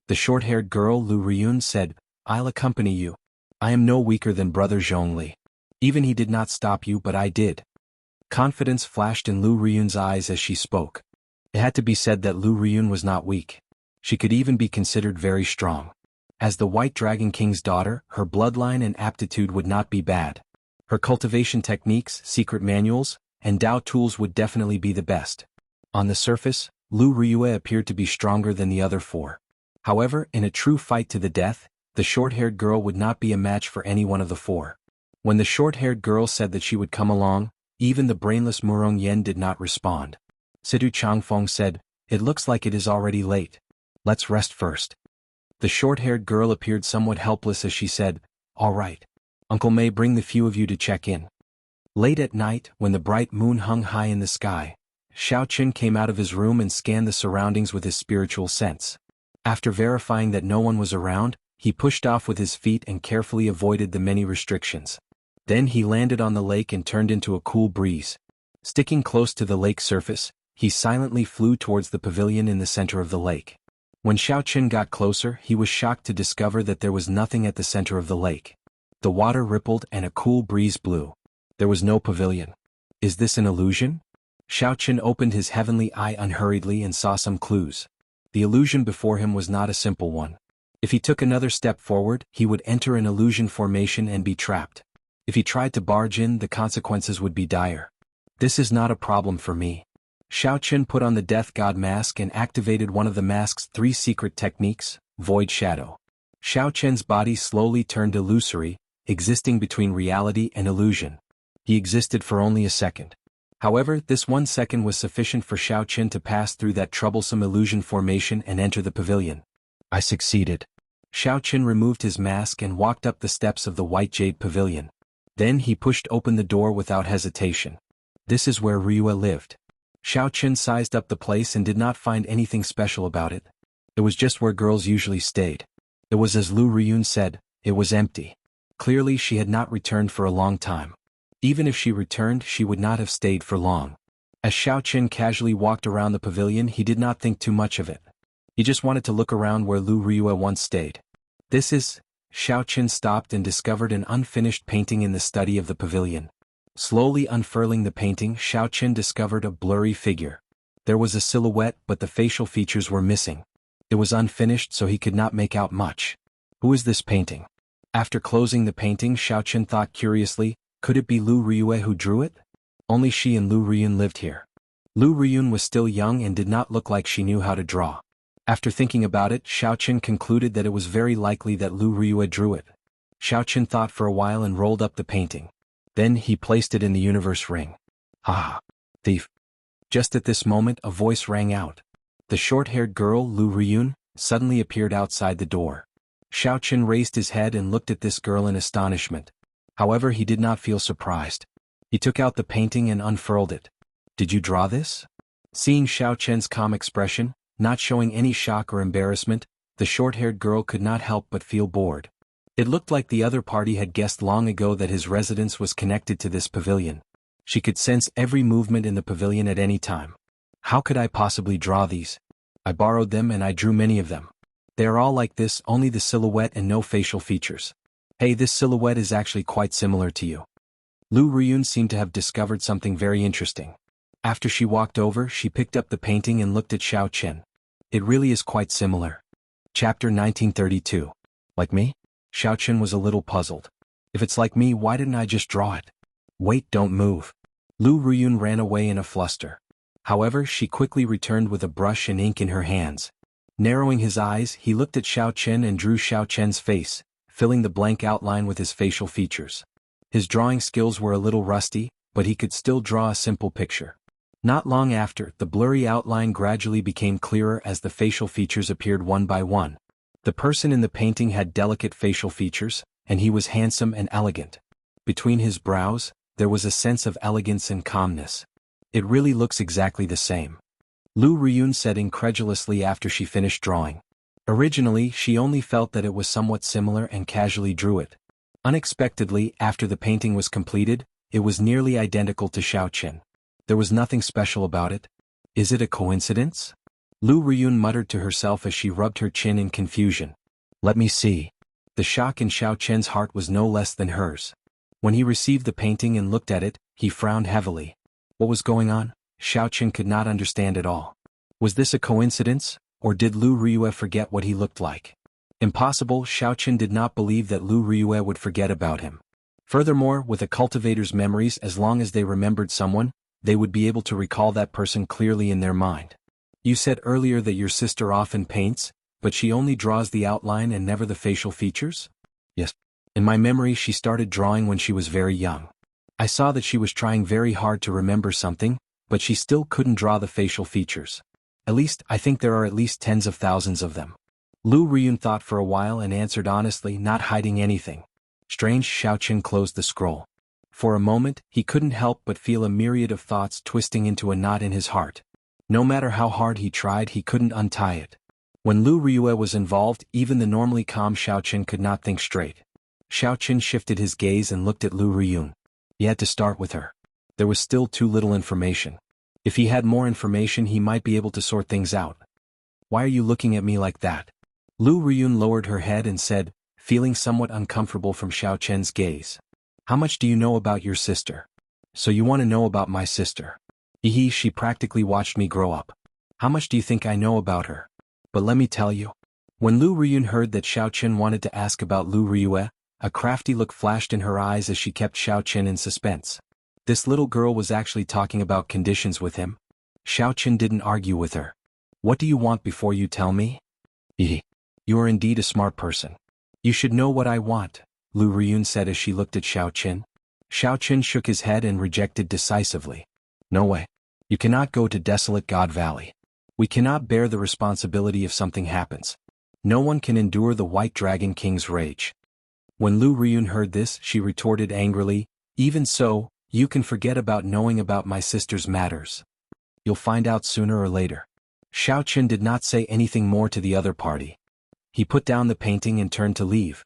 The short-haired girl Lu Riyun said, I'll accompany you. I am no weaker than brother Zhongli. Even he did not stop you but I did. Confidence flashed in Lu Riyun's eyes as she spoke. It had to be said that Lu Riyun was not weak. She could even be considered very strong. As the White Dragon King's daughter, her bloodline and aptitude would not be bad. Her cultivation techniques, secret manuals, and Dao tools would definitely be the best. On the surface, Lu Riyue appeared to be stronger than the other 4. However, in a true fight to the death, the short-haired girl would not be a match for any one of the 4. When the short-haired girl said that she would come along, even the brainless Murong Yen did not respond. Situ Changfeng said, it looks like it is already late. Let's rest first. The short-haired girl appeared somewhat helpless as she said, all right. Uncle may bring the few of you to check in. Late at night, when the bright moon hung high in the sky, Xiaoqun came out of his room and scanned the surroundings with his spiritual sense. After verifying that no one was around, he pushed off with his feet and carefully avoided the many restrictions. Then he landed on the lake and turned into a cool breeze. Sticking close to the lake surface, he silently flew towards the pavilion in the center of the lake. When Xiaoqun got closer, he was shocked to discover that there was nothing at the center of the lake. The water rippled and a cool breeze blew. There was no pavilion. Is this an illusion? Xiaoqun opened his heavenly eye unhurriedly and saw some clues. The illusion before him was not a simple one. If he took another step forward, he would enter an illusion formation and be trapped. If he tried to barge in, the consequences would be dire. This is not a problem for me. Xiaoqun put on the Death God mask and activated one of the mask's 3 secret techniques, Void Shadow. Xiaoqun's body slowly turned illusory, existing between reality and illusion. He existed for only a second. However, this 1 second was sufficient for Xiaoqun to pass through that troublesome illusion formation and enter the pavilion. I succeeded. Xiaoqun removed his mask and walked up the steps of the White Jade Pavilion. Then he pushed open the door without hesitation. This is where Riyue lived. Xiaoqun sized up the place and did not find anything special about it. It was just where girls usually stayed. It was as Lu Riyun said, it was empty. Clearly she had not returned for a long time. Even if she returned, she would not have stayed for long. As Xiaoqun casually walked around the pavilion, he did not think too much of it. He just wanted to look around where Lu Riyue once stayed. This is... Xiaoqun stopped and discovered an unfinished painting in the study of the pavilion. Slowly unfurling the painting, Xiao Chen discovered a blurry figure. There was a silhouette, but the facial features were missing. It was unfinished, so he could not make out much. Who is this painting? After closing the painting, Xiao Chen thought curiously, could it be Lu Riyue who drew it? Only she and Lu Riyun lived here. Lu Riyun was still young and did not look like she knew how to draw. After thinking about it, Xiao Chen concluded that it was very likely that Lu Riyue drew it. Xiao Chen thought for a while and rolled up the painting. Then he placed it in the universe ring. Ha! Thief! Just at this moment, a voice rang out. The short-haired girl, Lu Riyun, suddenly appeared outside the door. Xiao Chen raised his head and looked at this girl in astonishment. However, he did not feel surprised. He took out the painting and unfurled it. Did you draw this? Seeing Xiao Chen's calm expression, not showing any shock or embarrassment, the short-haired girl could not help but feel bored. It looked like the other party had guessed long ago that his residence was connected to this pavilion. She could sense every movement in the pavilion at any time. How could I possibly draw these? I borrowed them and I drew many of them. They are all like this, only the silhouette and no facial features. Hey, this silhouette is actually quite similar to you. Lu Riyun seemed to have discovered something very interesting. After she walked over, she picked up the painting and looked at Xiao Chen. It really is quite similar. Chapter 1932. Like me? Xiao Chen was a little puzzled. If it's like me, why didn't I just draw it? Wait, don't move. Lu Riyun ran away in a fluster. However, she quickly returned with a brush and ink in her hands. Narrowing his eyes, he looked at Xiao Chen and drew Xiao Chen's face, filling the blank outline with his facial features. His drawing skills were a little rusty, but he could still draw a simple picture. Not long after, the blurry outline gradually became clearer as the facial features appeared one by one. The person in the painting had delicate facial features, and he was handsome and elegant. Between his brows, there was a sense of elegance and calmness. It really looks exactly the same. Lu Riyun said incredulously after she finished drawing. Originally, she only felt that it was somewhat similar and casually drew it. Unexpectedly, after the painting was completed, it was nearly identical to Xiao Chen. There was nothing special about it. Is it a coincidence? Lu Riyun muttered to herself as she rubbed her chin in confusion. Let me see. The shock in Xiao Chen's heart was no less than hers. When he received the painting and looked at it, he frowned heavily. What was going on? Xiao Chen could not understand at all. Was this a coincidence, or did Lu Riyue forget what he looked like? Impossible. Xiao Chen did not believe that Lu Riyue would forget about him. Furthermore, with a cultivator's memories, as long as they remembered someone, they would be able to recall that person clearly in their mind. You said earlier that your sister often paints, but she only draws the outline and never the facial features? Yes. In my memory, she started drawing when she was very young. I saw that she was trying very hard to remember something, but she still couldn't draw the facial features. At least, I think there are at least tens of thousands of them. Lu Riyun thought for a while and answered honestly, not hiding anything. Strange. Xiao Chen closed the scroll. For a moment, he couldn't help but feel a myriad of thoughts twisting into a knot in his heart. No matter how hard he tried, he couldn't untie it. When Lu Riyue was involved, even the normally calm Xiao Chen could not think straight. Xiao Chen shifted his gaze and looked at Lu Riyun. He had to start with her. There was still too little information. If he had more information, he might be able to sort things out. Why are you looking at me like that? Lu Riyun lowered her head and said, feeling somewhat uncomfortable from Xiao Chen's gaze. How much do you know about your sister? So you want to know about my sister? She practically watched me grow up. How much do you think I know about her? But let me tell you. When Lu Riyun heard that Xiao Chen wanted to ask about Lu Riyue, a crafty look flashed in her eyes as she kept Xiao Chen in suspense. This little girl was actually talking about conditions with him. Xiao Chen didn't argue with her. What do you want before you tell me? You are indeed a smart person. You should know what I want, Lu Riyun said as she looked at Xiao Chen. Xiao Chen shook his head and rejected decisively. No way. You cannot go to Desolate God Valley. We cannot bear the responsibility if something happens. No one can endure the White Dragon King's rage. When Lu Riyun heard this, she retorted angrily, even so, you can forget about knowing about my sister's matters. You'll find out sooner or later. Xiao Chen did not say anything more to the other party. He put down the painting and turned to leave.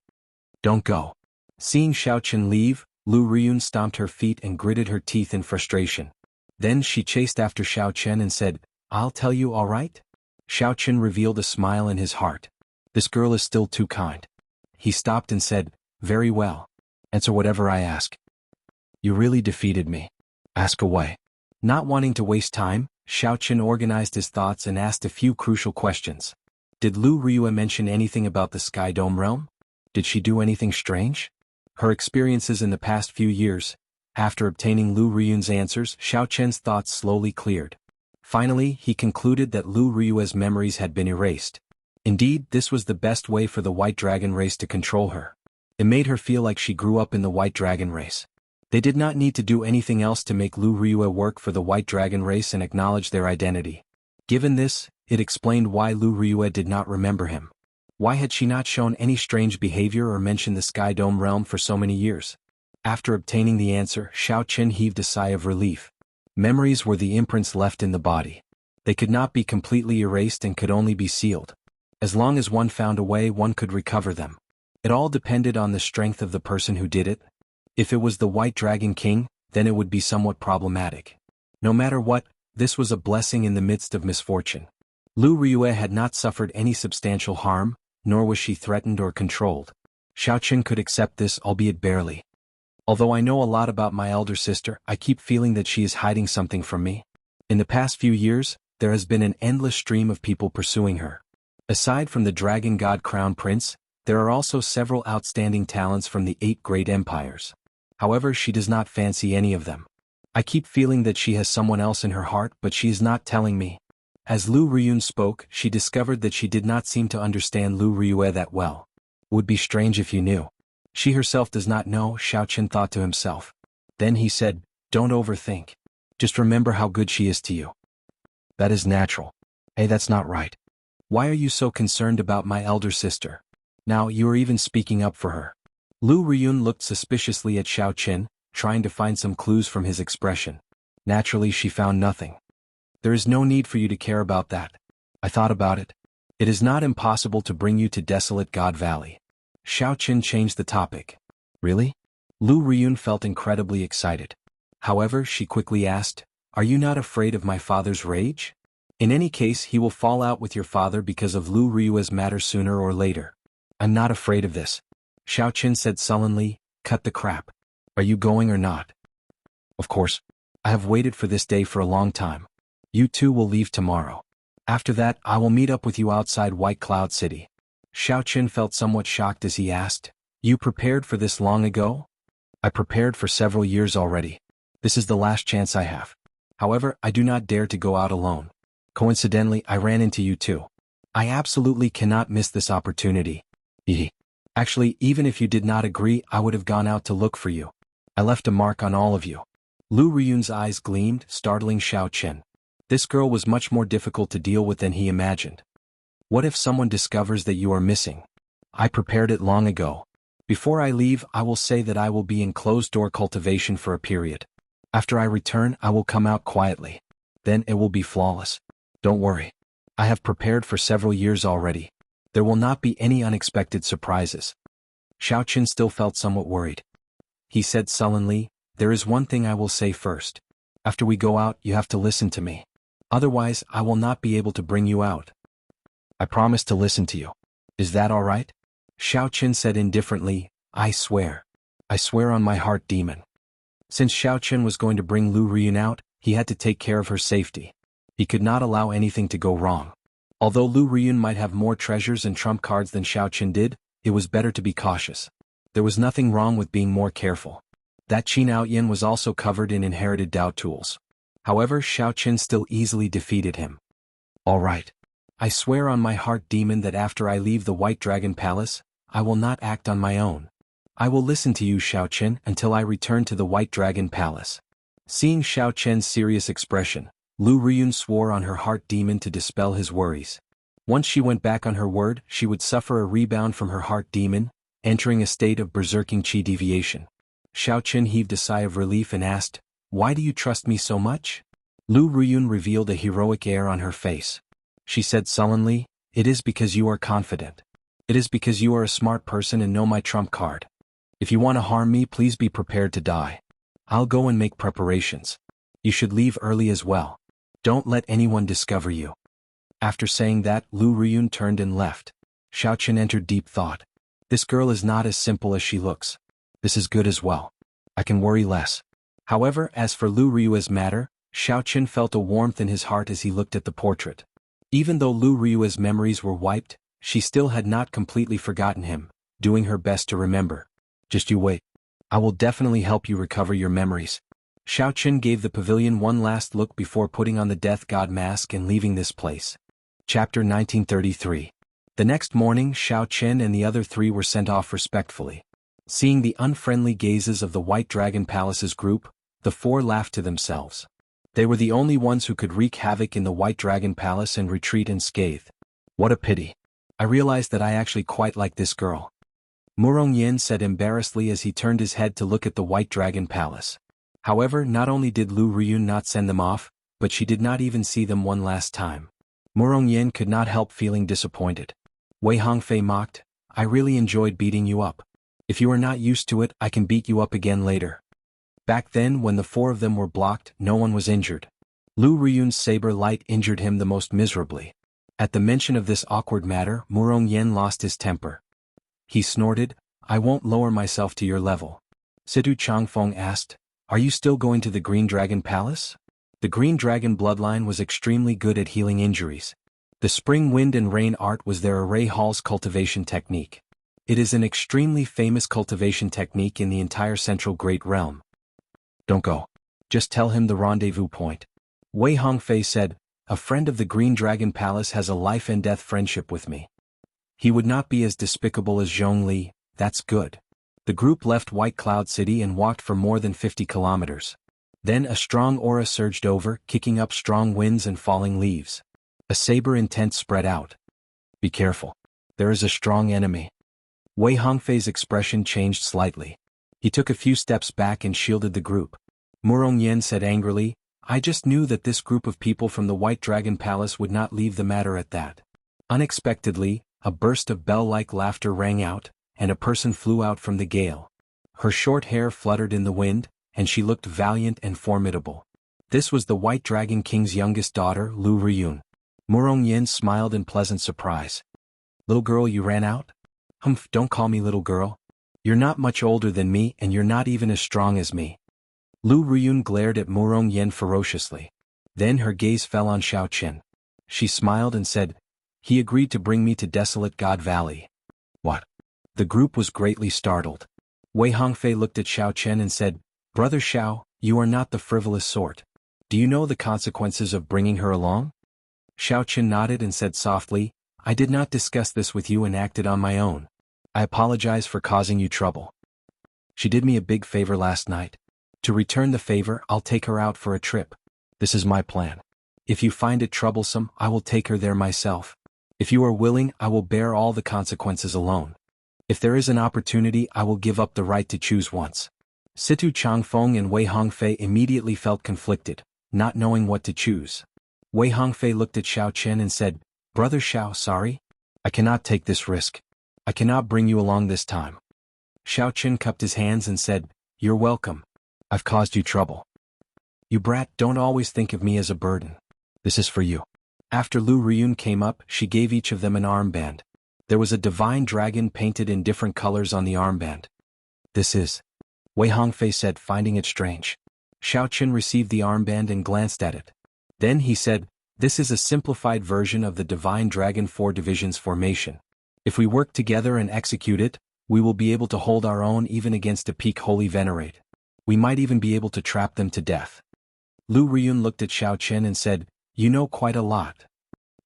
Don't go. Seeing Xiao Chen leave, Lu Riyun stomped her feet and gritted her teeth in frustration. Then she chased after Xiao Chen and said, I'll tell you, all right? Xiao Chen revealed a smile in his heart. This girl is still too kind. He stopped and said, very well. Answer whatever I ask. You really defeated me. Ask away. Not wanting to waste time, Xiaoqin organized his thoughts and asked a few crucial questions. Did Lu Riyue mention anything about the Sky Dome realm? Did she do anything strange? Her experiences in the past few years. After obtaining Lu Riyun's answers, Xiaoqian's thoughts slowly cleared. Finally, he concluded that Lu Riyue's memories had been erased. Indeed, this was the best way for the White Dragon race to control her. It made her feel like she grew up in the White Dragon race. They did not need to do anything else to make Lu Riyue work for the White Dragon race and acknowledge their identity. Given this, it explained why Lu Riyue did not remember him. Why had she not shown any strange behavior or mentioned the Sky Dome realm for so many years? After obtaining the answer, Xiaoqin heaved a sigh of relief. Memories were the imprints left in the body. They could not be completely erased and could only be sealed. As long as one found a way, one could recover them. It all depended on the strength of the person who did it. If it was the White Dragon King, then it would be somewhat problematic. No matter what, this was a blessing in the midst of misfortune. Lu Riyue had not suffered any substantial harm, nor was she threatened or controlled. Xiaoqin could accept this, albeit barely. Although I know a lot about my elder sister, I keep feeling that she is hiding something from me. In the past few years, there has been an endless stream of people pursuing her. Aside from the Dragon God Crown Prince, there are also several outstanding talents from the 8 great empires. However, she does not fancy any of them. I keep feeling that she has someone else in her heart, but she is not telling me. As Lu Riyun spoke, she discovered that she did not seem to understand Lu Riyue that well. Would be strange if you knew. She herself does not know, Xiaoqin thought to himself. Then he said, don't overthink. Just remember how good she is to you. That is natural. Hey, that's not right. Why are you so concerned about my elder sister? Now you are even speaking up for her. Lu Riyun looked suspiciously at Xiaoqin, trying to find some clues from his expression. Naturally, she found nothing. There is no need for you to care about that. I thought about it. It is not impossible to bring you to Desolate God Valley. Xiaoqin changed the topic. Really? Lu Riyun felt incredibly excited. However, she quickly asked, are you not afraid of my father's rage? In any case, he will fall out with your father because of Lu Riyue's matter sooner or later. I'm not afraid of this. Xiaoqin said sullenly, cut the crap. Are you going or not? Of course. I have waited for this day for a long time. You two will leave tomorrow. After that, I will meet up with you outside White Cloud City. Xiaoqin felt somewhat shocked as he asked, you prepared for this long ago? I prepared for several years already. This is the last chance I have. However, I do not dare to go out alone. Coincidentally, I ran into you too. I absolutely cannot miss this opportunity. Hehe. Actually, even if you did not agree, I would have gone out to look for you. I left a mark on all of you. Lu Riyun's eyes gleamed, startling Xiaoqin. This girl was much more difficult to deal with than he imagined. What if someone discovers that you are missing? I prepared it long ago. Before I leave, I will say that I will be in closed-door cultivation for a period. After I return, I will come out quietly. Then it will be flawless. Don't worry. I have prepared for several years already. There will not be any unexpected surprises. Xiaoqin still felt somewhat worried. He said sullenly, there is one thing I will say first. After we go out, you have to listen to me. Otherwise, I will not be able to bring you out. I promise to listen to you. Is that all right? Xiaoqin said indifferently, I swear. I swear on my heart demon. Since Xiaoqin was going to bring Lu Riyun out, he had to take care of her safety. He could not allow anything to go wrong. Although Lu Riyun might have more treasures and trump cards than Xiaoqin did, it was better to be cautious. There was nothing wrong with being more careful. That Qin Aoyan was also covered in inherited Dao tools. However, Xiaoqin still easily defeated him. All right. I swear on my heart demon that after I leave the White Dragon Palace, I will not act on my own. I will listen to you, Xiaoqin, until I return to the White Dragon Palace. Seeing Xiaoqin's serious expression, Lu Riyun swore on her heart demon to dispel his worries. Once she went back on her word, she would suffer a rebound from her heart demon, entering a state of berserking qi deviation. Xiaoqin heaved a sigh of relief and asked, why do you trust me so much? Lu Riyun revealed a heroic air on her face. She said sullenly, it is because you are confident. It is because you are a smart person and know my trump card. If you want to harm me, please be prepared to die. I'll go and make preparations. You should leave early as well. Don't let anyone discover you. After saying that, Lu Riyun turned and left. Xiaoqin entered deep thought. This girl is not as simple as she looks. This is good as well. I can worry less. However, as for Lu Ryu's matter, Xiao Chen felt a warmth in his heart as he looked at the portrait. Even though Lu Ryu's memories were wiped, she still had not completely forgotten him, doing her best to remember. Just you wait. I will definitely help you recover your memories. Xiao Chen gave the pavilion one last look before putting on the death god mask and leaving this place. Chapter 1933. The next morning, Xiao Chen and the other three were sent off respectfully. Seeing the unfriendly gazes of the White Dragon Palace's group, the four laughed to themselves. They were the only ones who could wreak havoc in the White Dragon Palace and retreat unscathed. What a pity. I realized that I actually quite like this girl. Murong Yin said embarrassedly as he turned his head to look at the White Dragon Palace. However, not only did Lu Ryun not send them off, but she did not even see them one last time. Murong Yin could not help feeling disappointed. Wei Hongfei mocked, I really enjoyed beating you up. If you are not used to it, I can beat you up again later. Back then, when the four of them were blocked, no one was injured. Lu Ryun's saber light injured him the most miserably. At the mention of this awkward matter, Murong Yin lost his temper. He snorted, I won't lower myself to your level. Situ Changfeng asked, are you still going to the Green Dragon Palace? The Green Dragon bloodline was extremely good at healing injuries. The spring wind and rain art was their array hall's cultivation technique. It is an extremely famous cultivation technique in the entire Central Great Realm. Don't go. Just tell him the rendezvous point. Wei Hongfei said, a friend of the Green Dragon Palace has a life and death friendship with me. He would not be as despicable as Zhong Li, that's good. The group left White Cloud City and walked for more than 50 kilometers. Then a strong aura surged over, kicking up strong winds and falling leaves. A saber intent spread out. Be careful. There is a strong enemy. Wei Hongfei's expression changed slightly. He took a few steps back and shielded the group. Murong Yen said angrily, I just knew that this group of people from the White Dragon Palace would not leave the matter at that. Unexpectedly, a burst of bell-like laughter rang out, and a person flew out from the gale. Her short hair fluttered in the wind, and she looked valiant and formidable. This was the White Dragon King's youngest daughter, Lu Ryun. Murong Yen smiled in pleasant surprise. Little girl, you ran out? Humph, don't call me little girl. You're not much older than me and you're not even as strong as me. Lu Ryun glared at Murong Yen ferociously. Then her gaze fell on Xiao Chen. She smiled and said, he agreed to bring me to Desolate God Valley. What? The group was greatly startled. Wei Hongfei looked at Xiao Chen and said, Brother Xiao, you are not the frivolous sort. Do you know the consequences of bringing her along? Xiao Chen nodded and said softly, I did not discuss this with you and acted on my own. I apologize for causing you trouble. She did me a big favor last night. To return the favor, I'll take her out for a trip. This is my plan. If you find it troublesome, I will take her there myself. If you are willing, I will bear all the consequences alone. If there is an opportunity, I will give up the right to choose once. Situ Changfeng and Wei Hongfei immediately felt conflicted, not knowing what to choose. Wei Hongfei looked at Xiao Chen and said, Brother Xiao, sorry? I cannot take this risk. I cannot bring you along this time. Xiao Chen cupped his hands and said, You're welcome. I've caused you trouble. You brat, don't always think of me as a burden. This is for you. After Lu Ryun came up, she gave each of them an armband. There was a divine dragon painted in different colors on the armband. This is. Wei Hongfei said, finding it strange. Xiao Chen received the armband and glanced at it. Then he said, This is a simplified version of the Divine Dragon 4 Divisions formation. If we work together and execute it, we will be able to hold our own even against a peak Holy Venerate. We might even be able to trap them to death. Lu Ryun looked at Xiao Chen and said, You know quite a lot.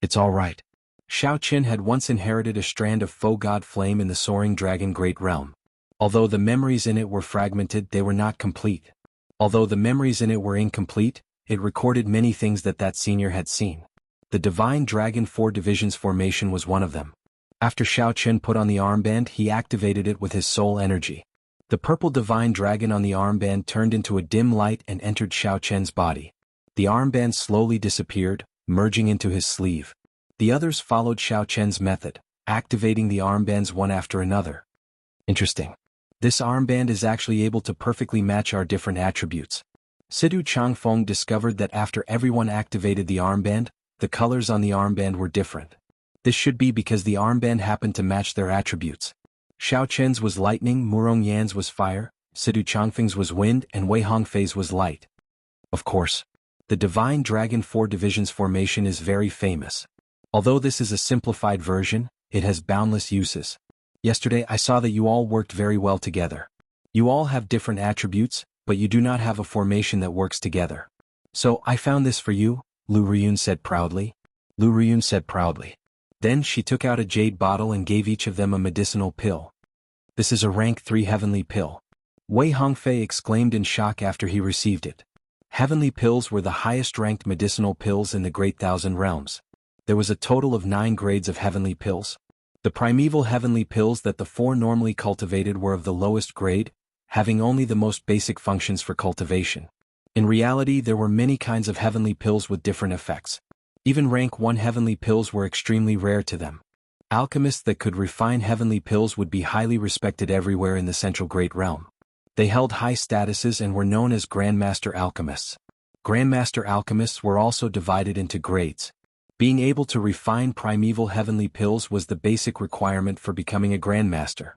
It's all right. Xiao Chen had once inherited a strand of faux god flame in the Soaring Dragon Great Realm. Although the memories in it were fragmented, they were not complete. Although the memories in it were incomplete, it recorded many things that senior had seen. The Divine Dragon 4 Divisions formation was one of them. After Xiao Chen put on the armband, he activated it with his soul energy. The purple Divine Dragon on the armband turned into a dim light and entered Xiao Chen's body. The armband slowly disappeared, merging into his sleeve. The others followed Xiao Chen's method, activating the armbands one after another. Interesting. This armband is actually able to perfectly match our different attributes. Situ Changfeng discovered that after everyone activated the armband, the colors on the armband were different. This should be because the armband happened to match their attributes. Xiao Chen's was lightning, Murong Yan's was fire, Sidu Changfeng's was wind and Wei Hongfei's was light. Of course. The Divine Dragon 4 Divisions formation is very famous. Although this is a simplified version, it has boundless uses. Yesterday I saw that you all worked very well together. You all have different attributes, but you do not have a formation that works together. So I found this for you, Lu Riyun said proudly. Lu Riyun said proudly. Then she took out a jade bottle and gave each of them a medicinal pill. This is a rank 3 heavenly pill. Wei Hongfei exclaimed in shock after he received it. Heavenly pills were the highest-ranked medicinal pills in the Great Thousand Realms. There was a total of 9 grades of heavenly pills. The primeval heavenly pills that the 4 normally cultivated were of the lowest grade, having only the most basic functions for cultivation. In reality, there were many kinds of heavenly pills with different effects. Even rank 1 heavenly pills were extremely rare to them. Alchemists that could refine heavenly pills would be highly respected everywhere in the Central Great Realm. They held high statuses and were known as Grandmaster Alchemists. Grandmaster Alchemists were also divided into grades. Being able to refine primeval heavenly pills was the basic requirement for becoming a Grandmaster.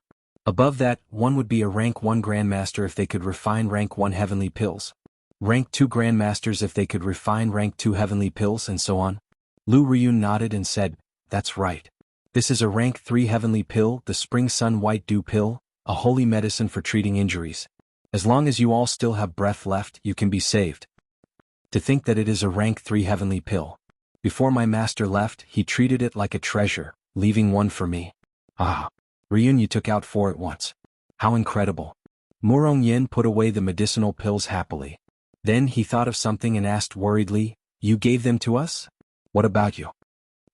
Above that, one would be a rank 1 Grandmaster if they could refine rank 1 heavenly pills. Rank 2 Grandmasters if they could refine rank 2 heavenly pills, and so on. Lu Riyun nodded and said, "That's right. This is a rank 3 heavenly pill, the Spring Sun White Dew pill, a holy medicine for treating injuries. As long as you all still have breath left, you can be saved." To think that it is a rank 3 heavenly pill. Before my master left, he treated it like a treasure, leaving 1 for me. Ah. Riyun, you took out 4 at once. How incredible. Murong Yin put away the medicinal pills happily. Then he thought of something and asked worriedly, "You gave them to us? What about you?"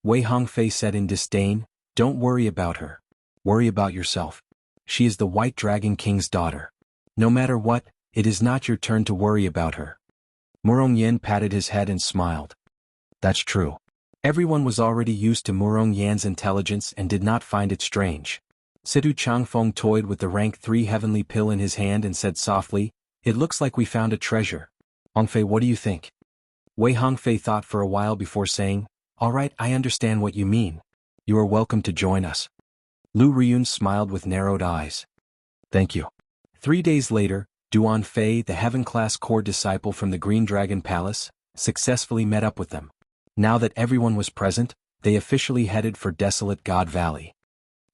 Wei Hongfei said in disdain, "Don't worry about her. Worry about yourself. She is the White Dragon King's daughter. No matter what, it is not your turn to worry about her." Murong Yin patted his head and smiled. That's true. Everyone was already used to Murong Yan's intelligence and did not find it strange. Sidu Changfeng toyed with the rank 3 heavenly pill in his hand and said softly, "It looks like we found a treasure. Hongfei, what do you think?" Wei Hongfei thought for a while before saying, "All right, I understand what you mean. You are welcome to join us." Lu Riyun smiled with narrowed eyes. "Thank you." 3 days later, Duan Fei, the Heaven-class core disciple from the Green Dragon Palace, successfully met up with them. Now that everyone was present, they officially headed for Desolate God Valley.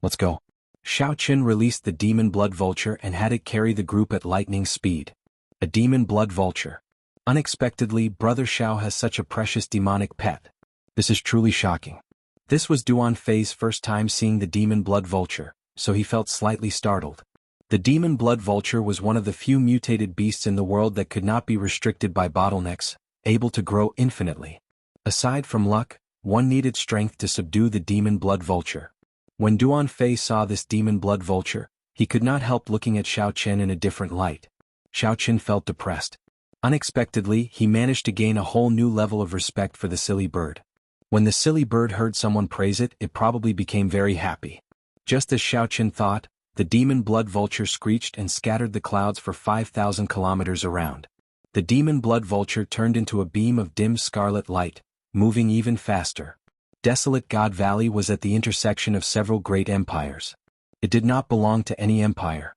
"Let's go." Xiao Qin released the demon blood vulture and had it carry the group at lightning speed. A demon blood vulture. Unexpectedly, Brother Xiao has such a precious demonic pet. This is truly shocking. This was Duan Fei's first time seeing the demon blood vulture, so he felt slightly startled. The demon blood vulture was one of the few mutated beasts in the world that could not be restricted by bottlenecks, able to grow infinitely. Aside from luck, one needed strength to subdue the demon blood vulture. When Duan Fei saw this demon blood vulture, he could not help looking at Xiao Qin in a different light. Xiao Qin felt depressed. Unexpectedly, he managed to gain a whole new level of respect for the silly bird. When the silly bird heard someone praise it, it probably became very happy. Just as Xiao Qin thought, the demon blood vulture screeched and scattered the clouds for 5,000 kilometers around. The demon blood vulture turned into a beam of dim scarlet light, moving even faster. Desolate God Valley was at the intersection of several great empires. It did not belong to any empire.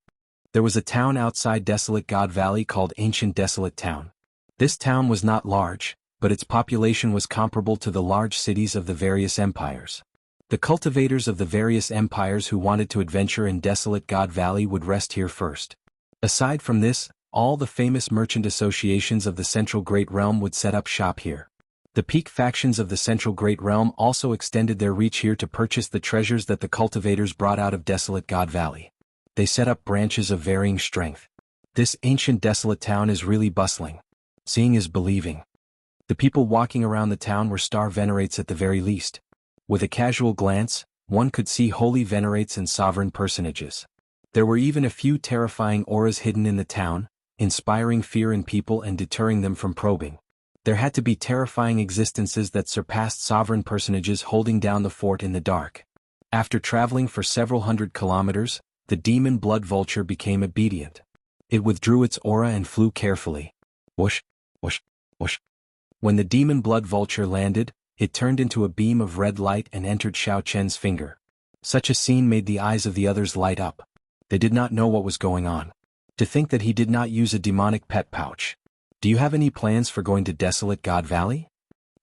There was a town outside Desolate God Valley called Ancient Desolate Town. This town was not large, but its population was comparable to the large cities of the various empires. The cultivators of the various empires who wanted to adventure in Desolate God Valley would rest here first. Aside from this, all the famous merchant associations of the Central Great Realm would set up shop here. The peak factions of the Central Great Realm also extended their reach here to purchase the treasures that the cultivators brought out of Desolate God Valley. They set up branches of varying strength. This ancient desolate town is really bustling. Seeing is believing. The people walking around the town were star venerates at the very least. With a casual glance, one could see holy venerates and sovereign personages. There were even a few terrifying auras hidden in the town, inspiring fear in people and deterring them from probing. There had to be terrifying existences that surpassed sovereign personages holding down the fort in the dark. After traveling for several hundred kilometers, the demon blood vulture became obedient. It withdrew its aura and flew carefully. Whoosh, whoosh, whoosh. When the demon blood vulture landed, it turned into a beam of red light and entered Xiao Chen's finger. Such a scene made the eyes of the others light up. They did not know what was going on. To think that he did not use a demonic pet pouch. Do you have any plans for going to Desolate God Valley?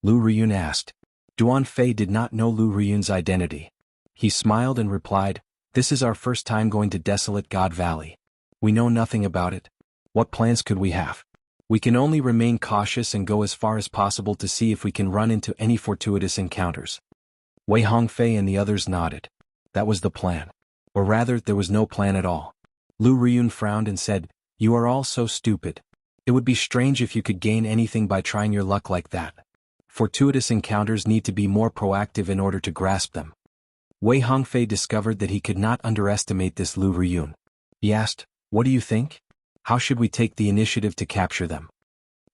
Lu Riyun asked. Duan Fei did not know Lu Riyun's identity. He smiled and replied, "This is our first time going to Desolate God Valley. We know nothing about it. What plans could we have? We can only remain cautious and go as far as possible to see if we can run into any fortuitous encounters." Wei Hongfei and the others nodded. That was the plan. Or rather, there was no plan at all. Lu Riyun frowned and said, "You are all so stupid. It would be strange if you could gain anything by trying your luck like that. Fortuitous encounters need to be more proactive in order to grasp them." Wei Hongfei discovered that he could not underestimate this Lu Riyun. He asked, "What do you think? How should we take the initiative to capture them?"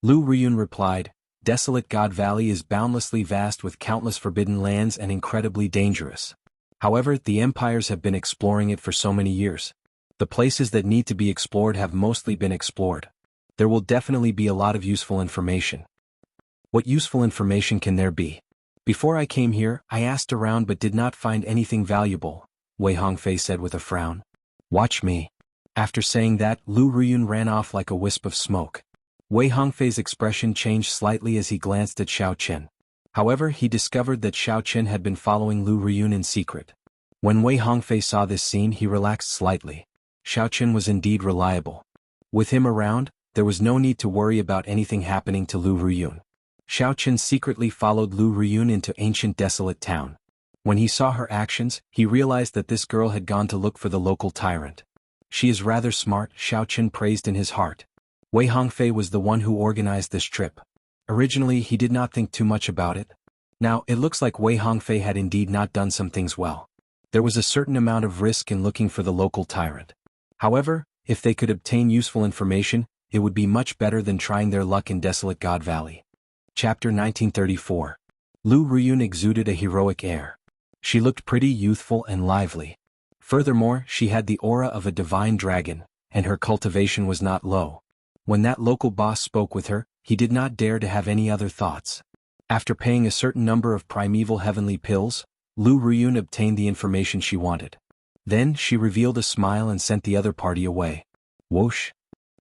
Lu Riyun replied, "Desolate God Valley is boundlessly vast with countless forbidden lands and incredibly dangerous. However, the empires have been exploring it for so many years. The places that need to be explored have mostly been explored. There will definitely be a lot of useful information." What useful information can there be? Before I came here, I asked around but did not find anything valuable, Wei Hongfei said with a frown. Watch me. After saying that, Lu Riyun ran off like a wisp of smoke. Wei Hongfei's expression changed slightly as he glanced at Xiao Qian. However, he discovered that Xiao Qian had been following Lu Riyun in secret. When Wei Hongfei saw this scene, he relaxed slightly. Xiao Qian was indeed reliable. With him around, there was no need to worry about anything happening to Lu Riyun. Xiao Qian secretly followed Lu Riyun into ancient desolate town. When he saw her actions, he realized that this girl had gone to look for the local tyrant. She is rather smart, Xiao Qian praised in his heart. Wei Hongfei was the one who organized this trip. Originally, he did not think too much about it. Now, it looks like Wei Hongfei had indeed not done some things well. There was a certain amount of risk in looking for the local tyrant. However, if they could obtain useful information, it would be much better than trying their luck in Desolate God Valley. Chapter 1934. Lu Riyun exuded a heroic air. She looked pretty, youthful and lively. Furthermore, she had the aura of a divine dragon, and her cultivation was not low. When that local boss spoke with her, he did not dare to have any other thoughts. After paying a certain number of primeval heavenly pills, Lu Riyun obtained the information she wanted. Then she revealed a smile and sent the other party away. Whoosh!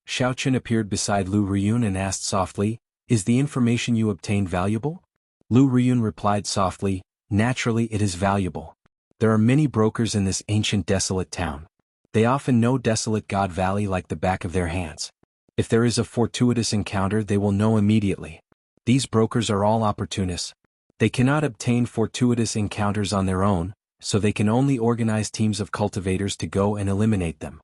Xiao Qian appeared beside Lu Riyun and asked softly, "Is the information you obtained valuable?" Lu Riyun replied softly, "Naturally it is valuable. There are many brokers in this ancient desolate town. They often know Desolate God Valley like the back of their hands. If there is a fortuitous encounter, they will know immediately. These brokers are all opportunists. They cannot obtain fortuitous encounters on their own, so they can only organize teams of cultivators to go and eliminate them.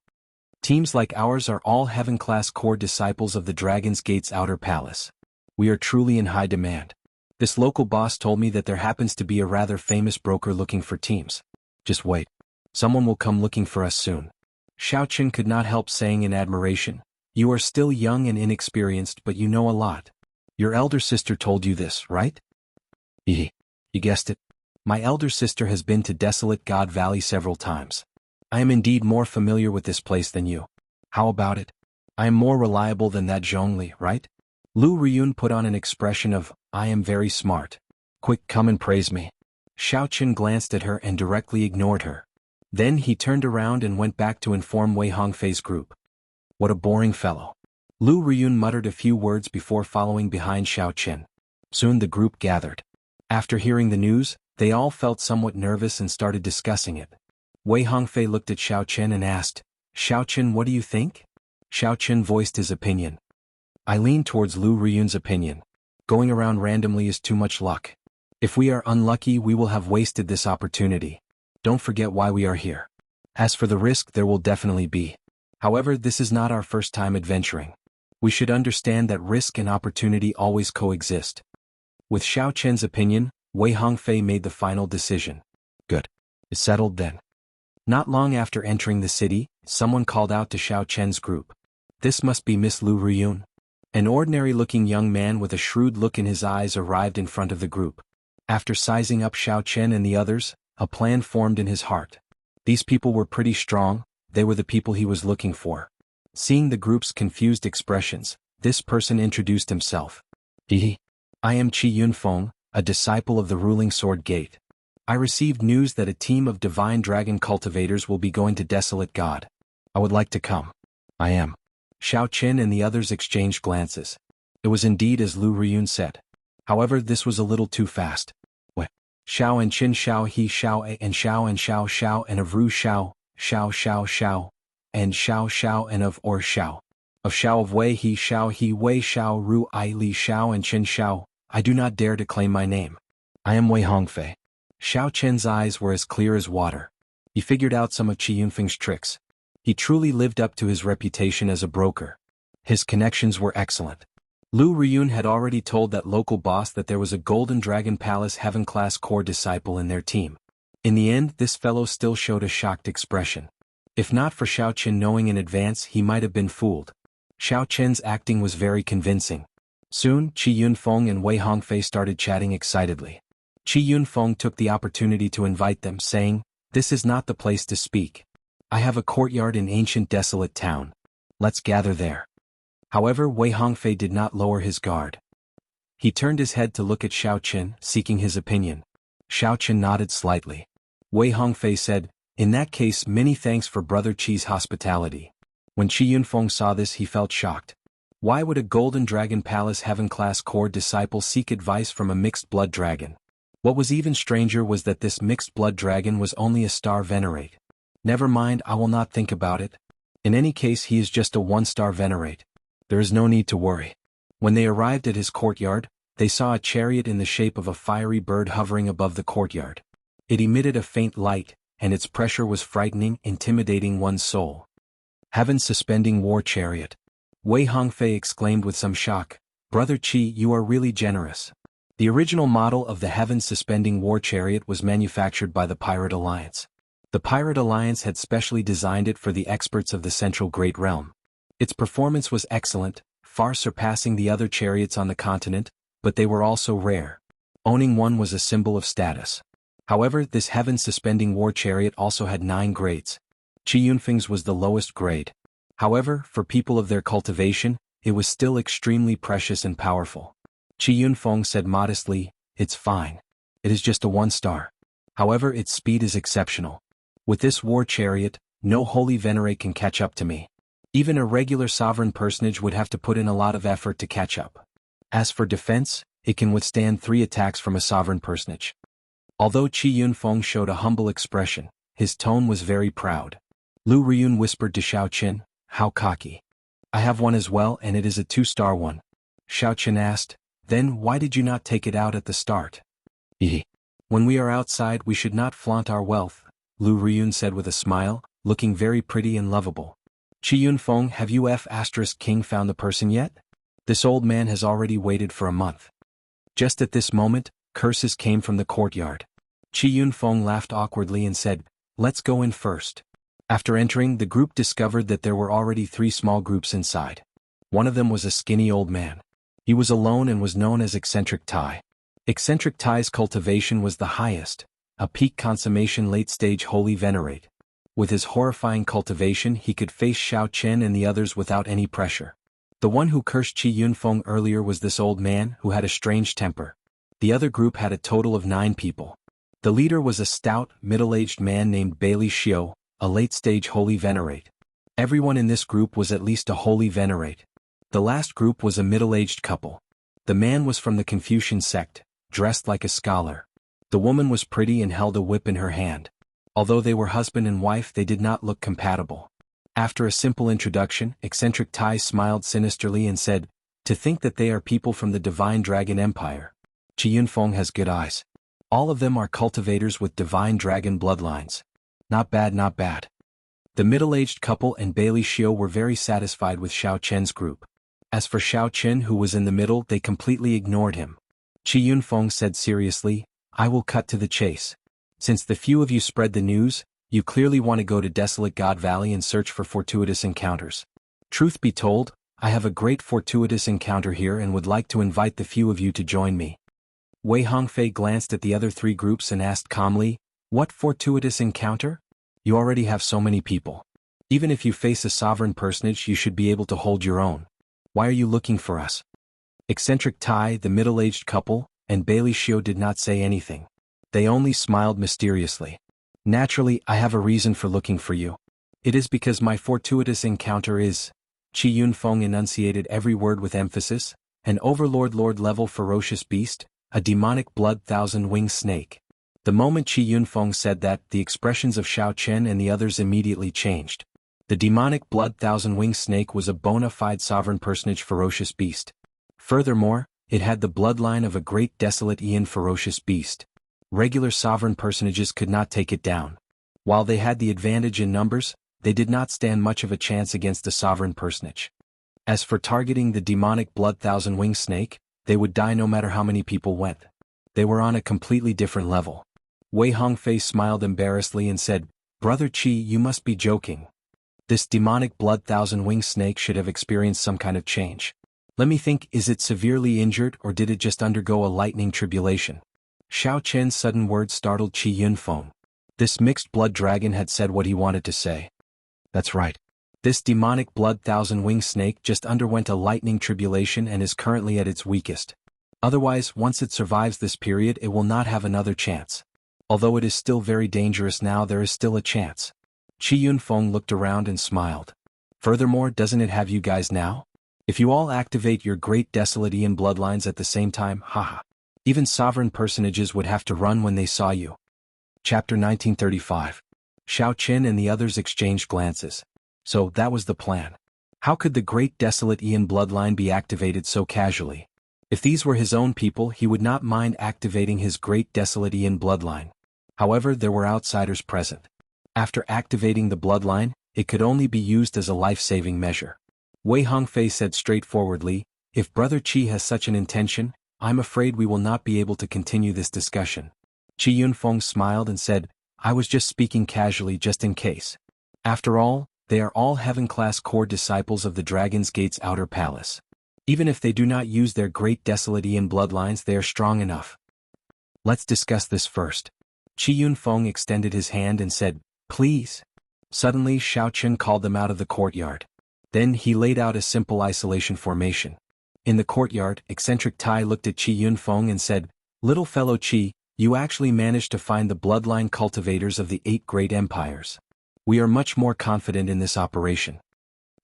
Teams like ours are all heaven-class core disciples of the Dragon's Gate's outer palace. We are truly in high demand. This local boss told me that there happens to be a rather famous broker looking for teams. Just wait. Someone will come looking for us soon." Xiao Qian could not help saying in admiration, "You are still young and inexperienced, but you know a lot. Your elder sister told you this, right?" You guessed it. My elder sister has been to Desolate God Valley several times. I am indeed more familiar with this place than you. How about it? I am more reliable than that Zhongli, right?" Lu Riyun put on an expression of, "I am very smart. Quick, come and praise me." Xiao Qian glanced at her and directly ignored her. Then he turned around and went back to inform Wei Hongfei's group. What a boring fellow. Lu Riyun muttered a few words before following behind Xiao Qian. Soon the group gathered. After hearing the news, they all felt somewhat nervous and started discussing it. Wei Hongfei looked at Xiao Qian and asked, "Xiao Qian, what do you think?" Xiao Qian voiced his opinion. I lean towards Lu Riyun's opinion. Going around randomly is too much luck. If we are unlucky, we will have wasted this opportunity. Don't forget why we are here. As for the risk, there will definitely be. However, this is not our first time adventuring. We should understand that risk and opportunity always coexist. With Xiao Qian's opinion, Wei Hongfei made the final decision. Good. It's settled then. Not long after entering the city, someone called out to Xiao Qian's group. This must be Miss Lu Riyun. An ordinary-looking young man with a shrewd look in his eyes arrived in front of the group. After sizing up Xiao Qian and the others, a plan formed in his heart. These people were pretty strong, they were the people he was looking for. Seeing the group's confused expressions, this person introduced himself. I am Qi Yunfeng, a disciple of the ruling Sword Gate. I received news that a team of divine dragon cultivators will be going to Desolate God. I would like to come. I am. Xiao Qin and the others exchanged glances. It was indeed as Lu Riyun said. However, this was a little too fast. What? Xiao and Qin Xiao He Xiao A and Xiao Xiao and of Ru Xiao, Xiao, and Xiao and of Or Xiao. Of Xiao of Wei Wei Xiao Ru I Li Xiao and Qin Xiao, I do not dare to claim my name. I am Wei Hongfei. Xiao Qin's eyes were as clear as water. He figured out some of Qi Yunfeng's tricks. He truly lived up to his reputation as a broker. His connections were excellent. Lu Riyun had already told that local boss that there was a Golden Dragon Palace Heaven-class core disciple in their team. In the end, this fellow still showed a shocked expression. If not for Xiao Qin knowing in advance, he might have been fooled. Xiao Qin's acting was very convincing. Soon, Qi Yunfeng and Wei Hongfei started chatting excitedly. Qi Yunfeng took the opportunity to invite them, saying, "This is not the place to speak. I have a courtyard in ancient desolate town. Let's gather there." However, Wei Hongfei did not lower his guard. He turned his head to look at Xiao Qin, seeking his opinion. Xiao Qin nodded slightly. Wei Hongfei said, "In that case, many thanks for Brother Qi's hospitality." When Qi Yunfeng saw this, he felt shocked. Why would a Golden Dragon Palace Heaven-class core disciple seek advice from a mixed-blood dragon? What was even stranger was that this mixed-blood dragon was only a star venerate. Never mind, I will not think about it. In any case, he is just a one-star venerate. There is no need to worry. When they arrived at his courtyard, they saw a chariot in the shape of a fiery bird hovering above the courtyard. It emitted a faint light, and its pressure was frightening, intimidating one's soul. Heaven-suspending war chariot. Wei Hongfei exclaimed with some shock, "Brother Qi, you are really generous." The original model of the heaven-suspending war chariot was manufactured by the Pirate Alliance. The Pirate Alliance had specially designed it for the experts of the Central Great Realm. Its performance was excellent, far surpassing the other chariots on the continent, but they were also rare. Owning one was a symbol of status. However, this heaven-suspending war chariot also had 9 grades. Qi Yunfeng's was the lowest grade. However, for people of their cultivation, it was still extremely precious and powerful. Qi Yunfeng said modestly, "It's fine. It is just a 1-star. However, its speed is exceptional. With this war chariot, no holy venerate can catch up to me. Even a regular sovereign personage would have to put in a lot of effort to catch up. As for defense, it can withstand 3 attacks from a sovereign personage." Although Qi Yunfeng showed a humble expression, his tone was very proud. Lu Riyun whispered to Xiao Qin, "How cocky. I have one as well, and it is a 2-star one." Xiao Qin asked, "Then why did you not take it out at the start?" "When we are outside, we should not flaunt our wealth," Lu Riyun said with a smile, looking very pretty and lovable. "Qi Yunfeng, have you King found the person yet? This old man has already waited for a month." Just at this moment, curses came from the courtyard. Qi Yunfeng laughed awkwardly and said, "Let's go in first." After entering, the group discovered that there were already 3 small groups inside. One of them was a skinny old man. He was alone and was known as Eccentric Tai. Eccentric Tai's cultivation was the highest, a peak consummation late-stage holy venerate. With his horrifying cultivation, he could face Xiao Qin and the others without any pressure. The one who cursed Qi Yunfeng earlier was this old man who had a strange temper. The other group had a total of 9 people. The leader was a stout, middle-aged man named Bailey Xiao, a late-stage holy venerate. Everyone in this group was at least a holy venerate. The last group was a middle-aged couple. The man was from the Confucian sect, dressed like a scholar. The woman was pretty and held a whip in her hand. Although they were husband and wife, they did not look compatible. After a simple introduction, Eccentric Tai smiled sinisterly and said, "To think that they are people from the Divine Dragon Empire. Qi Yunfeng has good eyes. All of them are cultivators with Divine Dragon bloodlines. Not bad, not bad." The middle-aged couple and Bailey Xiao were very satisfied with Xiao Chen's group. As for Xiao Qin, who was in the middle, they completely ignored him. Qi Yunfeng said seriously, "I will cut to the chase. Since the few of you spread the news, you clearly want to go to Desolate God Valley and search for fortuitous encounters. Truth be told, I have a great fortuitous encounter here and would like to invite the few of you to join me." Wei Hongfei glanced at the other 3 groups and asked calmly, "What fortuitous encounter? You already have so many people. Even if you face a sovereign personage, you should be able to hold your own. Why are you looking for us?" Eccentric Tai, the middle-aged couple, and Bailey Xiao did not say anything. They only smiled mysteriously. "Naturally, I have a reason for looking for you. It is because my fortuitous encounter is Qi Yunfeng enunciated every word with emphasis. An overlord-level ferocious beast, a demonic blood thousand-winged snake. The moment Qi Yunfeng said that, the expressions of Xiao Chen and the others immediately changed. The demonic blood thousand-winged snake was a bona fide sovereign personage ferocious beast. Furthermore, it had the bloodline of a great desolate Ian ferocious beast. Regular sovereign personages could not take it down. While they had the advantage in numbers, they did not stand much of a chance against the sovereign personage. As for targeting the demonic blood thousand-winged snake, they would die no matter how many people went. They were on a completely different level. Wei Hongfei smiled embarrassedly and said, "Brother Qi, you must be joking. This demonic blood thousand-winged snake should have experienced some kind of change. Let me think, is it severely injured or did it just undergo a lightning tribulation?" Xiao Chen's sudden words startled Qi Yunfeng. This mixed blood dragon had said what he wanted to say. That's right. This demonic blood thousand-winged snake just underwent a lightning tribulation and is currently at its weakest. Otherwise, once it survives this period, it will not have another chance. Although it is still very dangerous now, there is still a chance. Qi Yunfeng looked around and smiled. Furthermore, doesn't it have you guys now? If you all activate your great desolate Ian bloodlines at the same time, haha. Even sovereign personages would have to run when they saw you. Chapter 1935. Xiao Qin and the others exchanged glances. So, that was the plan. How could the great desolate Ian bloodline be activated so casually? If these were his own people, he would not mind activating his great desolate Ian bloodline. However, there were outsiders present. After activating the bloodline, it could only be used as a life-saving measure. Wei Hongfei said straightforwardly, "If Brother Qi has such an intention, I'm afraid we will not be able to continue this discussion." Qi Yunfeng smiled and said, "I was just speaking casually just in case. After all, they are all heaven-class core disciples of the Dragon's Gate's outer palace. Even if they do not use their great desolate Ian bloodlines, they are strong enough. Let's discuss this first." Qi Yunfeng extended his hand and said, "Please." Suddenly Xiao Chen called them out of the courtyard. Then he laid out a simple isolation formation. In the courtyard, eccentric Tai looked at Qi Yunfeng and said, "Little fellow Qi, you actually managed to find the bloodline cultivators of the 8 great empires. We are much more confident in this operation."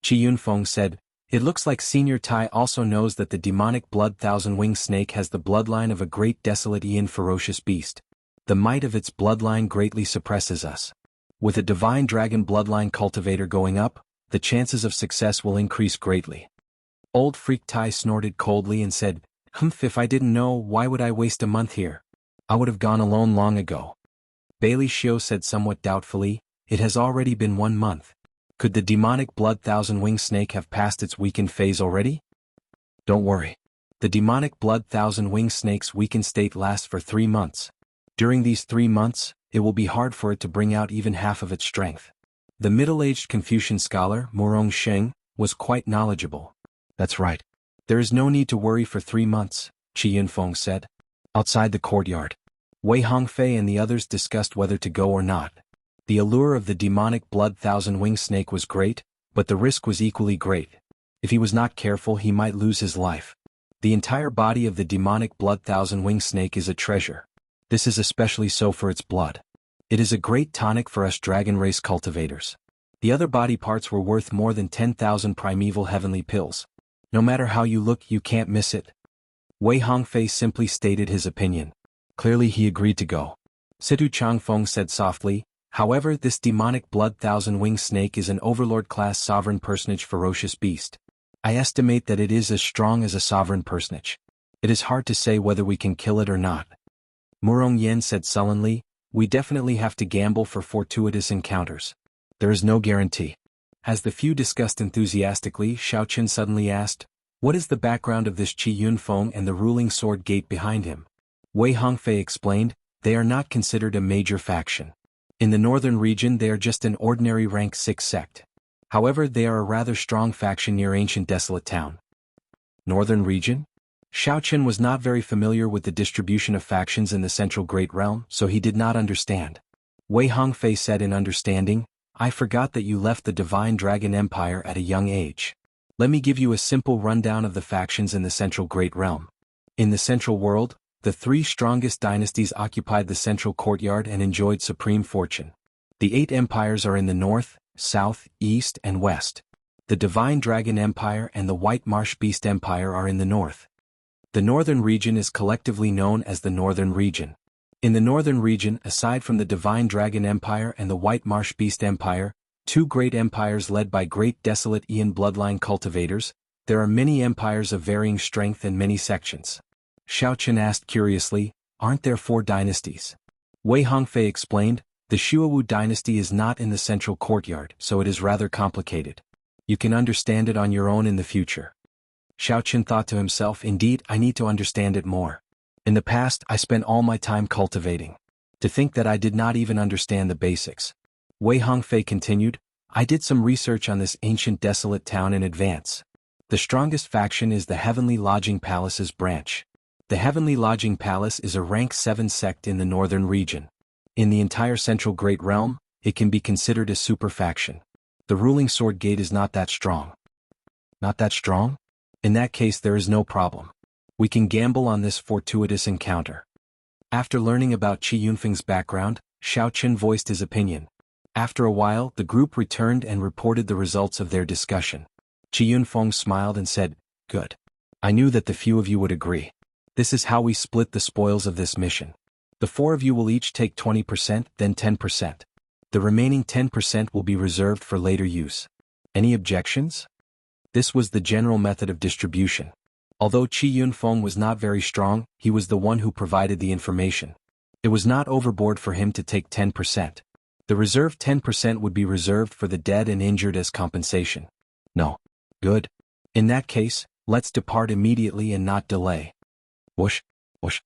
Qi Yunfeng said, "It looks like Senior Tai also knows that the demonic blood thousand-winged snake has the bloodline of a great desolate Ian ferocious beast. The might of its bloodline greatly suppresses us. With a divine dragon bloodline cultivator going up, the chances of success will increase greatly." Old Freak Tai snorted coldly and said, If I didn't know, why would I waste a month here? I would have gone alone long ago." Bailey Xiu said somewhat doubtfully, "It has already been 1 month. Could the demonic blood thousand-winged snake have passed its weakened phase already?" "Don't worry. The demonic blood thousand-winged snake's weakened state lasts for 3 months. During these 3 months, it will be hard for it to bring out even half of its strength." The middle-aged Confucian scholar, Murong Sheng, was quite knowledgeable. "That's right. There is no need to worry for 3 months, Qi Yunfeng said. Outside the courtyard, Wei Hongfei and the others discussed whether to go or not. The allure of the demonic blood thousand-winged snake was great, but the risk was equally great. If he was not careful, he might lose his life. The entire body of the demonic blood thousand-winged snake is a treasure. This is especially so for its blood. It is a great tonic for us dragon race cultivators. The other body parts were worth more than 10,000 primeval heavenly pills. No matter how you look, you can't miss it." Wei Hongfei simply stated his opinion. Clearly he agreed to go. Situ Changfeng said softly, "However, this demonic blood thousand-winged snake is an overlord-class sovereign personage ferocious beast. I estimate that it is as strong as a sovereign personage. It is hard to say whether we can kill it or not." Murong Yen said sullenly, "We definitely have to gamble for fortuitous encounters. There is no guarantee." As the few discussed enthusiastically, Xiao Qin suddenly asked, "What is the background of this Qi Yunfeng and the ruling sword gate behind him?" Wei Hongfei explained, "They are not considered a major faction. In the northern region they are just an ordinary rank 6 sect. However, they are a rather strong faction near ancient desolate town." Northern region? Xiao Qin was not very familiar with the distribution of factions in the central Great Realm, so he did not understand. Wei Hongfei said in understanding, "I forgot that you left the Divine Dragon Empire at a young age. Let me give you a simple rundown of the factions in the central Great Realm. In the central world, the 3 strongest dynasties occupied the central courtyard and enjoyed supreme fortune. The 8 empires are in the north, south, east, and west. The Divine Dragon Empire and the White Marsh Beast Empire are in the north. The northern region is collectively known as the Northern Region. In the northern region, aside from the Divine Dragon Empire and the White Marsh Beast Empire, two great empires led by great desolate Ian bloodline cultivators, there are many empires of varying strength and many sections. Xiao Chen asked curiously, aren't there 4 dynasties? Wei Hongfei explained, the Shuowu dynasty is not in the central courtyard, so it is rather complicated. You can understand it on your own in the future. Xiao Chen thought to himself, indeed, I need to understand it more. In the past, I spent all my time cultivating. To think that I did not even understand the basics. Wei Hongfei continued, I did some research on this ancient desolate town in advance. The strongest faction is the Heavenly Lodging Palace's branch. The Heavenly Lodging Palace is a rank 7 sect in the northern region. In the entire central Great Realm, it can be considered a super faction. The ruling sword gate is not that strong. Not that strong? In that case there is no problem. We can gamble on this fortuitous encounter. After learning about Qi Yunfeng's background, Xiao Chen voiced his opinion. After a while, the group returned and reported the results of their discussion. Qi Yunfeng smiled and said, good. I knew that the few of you would agree. This is how we split the spoils of this mission. The 4 of you will each take 20%, then 10%. The remaining 10% will be reserved for later use. Any objections? This was the general method of distribution. Although Qi Yunfeng was not very strong, he was the one who provided the information. It was not overboard for him to take 10%. The reserved 10% would be reserved for the dead and injured as compensation. No. Good. In that case, let's depart immediately and not delay. Whoosh, whoosh.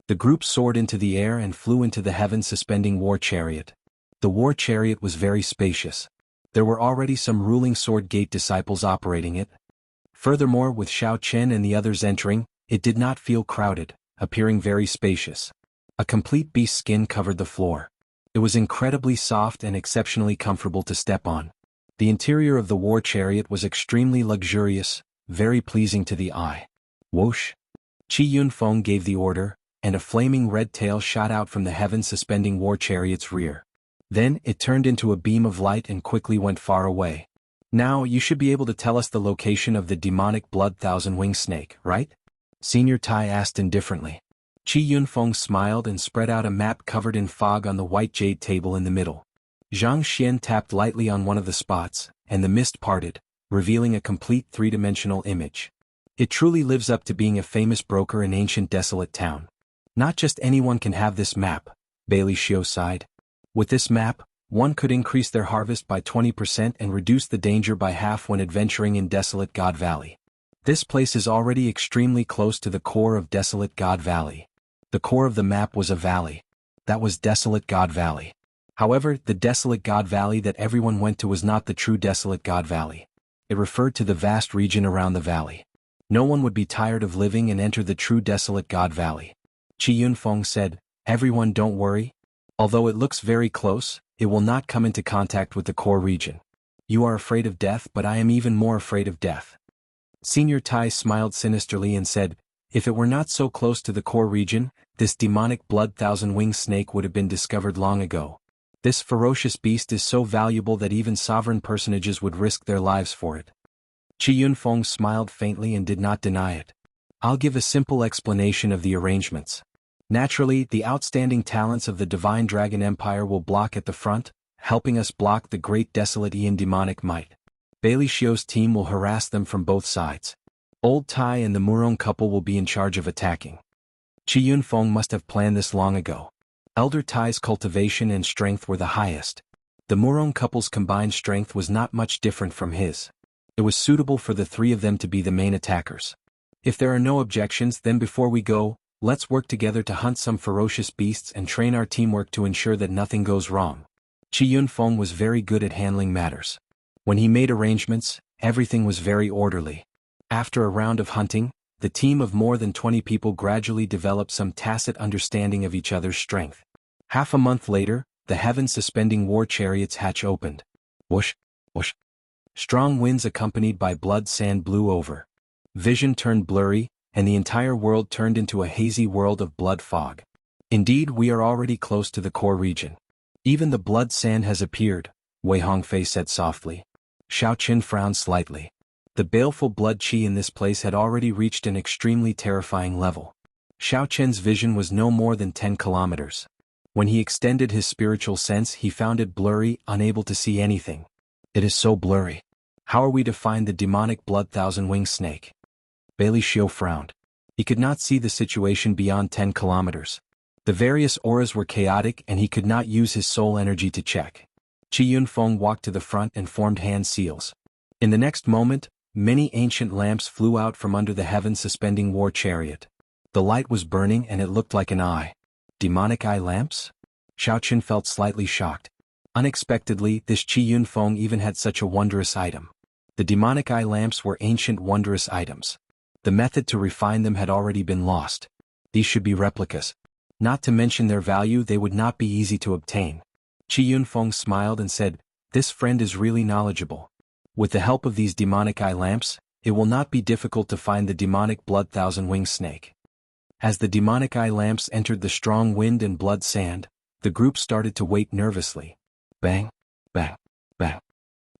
The group soared into the air and flew into the heaven-suspending war chariot. The war chariot was very spacious. There were already some ruling sword gate disciples operating it. Furthermore, with Xiao Chen and the others entering, it did not feel crowded, appearing very spacious. A complete beast skin covered the floor. It was incredibly soft and exceptionally comfortable to step on. The interior of the war chariot was extremely luxurious, very pleasing to the eye. Whoosh! Qi Yunfeng gave the order, and a flaming red tail shot out from the heaven-suspending war chariot's rear. Then, it turned into a beam of light and quickly went far away. Now, you should be able to tell us the location of the demonic blood thousand-winged snake, right? Senior Tai asked indifferently. Qi Yunfeng smiled and spread out a map covered in fog on the white jade table in the middle. Zhang Xian tapped lightly on one of the spots, and the mist parted, revealing a complete 3-dimensional image. It truly lives up to being a famous broker in ancient desolate town. Not just anyone can have this map, Bailey Xiu sighed. With this map, one could increase their harvest by 20% and reduce the danger by half when adventuring in Desolate God Valley. This place is already extremely close to the core of Desolate God Valley. The core of the map was a valley. That was Desolate God Valley. However, the Desolate God Valley that everyone went to was not the true Desolate God Valley. It referred to the vast region around the valley. No one would be tired of living and enter the true Desolate God Valley. Qi Yunfeng said, everyone don't worry. Although it looks very close, it will not come into contact with the core region. You are afraid of death, but I am even more afraid of death. Senior Tai smiled sinisterly and said, if it were not so close to the core region, this demonic blood thousand-winged snake would have been discovered long ago. This ferocious beast is so valuable that even sovereign personages would risk their lives for it. Qi Yunfeng smiled faintly and did not deny it. I'll give a simple explanation of the arrangements. Naturally, the outstanding talents of the Divine Dragon Empire will block at the front, helping us block the great desolate Ian demonic might. Bailey Xiu's team will harass them from both sides. Old Tai and the Murong couple will be in charge of attacking. Qi Yunfeng must have planned this long ago. Elder Tai's cultivation and strength were the highest. The Murong couple's combined strength was not much different from his. It was suitable for the 3 of them to be the main attackers. If there are no objections, then before we go, let's work together to hunt some ferocious beasts and train our teamwork to ensure that nothing goes wrong. Qi Yunfeng was very good at handling matters. When he made arrangements, everything was very orderly. After a round of hunting, the team of more than 20 people gradually developed some tacit understanding of each other's strength. Half a month later, the heaven-suspending war chariot's hatch opened. Whoosh, whoosh. Strong winds accompanied by blood sand blew over. Vision turned blurry, and the entire world turned into a hazy world of blood fog. Indeed, we are already close to the core region. Even the blood sand has appeared, Wei Hongfei said softly. Xiao Qin frowned slightly. The baleful blood qi in this place had already reached an extremely terrifying level. Xiao Qin's vision was no more than 10 kilometers. When he extended his spiritual sense, he found it blurry, unable to see anything. It is so blurry. How are we to find the demonic blood thousand-winged snake? Bailey Xiu frowned. He could not see the situation beyond 10 kilometers. The various auras were chaotic and he could not use his soul energy to check. Qi Yunfeng walked to the front and formed hand seals. In the next moment, many ancient lamps flew out from under the heaven-suspending war chariot. The light was burning and it looked like an eye. Demonic eye lamps? Xiao Qin felt slightly shocked. Unexpectedly, this Qi Yunfeng even had such a wondrous item. The demonic eye lamps were ancient wondrous items. The method to refine them had already been lost. These should be replicas. Not to mention their value, they would not be easy to obtain. Qi Yunfeng smiled and said, "This friend is really knowledgeable. With the help of these demonic eye lamps, it will not be difficult to find the demonic blood thousand-winged snake." As the demonic eye lamps entered the strong wind and blood sand, the group started to wait nervously. Bang, bang, bang.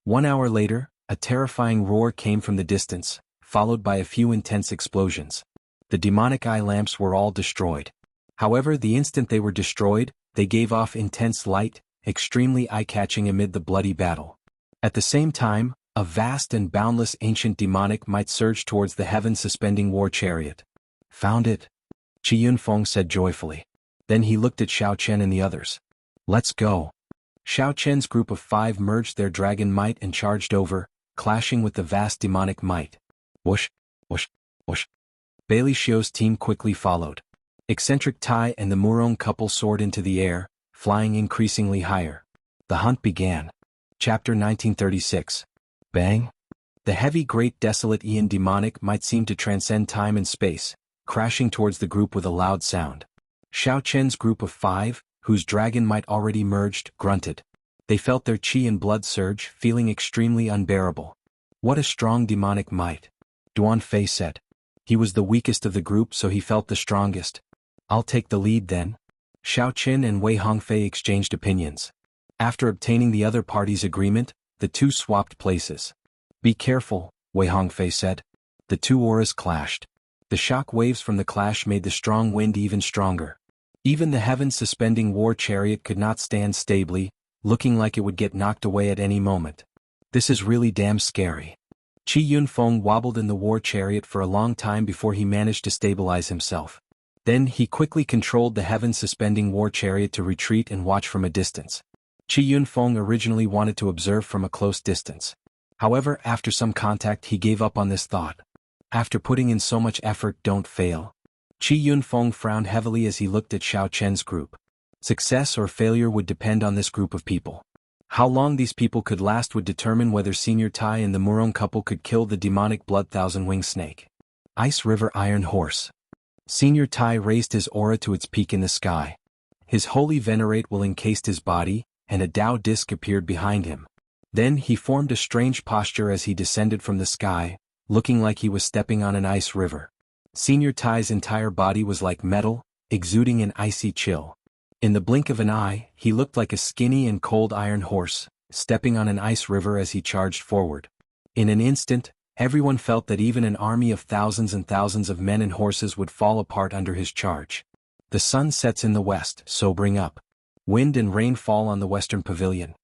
1 hour later, a terrifying roar came from the distance, followed by a few intense explosions. The demonic eye lamps were all destroyed. However, the instant they were destroyed, they gave off intense light, extremely eye-catching amid the bloody battle. At the same time, a vast and boundless ancient demonic might surged towards the heaven-suspending war chariot. "Found it," Qi Yunfeng said joyfully. Then he looked at Xiao Chen and the others. "Let's go." Xiao Chen's group of 5 merged their dragon might and charged over, clashing with the vast demonic might. Whoosh, whoosh, whoosh. Bailey Xiu's team quickly followed. Eccentric Tai and the Murong couple soared into the air, flying increasingly higher. The hunt began. Chapter 1936. Bang! The heavy great desolate Ian demonic might seemed to transcend time and space, crashing towards the group with a loud sound. Xiao Chen's group of 5, whose dragon might already merged, grunted. They felt their qi and blood surge, feeling extremely unbearable. What a strong demonic might. Duan Fei said. He was the weakest of the group, so he felt the strongest. "I'll take the lead then." Xiao Qin and Wei Hongfei exchanged opinions. After obtaining the other party's agreement, the two swapped places. "Be careful," Wei Hongfei said. The two auras clashed. The shock waves from the clash made the strong wind even stronger. Even the heaven-suspending war chariot could not stand stably, looking like it would get knocked away at any moment. This is really damn scary. Qi Yunfeng wobbled in the war chariot for a long time before he managed to stabilize himself. Then he quickly controlled the heaven-suspending war chariot to retreat and watch from a distance. Qi Yunfeng originally wanted to observe from a close distance. However, after some contact he gave up on this thought. After putting in so much effort, don't fail. Qi Yunfeng frowned heavily as he looked at Xiao Chen's group. Success or failure would depend on this group of people. How long these people could last would determine whether Senior Tai and the Murong couple could kill the demonic blood thousand-winged snake. Ice River Iron Horse. Senior Tai raised his aura to its peak in the sky. His holy venerate will encased his body, and a Tao disc appeared behind him. Then he formed a strange posture as he descended from the sky, looking like he was stepping on an ice river. Senior Tai's entire body was like metal, exuding an icy chill. In the blink of an eye, he looked like a skinny and cold iron horse, stepping on an ice river as he charged forward. In an instant, everyone felt that even an army of thousands and thousands of men and horses would fall apart under his charge. The sun sets in the west, sobering up. Wind and rain fall on the western pavilion.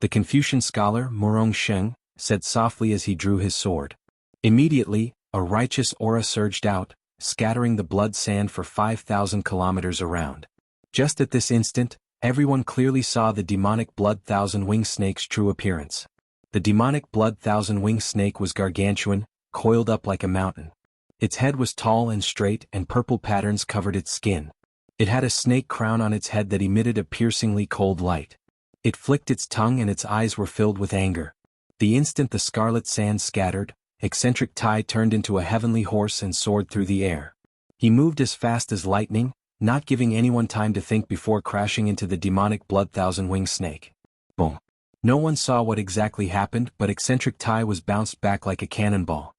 The Confucian scholar Murong Sheng said softly as he drew his sword. Immediately, a righteous aura surged out, scattering the blood sand for 5,000 kilometers around. Just at this instant, everyone clearly saw the demonic blood thousand-winged snake's true appearance. The demonic blood thousand-winged snake was gargantuan, coiled up like a mountain. Its head was tall and straight, and purple patterns covered its skin. It had a snake crown on its head that emitted a piercingly cold light. It flicked its tongue and its eyes were filled with anger. The instant the scarlet sand scattered, eccentric Tai turned into a heavenly horse and soared through the air. He moved as fast as lightning, not giving anyone time to think before crashing into the demonic blood thousand-winged snake. Boom. No one saw what exactly happened, but eccentric Tai was bounced back like a cannonball.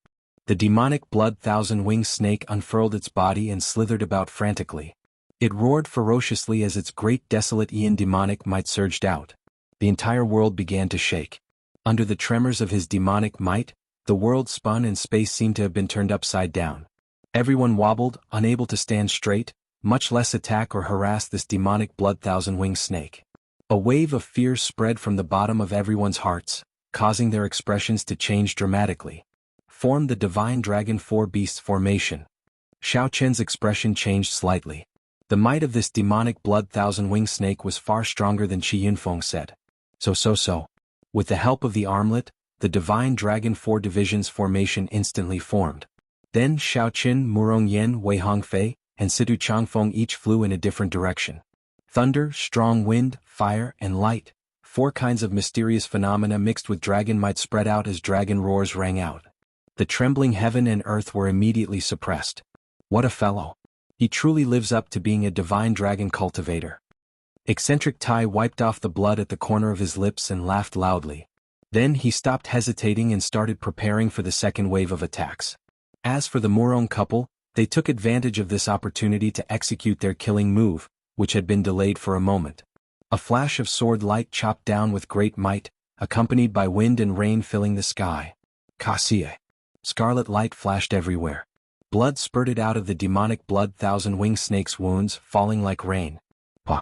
The demonic blood thousand-winged snake unfurled its body and slithered about frantically. It roared ferociously as its great desolate Ian demonic might surged out. The entire world began to shake. Under the tremors of his demonic might, the world spun and space seemed to have been turned upside down. Everyone wobbled, unable to stand straight, much less attack or harass this demonic blood thousand-winged snake. A wave of fear spread from the bottom of everyone's hearts, causing their expressions to change dramatically. Formed the divine dragon four beasts formation. Xiao Chen's expression changed slightly. The might of this demonic blood thousand-winged snake was far stronger than Qi Yunfeng said. So. With the help of the armlet, the divine dragon four divisions formation instantly formed. Then Xiao Qin, Murong Yen, Wei Hongfei, and Situ Changfeng each flew in a different direction. Thunder, strong wind, fire, and light, four kinds of mysterious phenomena mixed with dragon might spread out as dragon roars rang out. The trembling heaven and earth were immediately suppressed. What a fellow! He truly lives up to being a divine dragon cultivator. Eccentric Tai wiped off the blood at the corner of his lips and laughed loudly. Then he stopped hesitating and started preparing for the second wave of attacks. As for the Murong couple, they took advantage of this opportunity to execute their killing move, which had been delayed for a moment. A flash of sword light chopped down with great might, accompanied by wind and rain filling the sky. Kasie. Scarlet light flashed everywhere. Blood spurted out of the demonic blood thousand-winged snake's wounds, falling like rain. Pa.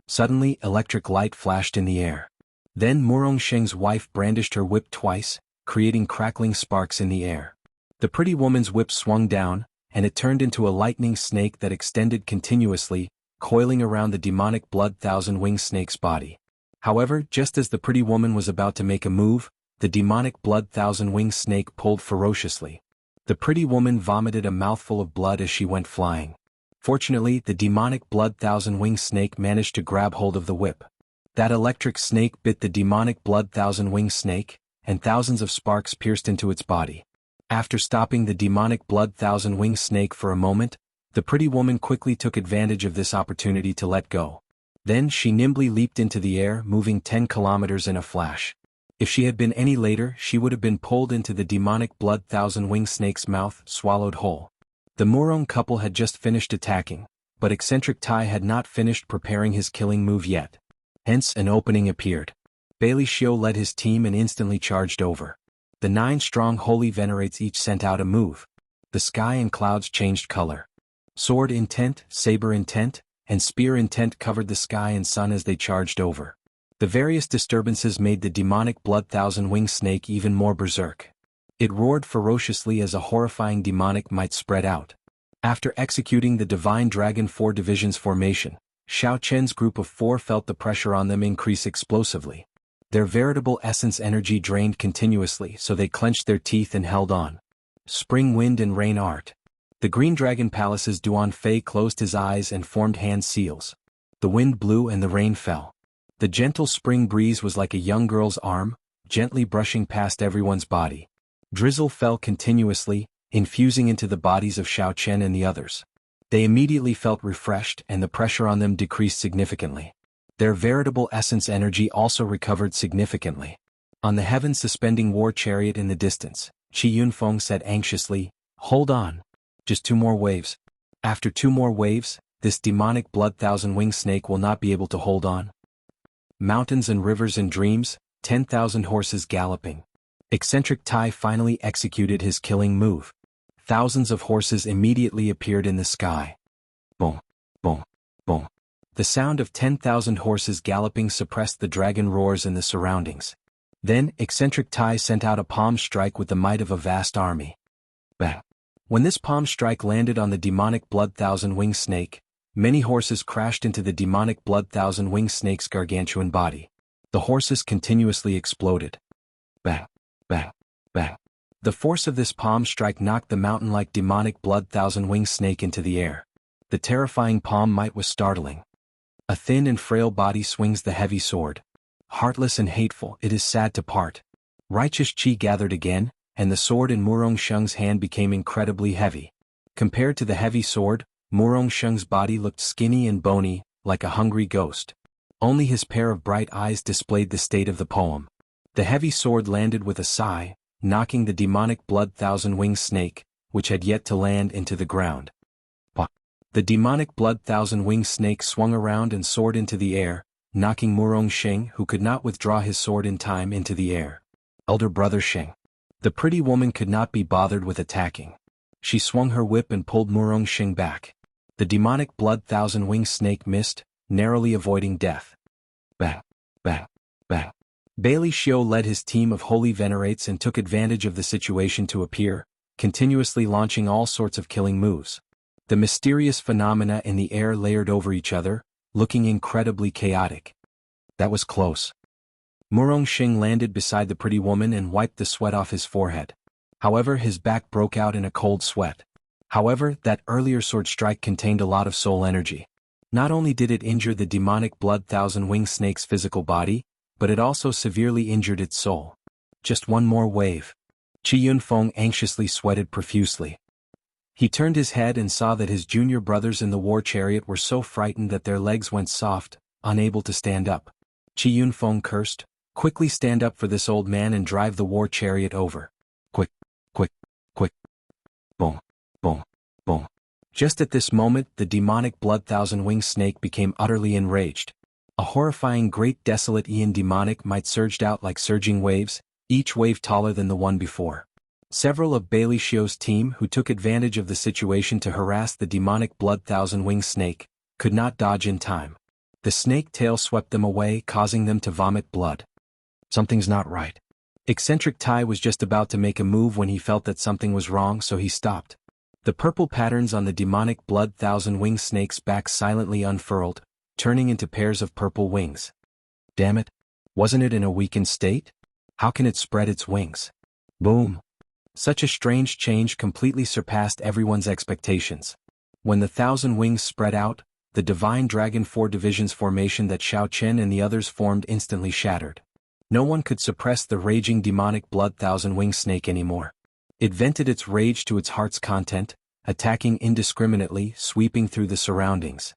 Suddenly, electric light flashed in the air. Then Murong Sheng's wife brandished her whip twice, creating crackling sparks in the air. The pretty woman's whip swung down, and it turned into a lightning snake that extended continuously, coiling around the demonic blood thousand-winged snake's body. However, just as the pretty woman was about to make a move, the demonic blood thousand-winged snake pulled ferociously. The pretty woman vomited a mouthful of blood as she went flying. Fortunately, the demonic blood thousand-winged snake managed to grab hold of the whip. That electric snake bit the demonic blood thousand-winged snake, and thousands of sparks pierced into its body. After stopping the demonic blood thousand-winged snake for a moment, the pretty woman quickly took advantage of this opportunity to let go. Then she nimbly leaped into the air, moving 10 kilometers in a flash. If she had been any later, she would have been pulled into the demonic blood thousand-winged snake's mouth, swallowed whole. The Murong couple had just finished attacking, but eccentric Tai had not finished preparing his killing move yet. Hence, an opening appeared. Bailey Xiu led his team and instantly charged over. The 9 strong holy venerates each sent out a move. The sky and clouds changed color. Sword intent, saber intent, and spear intent covered the sky and sun as they charged over. The various disturbances made the demonic blood thousand-winged snake even more berserk. It roared ferociously as a horrifying demonic might spread out. After executing the divine dragon 4 divisions formation, Xiao Chen's group of 4 felt the pressure on them increase explosively. Their veritable essence energy drained continuously, so they clenched their teeth and held on. Spring wind and rain art. The Green Dragon Palace's Duan Fei closed his eyes and formed hand seals. The wind blew and the rain fell. The gentle spring breeze was like a young girl's arm, gently brushing past everyone's body. Drizzle fell continuously, infusing into the bodies of Xiao Chen and the others. They immediately felt refreshed and the pressure on them decreased significantly. Their veritable essence energy also recovered significantly. On the heaven-suspending war chariot in the distance, Qi Yunfeng said anxiously, "Hold on. Just 2 more waves." After 2 more waves, this demonic blood thousand-winged snake will not be able to hold on. Mountains and rivers and dreams, 10,000 horses galloping. Eccentric Tai finally executed his killing move. Thousands of horses immediately appeared in the sky. Boom, boom, boom. The sound of 10,000 horses galloping suppressed the dragon roars in the surroundings. Then, eccentric Tai sent out a palm strike with the might of a vast army. Bang! When this palm strike landed on the demonic blood thousand-winged snake, many horses crashed into the demonic blood thousand-winged snake's gargantuan body. The horses continuously exploded. Bang! Bang! Bang! The force of this palm strike knocked the mountain-like demonic blood thousand-winged snake into the air. The terrifying palm might was startling. A thin and frail body swings the heavy sword. Heartless and hateful, it is sad to part. Righteous Qi gathered again, and the sword in Murong Sheng's hand became incredibly heavy. Compared to the heavy sword, Murong Sheng's body looked skinny and bony, like a hungry ghost. Only his pair of bright eyes displayed the state of the poem. The heavy sword landed with a sigh, knocking the demonic blood thousand-winged snake, which had yet to land, into the ground. The demonic blood thousand-winged snake swung around and soared into the air, knocking Murong Xing, who could not withdraw his sword in time, into the air. Elder brother Xing. The pretty woman could not be bothered with attacking. She swung her whip and pulled Murong Xing back. The demonic blood thousand-winged snake missed, narrowly avoiding death. Bang, bang, bang. Bailey Xiu led his team of holy venerates and took advantage of the situation to appear, continuously launching all sorts of killing moves. The mysterious phenomena in the air layered over each other, looking incredibly chaotic. That was close. Murong Xing landed beside the pretty woman and wiped the sweat off his forehead. However, his back broke out in a cold sweat. However, that earlier sword strike contained a lot of soul energy. Not only did it injure the demonic blood thousand-winged snake's physical body, but it also severely injured its soul. Just one more wave. Qi Yunfeng anxiously sweated profusely. He turned his head and saw that his junior brothers in the war chariot were so frightened that their legs went soft, unable to stand up. Qi Yunfeng cursed, "Quickly stand up for this old man and drive the war chariot over. Quick, quick, quick." Boom, boom, boom. Just at this moment, the demonic blood thousand-winged snake became utterly enraged. A horrifying great desolate Ian demonic might surged out like surging waves, each wave taller than the one before. Several of Bailey Xiu's team, who took advantage of the situation to harass the demonic blood thousand-winged snake, could not dodge in time. The snake tail swept them away, causing them to vomit blood. Something's not right. Eccentric Tai was just about to make a move when he felt that something was wrong, so he stopped. The purple patterns on the demonic blood thousand-winged snake's back silently unfurled, turning into pairs of purple wings. Damn it! Wasn't it in a weakened state? How can it spread its wings? Boom! Such a strange change completely surpassed everyone's expectations. When the thousand wings spread out, the divine dragon 4 divisions formation that Xiao Chen and the others formed instantly shattered. No one could suppress the raging demonic blood thousand-winged snake anymore. It vented its rage to its heart's content, attacking indiscriminately, sweeping through the surroundings.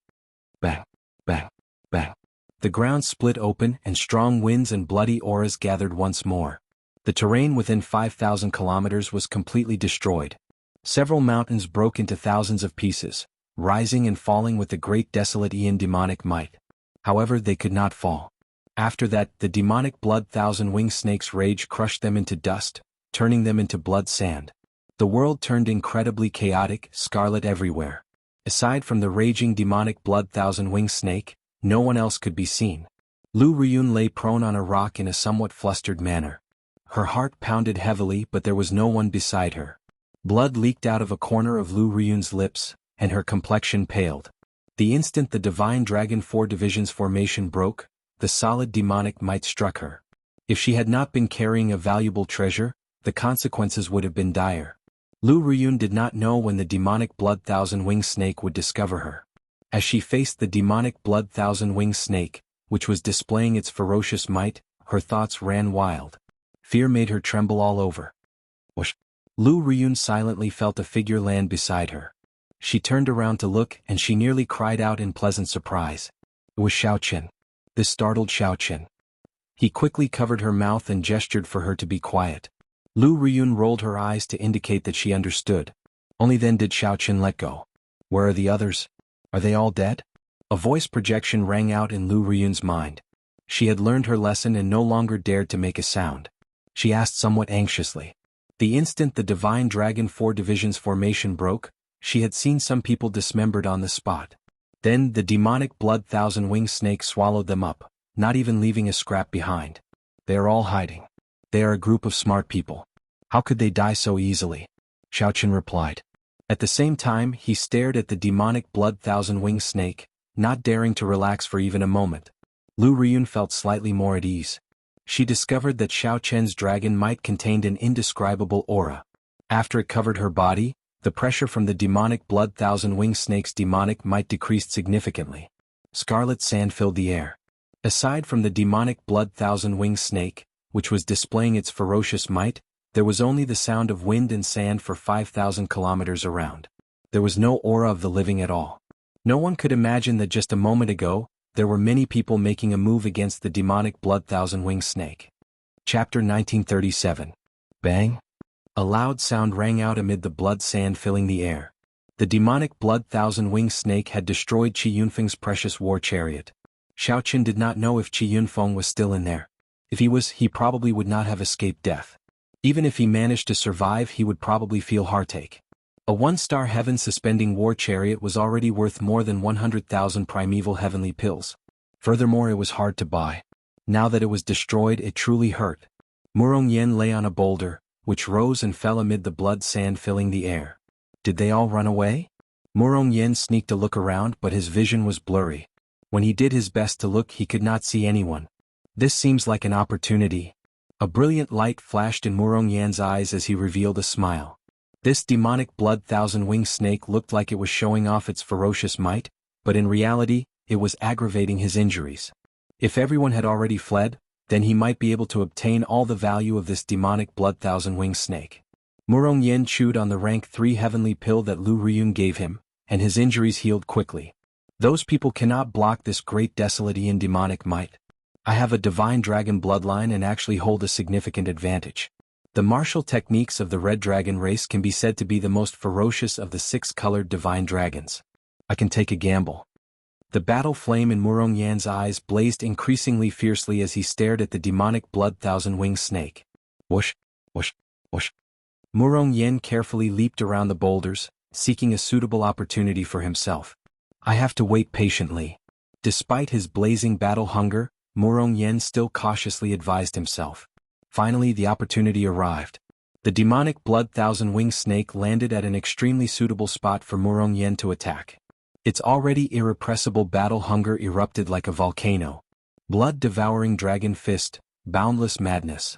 Bang, bang, bang. The ground split open and strong winds and bloody auras gathered once more. The terrain within 5,000 kilometers was completely destroyed. Several mountains broke into thousands of pieces, rising and falling with the great desolate Ian demonic might. However, they could not fall. After that, the demonic blood thousand-winged snake's rage crushed them into dust, turning them into blood sand. The world turned incredibly chaotic, scarlet everywhere. Aside from the raging demonic blood thousand-winged snake, no one else could be seen. Lu Riyun lay prone on a rock in a somewhat flustered manner. Her heart pounded heavily, but there was no one beside her. Blood leaked out of a corner of Lu Riyun's lips, and her complexion paled. The instant the divine dragon 4 divisions formation broke, the solid demonic might struck her. If she had not been carrying a valuable treasure, the consequences would have been dire. Lu Riyun did not know when the demonic blood thousand-winged snake would discover her. As she faced the demonic blood thousand-winged snake, which was displaying its ferocious might, her thoughts ran wild. Fear made her tremble all over. Whoosh! Lu Riyun silently felt a figure land beside her. She turned around to look, and she nearly cried out in pleasant surprise. It was Xiao Chen. This startled Xiao Chen. He quickly covered her mouth and gestured for her to be quiet. Lu Riyun rolled her eyes to indicate that she understood. Only then did Xiao Chen let go. Where are the others? Are they all dead? A voice projection rang out in Lu Riyun's mind. She had learned her lesson and no longer dared to make a sound. She asked somewhat anxiously. The instant the divine dragon 4 divisions formation broke, she had seen some people dismembered on the spot. Then the demonic blood thousand-winged snake swallowed them up, not even leaving a scrap behind. They are all hiding. They are a group of smart people. How could they die so easily? Xiao Chen replied. At the same time, he stared at the demonic blood thousand-winged snake, not daring to relax for even a moment. Lu Riyun felt slightly more at ease. She discovered that Xiao Chen's dragon might contained an indescribable aura. After it covered her body, the pressure from the demonic blood thousand-winged snake's demonic might decreased significantly. Scarlet sand filled the air. Aside from the demonic blood thousand-winged snake, which was displaying its ferocious might, there was only the sound of wind and sand for 5,000 kilometers around. There was no aura of the living at all. No one could imagine that just a moment ago, there were many people making a move against the demonic blood thousand-winged snake. Chapter 1937. Bang! A loud sound rang out amid the blood sand filling the air. The demonic blood thousand-winged snake had destroyed Qi Yunfeng's precious war chariot. Xiao Qin did not know if Qi Yunfeng was still in there. If he was, he probably would not have escaped death. Even if he managed to survive, he would probably feel heartache. A one-star heaven-suspending war chariot was already worth more than 100,000 primeval heavenly pills. Furthermore, it was hard to buy. Now that it was destroyed, it truly hurt. Murong Yen lay on a boulder, which rose and fell amid the blood sand filling the air. Did they all run away? Murong Yen sneaked a look around, but his vision was blurry. When he did his best to look, he could not see anyone. This seems like an opportunity. A brilliant light flashed in Murong Yan's eyes as he revealed a smile. This demonic blood thousand-winged snake looked like it was showing off its ferocious might, but in reality, it was aggravating his injuries. If everyone had already fled, then he might be able to obtain all the value of this demonic blood thousand-winged snake. Murong Yen chewed on the rank 3 heavenly pill that Lu Riyun gave him, and his injuries healed quickly. Those people cannot block this great desolate and demonic might. I have a divine dragon bloodline and actually hold a significant advantage. The martial techniques of the red dragon race can be said to be the most ferocious of the 6-colored divine dragons. I can take a gamble. The battle flame in Murong Yan's eyes blazed increasingly fiercely as he stared at the demonic blood thousand-winged snake. Whoosh, whoosh, whoosh. Murong Yen carefully leaped around the boulders, seeking a suitable opportunity for himself. I have to wait patiently. Despite his blazing battle hunger, Murong Yen still cautiously advised himself. Finally, the opportunity arrived. The demonic blood thousand-winged snake landed at an extremely suitable spot for Murong Yen to attack. Its already irrepressible battle hunger erupted like a volcano. Blood-devouring dragon fist, boundless madness.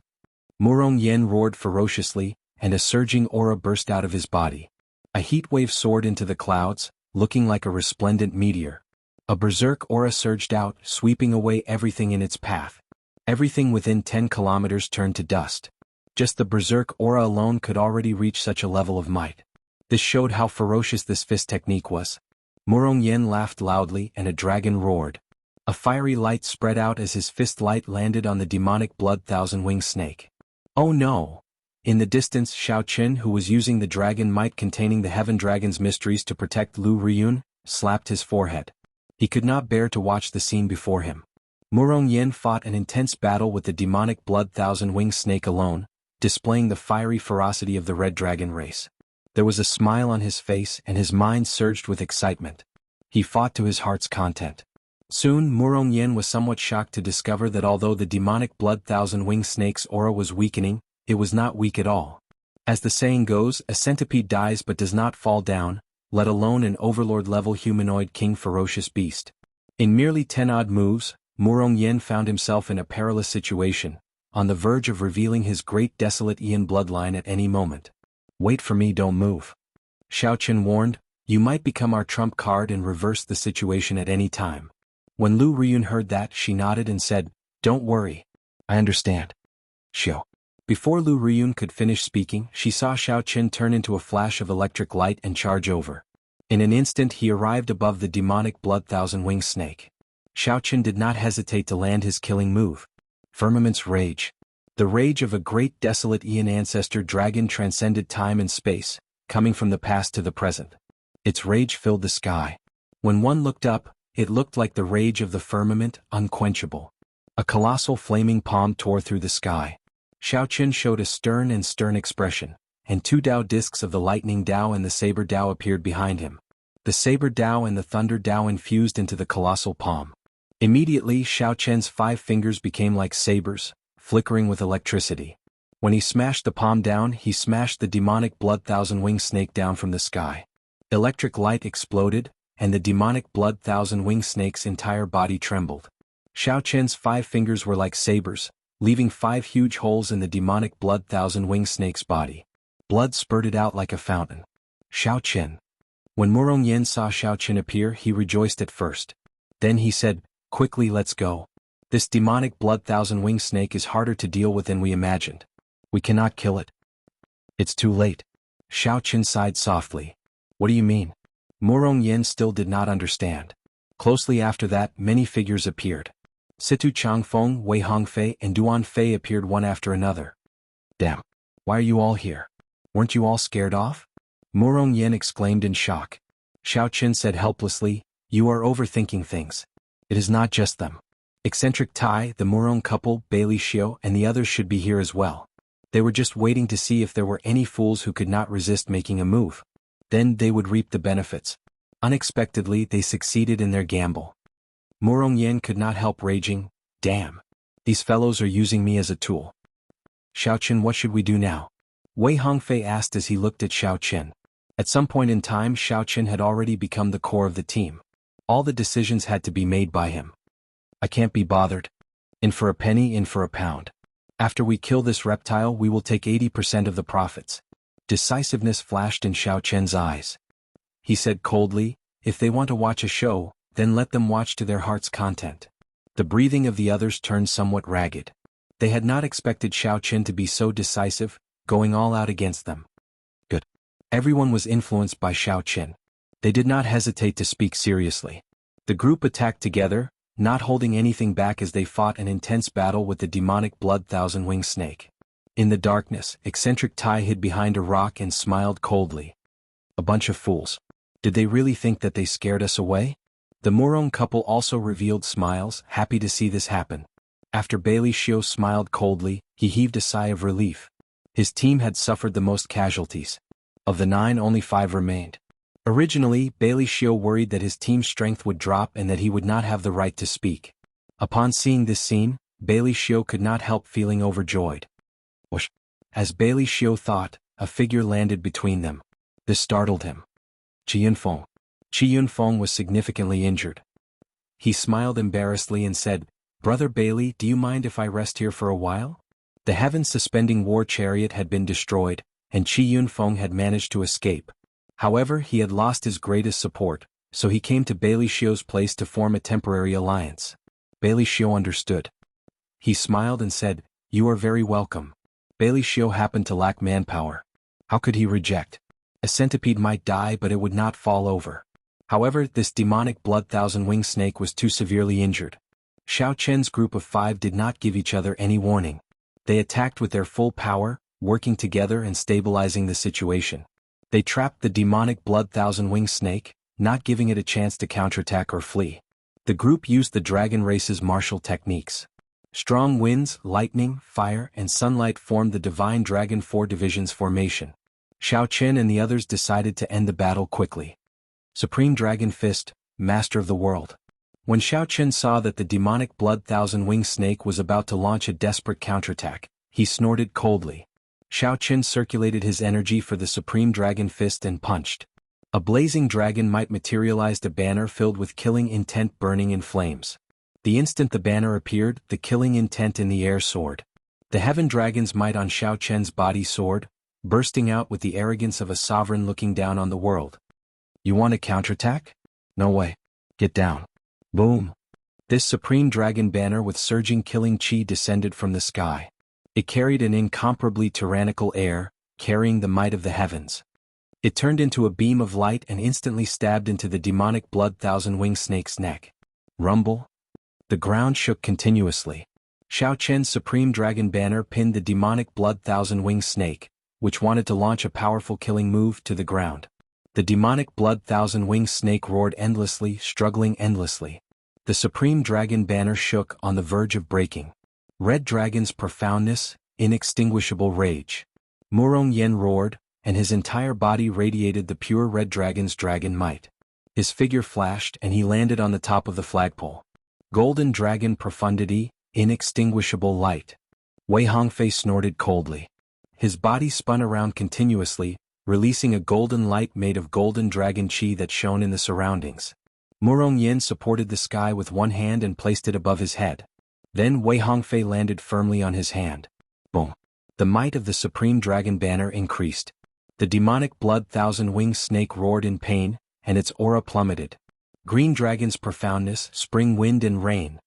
Murong Yen roared ferociously, and a surging aura burst out of his body. A heat wave soared into the clouds, looking like a resplendent meteor. A berserk aura surged out, sweeping away everything in its path. Everything within 10 kilometers turned to dust. Just the berserk aura alone could already reach such a level of might. This showed how ferocious this fist technique was. Murong Yen laughed loudly and a dragon roared. A fiery light spread out as his fist light landed on the demonic blood thousand-winged snake. Oh no! In the distance, Xiao Qin, who was using the dragon might containing the heaven dragon's mysteries to protect Lu Riyun, slapped his forehead. He could not bear to watch the scene before him. Murong Yen fought an intense battle with the demonic blood thousand-winged snake alone, displaying the fiery ferocity of the red dragon race. There was a smile on his face and his mind surged with excitement. He fought to his heart's content. Soon, Murong Yen was somewhat shocked to discover that although the demonic blood thousand-winged snake's aura was weakening, it was not weak at all. As the saying goes, a centipede dies but does not fall down, let alone an overlord-level humanoid king ferocious beast. In merely 10-odd moves, Murong Yen found himself in a perilous situation, on the verge of revealing his great desolate Ian bloodline at any moment. Wait for me, don't move. Xiao Qin warned, you might become our trump card and reverse the situation at any time. When Lu Riyun heard that, she nodded and said, don't worry. I understand. Xiao. Before Lu Riyun could finish speaking, she saw Xiao Qin turn into a flash of electric light and charge over. In an instant he arrived above the demonic blood thousand-winged snake. Xiao Qin did not hesitate to land his killing move. Firmament's rage. The rage of a great desolate Ian ancestor dragon transcended time and space, coming from the past to the present. Its rage filled the sky. When one looked up, it looked like the rage of the firmament, unquenchable. A colossal flaming palm tore through the sky. Xiao Qin showed a stern expression, and 2 Dao discs of the lightning Dao and the saber Dao appeared behind him. The saber Dao and the thunder Dao infused into the colossal palm. Immediately, Xiao Qin's 5 fingers became like sabers, flickering with electricity. When he smashed the palm down, he smashed the demonic blood thousand-winged snake down from the sky. Electric light exploded, and the demonic blood thousand-winged snake's entire body trembled. Xiao Qin's 5 fingers were like sabers, leaving 5 huge holes in the demonic blood thousand-winged snake's body. Blood spurted out like a fountain. Xiao Qin. When Murong Yen saw Xiao Qin appear, he rejoiced at first. Then he said, quickly, let's go. This demonic blood thousand-winged snake is harder to deal with than we imagined. We cannot kill it. It's too late. Xiao Qin sighed softly. What do you mean? Murong Yen still did not understand. Closely after that, many figures appeared. Situ Changfeng, Wei Hongfei, and Duan Fei appeared one after another. Damn. Why are you all here? Weren't you all scared off? Murong Yen exclaimed in shock. Xiao Qin said helplessly, you are overthinking things. It is not just them. Eccentric Tai, the Murong couple, Bailey Xiao, and the others should be here as well. They were just waiting to see if there were any fools who could not resist making a move. Then they would reap the benefits. Unexpectedly, they succeeded in their gamble. Murong Yen could not help raging, "Damn! These fellows are using me as a tool." "Xiaoqin, what should we do now?" Wei Hongfei asked as he looked at Xiaoqin. At some point in time, Xiaoqin had already become the core of the team. All the decisions had to be made by him. "I can't be bothered. In for a penny, in for a pound. After we kill this reptile, we will take 80% of the profits." Decisiveness flashed in Xiaoqin's eyes. He said coldly, "If they want to watch a show, then let them watch to their heart's content." The breathing of the others turned somewhat ragged. They had not expected Xiaoqin to be so decisive, going all out against them. Good. Everyone was influenced by Xiaoqin. They did not hesitate to speak seriously. The group attacked together, not holding anything back as they fought an intense battle with the demonic blood thousand-winged snake. In the darkness, eccentric Tai hid behind a rock and smiled coldly. "A bunch of fools. Did they really think that they scared us away?" The Murong couple also revealed smiles, happy to see this happen. After Bailey Xiao smiled coldly, he heaved a sigh of relief. His team had suffered the most casualties. Of the 9, only 5 remained. Originally, Bailey Xiao worried that his team's strength would drop and that he would not have the right to speak. Upon seeing this scene, Bailey Xiao could not help feeling overjoyed. Whoosh! As Bailey Xiao thought, a figure landed between them. This startled him. Qi Yunfeng. Qi Yunfeng was significantly injured. He smiled embarrassedly and said, "Brother Bailey, do you mind if I rest here for a while?" The heaven-suspending war chariot had been destroyed, and Qi Yunfeng had managed to escape. However, he had lost his greatest support, so he came to Bailey Xiao's place to form a temporary alliance. Bailey Xiao understood. He smiled and said, "You are very welcome." Bailey Xiao happened to lack manpower. How could he reject? A centipede might die, but it would not fall over. However, this demonic blood thousand-winged snake was too severely injured. Xiaoqian's group of 5 did not give each other any warning. They attacked with their full power, working together and stabilizing the situation. They trapped the demonic blood thousand-winged snake, not giving it a chance to counterattack or flee. The group used the dragon race's martial techniques. Strong winds, lightning, fire, and sunlight formed the divine dragon 4 divisions formation. Xiaoqin and the others decided to end the battle quickly. Supreme Dragon Fist, Master of the World. When Xiaoqin saw that the demonic blood thousand-winged snake was about to launch a desperate counterattack, he snorted coldly. Xiaoqin circulated his energy for the Supreme Dragon Fist and punched. A blazing dragon might materialized a banner filled with killing intent burning in flames. The instant the banner appeared, the killing intent in the air soared. The heaven dragon's might on Xiaoqian's body soared, bursting out with the arrogance of a sovereign looking down on the world. "You want to counterattack? No way. Get down." Boom. This supreme dragon banner with surging killing chi descended from the sky. It carried an incomparably tyrannical air, carrying the might of the heavens. It turned into a beam of light and instantly stabbed into the demonic blood thousand-winged snake's neck. Rumble. The ground shook continuously. Xiaoqian's supreme dragon banner pinned the demonic blood thousand-winged snake, which wanted to launch a powerful killing move, to the ground. The demonic blood thousand-winged snake roared endlessly, struggling endlessly. The supreme dragon banner shook, on the verge of breaking. Red Dragon's profoundness, inextinguishable rage. Murong Yen roared, and his entire body radiated the pure Red Dragon's dragon might. His figure flashed and he landed on the top of the flagpole. Golden Dragon profundity, inextinguishable light. Wei Hongfei snorted coldly. His body spun around continuously, releasing a golden light made of golden dragon chi that shone in the surroundings. Murong Yen supported the sky with one hand and placed it above his head. Then Wei Hongfei landed firmly on his hand. Boom. The might of the supreme dragon banner increased. The demonic blood thousand-winged snake roared in pain, and its aura plummeted. Green Dragon's profoundness, spring wind and rain.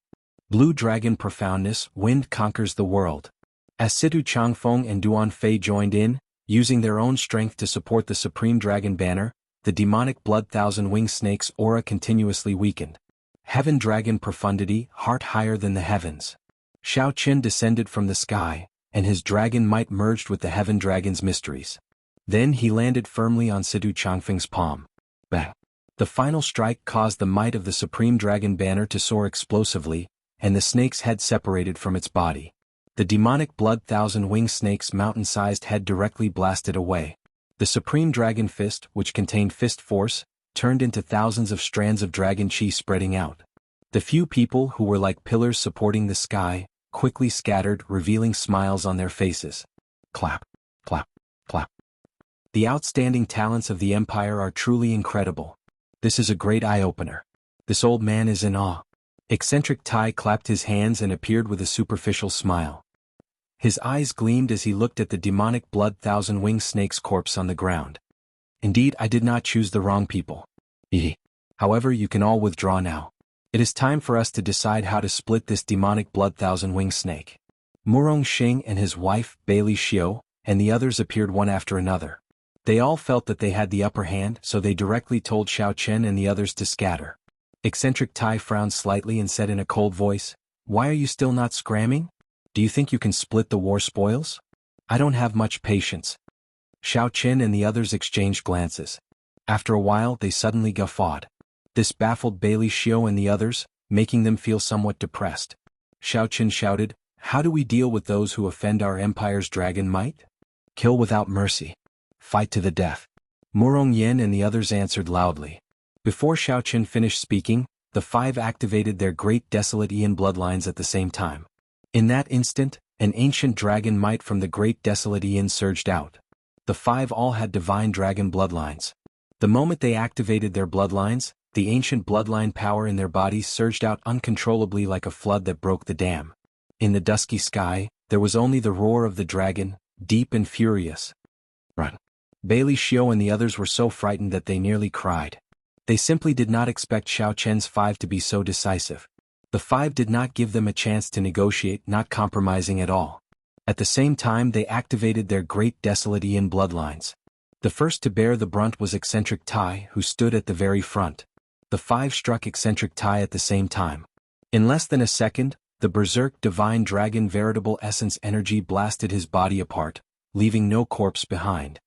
Blue Dragon profoundness, wind conquers the world. As Situ Changfeng and Duan Fei joined in, using their own strength to support the supreme dragon banner, the demonic blood thousand-winged snake's aura continuously weakened. Heaven Dragon profundity, heart higher than the heavens. Xiaoqin descended from the sky, and his dragon might merged with the heaven dragon's mysteries. Then he landed firmly on Situ Changfeng's palm. Bang! The final strike caused the might of the Supreme Dragon banner to soar explosively, and the snake's head separated from its body. The demonic blood thousand-winged snake's mountain-sized head directly blasted away. The Supreme Dragon Fist, which contained fist force, turned into thousands of strands of dragon chi spreading out. The few people who were like pillars supporting the sky, quickly scattered, revealing smiles on their faces. Clap, clap, clap. The outstanding talents of the Empire are truly incredible. This is a great eye-opener. This old man is in awe. Eccentric Tai clapped his hands and appeared with a superficial smile. His eyes gleamed as he looked at the demonic blood thousand-winged snake's corpse on the ground. Indeed, I did not choose the wrong people. However, you can all withdraw now. It is time for us to decide how to split this demonic blood thousand-winged snake. Murong Xing and his wife, Bailey Xiao, and the others appeared one after another. They all felt that they had the upper hand, so they directly told Xiao Chen and the others to scatter. Eccentric Tai frowned slightly and said in a cold voice, "Why are you still not scramming? Do you think you can split the war spoils? I don't have much patience." Xiao Chen and the others exchanged glances. After a while they suddenly guffawed. This baffled Bailey Xiao and the others, making them feel somewhat depressed. Xiao Chen shouted, "How do we deal with those who offend our empire's dragon might? Kill without mercy. Fight to the death." Murong Yen and the others answered loudly. Before Xiao Chen finished speaking, the five activated their great desolate Ian bloodlines at the same time. In that instant, an ancient dragon might from the great desolate Ian surged out. The five all had divine dragon bloodlines. The moment they activated their bloodlines, the ancient bloodline power in their bodies surged out uncontrollably like a flood that broke the dam. In the dusky sky, there was only the roar of the dragon, deep and furious. Run. Bailey Xiao and the others were so frightened that they nearly cried. They simply did not expect Xiao Chen's five to be so decisive. The five did not give them a chance to negotiate, not compromising at all. At the same time they activated their great desolate Ian bloodlines. The first to bear the brunt was Eccentric Tai, who stood at the very front. The five struck Eccentric Tai at the same time. In less than a second, the berserk divine dragon veritable essence energy blasted his body apart, leaving no corpse behind.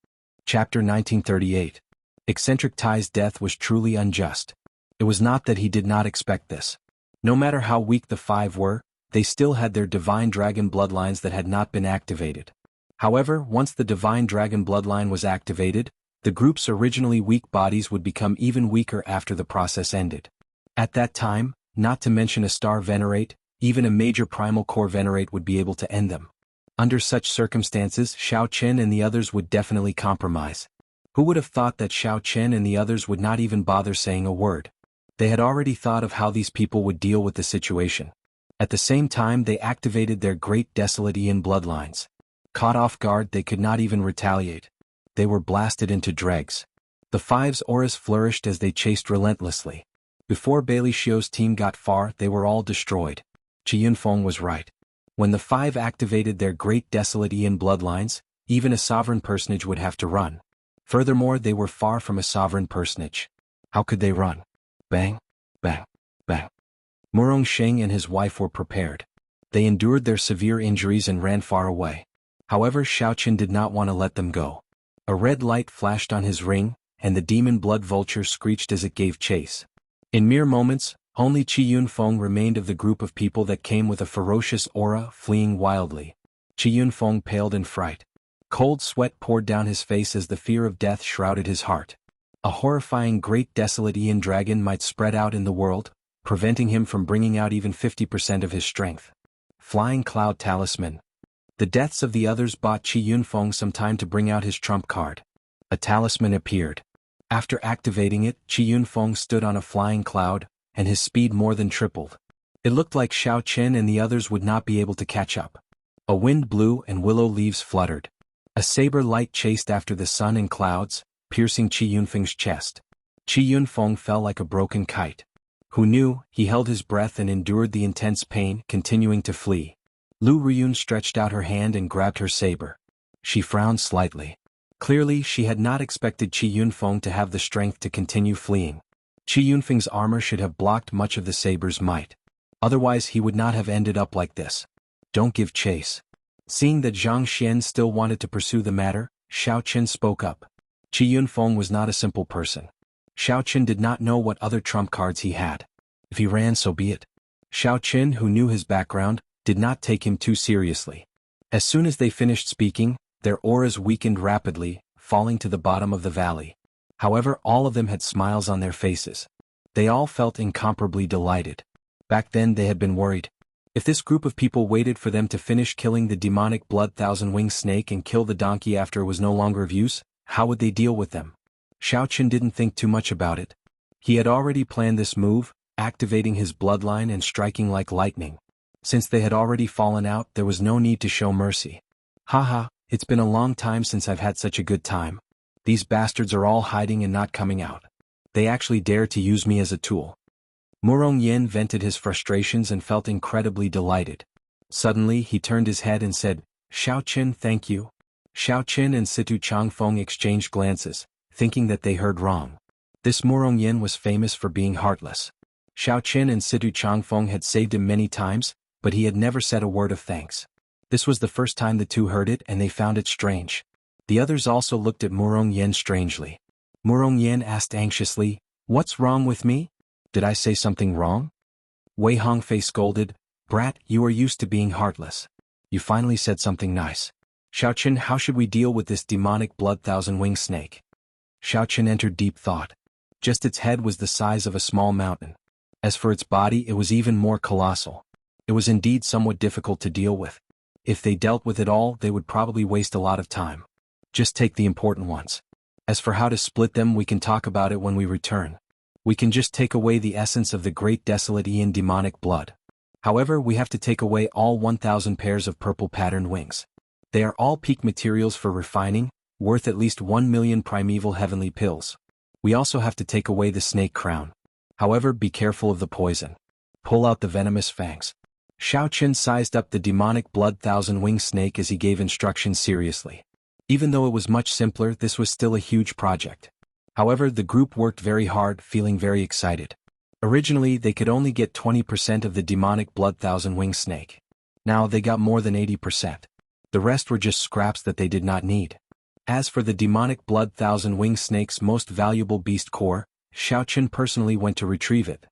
Chapter 1938. Eccentric Tai's death was truly unjust. It was not that he did not expect this. No matter how weak the five were, they still had their divine dragon bloodlines that had not been activated. However, once the divine dragon bloodline was activated, the group's originally weak bodies would become even weaker after the process ended. At that time, not to mention a star venerate, even a major primal core venerate would be able to end them. Under such circumstances, Xiao Chen and the others would definitely compromise. Who would have thought that Xiao Chen and the others would not even bother saying a word? They had already thought of how these people would deal with the situation. At the same time they activated their great desolate Ian bloodlines. Caught off guard, they could not even retaliate. They were blasted into dregs. The five's auras flourished as they chased relentlessly. Before Bailey Xiao's team got far, they were all destroyed. Qi Yunfeng was right. When the five activated their great desolate Ian bloodlines, even a sovereign personage would have to run. Furthermore, they were far from a sovereign personage. How could they run? Bang, bang, bang. Murong Xing and his wife were prepared. They endured their severe injuries and ran far away. However, Xiao Chen did not want to let them go. A red light flashed on his ring, and the demon blood vulture screeched as it gave chase. In mere moments, only Qi Yunfeng remained of the group of people that came with a ferocious aura, fleeing wildly. Qi Yunfeng paled in fright. Cold sweat poured down his face as the fear of death shrouded his heart. A horrifying great desolate Ian dragon might spread out in the world, preventing him from bringing out even 50% of his strength. Flying Cloud Talisman. The deaths of the others bought Qi Yunfeng some time to bring out his trump card. A talisman appeared. After activating it, Qi Yunfeng stood on a flying cloud, and his speed more than tripled. It looked like Xiao Chen and the others would not be able to catch up. A wind blew and willow leaves fluttered. A saber light chased after the sun and clouds, piercing Qi Yunfeng's chest. Qi Yunfeng fell like a broken kite. Who knew? He held his breath and endured the intense pain, continuing to flee. Lu Riyun stretched out her hand and grabbed her saber. She frowned slightly. Clearly, she had not expected Qi Yunfeng to have the strength to continue fleeing. Qi Yunfeng's armor should have blocked much of the saber's might. Otherwise he would not have ended up like this. Don't give chase. Seeing that Zhang Xian still wanted to pursue the matter, Xiao Chen spoke up. Qi Yunfeng was not a simple person. Xiao Qin did not know what other trump cards he had. If he ran, so be it. Xiao Qin, who knew his background, did not take him too seriously. As soon as they finished speaking, their auras weakened rapidly, falling to the bottom of the valley. However, all of them had smiles on their faces. They all felt incomparably delighted. Back then they had been worried. If this group of people waited for them to finish killing the demonic blood thousand-winged snake and kill the donkey after it was no longer of use, how would they deal with them? Xiao Qin didn't think too much about it. He had already planned this move, activating his bloodline and striking like lightning. Since they had already fallen out, there was no need to show mercy. Haha, it's been a long time since I've had such a good time. These bastards are all hiding and not coming out. They actually dare to use me as a tool. Murong Yin vented his frustrations and felt incredibly delighted. Suddenly he turned his head and said, Xiao Qin, thank you. Xiao Qin and Situ Changfeng exchanged glances, thinking that they heard wrong. This Murong Yin was famous for being heartless. Xiao Qin and Situ Changfeng had saved him many times, but he had never said a word of thanks. This was the first time the two heard it and they found it strange. The others also looked at Murong Yin strangely. Murong Yin asked anxiously, What's wrong with me? Did I say something wrong? Wei Hongfei scolded, Brat, you are used to being heartless. You finally said something nice. Xiao Qin, how should we deal with this demonic blood thousand-winged snake? Xiao Qin entered deep thought. Just its head was the size of a small mountain. As for its body, it was even more colossal. It was indeed somewhat difficult to deal with. If they dealt with it all, they would probably waste a lot of time. Just take the important ones. As for how to split them, we can talk about it when we return. We can just take away the essence of the great desolate Ian demonic blood. However, we have to take away all 1,000 pairs of purple patterned wings. They are all peak materials for refining, worth at least 1 million primeval heavenly pills. We also have to take away the snake crown. However, be careful of the poison. Pull out the venomous fangs. Xiao Qin sized up the demonic blood thousand-winged snake as he gave instructions seriously. Even though it was much simpler, this was still a huge project. However, the group worked very hard, feeling very excited. Originally, they could only get 20% of the demonic blood thousand-winged snake. Now they got more than 80%. The rest were just scraps that they did not need. As for the demonic blood thousand-winged snake's most valuable beast core, Xiao Qin personally went to retrieve it.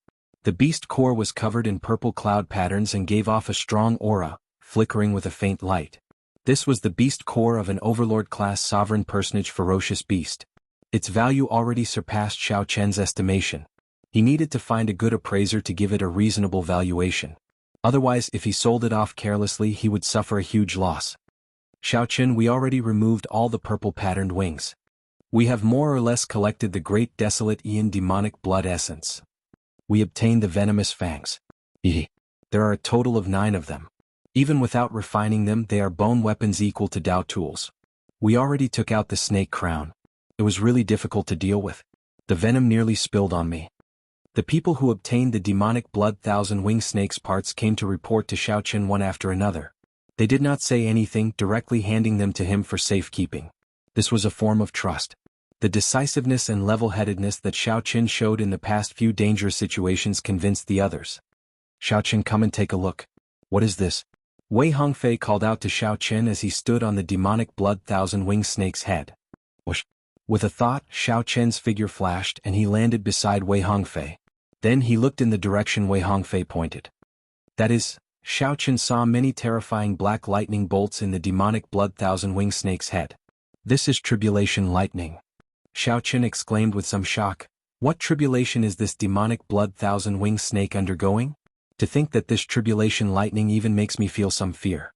The beast core was covered in purple cloud patterns and gave off a strong aura, flickering with a faint light. This was the beast core of an overlord-class sovereign personage ferocious beast. Its value already surpassed Xiao Qin's estimation. He needed to find a good appraiser to give it a reasonable valuation. Otherwise, if he sold it off carelessly, he would suffer a huge loss. Xiao Qin, we already removed all the purple patterned wings. We have more or less collected the great desolate Ian demonic blood essence. We obtained the venomous fangs. There are a total of 9 of them. Even without refining them, they are bone weapons equal to Dao tools. We already took out the snake crown. It was really difficult to deal with. The venom nearly spilled on me. The people who obtained the demonic blood thousand-winged snake's parts came to report to Xiao Qin one after another. They did not say anything, directly handing them to him for safekeeping. This was a form of trust. The decisiveness and level-headedness that Xiao Qin showed in the past few dangerous situations convinced the others. Xiao Qin, come and take a look. What is this? Wei Hongfei called out to Xiao Qin as he stood on the demonic blood thousand-winged snake's head. Whoosh! With a thought, Xiao Qin's figure flashed and he landed beside Wei Hongfei. Then he looked in the direction Wei Hongfei pointed. That is, Xiao Qin saw many terrifying black lightning bolts in the demonic blood thousand-winged snake's head. This is tribulation lightning. Xiao Qin exclaimed with some shock. What tribulation is this demonic blood thousand-winged snake undergoing? To think that this tribulation lightning even makes me feel some fear.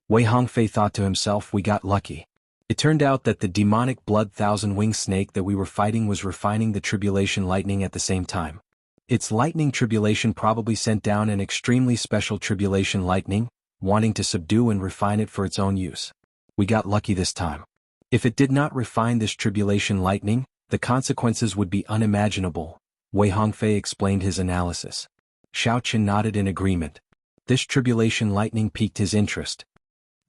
Wei Hongfei thought to himself, we got lucky. It turned out that the demonic blood thousand-winged snake that we were fighting was refining the tribulation lightning at the same time. Its lightning tribulation probably sent down an extremely special tribulation lightning, wanting to subdue and refine it for its own use. We got lucky this time. If it did not refine this tribulation lightning, the consequences would be unimaginable. Wei Hongfei explained his analysis. Xiao Qin nodded in agreement. This tribulation lightning piqued his interest.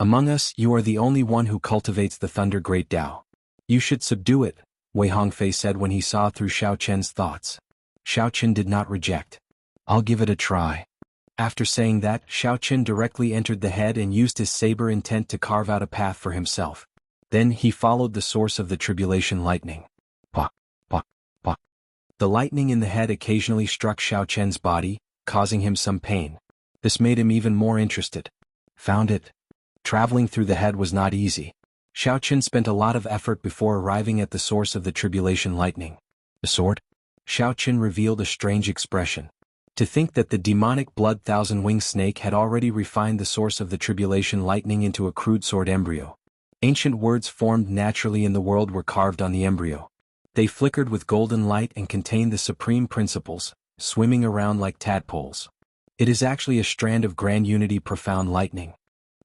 Among us, you are the only one who cultivates the Thunder Great Tao. You should subdue it, Wei Hongfei said when he saw through Xiao Qin's thoughts. Xiao Qin did not reject. I'll give it a try. After saying that, Xiao Qin directly entered the head and used his saber intent to carve out a path for himself. Then he followed the source of the tribulation lightning. Pa, pa, pa. The lightning in the head occasionally struck Xiao Chen's body, causing him some pain. This made him even more interested. Found it. Traveling through the head was not easy. Xiao Chen spent a lot of effort before arriving at the source of the tribulation lightning. The sword? Xiao Chen revealed a strange expression. To think that the demonic blood thousand-winged snake had already refined the source of the tribulation lightning into a crude sword embryo. Ancient words formed naturally in the world were carved on the embryo. They flickered with golden light and contained the supreme principles, swimming around like tadpoles. It is actually a strand of grand unity profound lightning.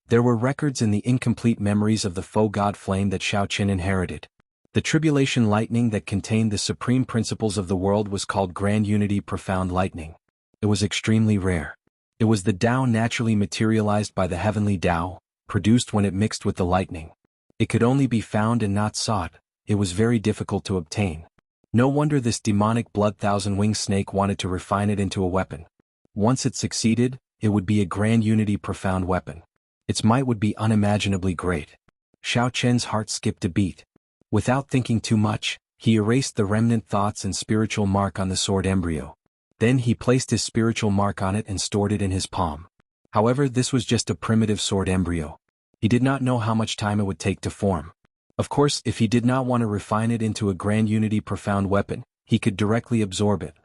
There were records in the incomplete memories of the faux god flame that Xiao Chen inherited. The tribulation lightning that contained the supreme principles of the world was called grand unity profound lightning. It was extremely rare. It was the Tao naturally materialized by the heavenly Tao, produced when it mixed with the lightning. It could only be found and not sought. It was very difficult to obtain. No wonder this demonic blood thousand-winged snake wanted to refine it into a weapon. Once it succeeded, it would be a grand unity profound weapon. Its might would be unimaginably great. Xiao Chen's heart skipped a beat. Without thinking too much, he erased the remnant thoughts and spiritual mark on the sword embryo. Then he placed his spiritual mark on it and stored it in his palm. However, this was just a primitive sword embryo. He did not know how much time it would take to form. Of course, if he did not want to refine it into a grand unity profound weapon, he could directly absorb it.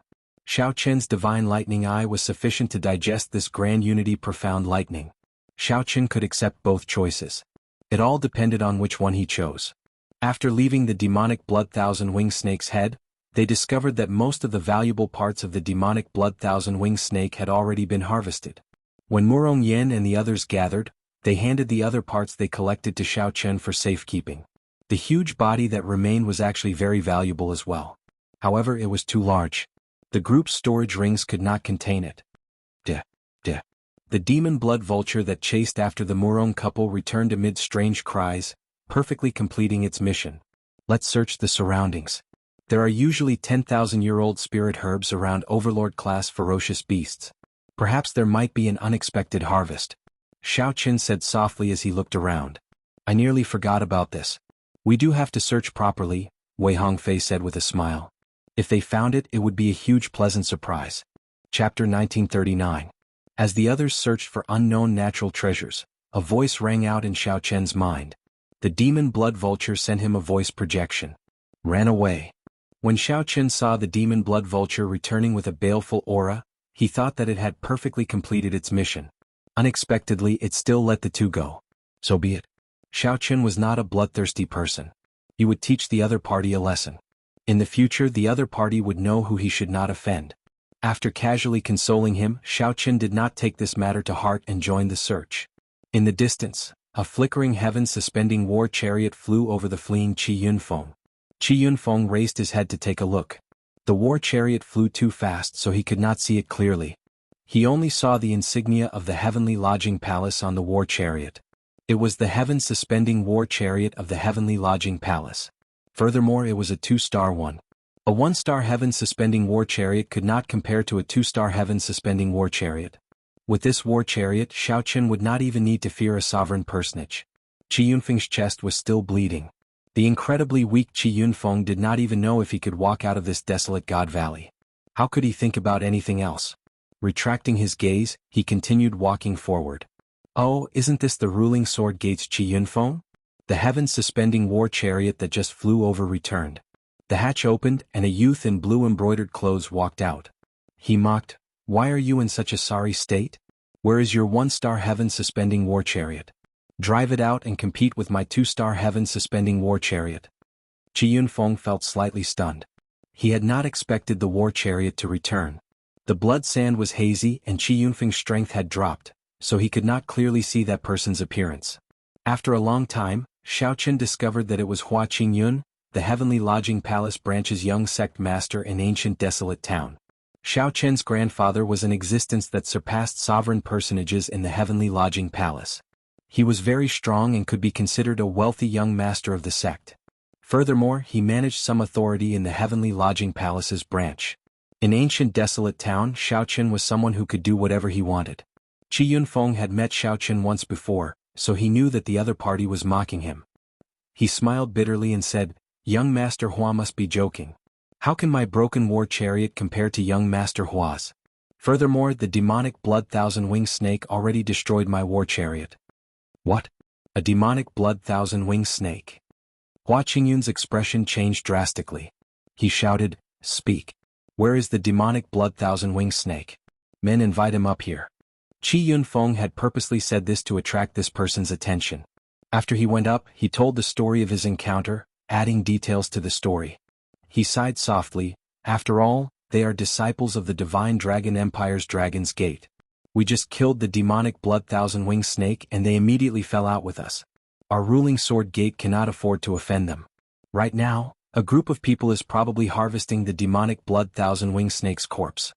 Xiao Chen's divine lightning eye was sufficient to digest this grand unity profound lightning. Xiao Chen could accept both choices. It all depended on which one he chose. After leaving the demonic blood thousand-winged snake's head, they discovered that most of the valuable parts of the demonic blood thousand-winged snake had already been harvested. When Murong Yen and the others gathered, they handed the other parts they collected to Xiao Chen for safekeeping. The huge body that remained was actually very valuable as well. However, it was too large. The group's storage rings could not contain it. The demon blood vulture that chased after the Murong couple returned amid strange cries, perfectly completing its mission. Let's search the surroundings. There are usually 10,000-year-old spirit herbs around overlord-class ferocious beasts. Perhaps there might be an unexpected harvest. Xiao Chen said softly as he looked around. I nearly forgot about this. We do have to search properly, Wei Hongfei said with a smile. If they found it, it would be a huge pleasant surprise. Chapter 1939. As the others searched for unknown natural treasures, a voice rang out in Xiao Chen's mind. The demon blood vulture sent him a voice projection. Ran away. When Xiao Chen saw the demon blood vulture returning with a baleful aura, he thought that it had perfectly completed its mission. Unexpectedly, it still let the two go. So be it. Xiao Chen was not a bloodthirsty person. He would teach the other party a lesson. In the future, the other party would know who he should not offend. After casually consoling him, Xiao Chen did not take this matter to heart and joined the search. In the distance, a flickering heaven-suspending war chariot flew over the fleeing Qi Yunfeng. Qi Yunfeng raised his head to take a look. The war chariot flew too fast so he could not see it clearly. He only saw the insignia of the heavenly lodging palace on the war chariot. It was the heaven-suspending war chariot of the heavenly lodging palace. Furthermore, it was a 2-star one. A 1-star heaven-suspending war chariot could not compare to a 2-star heaven-suspending war chariot. With this war chariot, Xiao Chen would not even need to fear a sovereign personage. Qi Yunfeng's chest was still bleeding. The incredibly weak Qi Yunfeng did not even know if he could walk out of this desolate God Valley. How could he think about anything else? Retracting his gaze, he continued walking forward. Oh, isn't this the ruling sword gate's Qi Yunfeng? The heaven-suspending war chariot that just flew over returned. The hatch opened and a youth in blue embroidered clothes walked out. He mocked, "Why are you in such a sorry state? Where is your 1-star heaven-suspending war chariot? Drive it out and compete with my 2-star heaven-suspending war chariot." Qi Yunfeng felt slightly stunned. He had not expected the war chariot to return. The blood sand was hazy and Qi Yunfeng's strength had dropped, so he could not clearly see that person's appearance. After a long time, Xiao Chen discovered that it was Hua Qingyun, the Heavenly Lodging Palace branch's young sect master in ancient desolate town. Xiao Chen's grandfather was an existence that surpassed sovereign personages in the Heavenly Lodging Palace. He was very strong and could be considered a wealthy young master of the sect. Furthermore, he managed some authority in the Heavenly Lodging Palace's branch. In ancient desolate town, Xiao Chen was someone who could do whatever he wanted. Qi Yunfeng had met Xiao Chen once before, so he knew that the other party was mocking him. He smiled bitterly and said, "Young Master Hua must be joking. How can my broken war chariot compare to young Master Hua's? Furthermore, the demonic blood thousand-winged snake already destroyed my war chariot. What? A demonic blood thousand-winged snake? Hua Qingyun's expression changed drastically. He shouted, "Speak. Where is the demonic blood thousand-winged snake? Men, invite him up here." Qi Yunfeng had purposely said this to attract this person's attention. After he went up, he told the story of his encounter, adding details to the story. He sighed softly. After all, they are disciples of the Divine Dragon Empire's Dragon's Gate. We just killed the demonic blood thousand-winged snake and they immediately fell out with us. Our ruling sword gate cannot afford to offend them. Right now, a group of people is probably harvesting the demonic blood thousand-winged snake's corpse.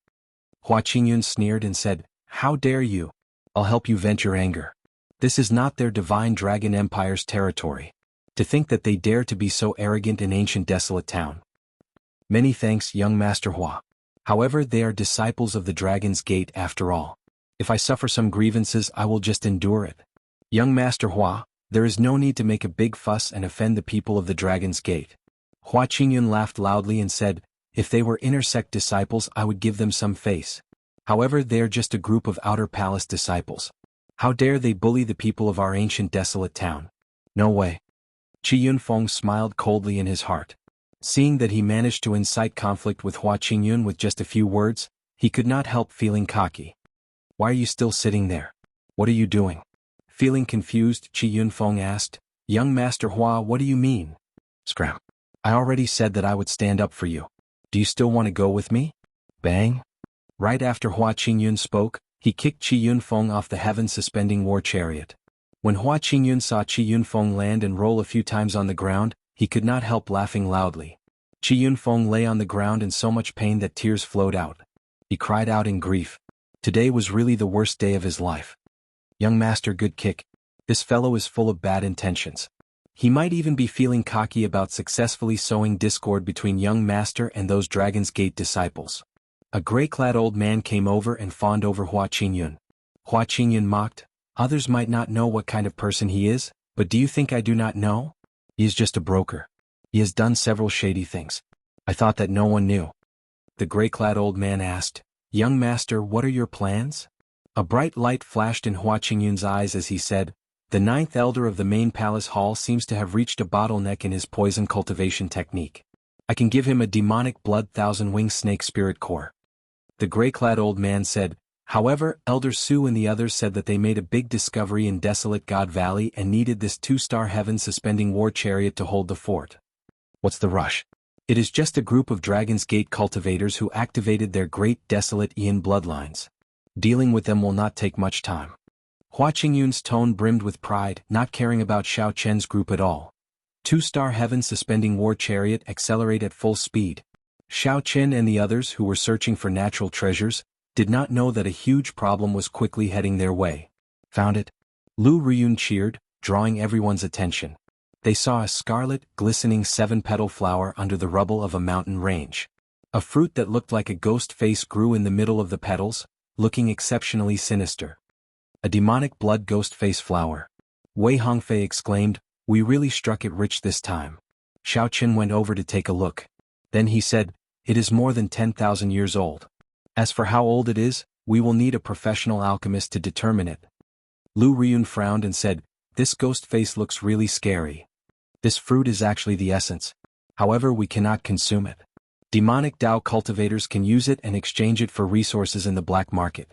Hua Qingyun sneered and said, "How dare you? I'll help you vent your anger. This is not their Divine Dragon Empire's territory. To think that they dare to be so arrogant in ancient desolate town. Many thanks, young Master Hua. However, they are disciples of the Dragon's Gate after all. If I suffer some grievances, I will just endure it. Young Master Hua, there is no need to make a big fuss and offend the people of the Dragon's Gate." Hua Qingyun laughed loudly and said, "If they were inner sect disciples, I would give them some face. However, they are just a group of outer palace disciples. How dare they bully the people of our ancient desolate town? No way." Qi Yunfeng smiled coldly in his heart. Seeing that he managed to incite conflict with Hua Qingyun with just a few words, he could not help feeling cocky. "Why are you still sitting there? What are you doing?" Feeling confused, Qi Yunfeng asked, "Young Master Hua, what do you mean?" "Scram. I already said that I would stand up for you. Do you still want to go with me?" Bang! Right after Hua Qingyun spoke, he kicked Qi Yunfeng off the heaven-suspending war chariot. When Hua Qingyun saw Qi Yunfeng land and roll a few times on the ground, he could not help laughing loudly. Qi Yunfeng lay on the ground in so much pain that tears flowed out. He cried out in grief. Today was really the worst day of his life. "Young Master, good kick. This fellow is full of bad intentions. He might even be feeling cocky about successfully sowing discord between young Master and those Dragon's Gate disciples." A gray-clad old man came over and fawned over Hua Qingyun. Hua Qingyun mocked, "Others might not know what kind of person he is, but do you think I do not know? He is just a broker. He has done several shady things. I thought that no one knew." The gray-clad old man asked, "Young Master, what are your plans?" A bright light flashed in Hua Qingyun's eyes as he said, "The ninth elder of the main palace hall seems to have reached a bottleneck in his poison cultivation technique. I can give him a demonic blood thousand-winged snake spirit core." The gray-clad old man said, "However, Elder Su and the others said that they made a big discovery in Desolate God Valley and needed this 2-star heaven-suspending war chariot to hold the fort. What's the rush? It is just a group of Dragon's Gate cultivators who activated their great Desolate Ian bloodlines. Dealing with them will not take much time." Hua Qingyun's tone brimmed with pride, not caring about Xiao Chen's group at all. 2-star heaven-suspending war chariot accelerate at full speed. Xiao Chen and the others who were searching for natural treasures did not know that a huge problem was quickly heading their way. "Found it!" Lu Riyun cheered, drawing everyone's attention. They saw a scarlet, glistening 7-petal flower under the rubble of a mountain range. A fruit that looked like a ghost face grew in the middle of the petals, looking exceptionally sinister. "A demonic blood ghost face flower." Wei Hongfei exclaimed, "We really struck it rich this time." Xiao Chen went over to take a look. Then he said, "It is more than 10,000 years old. As for how old it is, we will need a professional alchemist to determine it." Lu Riyun frowned and said, "This ghost face looks really scary. This fruit is actually the essence. However, we cannot consume it. Demonic Dao cultivators can use it and exchange it for resources in the black market.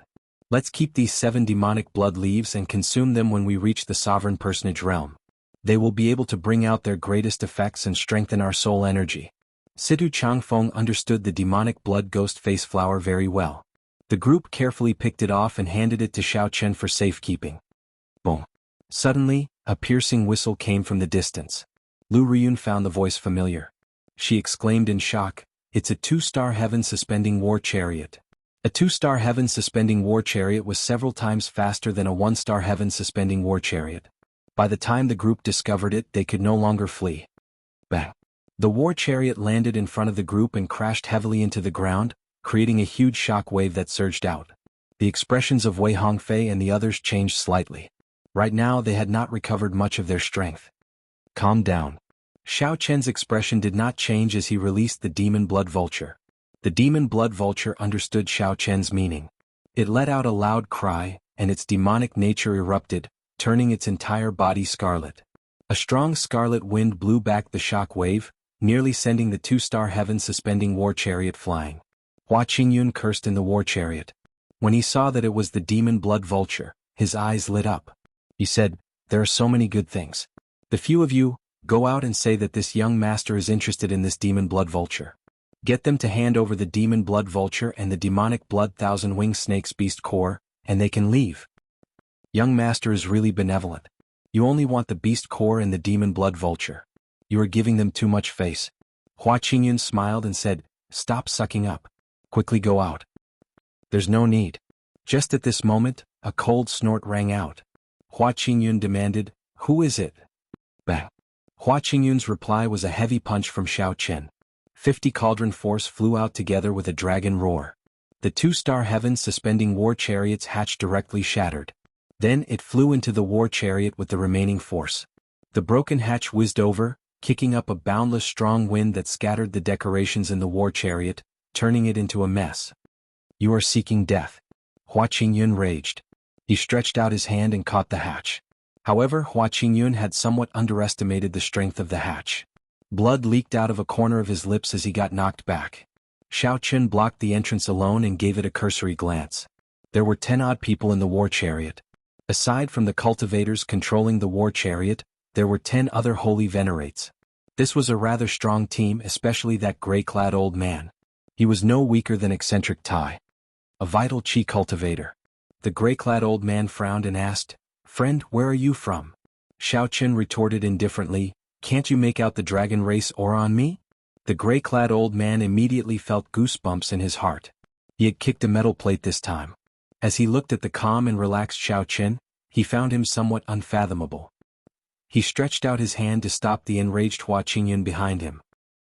Let's keep these 7 demonic blood leaves and consume them when we reach the sovereign personage realm. They will be able to bring out their greatest effects and strengthen our soul energy." Situ Changfeng understood the demonic blood ghost face flower very well. The group carefully picked it off and handed it to Xiao Chen for safekeeping. Boom. Suddenly, a piercing whistle came from the distance. Lu Riyun found the voice familiar. She exclaimed in shock, "It's a 2-star heaven-suspending war chariot." A 2-star heaven-suspending war chariot was several times faster than a 1-star heaven-suspending war chariot. By the time the group discovered it, they could no longer flee. Bang! The war chariot landed in front of the group and crashed heavily into the ground, creating a huge shock wave that surged out. The expressions of Wei Hongfei and the others changed slightly. Right now they had not recovered much of their strength. "Calm down. Xiao Chen's expression did not change as he released the demon blood vulture. The demon blood vulture understood Xiao Chen's meaning. It let out a loud cry, and its demonic nature erupted, turning its entire body scarlet. A strong scarlet wind blew back the shock wave, nearly sending the two-star heaven-suspending war chariot flying. Hua Qingyun cursed in the war chariot. When he saw that it was the demon blood vulture, his eyes lit up. He said, "There are so many good things. The few of you, go out and say that this young master is interested in this demon blood vulture. Get them to hand over the demon blood vulture and the demonic blood thousand-winged snake's beast core, and they can leave. Young master is really benevolent. You only want the beast core and the demon blood vulture. You are giving them too much face." Hua Qingyun smiled and said, "Stop sucking up. Quickly go out." "There's no need." Just at this moment, a cold snort rang out. Hua Qingyun demanded, "Who is it?" Bang. Hua Qingyun's reply was a heavy punch from Xiao Chen. 50 cauldron force flew out together with a dragon roar. The two-star heaven-suspending war chariots hatch directly shattered. Then it flew into the war chariot with the remaining force. The broken hatch whizzed over, kicking up a boundless strong wind that scattered the decorations in the war chariot, turning it into a mess. "You are seeking death." Hua Qingyun raged. He stretched out his hand and caught the hatch. However, Hua Qingyun had somewhat underestimated the strength of the hatch. Blood leaked out of a corner of his lips as he got knocked back. Xiao Chen blocked the entrance alone and gave it a cursory glance. There were 10 odd people in the war chariot. Aside from the cultivators controlling the war chariot, there were 10 other holy venerates. This was a rather strong team, especially that gray-clad old man. He was no weaker than eccentric Tai, a vital chi cultivator. The gray-clad old man frowned and asked, "Friend, where are you from?" Xiao Chen retorted indifferently, "Can't you make out the dragon race aura on me?" The gray-clad old man immediately felt goosebumps in his heart. He had kicked a metal plate this time. As he looked at the calm and relaxed Xiao Chen, he found him somewhat unfathomable. He stretched out his hand to stop the enraged Hua Qingyun behind him.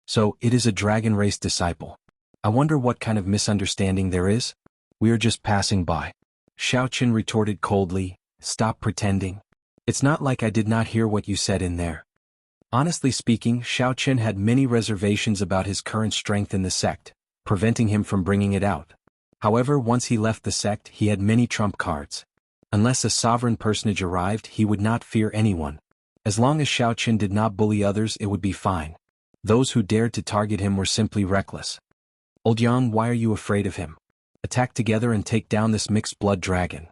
"So, it is a dragon race disciple. I wonder what kind of misunderstanding there is? We are just passing by." Xiao Chen retorted coldly, "Stop pretending. It's not like I did not hear what you said in there." Honestly speaking, Xiao Chen had many reservations about his current strength in the sect, preventing him from bringing it out. However, once he left the sect, he had many trump cards. Unless a sovereign personage arrived, he would not fear anyone. As long as Xiao Chen did not bully others, it would be fine. Those who dared to target him were simply reckless. "Old Yang, why are you afraid of him? Attack together and take down this mixed blood dragon."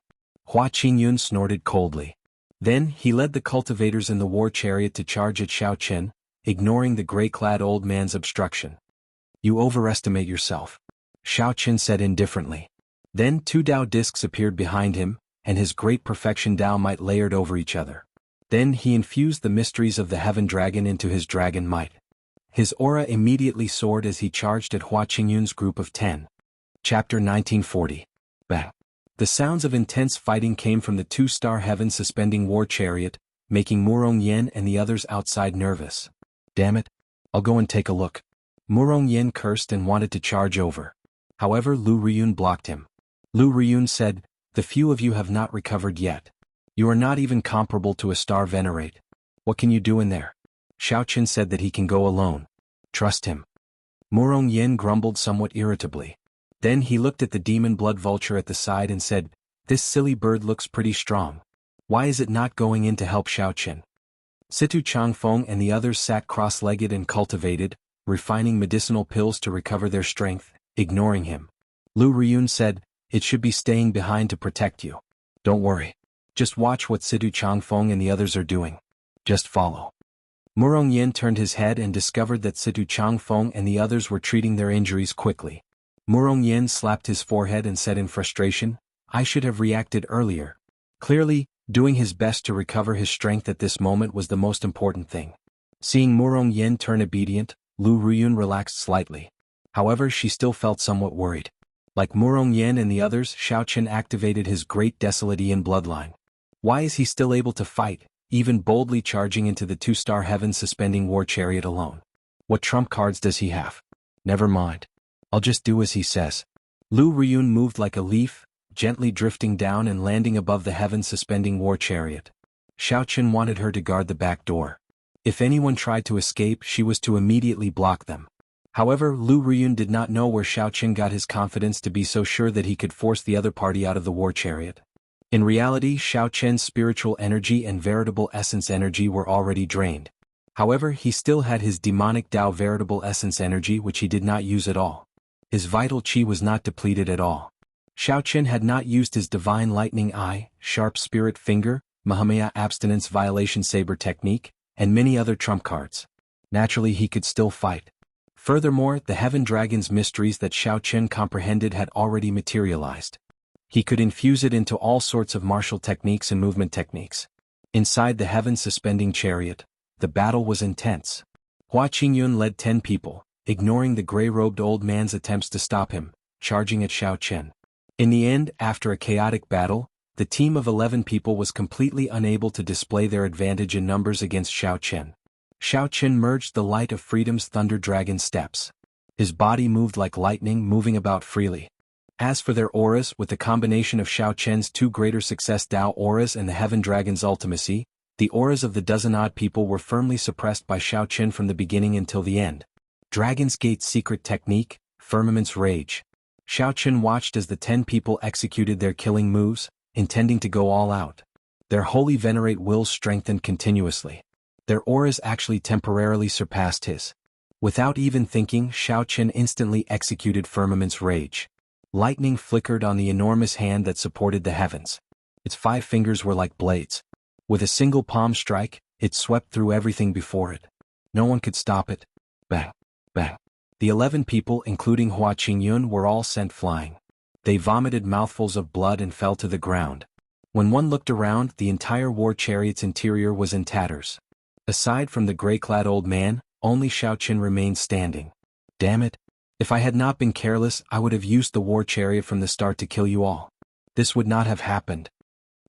Hua Qingyun snorted coldly. Then, he led the cultivators in the war chariot to charge at Xiao Chen, ignoring the gray-clad old man's obstruction. "You overestimate yourself," Xiao Chen said indifferently. Then 2 Dao discs appeared behind him, and his great perfection Dao might layered over each other. Then he infused the mysteries of the heaven dragon into his dragon might. His aura immediately soared as he charged at Hua Qingyun's group of 10. Chapter 1940. Bang. The sounds of intense fighting came from the two-star heaven-suspending war chariot, making Murong Yen and the others outside nervous. "Damn it. I'll go and take a look." Murong Yen cursed and wanted to charge over. However, Lu Riyun blocked him. Lu Riyun said, "The few of you have not recovered yet. You are not even comparable to a star venerate. What can you do in there?" Xiao Chen said that he can go alone. "Trust him." Murong Yen grumbled somewhat irritably. Then he looked at the demon blood vulture at the side and said, "This silly bird looks pretty strong. Why is it not going in to help Xiao Chen?" Situ Changfeng and the others sat cross-legged and cultivated, refining medicinal pills to recover their strength, ignoring him. Lu Riyun said, "It should be staying behind to protect you. Don't worry. Just watch what Situ Changfeng and the others are doing. Just follow." Murong Yen turned his head and discovered that Situ Changfeng and the others were treating their injuries quickly. Murong Yen slapped his forehead and said in frustration, "I should have reacted earlier." Clearly, doing his best to recover his strength at this moment was the most important thing. Seeing Murong Yen turn obedient, Lu Riyun relaxed slightly. However, she still felt somewhat worried. Like Murong Yen and the others, Xiao Chen activated his great Desolatian bloodline. Why is he still able to fight, even boldly charging into the two-star heaven-suspending war chariot alone? What trump cards does he have? Never mind. I'll just do as he says. Lu Riyun moved like a leaf, gently drifting down and landing above the heaven-suspending war chariot. Xiao Chen wanted her to guard the back door. If anyone tried to escape, she was to immediately block them. However, Lu Riyun did not know where Xiao Qin got his confidence to be so sure that he could force the other party out of the war chariot. In reality, Xiao Qian's spiritual energy and veritable essence energy were already drained. However, he still had his demonic Tao veritable essence energy, which he did not use at all. His vital qi was not depleted at all. Xiao Qin had not used his divine lightning eye, sharp spirit finger, Mahamaya abstinence violation saber technique, and many other trump cards. Naturally, he could still fight. Furthermore, the Heaven Dragon's mysteries that Xiao Qin comprehended had already materialized. He could infuse it into all sorts of martial techniques and movement techniques. Inside the Heaven Suspending Chariot, the battle was intense. Hua Qingyun led 10 people, ignoring the gray-robed old man's attempts to stop him, charging at Xiao Qin. In the end, after a chaotic battle, the team of 11 people was completely unable to display their advantage in numbers against Xiao Qin. Xiao Qin merged the light of freedom's thunder dragon steps. His body moved like lightning, moving about freely. As for their auras, with the combination of Xiao Qian's 2 greater success Tao auras and the Heaven Dragon's ultimacy, the auras of the dozen-odd people were firmly suppressed by Xiao Qin from the beginning until the end. Dragon's Gate's secret technique, Firmament's Rage. Xiao Qin watched as the 10 people executed their killing moves, intending to go all out. Their holy venerate wills strengthened continuously. Their auras actually temporarily surpassed his. Without even thinking, Xiao Qin instantly executed Firmament's Rage. Lightning flickered on the enormous hand that supported the heavens. Its 5 fingers were like blades. With a single palm strike, it swept through everything before it. No one could stop it. Bang, bang. The 11 people, including Hua Qingyun, were all sent flying. They vomited mouthfuls of blood and fell to the ground. When one looked around, the entire war chariot's interior was in tatters. Aside from the gray-clad old man, only Xiao Qin remained standing. Damn it. If I had not been careless, I would have used the war chariot from the start to kill you all. This would not have happened.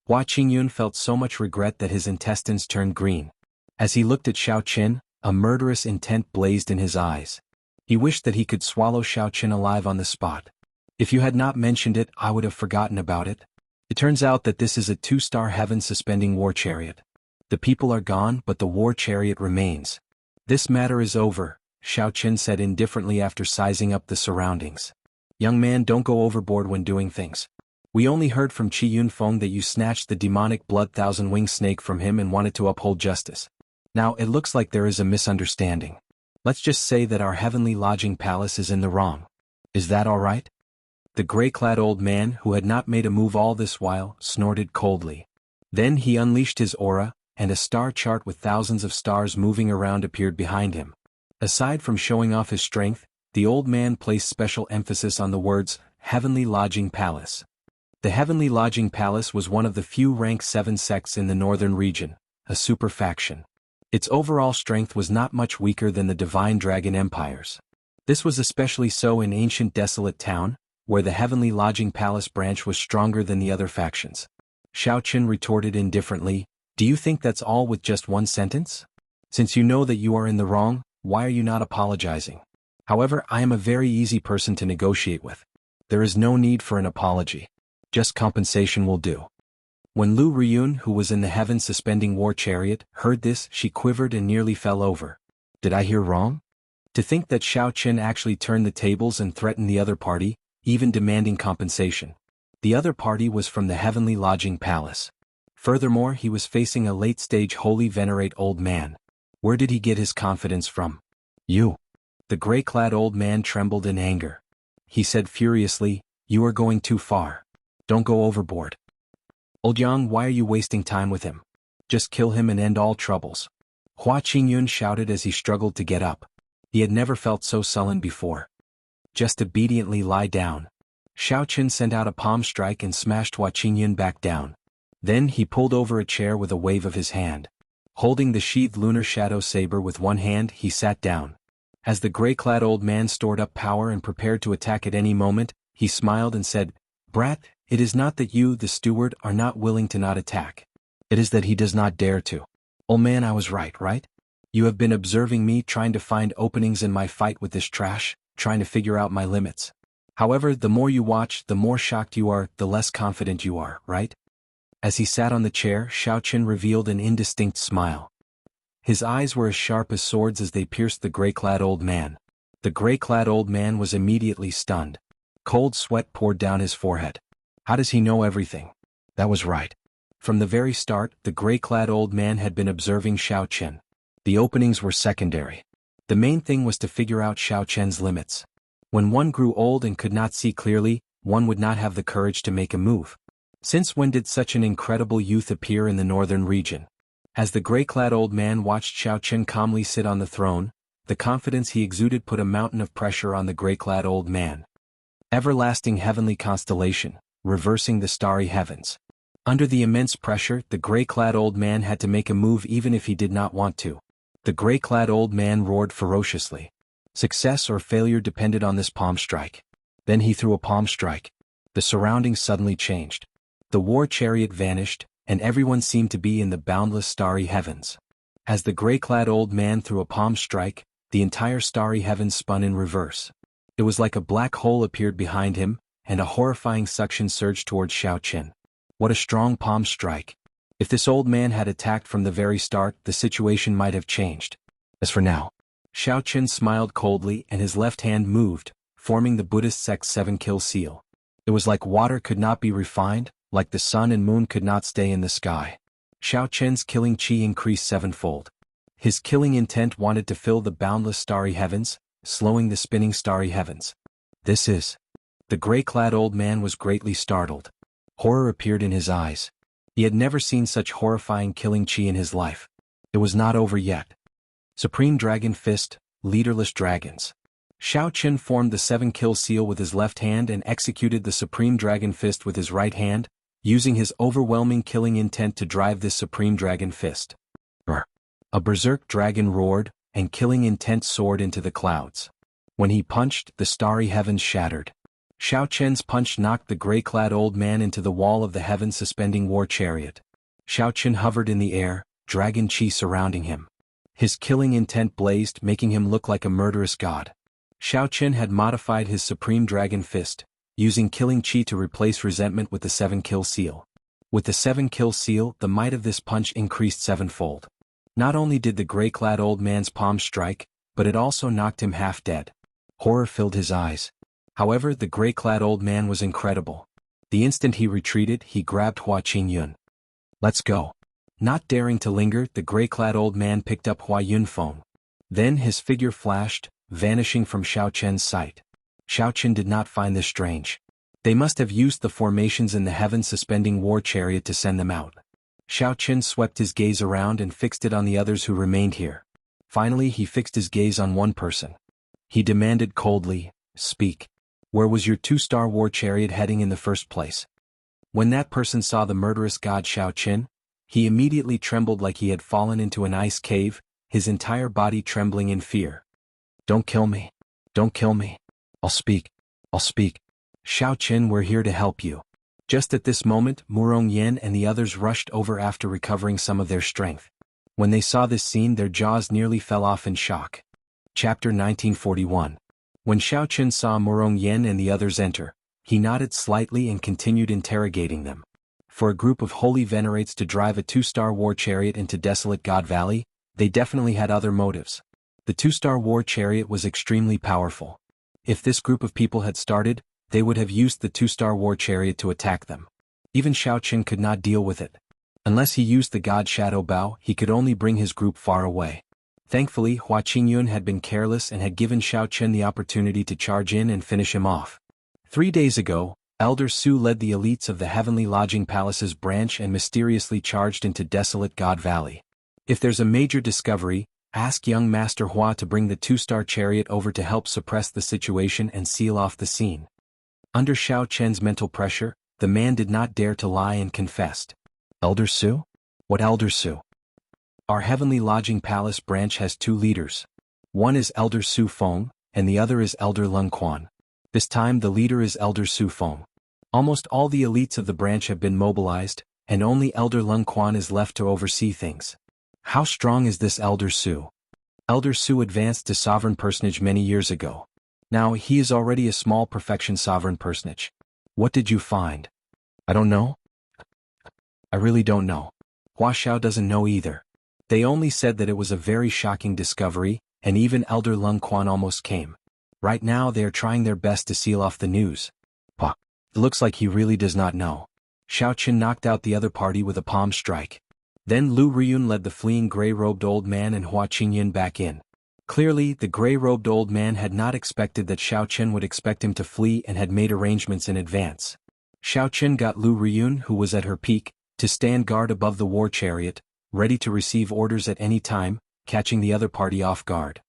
Hua Qingyun felt so much regret that his intestines turned green. As he looked at Xiao Qin, a murderous intent blazed in his eyes. He wished that he could swallow Xiao Qin alive on the spot. If you had not mentioned it, I would have forgotten about it. It turns out that this is a 2-star heaven suspending war chariot. The people are gone, but the war chariot remains. This matter is over, Xiao Qin said indifferently after sizing up the surroundings. Young man, don't go overboard when doing things. We only heard from Qi Yunfeng that you snatched the demonic blood thousand-winged snake from him and wanted to uphold justice. Now it looks like there is a misunderstanding. Let's just say that our heavenly lodging palace is in the wrong. Is that all right? The gray-clad old man, who had not made a move all this while, snorted coldly. Then he unleashed his aura, and a star chart with thousands of stars moving around appeared behind him. Aside from showing off his strength, the old man placed special emphasis on the words, Heavenly Lodging Palace. The Heavenly Lodging Palace was one of the few rank 7 sects in the northern region, a super faction. Its overall strength was not much weaker than the Divine Dragon Empires. This was especially so in ancient desolate town, where the Heavenly Lodging Palace branch was stronger than the other factions. Xiao Qin retorted indifferently, do you think that's all with just one sentence? Since you know that you are in the wrong, why are you not apologizing? However, I am a very easy person to negotiate with. There is no need for an apology. Just compensation will do. When Lu Riyun, who was in the heaven suspending war chariot, heard this, she quivered and nearly fell over. Did I hear wrong? To think that Xiao Qin actually turned the tables and threatened the other party, even demanding compensation. The other party was from the Heavenly Lodging Palace. Furthermore, he was facing a late-stage holy venerate old man. Where did he get his confidence from? You. The gray-clad old man trembled in anger. He said furiously, you are going too far. Don't go overboard. Old Yang, why are you wasting time with him? Just kill him and end all troubles. Hua Qingyun shouted as he struggled to get up. He had never felt so sullen before. Just obediently lie down. Xiao Qin sent out a palm strike and smashed Hua Qingyun back down. Then he pulled over a chair with a wave of his hand. Holding the sheathed lunar shadow saber with one hand, he sat down. As the gray-clad old man stored up power and prepared to attack at any moment, he smiled and said, Brat, it is not that you, the steward, are not willing to not attack. It is that he does not dare to. Old man, I was right? You have been observing me trying to find openings in my fight with this trash, trying to figure out my limits. However, the more you watch, the more shocked you are, the less confident you are, right? As he sat on the chair, Xiao Qin revealed an indistinct smile. His eyes were as sharp as swords as they pierced the gray-clad old man. The gray-clad old man was immediately stunned. Cold sweat poured down his forehead. How does he know everything? That was right. From the very start, the gray-clad old man had been observing Xiao Chen. The openings were secondary. The main thing was to figure out Xiao Chen's limits. When one grew old and could not see clearly, one would not have the courage to make a move. Since when did such an incredible youth appear in the northern region? As the gray-clad old man watched Xiao Chen calmly sit on the throne, the confidence he exuded put a mountain of pressure on the gray-clad old man. Everlasting heavenly constellation, reversing the starry heavens. Under the immense pressure, the gray-clad old man had to make a move even if he did not want to. The gray-clad old man roared ferociously. Success or failure depended on this palm strike. Then he threw a palm strike. The surroundings suddenly changed. The war chariot vanished, and everyone seemed to be in the boundless starry heavens. As the gray-clad old man threw a palm strike, the entire starry heavens spun in reverse. It was like a black hole appeared behind him, and a horrifying suction surged towards Xiao Chen. What a strong palm strike. If this old man had attacked from the very start, the situation might have changed. As for now, Xiao Chen smiled coldly and his left hand moved, forming the Buddhist sect's 7-kill seal. It was like water could not be refined, like the sun and moon could not stay in the sky. Xiao Chen's killing chi increased 7-fold. His killing intent wanted to fill the boundless starry heavens, slowing the spinning starry heavens. This is. The gray-clad old man was greatly startled. Horror appeared in his eyes. He had never seen such horrifying killing chi in his life. It was not over yet. Supreme Dragon Fist, Leaderless Dragons. Xiao Chen formed the 7-kill seal with his left hand and executed the Supreme Dragon Fist with his right hand, using his overwhelming killing intent to drive this Supreme Dragon Fist. A berserk dragon roared, and killing intent soared into the clouds. When he punched, the starry heavens shattered. Xiao Chen's punch knocked the gray-clad old man into the wall of the heaven-suspending war chariot. Xiao Chen hovered in the air, dragon chi surrounding him. His killing intent blazed, making him look like a murderous god. Xiao Chen had modified his Supreme Dragon Fist, using killing chi to replace resentment with the 7-kill seal. With the 7-kill seal, the might of this punch increased 7-fold. Not only did the gray-clad old man's palm strike, but it also knocked him half dead. Horror filled his eyes. However, the gray-clad old man was incredible. The instant he retreated, he grabbed Hua Qingyun. Let's go. Not daring to linger, the gray-clad old man picked up Hua Yunfeng. Then his figure flashed, vanishing from Xiao Chen's sight. Xiao Chen did not find this strange. They must have used the formations in the heaven-suspending war chariot to send them out. Xiao Chen swept his gaze around and fixed it on the others who remained here. Finally, he fixed his gaze on one person. He demanded coldly, "Speak. Where was your 2-star war chariot heading in the first place?" When that person saw the murderous god Xiao Chen, he immediately trembled like he had fallen into an ice cave, his entire body trembling in fear. "Don't kill me. Don't kill me. I'll speak. I'll speak. Xiao Chen, we're here to help you." Just at this moment, Murong Yen and the others rushed over after recovering some of their strength. When they saw this scene, their jaws nearly fell off in shock. Chapter 1941. When Xiao Chen saw Murong Yen and the others enter, he nodded slightly and continued interrogating them. For a group of holy venerates to drive a 2-star war chariot into desolate God Valley, they definitely had other motives. The 2-star war chariot was extremely powerful. If this group of people had started, they would have used the 2-star war chariot to attack them. Even Xiao Chen could not deal with it. Unless he used the god Shadow Bao, he could only bring his group far away. Thankfully, Hua Qingyun had been careless and had given Xiao Chen the opportunity to charge in and finish him off. 3 days ago, Elder Su led the elites of the Heavenly Lodging Palace's branch and mysteriously charged into desolate God Valley. If there's a major discovery, ask young Master Hua to bring the 2-star chariot over to help suppress the situation and seal off the scene. Under Xiao Chen's mental pressure, the man did not dare to lie and confessed. "Elder Su? What Elder Su?" "Our Heavenly Lodging Palace branch has 2 leaders. One is Elder Su Feng, and the other is Elder Lung Quan. This time the leader is Elder Su Feng. Almost all the elites of the branch have been mobilized, and only Elder Lung Quan is left to oversee things." "How strong is this Elder Su?" "Elder Su advanced to sovereign personage many years ago. Now he is already a small perfection sovereign personage." "What did you find?" "I don't know. I really don't know. Hua Xiao doesn't know either. They only said that it was a very shocking discovery, and even Elder Lung Quan almost came. Right now they are trying their best to seal off the news. Huh. It looks like he really does not know. Xiao Qin knocked out the other party with a palm strike. Then Lu Riyun led the fleeing gray-robed old man and Hua Qingyan back in. Clearly, the gray-robed old man had not expected that Xiao Qin would expect him to flee and had made arrangements in advance. Xiao Qin got Lu Riyun, who was at her peak, to stand guard above the war chariot, ready to receive orders at any time, catching the other party off guard.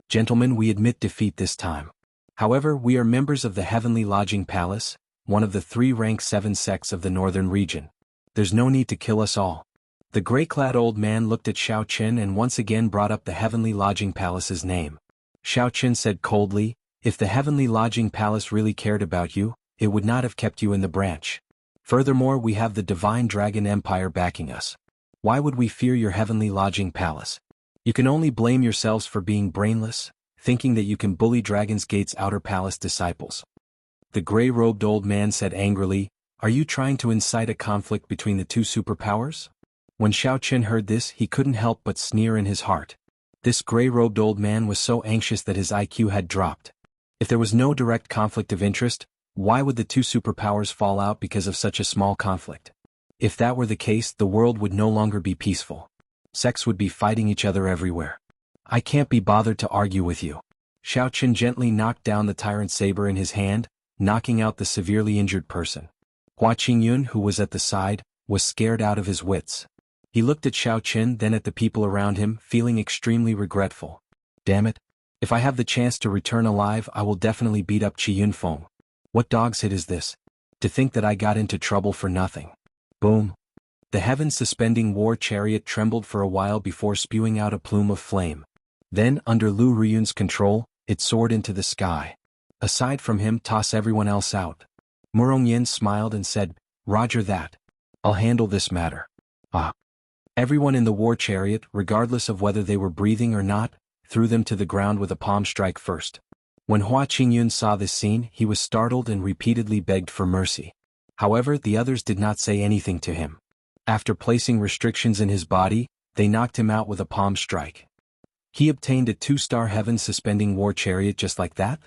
Gentlemen, we admit defeat this time. However, we are members of the Heavenly Lodging Palace, one of the 3 rank 7 sects of the northern region. There's no need to kill us all. The gray-clad old man looked at Xiao Qin and once again brought up the Heavenly Lodging Palace's name. Xiao Qin said coldly, if the Heavenly Lodging Palace really cared about you, it would not have kept you in the branch. Furthermore, we have the Divine Dragon Empire backing us. Why would we fear your Heavenly Lodging Palace? You can only blame yourselves for being brainless, thinking that you can bully Dragon's Gate's outer palace disciples. The gray-robed old man said angrily, are you trying to incite a conflict between the 2 superpowers? When Xiao Qin heard this, he couldn't help but sneer in his heart. This gray-robed old man was so anxious that his IQ had dropped. If there was no direct conflict of interest, why would the 2 superpowers fall out because of such a small conflict? If that were the case, the world would no longer be peaceful. Sects would be fighting each other everywhere. I can't be bothered to argue with you. Xiao Qin gently knocked down the tyrant saber in his hand, knocking out the severely injured person. Hua Qingyun, who was at the side, was scared out of his wits. He looked at Xiao Qin, then at the people around him, feeling extremely regretful. Damn it. If I have the chance to return alive, I will definitely beat up Qi Yunfeng. What dog's hit is this? To think that I got into trouble for nothing. Boom. The heaven-suspending war chariot trembled for a while before spewing out a plume of flame. Then, under Lu Riyun's control, it soared into the sky. Aside from him, toss everyone else out. Murong Yin smiled and said, Roger that. I'll handle this matter. Ah. Everyone in the war chariot, regardless of whether they were breathing or not, threw them to the ground with a palm strike first. When Hua Qingyun saw this scene, he was startled and repeatedly begged for mercy. However, the others did not say anything to him. After placing restrictions in his body, they knocked him out with a palm strike. He obtained a 2-star heaven-suspending war chariot just like that?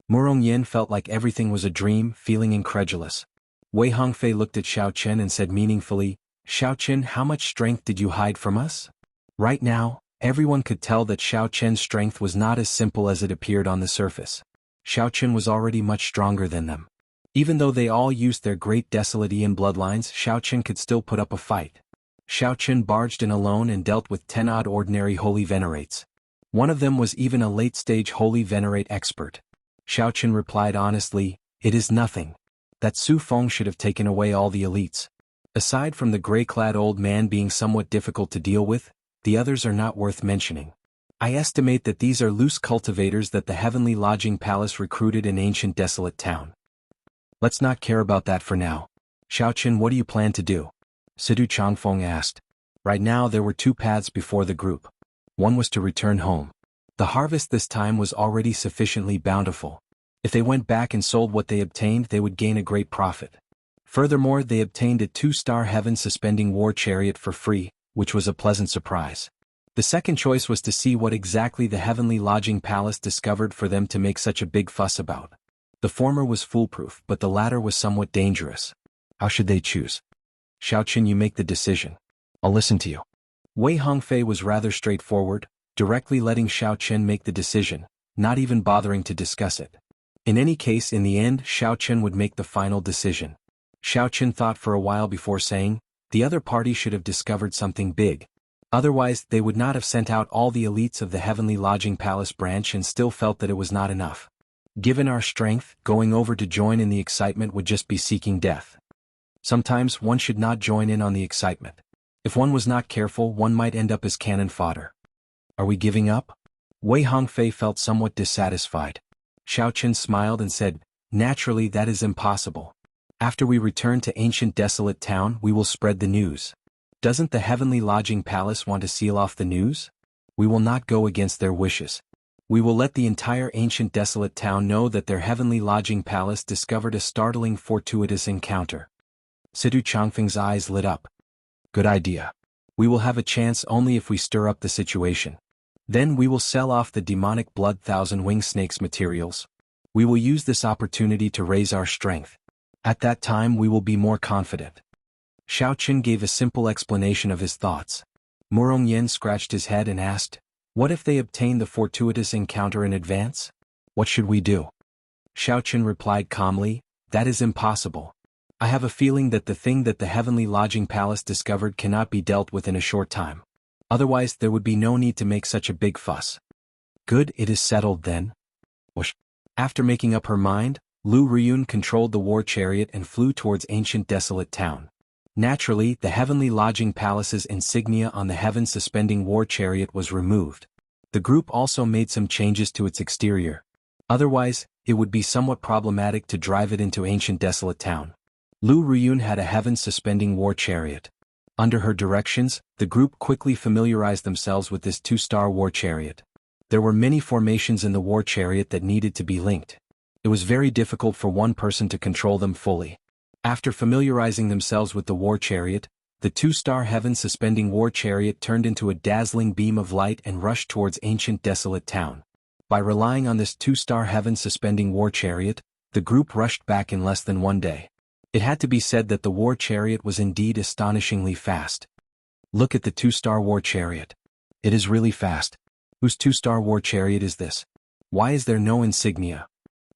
Murong Yin felt like everything was a dream, feeling incredulous. Wei Hongfei looked at Xiao Qin and said meaningfully, Xiao Qin, how much strength did you hide from us? Right now, everyone could tell that Xiao Qin's strength was not as simple as it appeared on the surface. Xiao Qin was already much stronger than them. Even though they all used their great desolate Ian bloodlines, Xiao Qin could still put up a fight. Xiao Qin barged in alone and dealt with 10-odd ordinary Holy Venerates. One of them was even a late-stage Holy Venerate expert. Xiao Qin replied honestly, it is nothing. That Su Feng should have taken away all the elites. Aside from the gray-clad old man being somewhat difficult to deal with, the others are not worth mentioning. I estimate that these are loose cultivators that the Heavenly Lodging Palace recruited in ancient desolate town. Let's not care about that for now. Xiao Qin, what do you plan to do? Sidu Changfeng asked. Right now there were 2 paths before the group. One was to return home. The harvest this time was already sufficiently bountiful. If they went back and sold what they obtained, they would gain a great profit. Furthermore, they obtained a 2-star heaven-suspending war chariot for free, which was a pleasant surprise. The second choice was to see what exactly the Heavenly Lodging Palace discovered for them to make such a big fuss about. The former was foolproof, but the latter was somewhat dangerous. How should they choose? Xiao Qin, you make the decision. I'll listen to you. Wei Hongfei was rather straightforward, directly letting Xiao Qin make the decision, not even bothering to discuss it. In any case, in the end, Xiao Qin would make the final decision. Xiao Qin thought for a while before saying, the other party should have discovered something big. Otherwise, they would not have sent out all the elites of the Heavenly Lodging Palace branch and still felt that it was not enough. Given our strength, going over to join in the excitement would just be seeking death. Sometimes one should not join in on the excitement. If one was not careful, one might end up as cannon fodder. Are we giving up? Wei Hongfei felt somewhat dissatisfied. Xiao Qin smiled and said, naturally that is impossible. After we return to ancient desolate town, we will spread the news. Doesn't the Heavenly Lodging Palace want to seal off the news? We will not go against their wishes. We will let the entire ancient desolate town know that their Heavenly Lodging Palace discovered a startling fortuitous encounter. Sidu Changfeng's eyes lit up. Good idea. We will have a chance only if we stir up the situation. Then we will sell off the demonic blood thousand-winged snakes materials. We will use this opportunity to raise our strength. At that time we will be more confident. Xiao Qin gave a simple explanation of his thoughts. Murong Yen scratched his head and asked, "What if they obtain the fortuitous encounter in advance? What should we do?" Xiao Qin replied calmly, "That is impossible. I have a feeling that the thing that the heavenly lodging palace discovered cannot be dealt with in a short time. Otherwise there would be no need to make such a big fuss." "Good, it is settled then." Whoosh. After making up her mind, Lu Riyun controlled the war chariot and flew towards ancient desolate town. Naturally, the heavenly lodging palace's insignia on the heaven-suspending war chariot was removed. The group also made some changes to its exterior. Otherwise, it would be somewhat problematic to drive it into ancient desolate town. Lu Riyun had a heaven-suspending war chariot. Under her directions, the group quickly familiarized themselves with this two-star war chariot. There were many formations in the war chariot that needed to be linked. It was very difficult for one person to control them fully. After familiarizing themselves with the war chariot, the two-star heaven-suspending war chariot turned into a dazzling beam of light and rushed towards ancient desolate town. By relying on this two-star heaven-suspending war chariot, the group rushed back in less than one day. It had to be said that the war chariot was indeed astonishingly fast. Look at the two-star war chariot. It is really fast. Whose two-star war chariot is this? Why is there no insignia?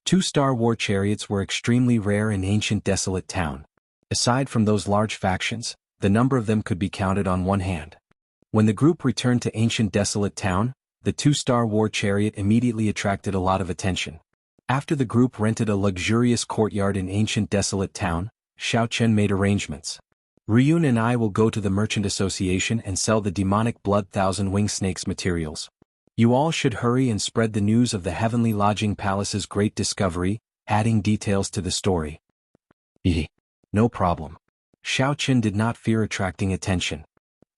Two-star war chariots were extremely rare in ancient desolate town. Aside from those large factions, the number of them could be counted on one hand. When the group returned to ancient desolate town, the two-star war chariot immediately attracted a lot of attention. After the group rented a luxurious courtyard in ancient desolate town, Xiao Chen made arrangements. "Riyun and I will go to the merchant association and sell the demonic blood thousand-winged snakes materials. You all should hurry and spread the news of the heavenly lodging palace's great discovery, adding details to the story." No problem. Xiao Chen did not fear attracting attention.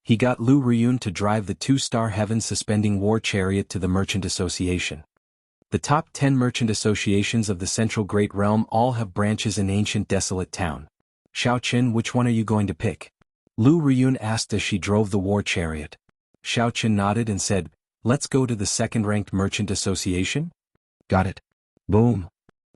He got Lu Riyun to drive the two-star heaven-suspending war chariot to the merchant association. The top 10 merchant associations of the Central Great Realm all have branches in ancient desolate town. "Xiao Chen, which one are you going to pick?" Lu Riyun asked as she drove the war chariot. Xiao Chen nodded and said, "Let's go to the second-ranked merchant association." "Got it." Boom.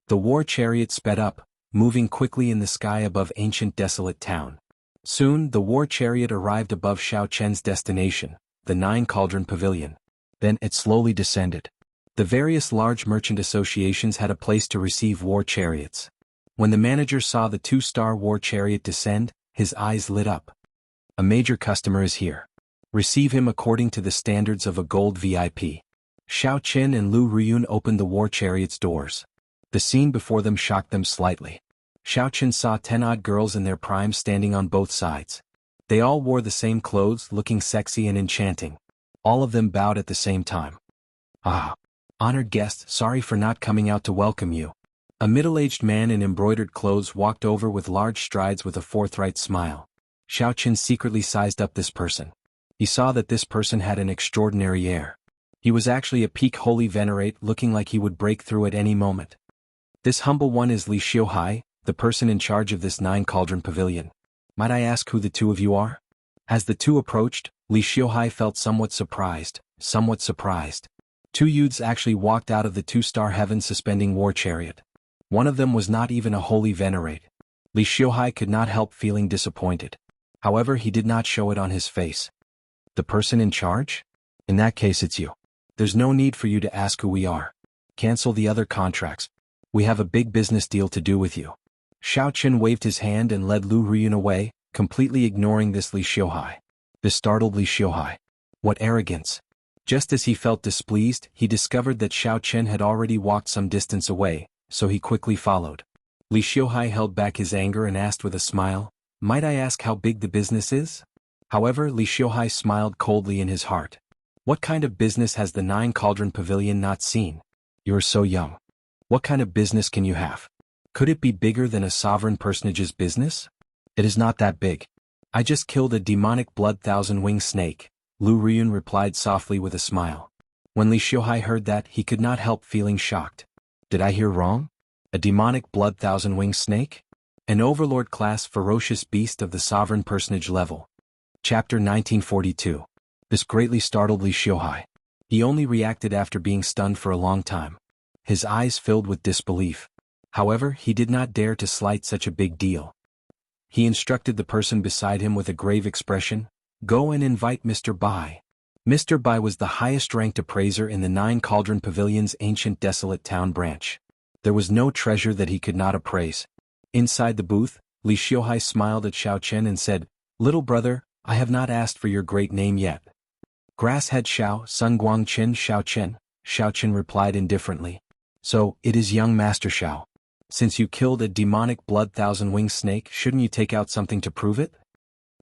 The war chariot sped up, moving quickly in the sky above ancient desolate town. Soon the war chariot arrived above Xiao Chen's destination, the Nine Cauldron Pavilion. Then it slowly descended. The various large merchant associations had a place to receive war chariots. When the manager saw the two-star war chariot descend, his eyes lit up. "A major customer is here. Receive him according to the standards of a gold VIP." Xiao Chen and Lu Riyun opened the war chariot's doors. The scene before them shocked them slightly. Xiao Chen saw 10 odd girls in their prime standing on both sides. They all wore the same clothes, looking sexy and enchanting. All of them bowed at the same time. "Ah, honored guest, sorry for not coming out to welcome you." A middle-aged man in embroidered clothes walked over with large strides with a forthright smile. Xiao Chen secretly sized up this person. He saw that this person had an extraordinary air. He was actually a peak holy venerate, looking like he would break through at any moment. "This humble one is Li Xiuhai, the person in charge of this Nine Cauldron Pavilion. Might I ask who the two of you are?" As the two approached, Li Xiuhai felt somewhat surprised. Two youths actually walked out of the two-star heaven-suspending war chariot. One of them was not even a holy venerate. Li Xiuhai could not help feeling disappointed. However, he did not show it on his face. "The person in charge? In that case it's you. There's no need for you to ask who we are. Cancel the other contracts. We have a big business deal to do with you." Xiao Chen waved his hand and led Lu Riyun away, completely ignoring this Li Xiuhai. This startled Li Xiuhai. What arrogance! Just as he felt displeased, he discovered that Xiao Chen had already walked some distance away, so he quickly followed. Li Xiuhai held back his anger and asked with a smile, "Might I ask how big the business is?" However, Li Xiuhai smiled coldly in his heart. What kind of business has the Nine Cauldron Pavilion not seen? You are so young. What kind of business can you have? Could it be bigger than a sovereign personage's business? It is not that big. I just killed a demonic blood thousand-winged snake, Lu Riyun replied softly with a smile. When Li Xiuhai heard that, he could not help feeling shocked. Did I hear wrong? A demonic blood thousand-winged snake? An overlord class ferocious beast of the sovereign personage level. Chapter 1942. This greatly startled Li Xiuhai. He only reacted after being stunned for a long time. His eyes filled with disbelief. However, he did not dare to slight such a big deal. He instructed the person beside him with a grave expression, "Go and invite Mr. Bai." Mr. Bai was the highest-ranked appraiser in the Nine Cauldron Pavilion's ancient desolate town branch. There was no treasure that he could not appraise. Inside the booth, Li Xiuhai smiled at Xiao Chen and said, "Little brother, I have not asked for your great name yet." "Grasshead Xiao, Sun Guang Chen Xiao Chen," Xiao Chen replied indifferently. "So, it is young Master Xiao. Since you killed a demonic blood thousand-winged snake, shouldn't you take out something to prove it?"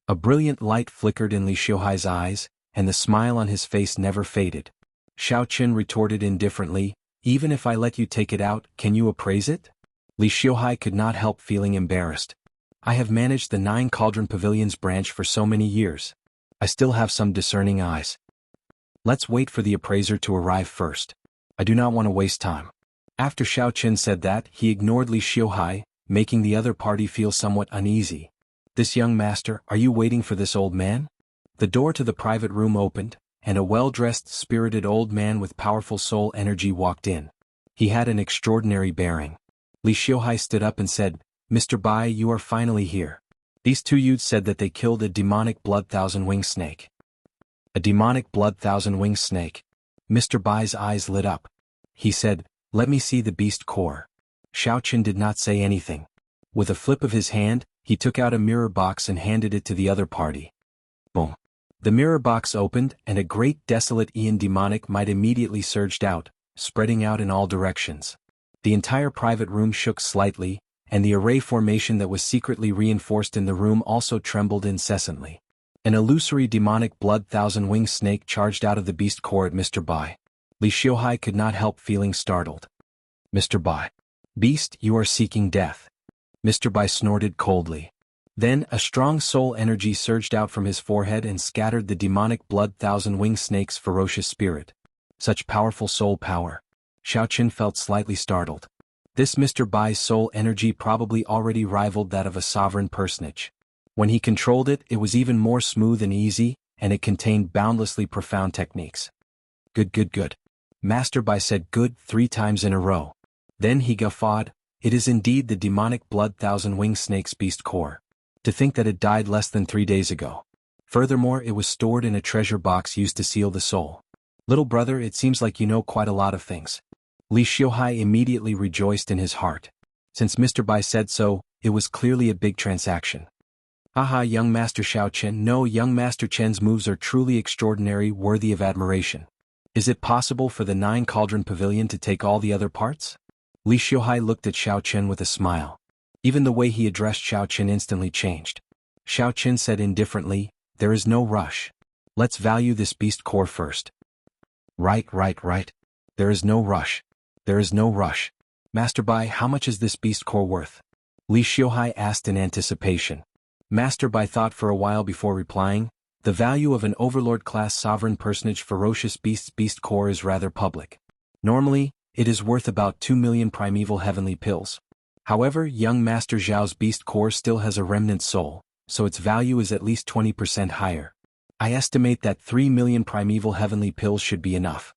A brilliant light flickered in Li Xiuhai's eyes, and the smile on his face never faded. Xiao Chen retorted indifferently, "Even if I let you take it out, can you appraise it?" Li Xiuhai could not help feeling embarrassed. "I have managed the Nine Cauldron Pavilion's branch for so many years. I still have some discerning eyes. Let's wait for the appraiser to arrive first. I do not want to waste time." After Xiao Chen said that, he ignored Li Xiuhai, making the other party feel somewhat uneasy. "This young master, are you waiting for this old man?" The door to the private room opened, and a well-dressed, spirited old man with powerful soul energy walked in. He had an extraordinary bearing. Li Xiuhai stood up and said, "Mr. Bai, you are finally here. These two youths said that they killed a demonic blood thousand-winged snake." "A demonic blood thousand-winged snake?" Mr. Bai's eyes lit up. He said, "Let me see the beast core." Xiao Chen did not say anything. With a flip of his hand, he took out a mirror box and handed it to the other party. Boom. The mirror box opened, and a great desolate Aeon demonic might immediately surged out, spreading out in all directions. The entire private room shook slightly, and the array formation that was secretly reinforced in the room also trembled incessantly. An illusory demonic blood thousand-winged snake charged out of the beast core at Mr. Bai. Li Xiuhai could not help feeling startled. "Mr. Bai. Beast, you are seeking death." Mr. Bai snorted coldly. Then a strong soul energy surged out from his forehead and scattered the demonic blood thousand-winged snake's ferocious spirit. Such powerful soul power. Xiao Chen felt slightly startled. This Mr. Bai's soul energy probably already rivaled that of a sovereign personage. When he controlled it, it was even more smooth and easy, and it contained boundlessly profound techniques. Good. Master Bai said good 3 times in a row. Then he guffawed, "It is indeed the demonic blood thousand-winged snake's beast core. To think that it died less than 3 days ago. Furthermore, it was stored in a treasure box used to seal the soul. Little brother, it seems like you know quite a lot of things." Li Xiuhai immediately rejoiced in his heart. Since Mr. Bai said so, it was clearly a big transaction. "Haha, young Master Xiao Chen, no, young Master Chen's moves are truly extraordinary, worthy of admiration. Is it possible for the Nine Cauldron Pavilion to take all the other parts?" Li Xiuhai looked at Xiao Chen with a smile. Even the way he addressed Xiao Chen instantly changed. Xiao Chen said indifferently, "There is no rush. Let's value this beast core first." Right. There is no rush. Master Bai, how much is this beast core worth?" Li Xiuhai asked in anticipation. Master Bai thought for a while before replying, "The value of an overlord-class sovereign personage ferocious beast core is rather public. Normally, it is worth about 2 million primeval heavenly pills. However, young Master Zhao's beast core still has a remnant soul, so its value is at least 20% higher. I estimate that 3 million primeval heavenly pills should be enough."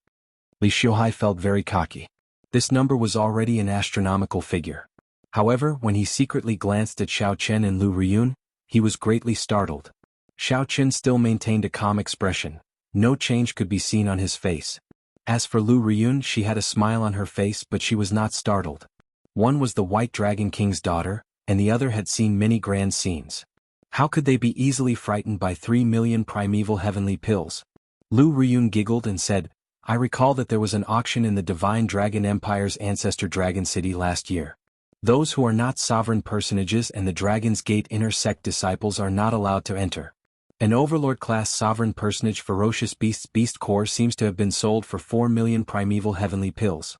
Li Xiuhai felt very cocky. This number was already an astronomical figure. However, when he secretly glanced at Xiao Chen and Lu Riyun, he was greatly startled. Xiao Chen still maintained a calm expression. No change could be seen on his face. As for Lu Riyun, she had a smile on her face, but she was not startled. One was the White Dragon King's daughter, and the other had seen many grand scenes. How could they be easily frightened by 3 million primeval heavenly pills? Lu Riyun giggled and said, "I recall that there was an auction in the Divine Dragon Empire's ancestor Dragon City last year. Those who are not sovereign personages and the Dragon's Gate inner sect disciples are not allowed to enter. An overlord-class sovereign personage ferocious beast core seems to have been sold for 4 million primeval heavenly pills.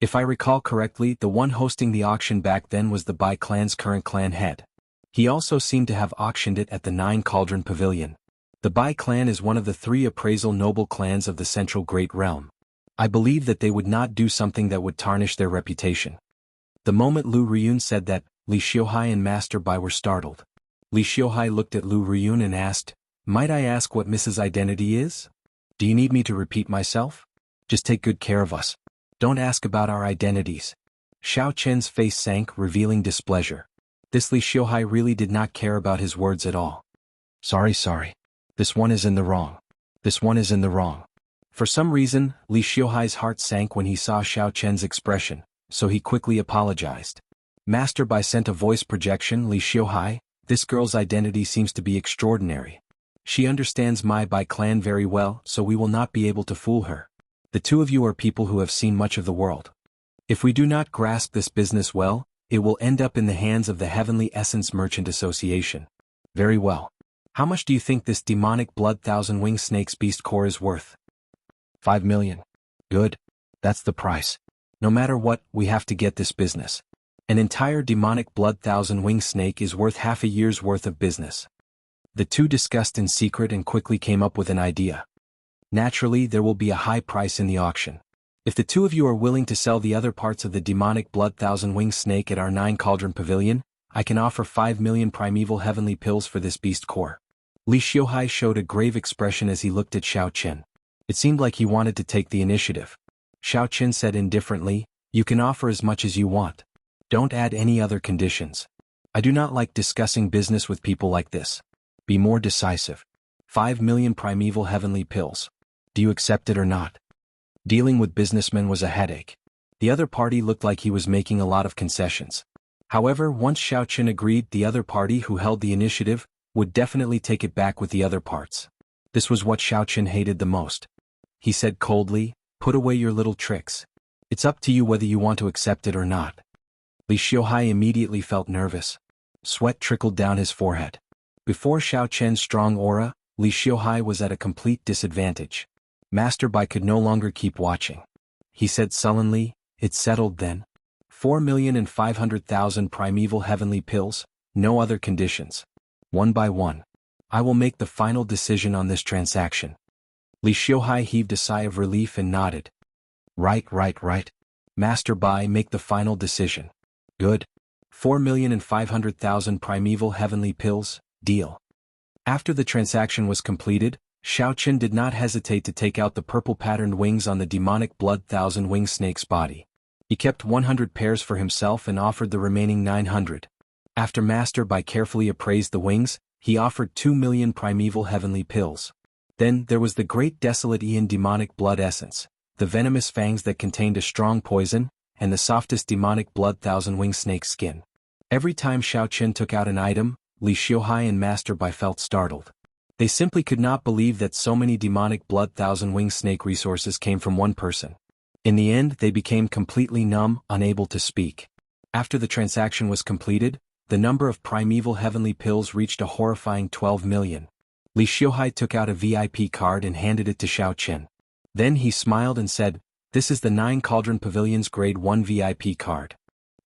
If I recall correctly, the one hosting the auction back then was the Bai clan's current clan head. He also seemed to have auctioned it at the Nine Cauldron Pavilion. The Bai clan is one of the 3 appraisal noble clans of the Central Great Realm. I believe that they would not do something that would tarnish their reputation." The moment Lu Riyun said that, Li Xiuhai and Master Bai were startled. Li Xiuhai looked at Lu Riyun and asked, Might I ask what Mrs. Identity is? Do you need me to repeat myself? Just take good care of us. Don't ask about our identities. Xiao Chen's face sank, revealing displeasure. This Li Xiuhai really did not care about his words at all. Sorry. This one is in the wrong. This one is in the wrong. For some reason, Li Xiuhai's heart sank when he saw Xiao Chen's expression, so he quickly apologized. Master Bai sent a voice projection. Li Xiuhai, this girl's identity seems to be extraordinary. She understands my Bai clan very well, so we will not be able to fool her. The two of you are people who have seen much of the world. If we do not grasp this business well, it will end up in the hands of the Heavenly Essence Merchant Association. Very well. How much do you think this demonic blood thousand-winged snake's beast core is worth? 5 million. Good. That's the price. No matter what, we have to get this business. An entire demonic blood thousand-winged snake is worth half a year's worth of business. The two discussed in secret and quickly came up with an idea. Naturally, there will be a high price in the auction. If the two of you are willing to sell the other parts of the demonic blood thousand-winged snake at our 9-cauldron pavilion, I can offer 5 million primeval heavenly pills for this beast core. Li Xiuhai showed a grave expression as he looked at Xiao Chen. It seemed like he wanted to take the initiative. Xiao Chen said indifferently, you can offer as much as you want. Don't add any other conditions. I do not like discussing business with people like this. Be more decisive. 5 million primeval heavenly pills. Do you accept it or not? Dealing with businessmen was a headache. The other party looked like he was making a lot of concessions. However, once Xiao Chen agreed, the other party who held the initiative would definitely take it back with the other parts. This was what Xiao Chen hated the most. He said coldly, put away your little tricks. It's up to you whether you want to accept it or not. Li Xiuhai immediately felt nervous. Sweat trickled down his forehead. Before Xiao Chen's strong aura, Li Xiuhai was at a complete disadvantage. Master Bai could no longer keep watching. He said sullenly, it's settled then. 4,500,000 primeval heavenly pills, no other conditions. One by one. I will make the final decision on this transaction. Li Xiuhai heaved a sigh of relief and nodded. Right. Master Bai, make the final decision. Good. 4,500,000 primeval heavenly pills, deal. After the transaction was completed, Xiao Chen did not hesitate to take out the purple-patterned wings on the demonic blood thousand-winged snake's body. He kept 100 pairs for himself and offered the remaining 900. After Master Bai carefully appraised the wings, he offered 2 million primeval heavenly pills. Then there was the great desolate Ian demonic blood essence, the venomous fangs that contained a strong poison, and the softest demonic blood thousand-winged snake skin. Every time Xiao Chen took out an item, Li Xiuhai and Master Bai felt startled. They simply could not believe that so many demonic blood thousand-winged snake resources came from one person. In the end, they became completely numb, unable to speak. After the transaction was completed, the number of primeval heavenly pills reached a horrifying 12 million. Li Xiuhai took out a VIP card and handed it to Xiao Chen. Then he smiled and said, this is the 9-cauldron pavilion's grade 1 VIP card.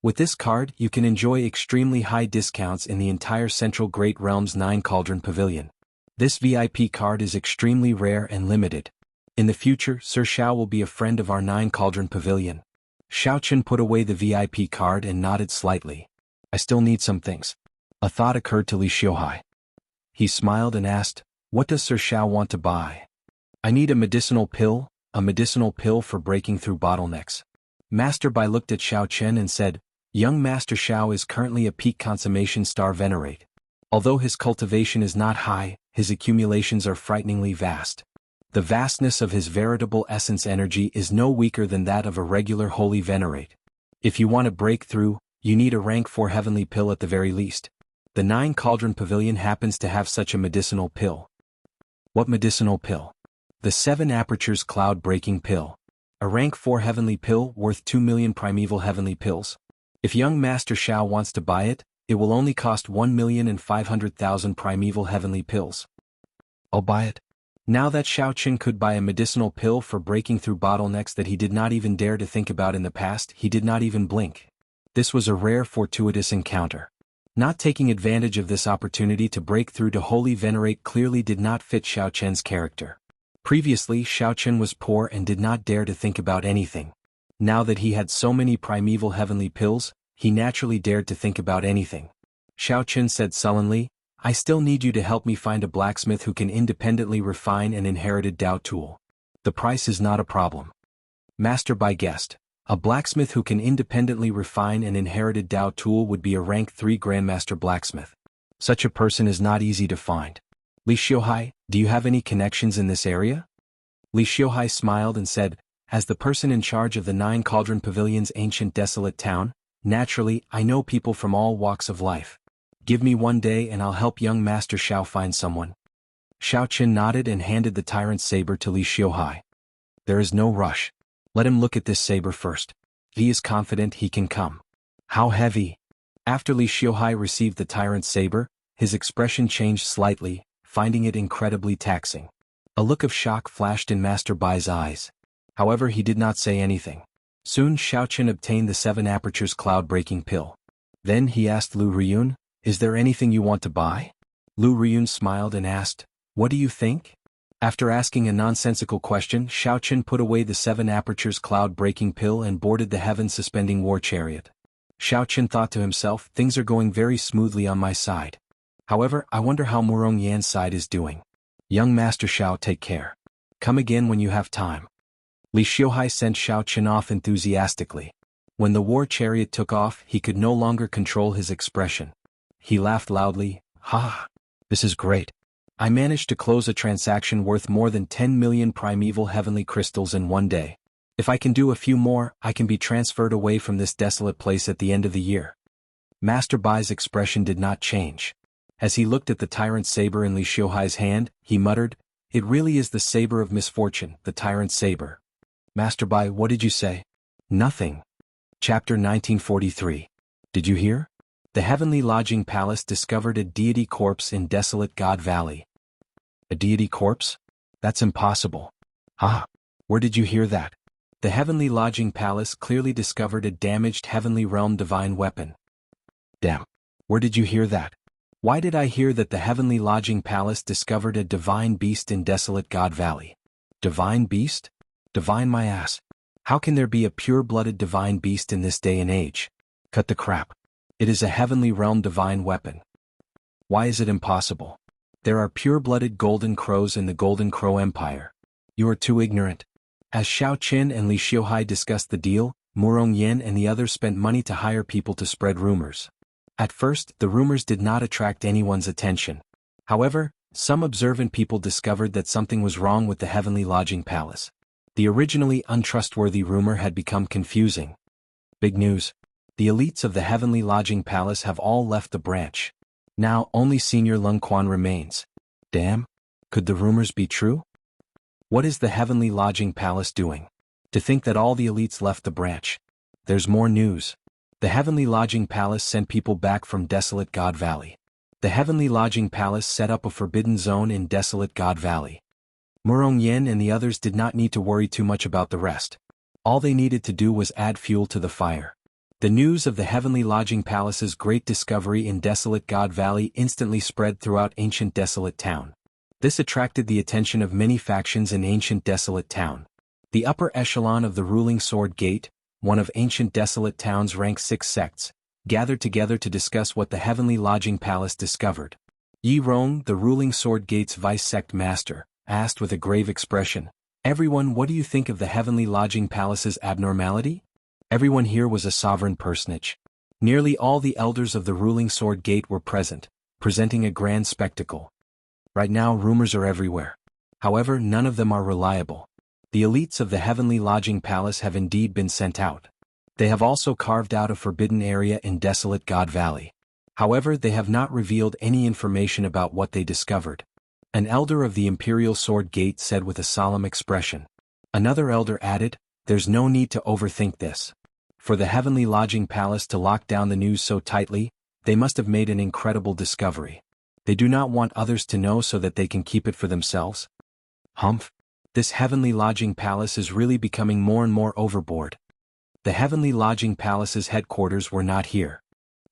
With this card, you can enjoy extremely high discounts in the entire Central Great Realm's 9-cauldron pavilion. This VIP card is extremely rare and limited. In the future, Sir Xiao will be a friend of our 9-cauldron pavilion. Xiao Chen put away the VIP card and nodded slightly. I still need some things. A thought occurred to Li Xiuhai. He smiled and asked, what does Sir Xiao want to buy? I need a medicinal pill for breaking through bottlenecks. Master Bai looked at Xiao Chen and said, young Master Xiao is currently a peak consummation star venerate. Although his cultivation is not high, his accumulations are frighteningly vast. The vastness of his veritable essence energy is no weaker than that of a regular holy venerate. If you want to break through, you need a rank 4 heavenly pill at the very least. The 9-cauldron pavilion happens to have such a medicinal pill. What medicinal pill? The 7 apertures cloud-breaking pill. A rank 4 heavenly pill worth 2 million primeval heavenly pills. If young Master Xiao wants to buy it, it will only cost 1,500,000 primeval heavenly pills. I'll buy it. Now that Xiao Chen could buy a medicinal pill for breaking through bottlenecks that he did not even dare to think about in the past, he did not even blink. This was a rare fortuitous encounter. Not taking advantage of this opportunity to break through to Holy Venerate clearly did not fit Xiao Chen's character. Previously, Xiao Chen was poor and did not dare to think about anything. Now that he had so many primeval heavenly pills, he naturally dared to think about anything. Xiao Chen said sullenly, I still need you to help me find a blacksmith who can independently refine an inherited Dao tool. The price is not a problem. Master Bai guessed. A blacksmith who can independently refine an inherited Dao tool would be a rank 3 Grandmaster blacksmith. Such a person is not easy to find. Li Xiuhai, do you have any connections in this area? Li Xiuhai smiled and said, as the person in charge of the 9 Cauldron Pavilion's ancient desolate town, naturally, I know people from all walks of life. Give me one day and I'll help young Master Xiao find someone. Xiao Qin nodded and handed the tyrant's saber to Li Xiuhai. There is no rush. Let him look at this saber first. He is confident he can come. How heavy? After Li Xiuhai received the tyrant's saber, his expression changed slightly, finding it incredibly taxing. A look of shock flashed in Master Bai's eyes. However, he did not say anything. Soon Xiao Qin obtained the 7 apertures cloud-breaking pill. Then he asked Lu Riyun, is there anything you want to buy? Lu Riyun smiled and asked, what do you think? After asking a nonsensical question, Xiao Qin put away the 7 apertures cloud-breaking pill and boarded the heaven-suspending war chariot. Xiao Qin thought to himself, things are going very smoothly on my side. However, I wonder how Murong Yan's side is doing. Young Master Xiao, take care. Come again when you have time. Li Xiuhai sent Xiao Qin off enthusiastically. When the war chariot took off, he could no longer control his expression. He laughed loudly, ha! This is great. I managed to close a transaction worth more than 10 million primeval heavenly crystals in one day. If I can do a few more, I can be transferred away from this desolate place at the end of the year. Master Bai's expression did not change. As he looked at the tyrant's saber in Li Xiuhai's hand, he muttered, it really is the saber of misfortune, the tyrant's saber. Master Bai, what did you say? Nothing. Chapter 1943. Did you hear? The Heavenly Lodging Palace discovered a deity corpse in desolate God Valley. A deity corpse? That's impossible. Ah, where did you hear that? The Heavenly Lodging Palace clearly discovered a damaged Heavenly Realm divine weapon. Damn. Where did you hear that? Why did I hear that the Heavenly Lodging Palace discovered a divine beast in desolate God Valley? Divine beast? Divine my ass. How can there be a pure-blooded divine beast in this day and age? Cut the crap. It is a Heavenly Realm divine weapon. Why is it impossible? There are pure-blooded golden crows in the Golden Crow Empire. You are too ignorant. As Xiao Qin and Li Xiuhai discussed the deal, Murong Yan and the others spent money to hire people to spread rumors. At first, the rumors did not attract anyone's attention. However, some observant people discovered that something was wrong with the Heavenly Lodging Palace. The originally untrustworthy rumor had become confusing. Big news. The elites of the Heavenly Lodging Palace have all left the branch. Now only Senior Lung Quan remains. Damn. Could the rumors be true? What is the Heavenly Lodging Palace doing? To think that all the elites left the branch. There's more news. The Heavenly Lodging Palace sent people back from desolate God Valley. The Heavenly Lodging Palace set up a forbidden zone in desolate God Valley. Murong Yen and the others did not need to worry too much about the rest. All they needed to do was add fuel to the fire. The news of the Heavenly Lodging Palace's great discovery in desolate God Valley instantly spread throughout ancient desolate town. This attracted the attention of many factions in ancient desolate town. The upper echelon of the ruling Sword Gate, one of ancient desolate town's rank 6 sects, gathered together to discuss what the Heavenly Lodging Palace discovered. Yi Rong, the ruling Sword Gate's vice sect master, asked with a grave expression, everyone, what do you think of the Heavenly Lodging Palace's abnormality? Everyone here was a sovereign personage. Nearly all the elders of the ruling Sword Gate were present, presenting a grand spectacle. Right now rumors are everywhere. However, none of them are reliable. The elites of the Heavenly Lodging Palace have indeed been sent out. They have also carved out a forbidden area in desolate God Valley. However, they have not revealed any information about what they discovered. An elder of the Imperial Sword Gate said with a solemn expression. Another elder added, there's no need to overthink this. For the Heavenly Lodging Palace to lock down the news so tightly, they must have made an incredible discovery. They do not want others to know so that they can keep it for themselves. Humph. This Heavenly Lodging Palace is really becoming more and more overboard. The Heavenly Lodging Palace's headquarters were not here.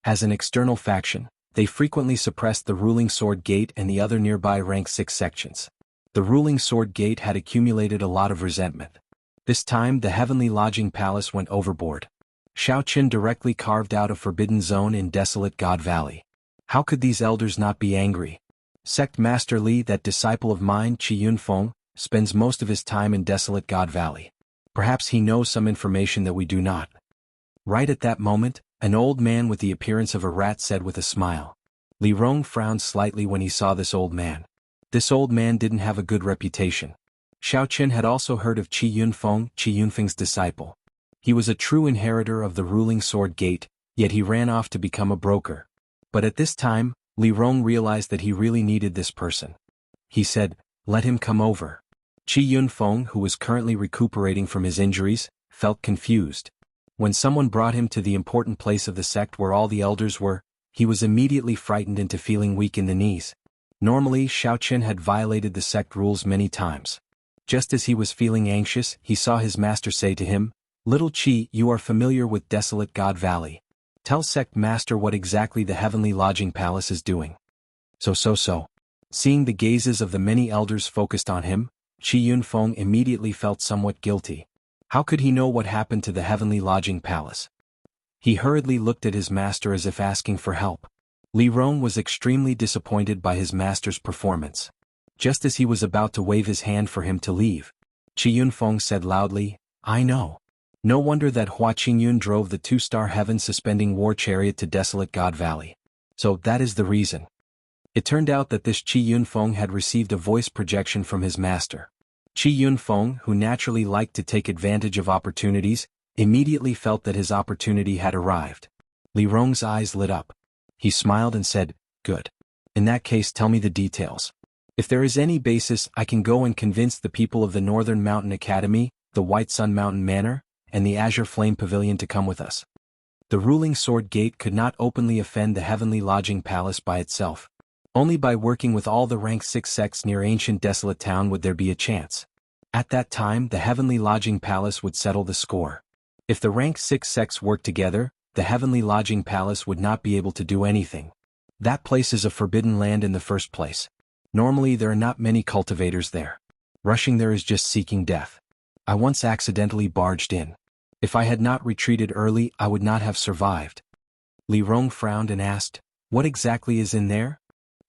As an external faction, they frequently suppressed the ruling Sword Gate and the other nearby rank 6 sections. The ruling Sword Gate had accumulated a lot of resentment. This time the Heavenly Lodging Palace went overboard. Xiao Qin directly carved out a forbidden zone in desolate God Valley. How could these elders not be angry? Sect Master Li, that disciple of mine, Qi Yunfeng, spends most of his time in desolate God Valley. Perhaps he knows some information that we do not. Right at that moment, an old man with the appearance of a rat said with a smile. Li Rong frowned slightly when he saw this old man. This old man didn't have a good reputation. Xiao Qian had also heard of Qi Yunfeng, Qi Yunfeng's disciple. He was a true inheritor of the ruling sword gate, yet he ran off to become a broker. But at this time, Li Rong realized that he really needed this person. He said, "Let him come over." Qi Yunfeng, who was currently recuperating from his injuries, felt confused. When someone brought him to the important place of the sect where all the elders were, he was immediately frightened into feeling weak in the knees. Normally, Xiao Qian had violated the sect rules many times. Just as he was feeling anxious, he saw his master say to him, "Little Qi, you are familiar with Desolate God Valley. Tell Sect Master what exactly the Heavenly Lodging Palace is doing." So. Seeing the gazes of the many elders focused on him, Qi Yunfeng immediately felt somewhat guilty. How could he know what happened to the Heavenly Lodging Palace? He hurriedly looked at his master as if asking for help. Li Rong was extremely disappointed by his master's performance. Just as he was about to wave his hand for him to leave, Qi Yunfeng said loudly, "I know. No wonder that Hua Qingyun drove the 2-star heaven-suspending war chariot to Desolate God Valley. So that is the reason." It turned out that this Qi Yunfeng had received a voice projection from his master. Qi Yunfeng, who naturally liked to take advantage of opportunities, immediately felt that his opportunity had arrived. Li Rong's eyes lit up. He smiled and said, "Good. In that case, tell me the details. If there is any basis, I can go and convince the people of the Northern Mountain Academy, the White Sun Mountain Manor, and the Azure Flame Pavilion to come with us." The ruling sword gate could not openly offend the Heavenly Lodging Palace by itself. Only by working with all the rank 6 sects near ancient desolate town would there be a chance. At that time, the Heavenly Lodging Palace would settle the score. If the rank 6 sects worked together, the Heavenly Lodging Palace would not be able to do anything. That place is a forbidden land in the first place. Normally there are not many cultivators there. Rushing there is just seeking death. I once accidentally barged in. If I had not retreated early, I would not have survived. Li Rong frowned and asked, "What exactly is in there?"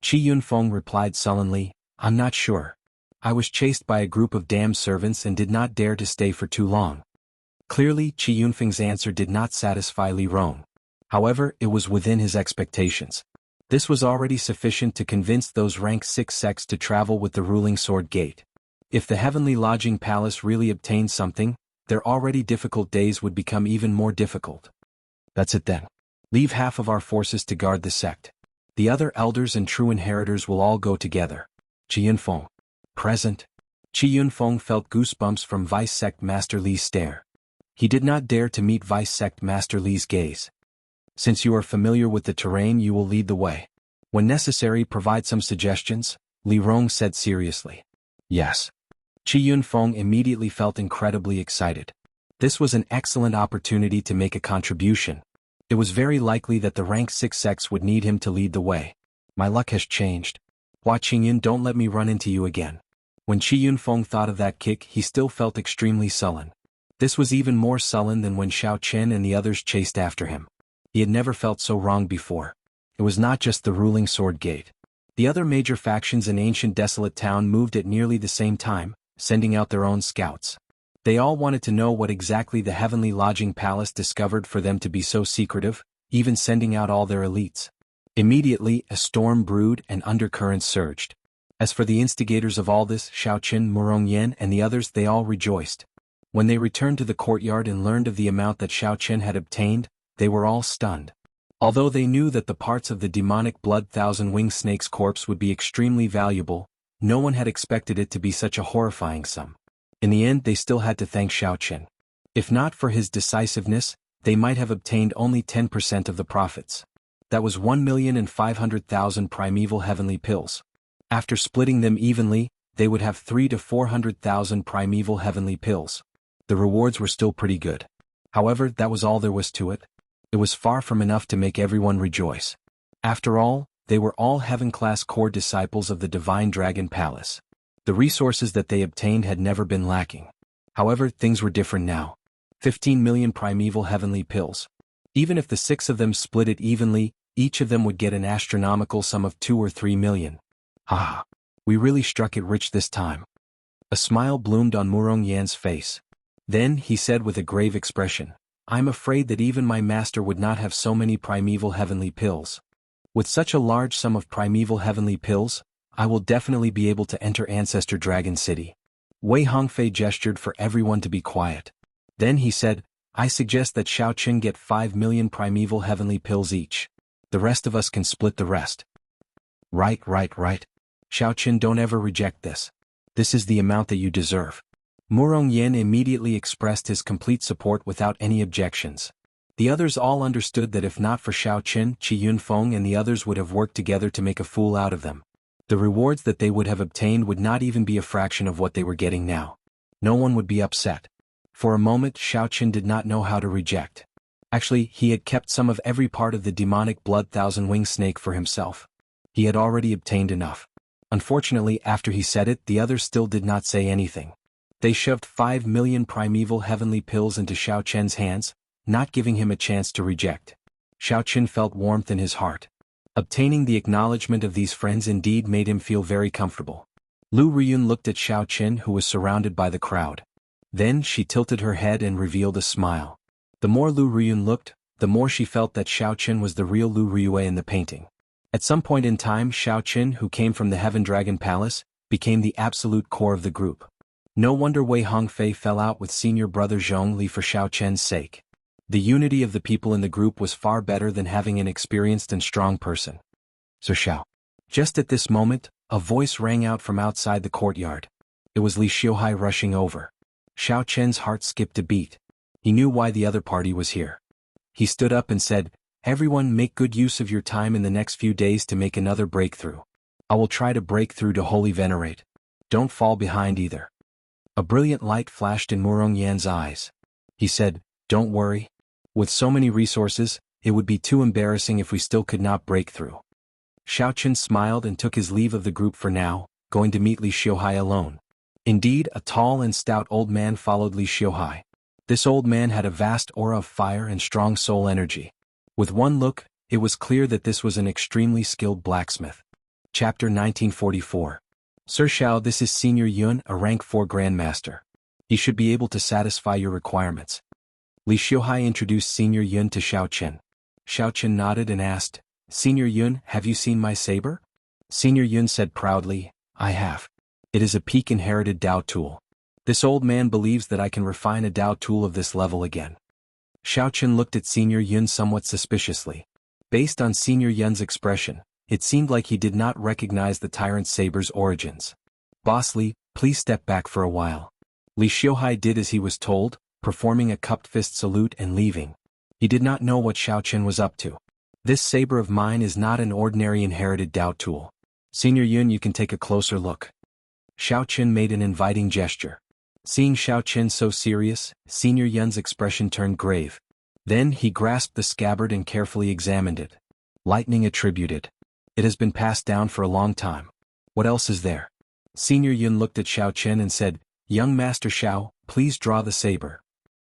Qi Yunfeng replied sullenly, "I'm not sure. I was chased by a group of damned servants and did not dare to stay for too long." Clearly, Qi Yunfeng's answer did not satisfy Li Rong. However, it was within his expectations. This was already sufficient to convince those rank 6 sects to travel with the ruling sword gate. If the Heavenly Lodging Palace really obtained something, their already difficult days would become even more difficult. That's it then. Leave half of our forces to guard the sect. The other elders and true inheritors will all go together. Qi Yunfeng. Present. Qi Yunfeng felt goosebumps from Vice Sect Master Li's stare. He did not dare to meet Vice Sect Master Li's gaze. "Since you are familiar with the terrain, you will lead the way. When necessary, provide some suggestions," Li Rong said seriously. "Yes." Qi Yunfeng immediately felt incredibly excited. This was an excellent opportunity to make a contribution. It was very likely that the rank 6 sects would need him to lead the way. My luck has changed. Hua Qingyun, don't let me run into you again. When Qi Yunfeng thought of that kick, he still felt extremely sullen. This was even more sullen than when Xiao Qian and the others chased after him. He had never felt so wrong before. It was not just the ruling sword gate. The other major factions in ancient desolate town moved at nearly the same time, sending out their own scouts. They all wanted to know what exactly the Heavenly Lodging Palace discovered for them to be so secretive, even sending out all their elites. Immediately, a storm brewed and undercurrents surged. As for the instigators of all this, Xiao Qin, Murong Yan, and the others, they all rejoiced. When they returned to the courtyard and learned of the amount that Xiao Qian had obtained, they were all stunned. Although they knew that the parts of the demonic blood thousand-winged snake's corpse would be extremely valuable, no one had expected it to be such a horrifying sum. In the end, they still had to thank Xiao Qian. If not for his decisiveness, they might have obtained only 10% of the profits. That was 1,500,000 primeval heavenly pills. After splitting them evenly, they would have 300,000 to 400,000 primeval heavenly pills. The rewards were still pretty good. However, that was all there was to it. It was far from enough to make everyone rejoice. After all, they were all heaven-class core disciples of the Divine Dragon Palace. The resources that they obtained had never been lacking. However, things were different now. 15 million primeval heavenly pills. Even if the 6 of them split it evenly, each of them would get an astronomical sum of 2 or 3 million. Ah, we really struck it rich this time. A smile bloomed on Murong Yan's face. Then he said with a grave expression, I'm afraid that even my master would not have so many primeval heavenly pills. With such a large sum of primeval heavenly pills, I will definitely be able to enter Ancestor Dragon City. Wei Hongfei gestured for everyone to be quiet. Then he said, I suggest that Xiao Qin get 5 million primeval heavenly pills each. The rest of us can split the rest. Right. Xiao Qin, don't ever reject this. This is the amount that you deserve. Murong Yan immediately expressed his complete support without any objections. The others all understood that if not for Xiao Qin, Qi Yunfeng and the others would have worked together to make a fool out of them. The rewards that they would have obtained would not even be a fraction of what they were getting now. No one would be upset. For a moment Xiao Qin did not know how to reject. Actually, he had kept some of every part of the demonic blood thousand-winged snake for himself. He had already obtained enough. Unfortunately, after he said it, the others still did not say anything. They shoved 5 million primeval heavenly pills into Xiao Qian's hands, not giving him a chance to reject. Xiao Qin felt warmth in his heart. Obtaining the acknowledgement of these friends indeed made him feel very comfortable. Lu Riyun looked at Xiao Qin, who was surrounded by the crowd. Then she tilted her head and revealed a smile. The more Lu Riyun looked, the more she felt that Xiao Qin was the real Lu Riyue in the painting. At some point in time, Xiao Qin, who came from the Heaven Dragon Palace, became the absolute core of the group. No wonder Wei Hongfei fell out with senior brother Zhongli for Xiao Qian's sake. The unity of the people in the group was far better than having an experienced and strong person. So Xiao. Just at this moment, a voice rang out from outside the courtyard. It was Li Xiuhai rushing over. Xiao Qian's heart skipped a beat. He knew why the other party was here. He stood up and said, Everyone make good use of your time in the next few days to make another breakthrough. I will try to break through to Holy Venerate. Don't fall behind either. A brilliant light flashed in Murong Yan's eyes. He said, Don't worry. With so many resources, it would be too embarrassing if we still could not break through. Xiao Qin smiled and took his leave of the group for now, going to meet Li Xiuhai alone. Indeed, a tall and stout old man followed Li Xiuhai. This old man had a vast aura of fire and strong soul energy. With one look, it was clear that this was an extremely skilled blacksmith. Chapter 1944. Sir Xiao, this is Senior Yun, a rank 4 Grandmaster. He should be able to satisfy your requirements. Li Xiuhai introduced Senior Yun to Xiao Qin. Xiao Qin nodded and asked, Senior Yun, have you seen my saber? Senior Yun said proudly, I have. It is a peak inherited Dao tool. This old man believes that I can refine a Dao tool of this level again. Xiao Qin looked at Senior Yun somewhat suspiciously. Based on Senior Yun's expression, it seemed like he did not recognize the tyrant saber's origins. Boss Li, please step back for a while. Li Xiuhai did as he was told, performing a cupped fist salute and leaving. He did not know what Xiao Qin was up to. This saber of mine is not an ordinary inherited Dao tool. Senior Yun, you can take a closer look. Xiao Qin made an inviting gesture. Seeing Xiao Qin so serious, Senior Yun's expression turned grave. Then he grasped the scabbard and carefully examined it. Lightning attributed. It has been passed down for a long time. What else is there? Senior Yun looked at Xiao Qin and said, Young Master Xiao, please draw the saber.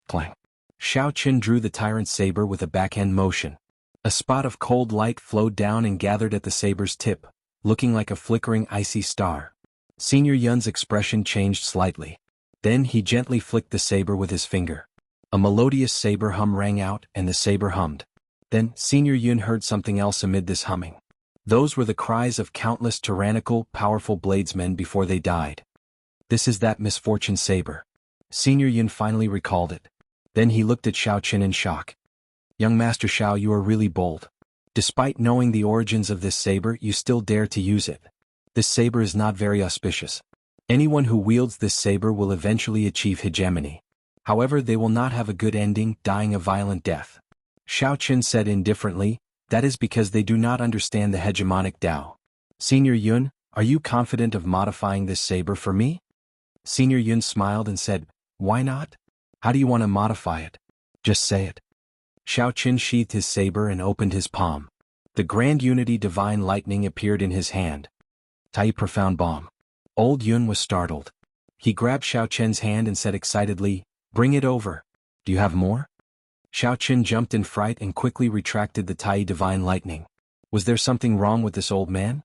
Clang. Xiao Qin drew the tyrant's saber with a backhand motion. A spot of cold light flowed down and gathered at the saber's tip, looking like a flickering icy star. Senior Yun's expression changed slightly. Then he gently flicked the saber with his finger. A melodious saber hum rang out, and the saber hummed. Then, Senior Yun heard something else amid this humming. Those were the cries of countless tyrannical, powerful bladesmen before they died. This is that misfortune saber. Senior Yun finally recalled it. Then he looked at Xiao Qin in shock. Young Master Xiao, you are really bold. Despite knowing the origins of this saber, you still dare to use it. This saber is not very auspicious. Anyone who wields this saber will eventually achieve hegemony. However, they will not have a good ending, dying a violent death. Xiao Qin said indifferently, that is because they do not understand the hegemonic Dao. Senior Yun, are you confident of modifying this saber for me? Senior Yun smiled and said, Why not? How do you want to modify it? Just say it. Xiao Qin sheathed his saber and opened his palm. The Grand Unity Divine Lightning appeared in his hand. Tai Profound Bomb. Old Yun was startled. He grabbed Xiao Qin's hand and said excitedly, Bring it over. Do you have more? Xiao Qin jumped in fright and quickly retracted the Tai Divine Lightning. Was there something wrong with this old man?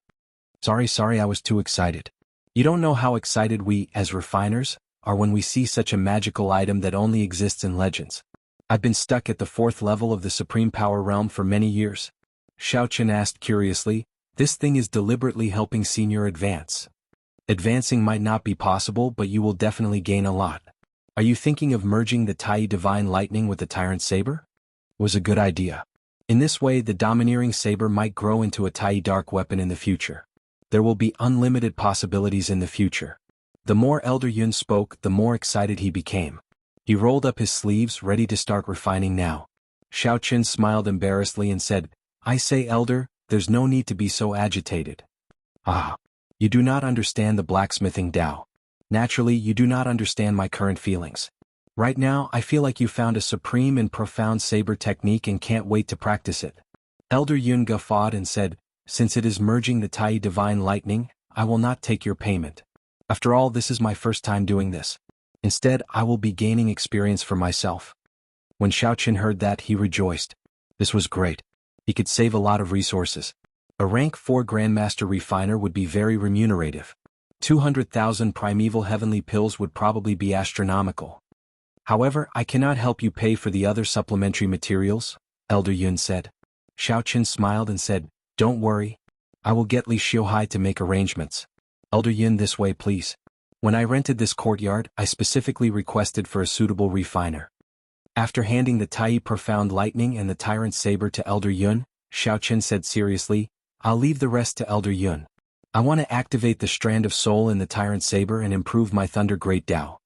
Sorry, I was too excited. You don't know how excited we, as refiners, are when we see such a magical item that only exists in legends. I've been stuck at the 4th level of the Supreme Power Realm for many years. Xiao Chen asked curiously. This thing is deliberately helping Senior advance. Advancing might not be possible, but you will definitely gain a lot. Are you thinking of merging the Tai Divine Lightning with the Tyrant Saber? Was a good idea. In this way the Domineering Saber might grow into a Tai Dark weapon in the future. There will be unlimited possibilities in the future. The more Elder Yun spoke, the more excited he became. He rolled up his sleeves, ready to start refining now. Xiao Chen smiled embarrassedly and said, I say, Elder, there's no need to be so agitated. Ah. You do not understand the blacksmithing Tao. Naturally, you do not understand my current feelings. Right now, I feel like you found a supreme and profound saber technique and can't wait to practice it. Elder Yun guffawed and said, since it is merging the Tai Divine Lightning, I will not take your payment. After all, this is my first time doing this. Instead, I will be gaining experience for myself. When Xiao Chen heard that, he rejoiced. This was great. He could save a lot of resources. A rank 4 Grandmaster Refiner would be very remunerative. 200,000 primeval heavenly pills would probably be astronomical. However, I cannot help you pay for the other supplementary materials, Elder Yun said. Xiao Chen smiled and said, don't worry. I will get Li Xiuhai to make arrangements. Elder Yun, this way please. When I rented this courtyard, I specifically requested for a suitable refiner. After handing the Tai Profound Lightning and the Tyrant Saber to Elder Yun, Xiao Chen said seriously, I'll leave the rest to Elder Yun. I want to activate the Strand of Soul in the Tyrant Saber and improve my Thunder Great Tao.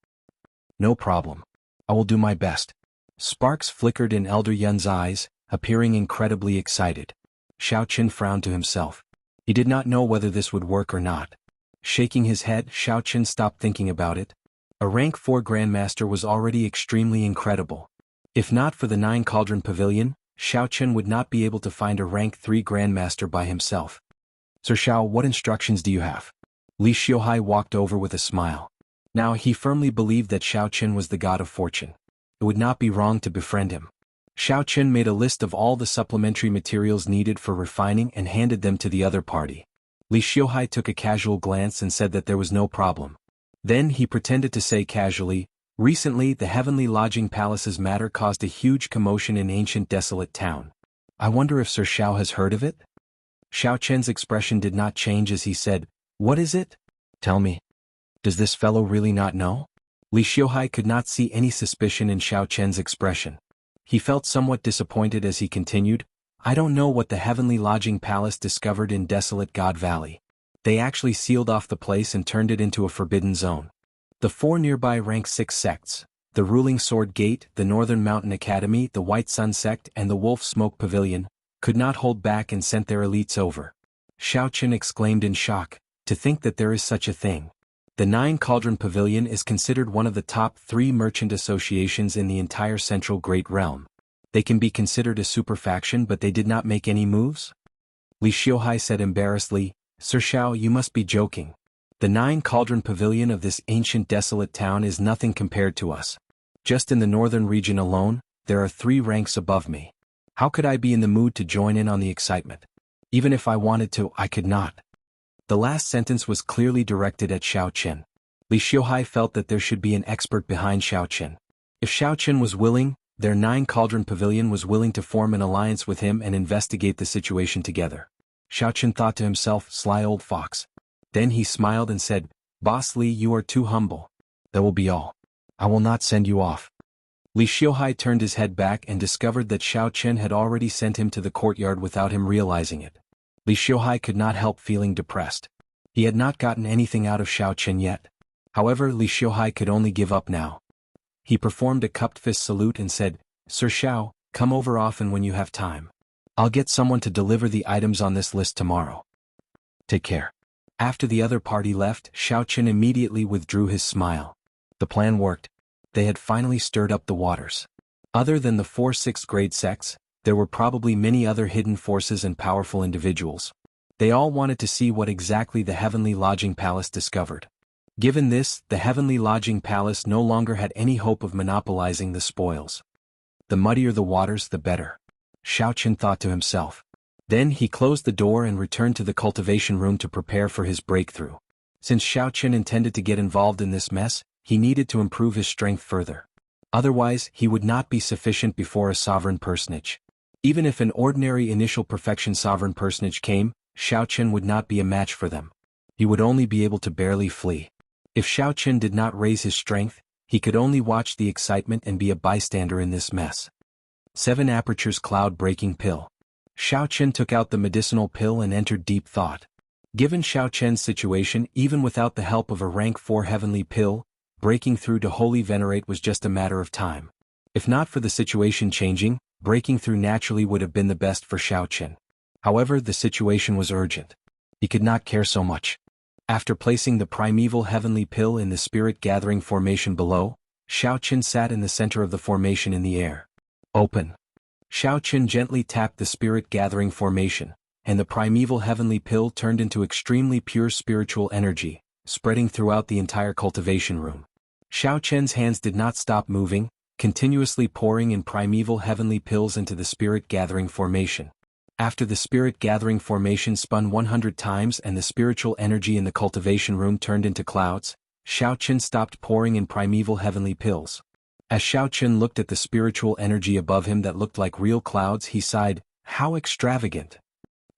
No problem. I will do my best. Sparks flickered in Elder Yun's eyes, appearing incredibly excited. Xiao Chen frowned to himself. He did not know whether this would work or not. Shaking his head, Xiao Chen stopped thinking about it. A rank 4 Grandmaster was already extremely incredible. If not for the 9 Cauldron Pavilion, Xiao Chen would not be able to find a rank 3 Grandmaster by himself. Sir Xiao, what instructions do you have? Li Xiuhai walked over with a smile. Now he firmly believed that Xiao Chen was the god of fortune. It would not be wrong to befriend him. Xiao Chen made a list of all the supplementary materials needed for refining and handed them to the other party. Li Xiuhai took a casual glance and said that there was no problem. Then he pretended to say casually, recently the Heavenly Lodging Palace's matter caused a huge commotion in ancient desolate town. I wonder if Sir Xiao has heard of it? Xiao Chen's expression did not change as he said, what is it? Tell me. Does this fellow really not know? Li Xiuhai could not see any suspicion in Xiao Chen's expression. He felt somewhat disappointed as he continued, I don't know what the Heavenly Lodging Palace discovered in desolate God Valley. They actually sealed off the place and turned it into a forbidden zone. The 4 nearby rank 6 sects, the Ruling Sword Gate, the Northern Mountain Academy, the White Sun Sect and the Wolf Smoke Pavilion, could not hold back and sent their elites over. Xiao Chen exclaimed in shock, to think that there is such a thing. The 9 Cauldron Pavilion is considered one of the top 3 merchant associations in the entire Central Great Realm. They can be considered a superfaction, but they did not make any moves? Li Xiuhai said embarrassedly, Sir Xiao, you must be joking. The 9 Cauldron Pavilion of this ancient desolate town is nothing compared to us. Just in the northern region alone, there are 3 ranks above me. How could I be in the mood to join in on the excitement? Even if I wanted to, I could not. The last sentence was clearly directed at Xiao Chen. Li Xiuhai felt that there should be an expert behind Xiao Chen. If Xiao Chen was willing, their 9 Cauldron Pavilion was willing to form an alliance with him and investigate the situation together. Xiao Chen thought to himself, sly old fox. Then he smiled and said, Boss Li, you are too humble. That will be all. I will not send you off. Li Xiuhai turned his head back and discovered that Xiao Chen had already sent him to the courtyard without him realizing it. Li Xiuhai could not help feeling depressed. He had not gotten anything out of Xiao Chen yet. However, Li Xiuhai could only give up now. He performed a cupped fist salute and said, Sir Xiao, come over often when you have time. I'll get someone to deliver the items on this list tomorrow. Take care. After the other party left, Xiao Chen immediately withdrew his smile. The plan worked. They had finally stirred up the waters. Other than the 4 6th grade sects, there were probably many other hidden forces and powerful individuals. They all wanted to see what exactly the Heavenly Lodging Palace discovered. Given this, the Heavenly Lodging Palace no longer had any hope of monopolizing the spoils. The muddier the waters, the better. Xiao Chen thought to himself. Then he closed the door and returned to the cultivation room to prepare for his breakthrough. Since Xiaoqin intended to get involved in this mess, he needed to improve his strength further. Otherwise, he would not be sufficient before a sovereign personage. Even if an ordinary initial perfection sovereign personage came, Xiaoqin would not be a match for them. He would only be able to barely flee. If Xiaoqin did not raise his strength, he could only watch the excitement and be a bystander in this mess. 7 Apertures Cloud-Breaking Pill. Xiaoqin took out the medicinal pill and entered deep thought. Given Xiaoqian's situation, even without the help of a rank 4 heavenly pill, breaking through to Holy Venerate was just a matter of time. If not for the situation changing, breaking through naturally would have been the best for Xiaoqin. However, the situation was urgent. He could not care so much. After placing the primeval heavenly pill in the spirit gathering formation below, Xiaoqin sat in the center of the formation in the air. Open. Xiaoqin gently tapped the spirit gathering formation, and the primeval heavenly pill turned into extremely pure spiritual energy, spreading throughout the entire cultivation room. Xiaoqian's hands did not stop moving, continuously pouring in primeval heavenly pills into the spirit gathering formation. After the spirit gathering formation spun 100 times and the spiritual energy in the cultivation room turned into clouds, Xiaoqin stopped pouring in primeval heavenly pills. As Xiaoqin looked at the spiritual energy above him that looked like real clouds, he sighed, "How extravagant!"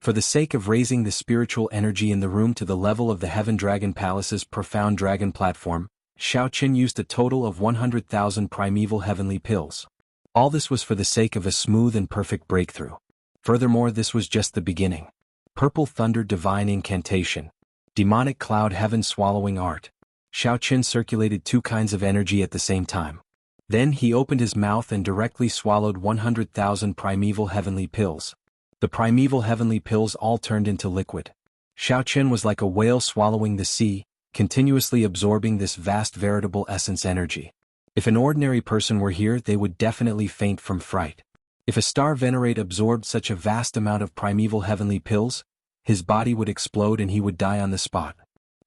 For the sake of raising the spiritual energy in the room to the level of the Heaven Dragon Palace's profound dragon platform, Xiaoqin used a total of 100,000 primeval heavenly pills. All this was for the sake of a smooth and perfect breakthrough. Furthermore, this was just the beginning. Purple Thunder Divine Incantation. Demonic Cloud Heaven Swallowing Art. Xiaoqin circulated 2 kinds of energy at the same time. Then he opened his mouth and directly swallowed 100,000 primeval heavenly pills. The primeval heavenly pills all turned into liquid. Xiaoqin was like a whale swallowing the sea, continuously absorbing this vast veritable essence energy. If an ordinary person were here, they would definitely faint from fright. If a star venerate absorbed such a vast amount of primeval heavenly pills, his body would explode and he would die on the spot.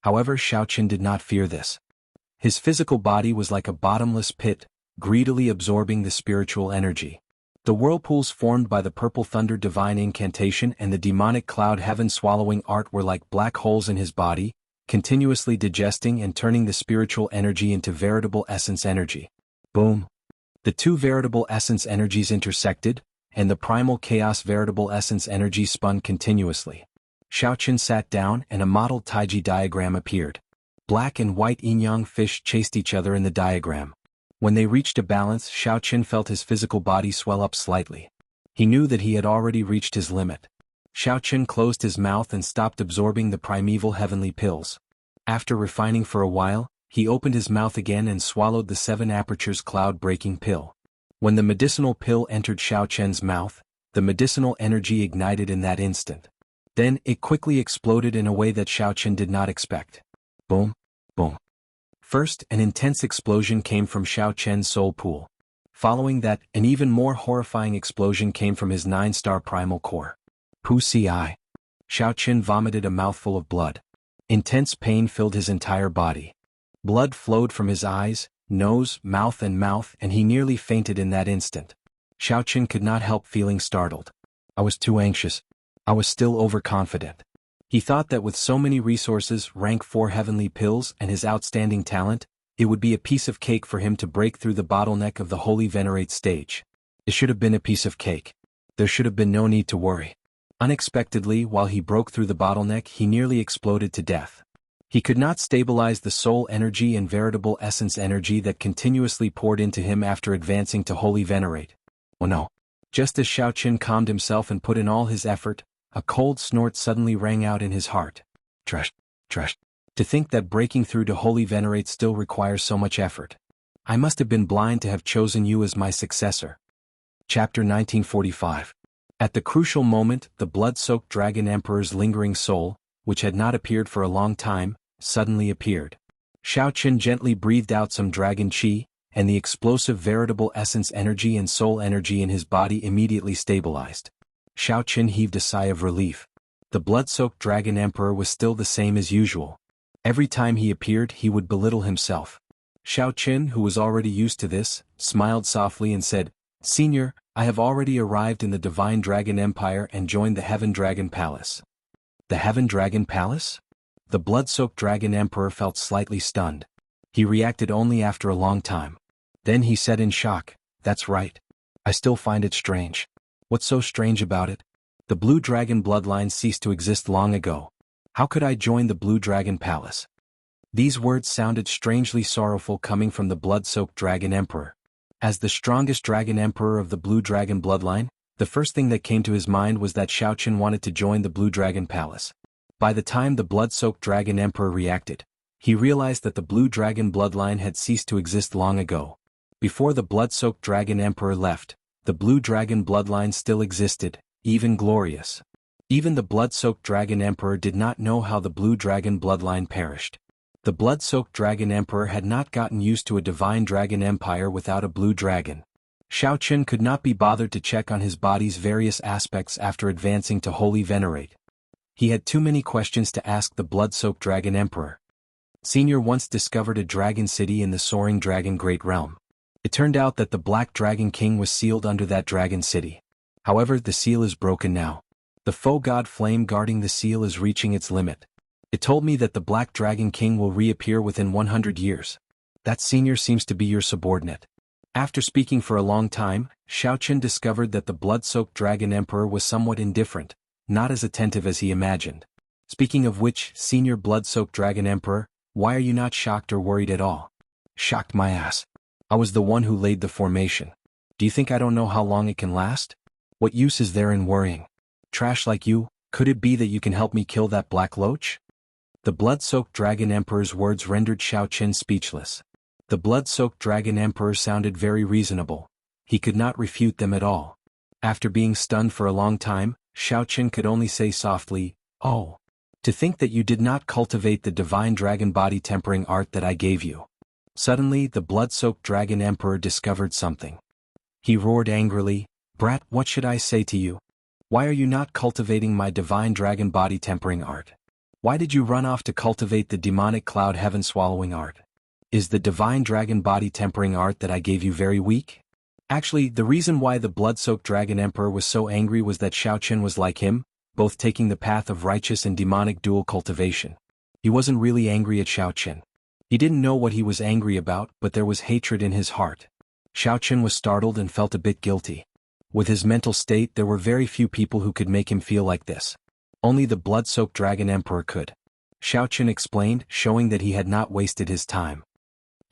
However, Xiaoqin did not fear this. His physical body was like a bottomless pit, greedily absorbing the spiritual energy. The whirlpools formed by the Purple Thunder Divine Incantation and the Demonic Cloud Heaven Swallowing Art were like black holes in his body, continuously digesting and turning the spiritual energy into veritable essence energy. Boom! The 2 veritable essence energies intersected, and the primal chaos veritable essence energy spun continuously. Xiaoqin sat down and a modeled Taiji diagram appeared. Black and white yin-yang fish chased each other in the diagram. When they reached a balance, Xiaoqin felt his physical body swell up slightly. He knew that he had already reached his limit. Xiaoqin closed his mouth and stopped absorbing the primeval heavenly pills. After refining for a while, he opened his mouth again and swallowed the 7 Apertures Cloud-Breaking Pill. When the medicinal pill entered Xiaoqian's mouth, the medicinal energy ignited in that instant. Then it quickly exploded in a way that Xiaoqin did not expect. Boom, boom. First, an intense explosion came from Xiaoqian's soul pool. Following that, an even more horrifying explosion came from his 9-star primal core. Wuxia. Xiaoqin vomited a mouthful of blood. Intense pain filled his entire body. Blood flowed from his eyes, nose, mouth, and he nearly fainted in that instant. Xiaoqin could not help feeling startled. I was too anxious. I was still overconfident. He thought that with so many resources, rank 4 heavenly pills, and his outstanding talent, it would be a piece of cake for him to break through the bottleneck of the Holy Venerate stage. It should have been a piece of cake. There should have been no need to worry. Unexpectedly, while he broke through the bottleneck, he nearly exploded to death. He could not stabilize the soul energy and veritable essence energy that continuously poured into him after advancing to Holy Venerate. Oh no. Just as Xiaoqin calmed himself and put in all his effort, a cold snort suddenly rang out in his heart. Trash. To think that breaking through to Holy Venerate still requires so much effort. I must have been blind to have chosen you as my successor. Chapter 1945. At the crucial moment, the blood-soaked Dragon Emperor's lingering soul, which had not appeared for a long time, suddenly appeared. Xiaoqin gently breathed out some dragon qi, and the explosive veritable essence energy and soul energy in his body immediately stabilized. Xiaoqin heaved a sigh of relief. The blood-soaked Dragon Emperor was still the same as usual. Every time he appeared, he would belittle himself. Xiaoqin, who was already used to this, smiled softly and said, "Senior, I have already arrived in the Divine Dragon Empire and joined the Heaven Dragon Palace. The Heaven Dragon Palace? The blood-soaked Dragon Emperor felt slightly stunned. He reacted only after a long time. Then he said in shock, "That's right. I still find it strange." "What's so strange about it?" "The Blue Dragon bloodline ceased to exist long ago. How could I join the Blue Dragon Palace?" These words sounded strangely sorrowful coming from the blood-soaked Dragon Emperor. As the strongest Dragon Emperor of the Blue Dragon bloodline, the first thing that came to his mind was that Xiao Qin wanted to join the Blue Dragon Palace. By the time the blood-soaked Dragon Emperor reacted, he realized that the Blue Dragon bloodline had ceased to exist long ago. Before the blood-soaked Dragon Emperor left, the Blue Dragon bloodline still existed, even glorious. Even the blood-soaked Dragon Emperor did not know how the Blue Dragon bloodline perished. The blood-soaked Dragon Emperor had not gotten used to a Divine Dragon Empire without a Blue Dragon. Xiao Qin could not be bothered to check on his body's various aspects after advancing to Holy Venerate. He had too many questions to ask the blood-soaked Dragon Emperor. Senior once discovered a dragon city in the Soaring Dragon Great Realm. It turned out that the Black Dragon King was sealed under that dragon city. However, the seal is broken now. The foe god flame guarding the seal is reaching its limit. It told me that the Black Dragon King will reappear within 100 years. That senior seems to be your subordinate. After speaking for a long time, Xiao Qin discovered that the blood-soaked Dragon Emperor was somewhat indifferent, not as attentive as he imagined. Speaking of which, Senior Blood-Soaked Dragon Emperor, why are you not shocked or worried at all? Shocked my ass. I was the one who laid the formation. Do you think I don't know how long it can last? What use is there in worrying? Trash like you, could it be that you can help me kill that black loach? The blood-soaked Dragon Emperor's words rendered Xiao Qin speechless. The blood-soaked Dragon Emperor sounded very reasonable. He could not refute them at all. After being stunned for a long time, Xiao Qin could only say softly, "Oh. To think that you did not cultivate the Divine Dragon Body Tempering art that I gave you." Suddenly the blood-soaked Dragon Emperor discovered something. He roared angrily, "Brat, what should I say to you? Why are you not cultivating my Divine Dragon Body Tempering art? Why did you run off to cultivate the Demonic Cloud Heaven Swallowing art? Is the Divine Dragon Body Tempering art that I gave you very weak?" Actually, the reason why the blood-soaked Dragon Emperor was so angry was that Xiao Qin was like him, both taking the path of righteous and demonic dual cultivation. He wasn't really angry at Xiao Qin. He didn't know what he was angry about, but there was hatred in his heart. Xiao Qin was startled and felt a bit guilty. With his mental state, there were very few people who could make him feel like this. Only the blood-soaked Dragon Emperor could. Xiao Qin explained, showing that he had not wasted his time.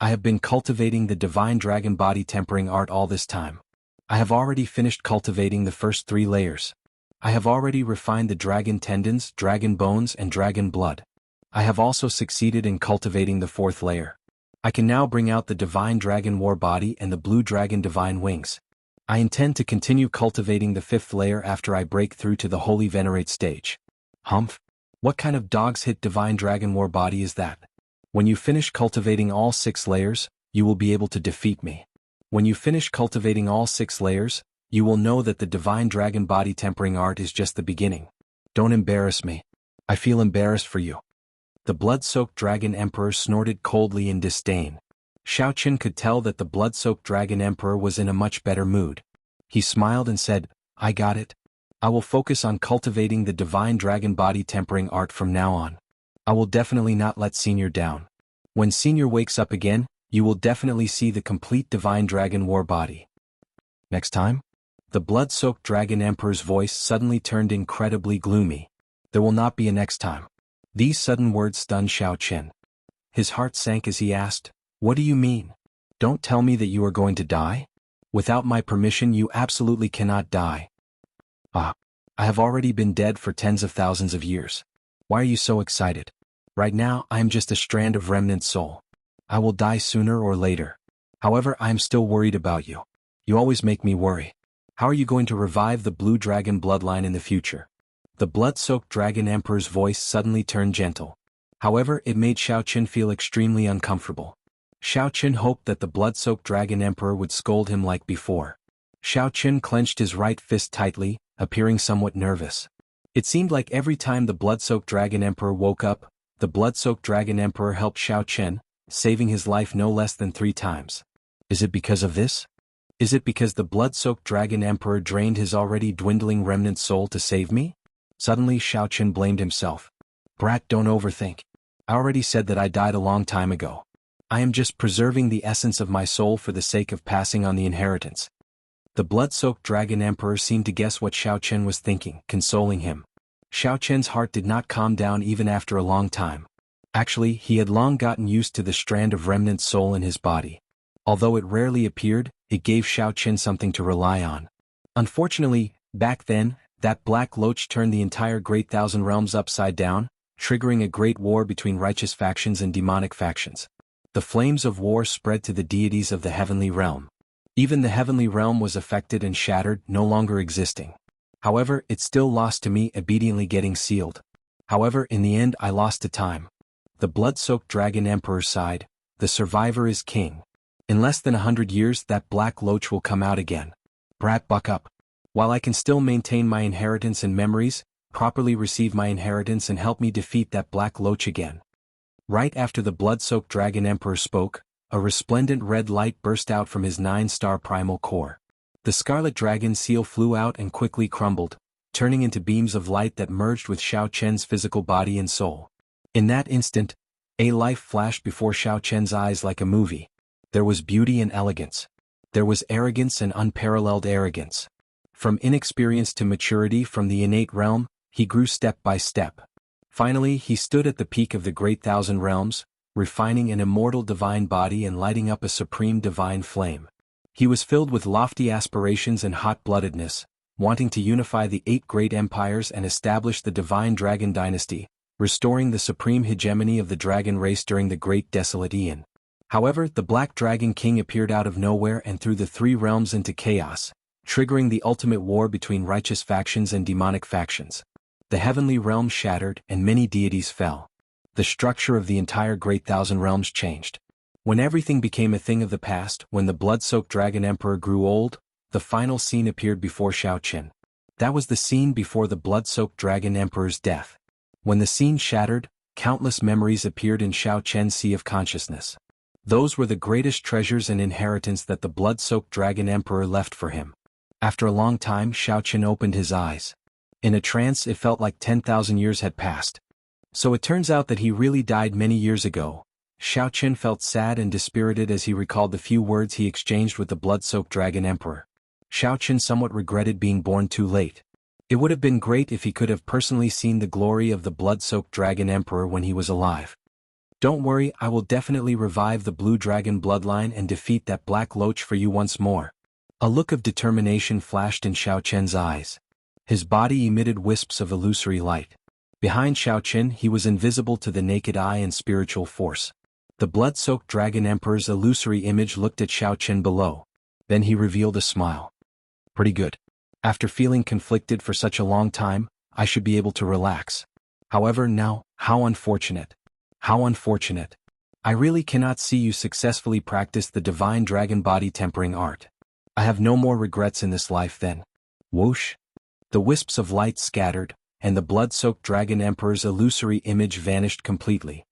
"I have been cultivating the Divine Dragon Body Tempering art all this time. I have already finished cultivating the first 3 layers. I have already refined the dragon tendons, dragon bones, and dragon blood. I have also succeeded in cultivating the 4th layer. I can now bring out the Divine Dragon War Body and the Blue Dragon Divine Wings. I intend to continue cultivating the 5th layer after I break through to the Holy Venerate stage." Humph? What kind of dog's hit Divine Dragon War Body is that? When you finish cultivating all 6 layers, you will be able to defeat me. When you finish cultivating all 6 layers, you will know that the Divine Dragon Body Tempering art is just the beginning. Don't embarrass me. I feel embarrassed for you. The blood-soaked Dragon Emperor snorted coldly in disdain. Xiao Qin could tell that the blood-soaked Dragon Emperor was in a much better mood. He smiled and said, "I got it. I will focus on cultivating the Divine Dragon Body Tempering art from now on. I will definitely not let Senior down. When Senior wakes up again, you will definitely see the complete Divine Dragon War Body." Next time? The blood-soaked Dragon Emperor's voice suddenly turned incredibly gloomy. There will not be a next time. These sudden words stunned Xiao Qin. His heart sank as he asked, "What do you mean? Don't tell me that you are going to die? Without my permission you absolutely cannot die." "Ah. I have already been dead for tens of thousands of years. Why are you so excited? Right now I am just a strand of remnant soul. I will die sooner or later. However, I am still worried about you. You always make me worry. How are you going to revive the Blue Dragon bloodline in the future?" The blood-soaked Dragon Emperor's voice suddenly turned gentle. However, it made Xiao Qin feel extremely uncomfortable. Xiao Qin hoped that the blood-soaked Dragon Emperor would scold him like before. Xiao Qin clenched his right fist tightly, appearing somewhat nervous. It seemed like every time the blood-soaked Dragon Emperor woke up, the blood-soaked Dragon Emperor helped Xiao Qin, saving his life no less than 3 times. Is it because of this? Is it because the blood-soaked dragon emperor drained his already dwindling remnant soul to save me? Suddenly Xiao Chen blamed himself. Brat, don't overthink. I already said that I died a long time ago. I am just preserving the essence of my soul for the sake of passing on the inheritance. The blood-soaked dragon emperor seemed to guess what Xiao Chen was thinking, consoling him. Xiao Chen's heart did not calm down even after a long time. Actually, he had long gotten used to the strand of remnant soul in his body. Although it rarely appeared, it gave Xiao Chen something to rely on. Unfortunately, back then, that black loach turned the entire Great Thousand Realms upside down, triggering a great war between righteous factions and demonic factions. The flames of war spread to the deities of the heavenly realm. Even the heavenly realm was affected and shattered, no longer existing. However, it still lost to me, obediently getting sealed. However, in the end I lost to time. The blood-soaked dragon emperor sighed. The survivor is king. In less than 100 years that black loach will come out again. Brat, buck up. While I can still maintain my inheritance and memories, properly receive my inheritance and help me defeat that black loach again. Right after the blood-soaked dragon emperor spoke, a resplendent red light burst out from his 9-star primal core. The scarlet dragon seal flew out and quickly crumbled, turning into beams of light that merged with Xiao Chen's physical body and soul. In that instant, a life flashed before Xiao Chen's eyes like a movie. There was beauty and elegance. There was arrogance and unparalleled arrogance. From inexperience to maturity from the innate realm, he grew step by step. Finally, he stood at the peak of the Great Thousand Realms, refining an immortal divine body and lighting up a supreme divine flame. He was filled with lofty aspirations and hot-bloodedness, wanting to unify the 8 great empires and establish the divine dragon dynasty, restoring the supreme hegemony of the dragon race during the Great Desolate Aeon. However, the Black Dragon King appeared out of nowhere and threw the 3 realms into chaos, triggering the ultimate war between righteous factions and demonic factions. The heavenly realm shattered and many deities fell. The structure of the entire Great Thousand Realms changed. When everything became a thing of the past, when the blood-soaked dragon emperor grew old, the final scene appeared before Xiao Chen. That was the scene before the blood-soaked dragon emperor's death. When the scene shattered, countless memories appeared in Xiao Chen's sea of consciousness. Those were the greatest treasures and inheritance that the blood-soaked dragon emperor left for him. After a long time, Xiao Chen opened his eyes. In a trance, it felt like 10,000 years had passed. So it turns out that he really died many years ago. Xiao Chen felt sad and dispirited as he recalled the few words he exchanged with the blood-soaked dragon emperor. Xiao Chen somewhat regretted being born too late. It would have been great if he could have personally seen the glory of the blood-soaked dragon emperor when he was alive. Don't worry, I will definitely revive the blue dragon bloodline and defeat that black loach for you once more. A look of determination flashed in Xiao Chen's eyes. His body emitted wisps of illusory light. Behind Xiao Chen he was invisible to the naked eye and spiritual force. The blood-soaked dragon emperor's illusory image looked at Xiao Chen below. Then he revealed a smile. Pretty good. After feeling conflicted for such a long time, I should be able to relax. However now, how unfortunate. How unfortunate. I really cannot see you successfully practice the divine dragon body tempering art. I have no more regrets in this life then. Whoosh. The wisps of light scattered, and the blood-soaked dragon emperor's illusory image vanished completely.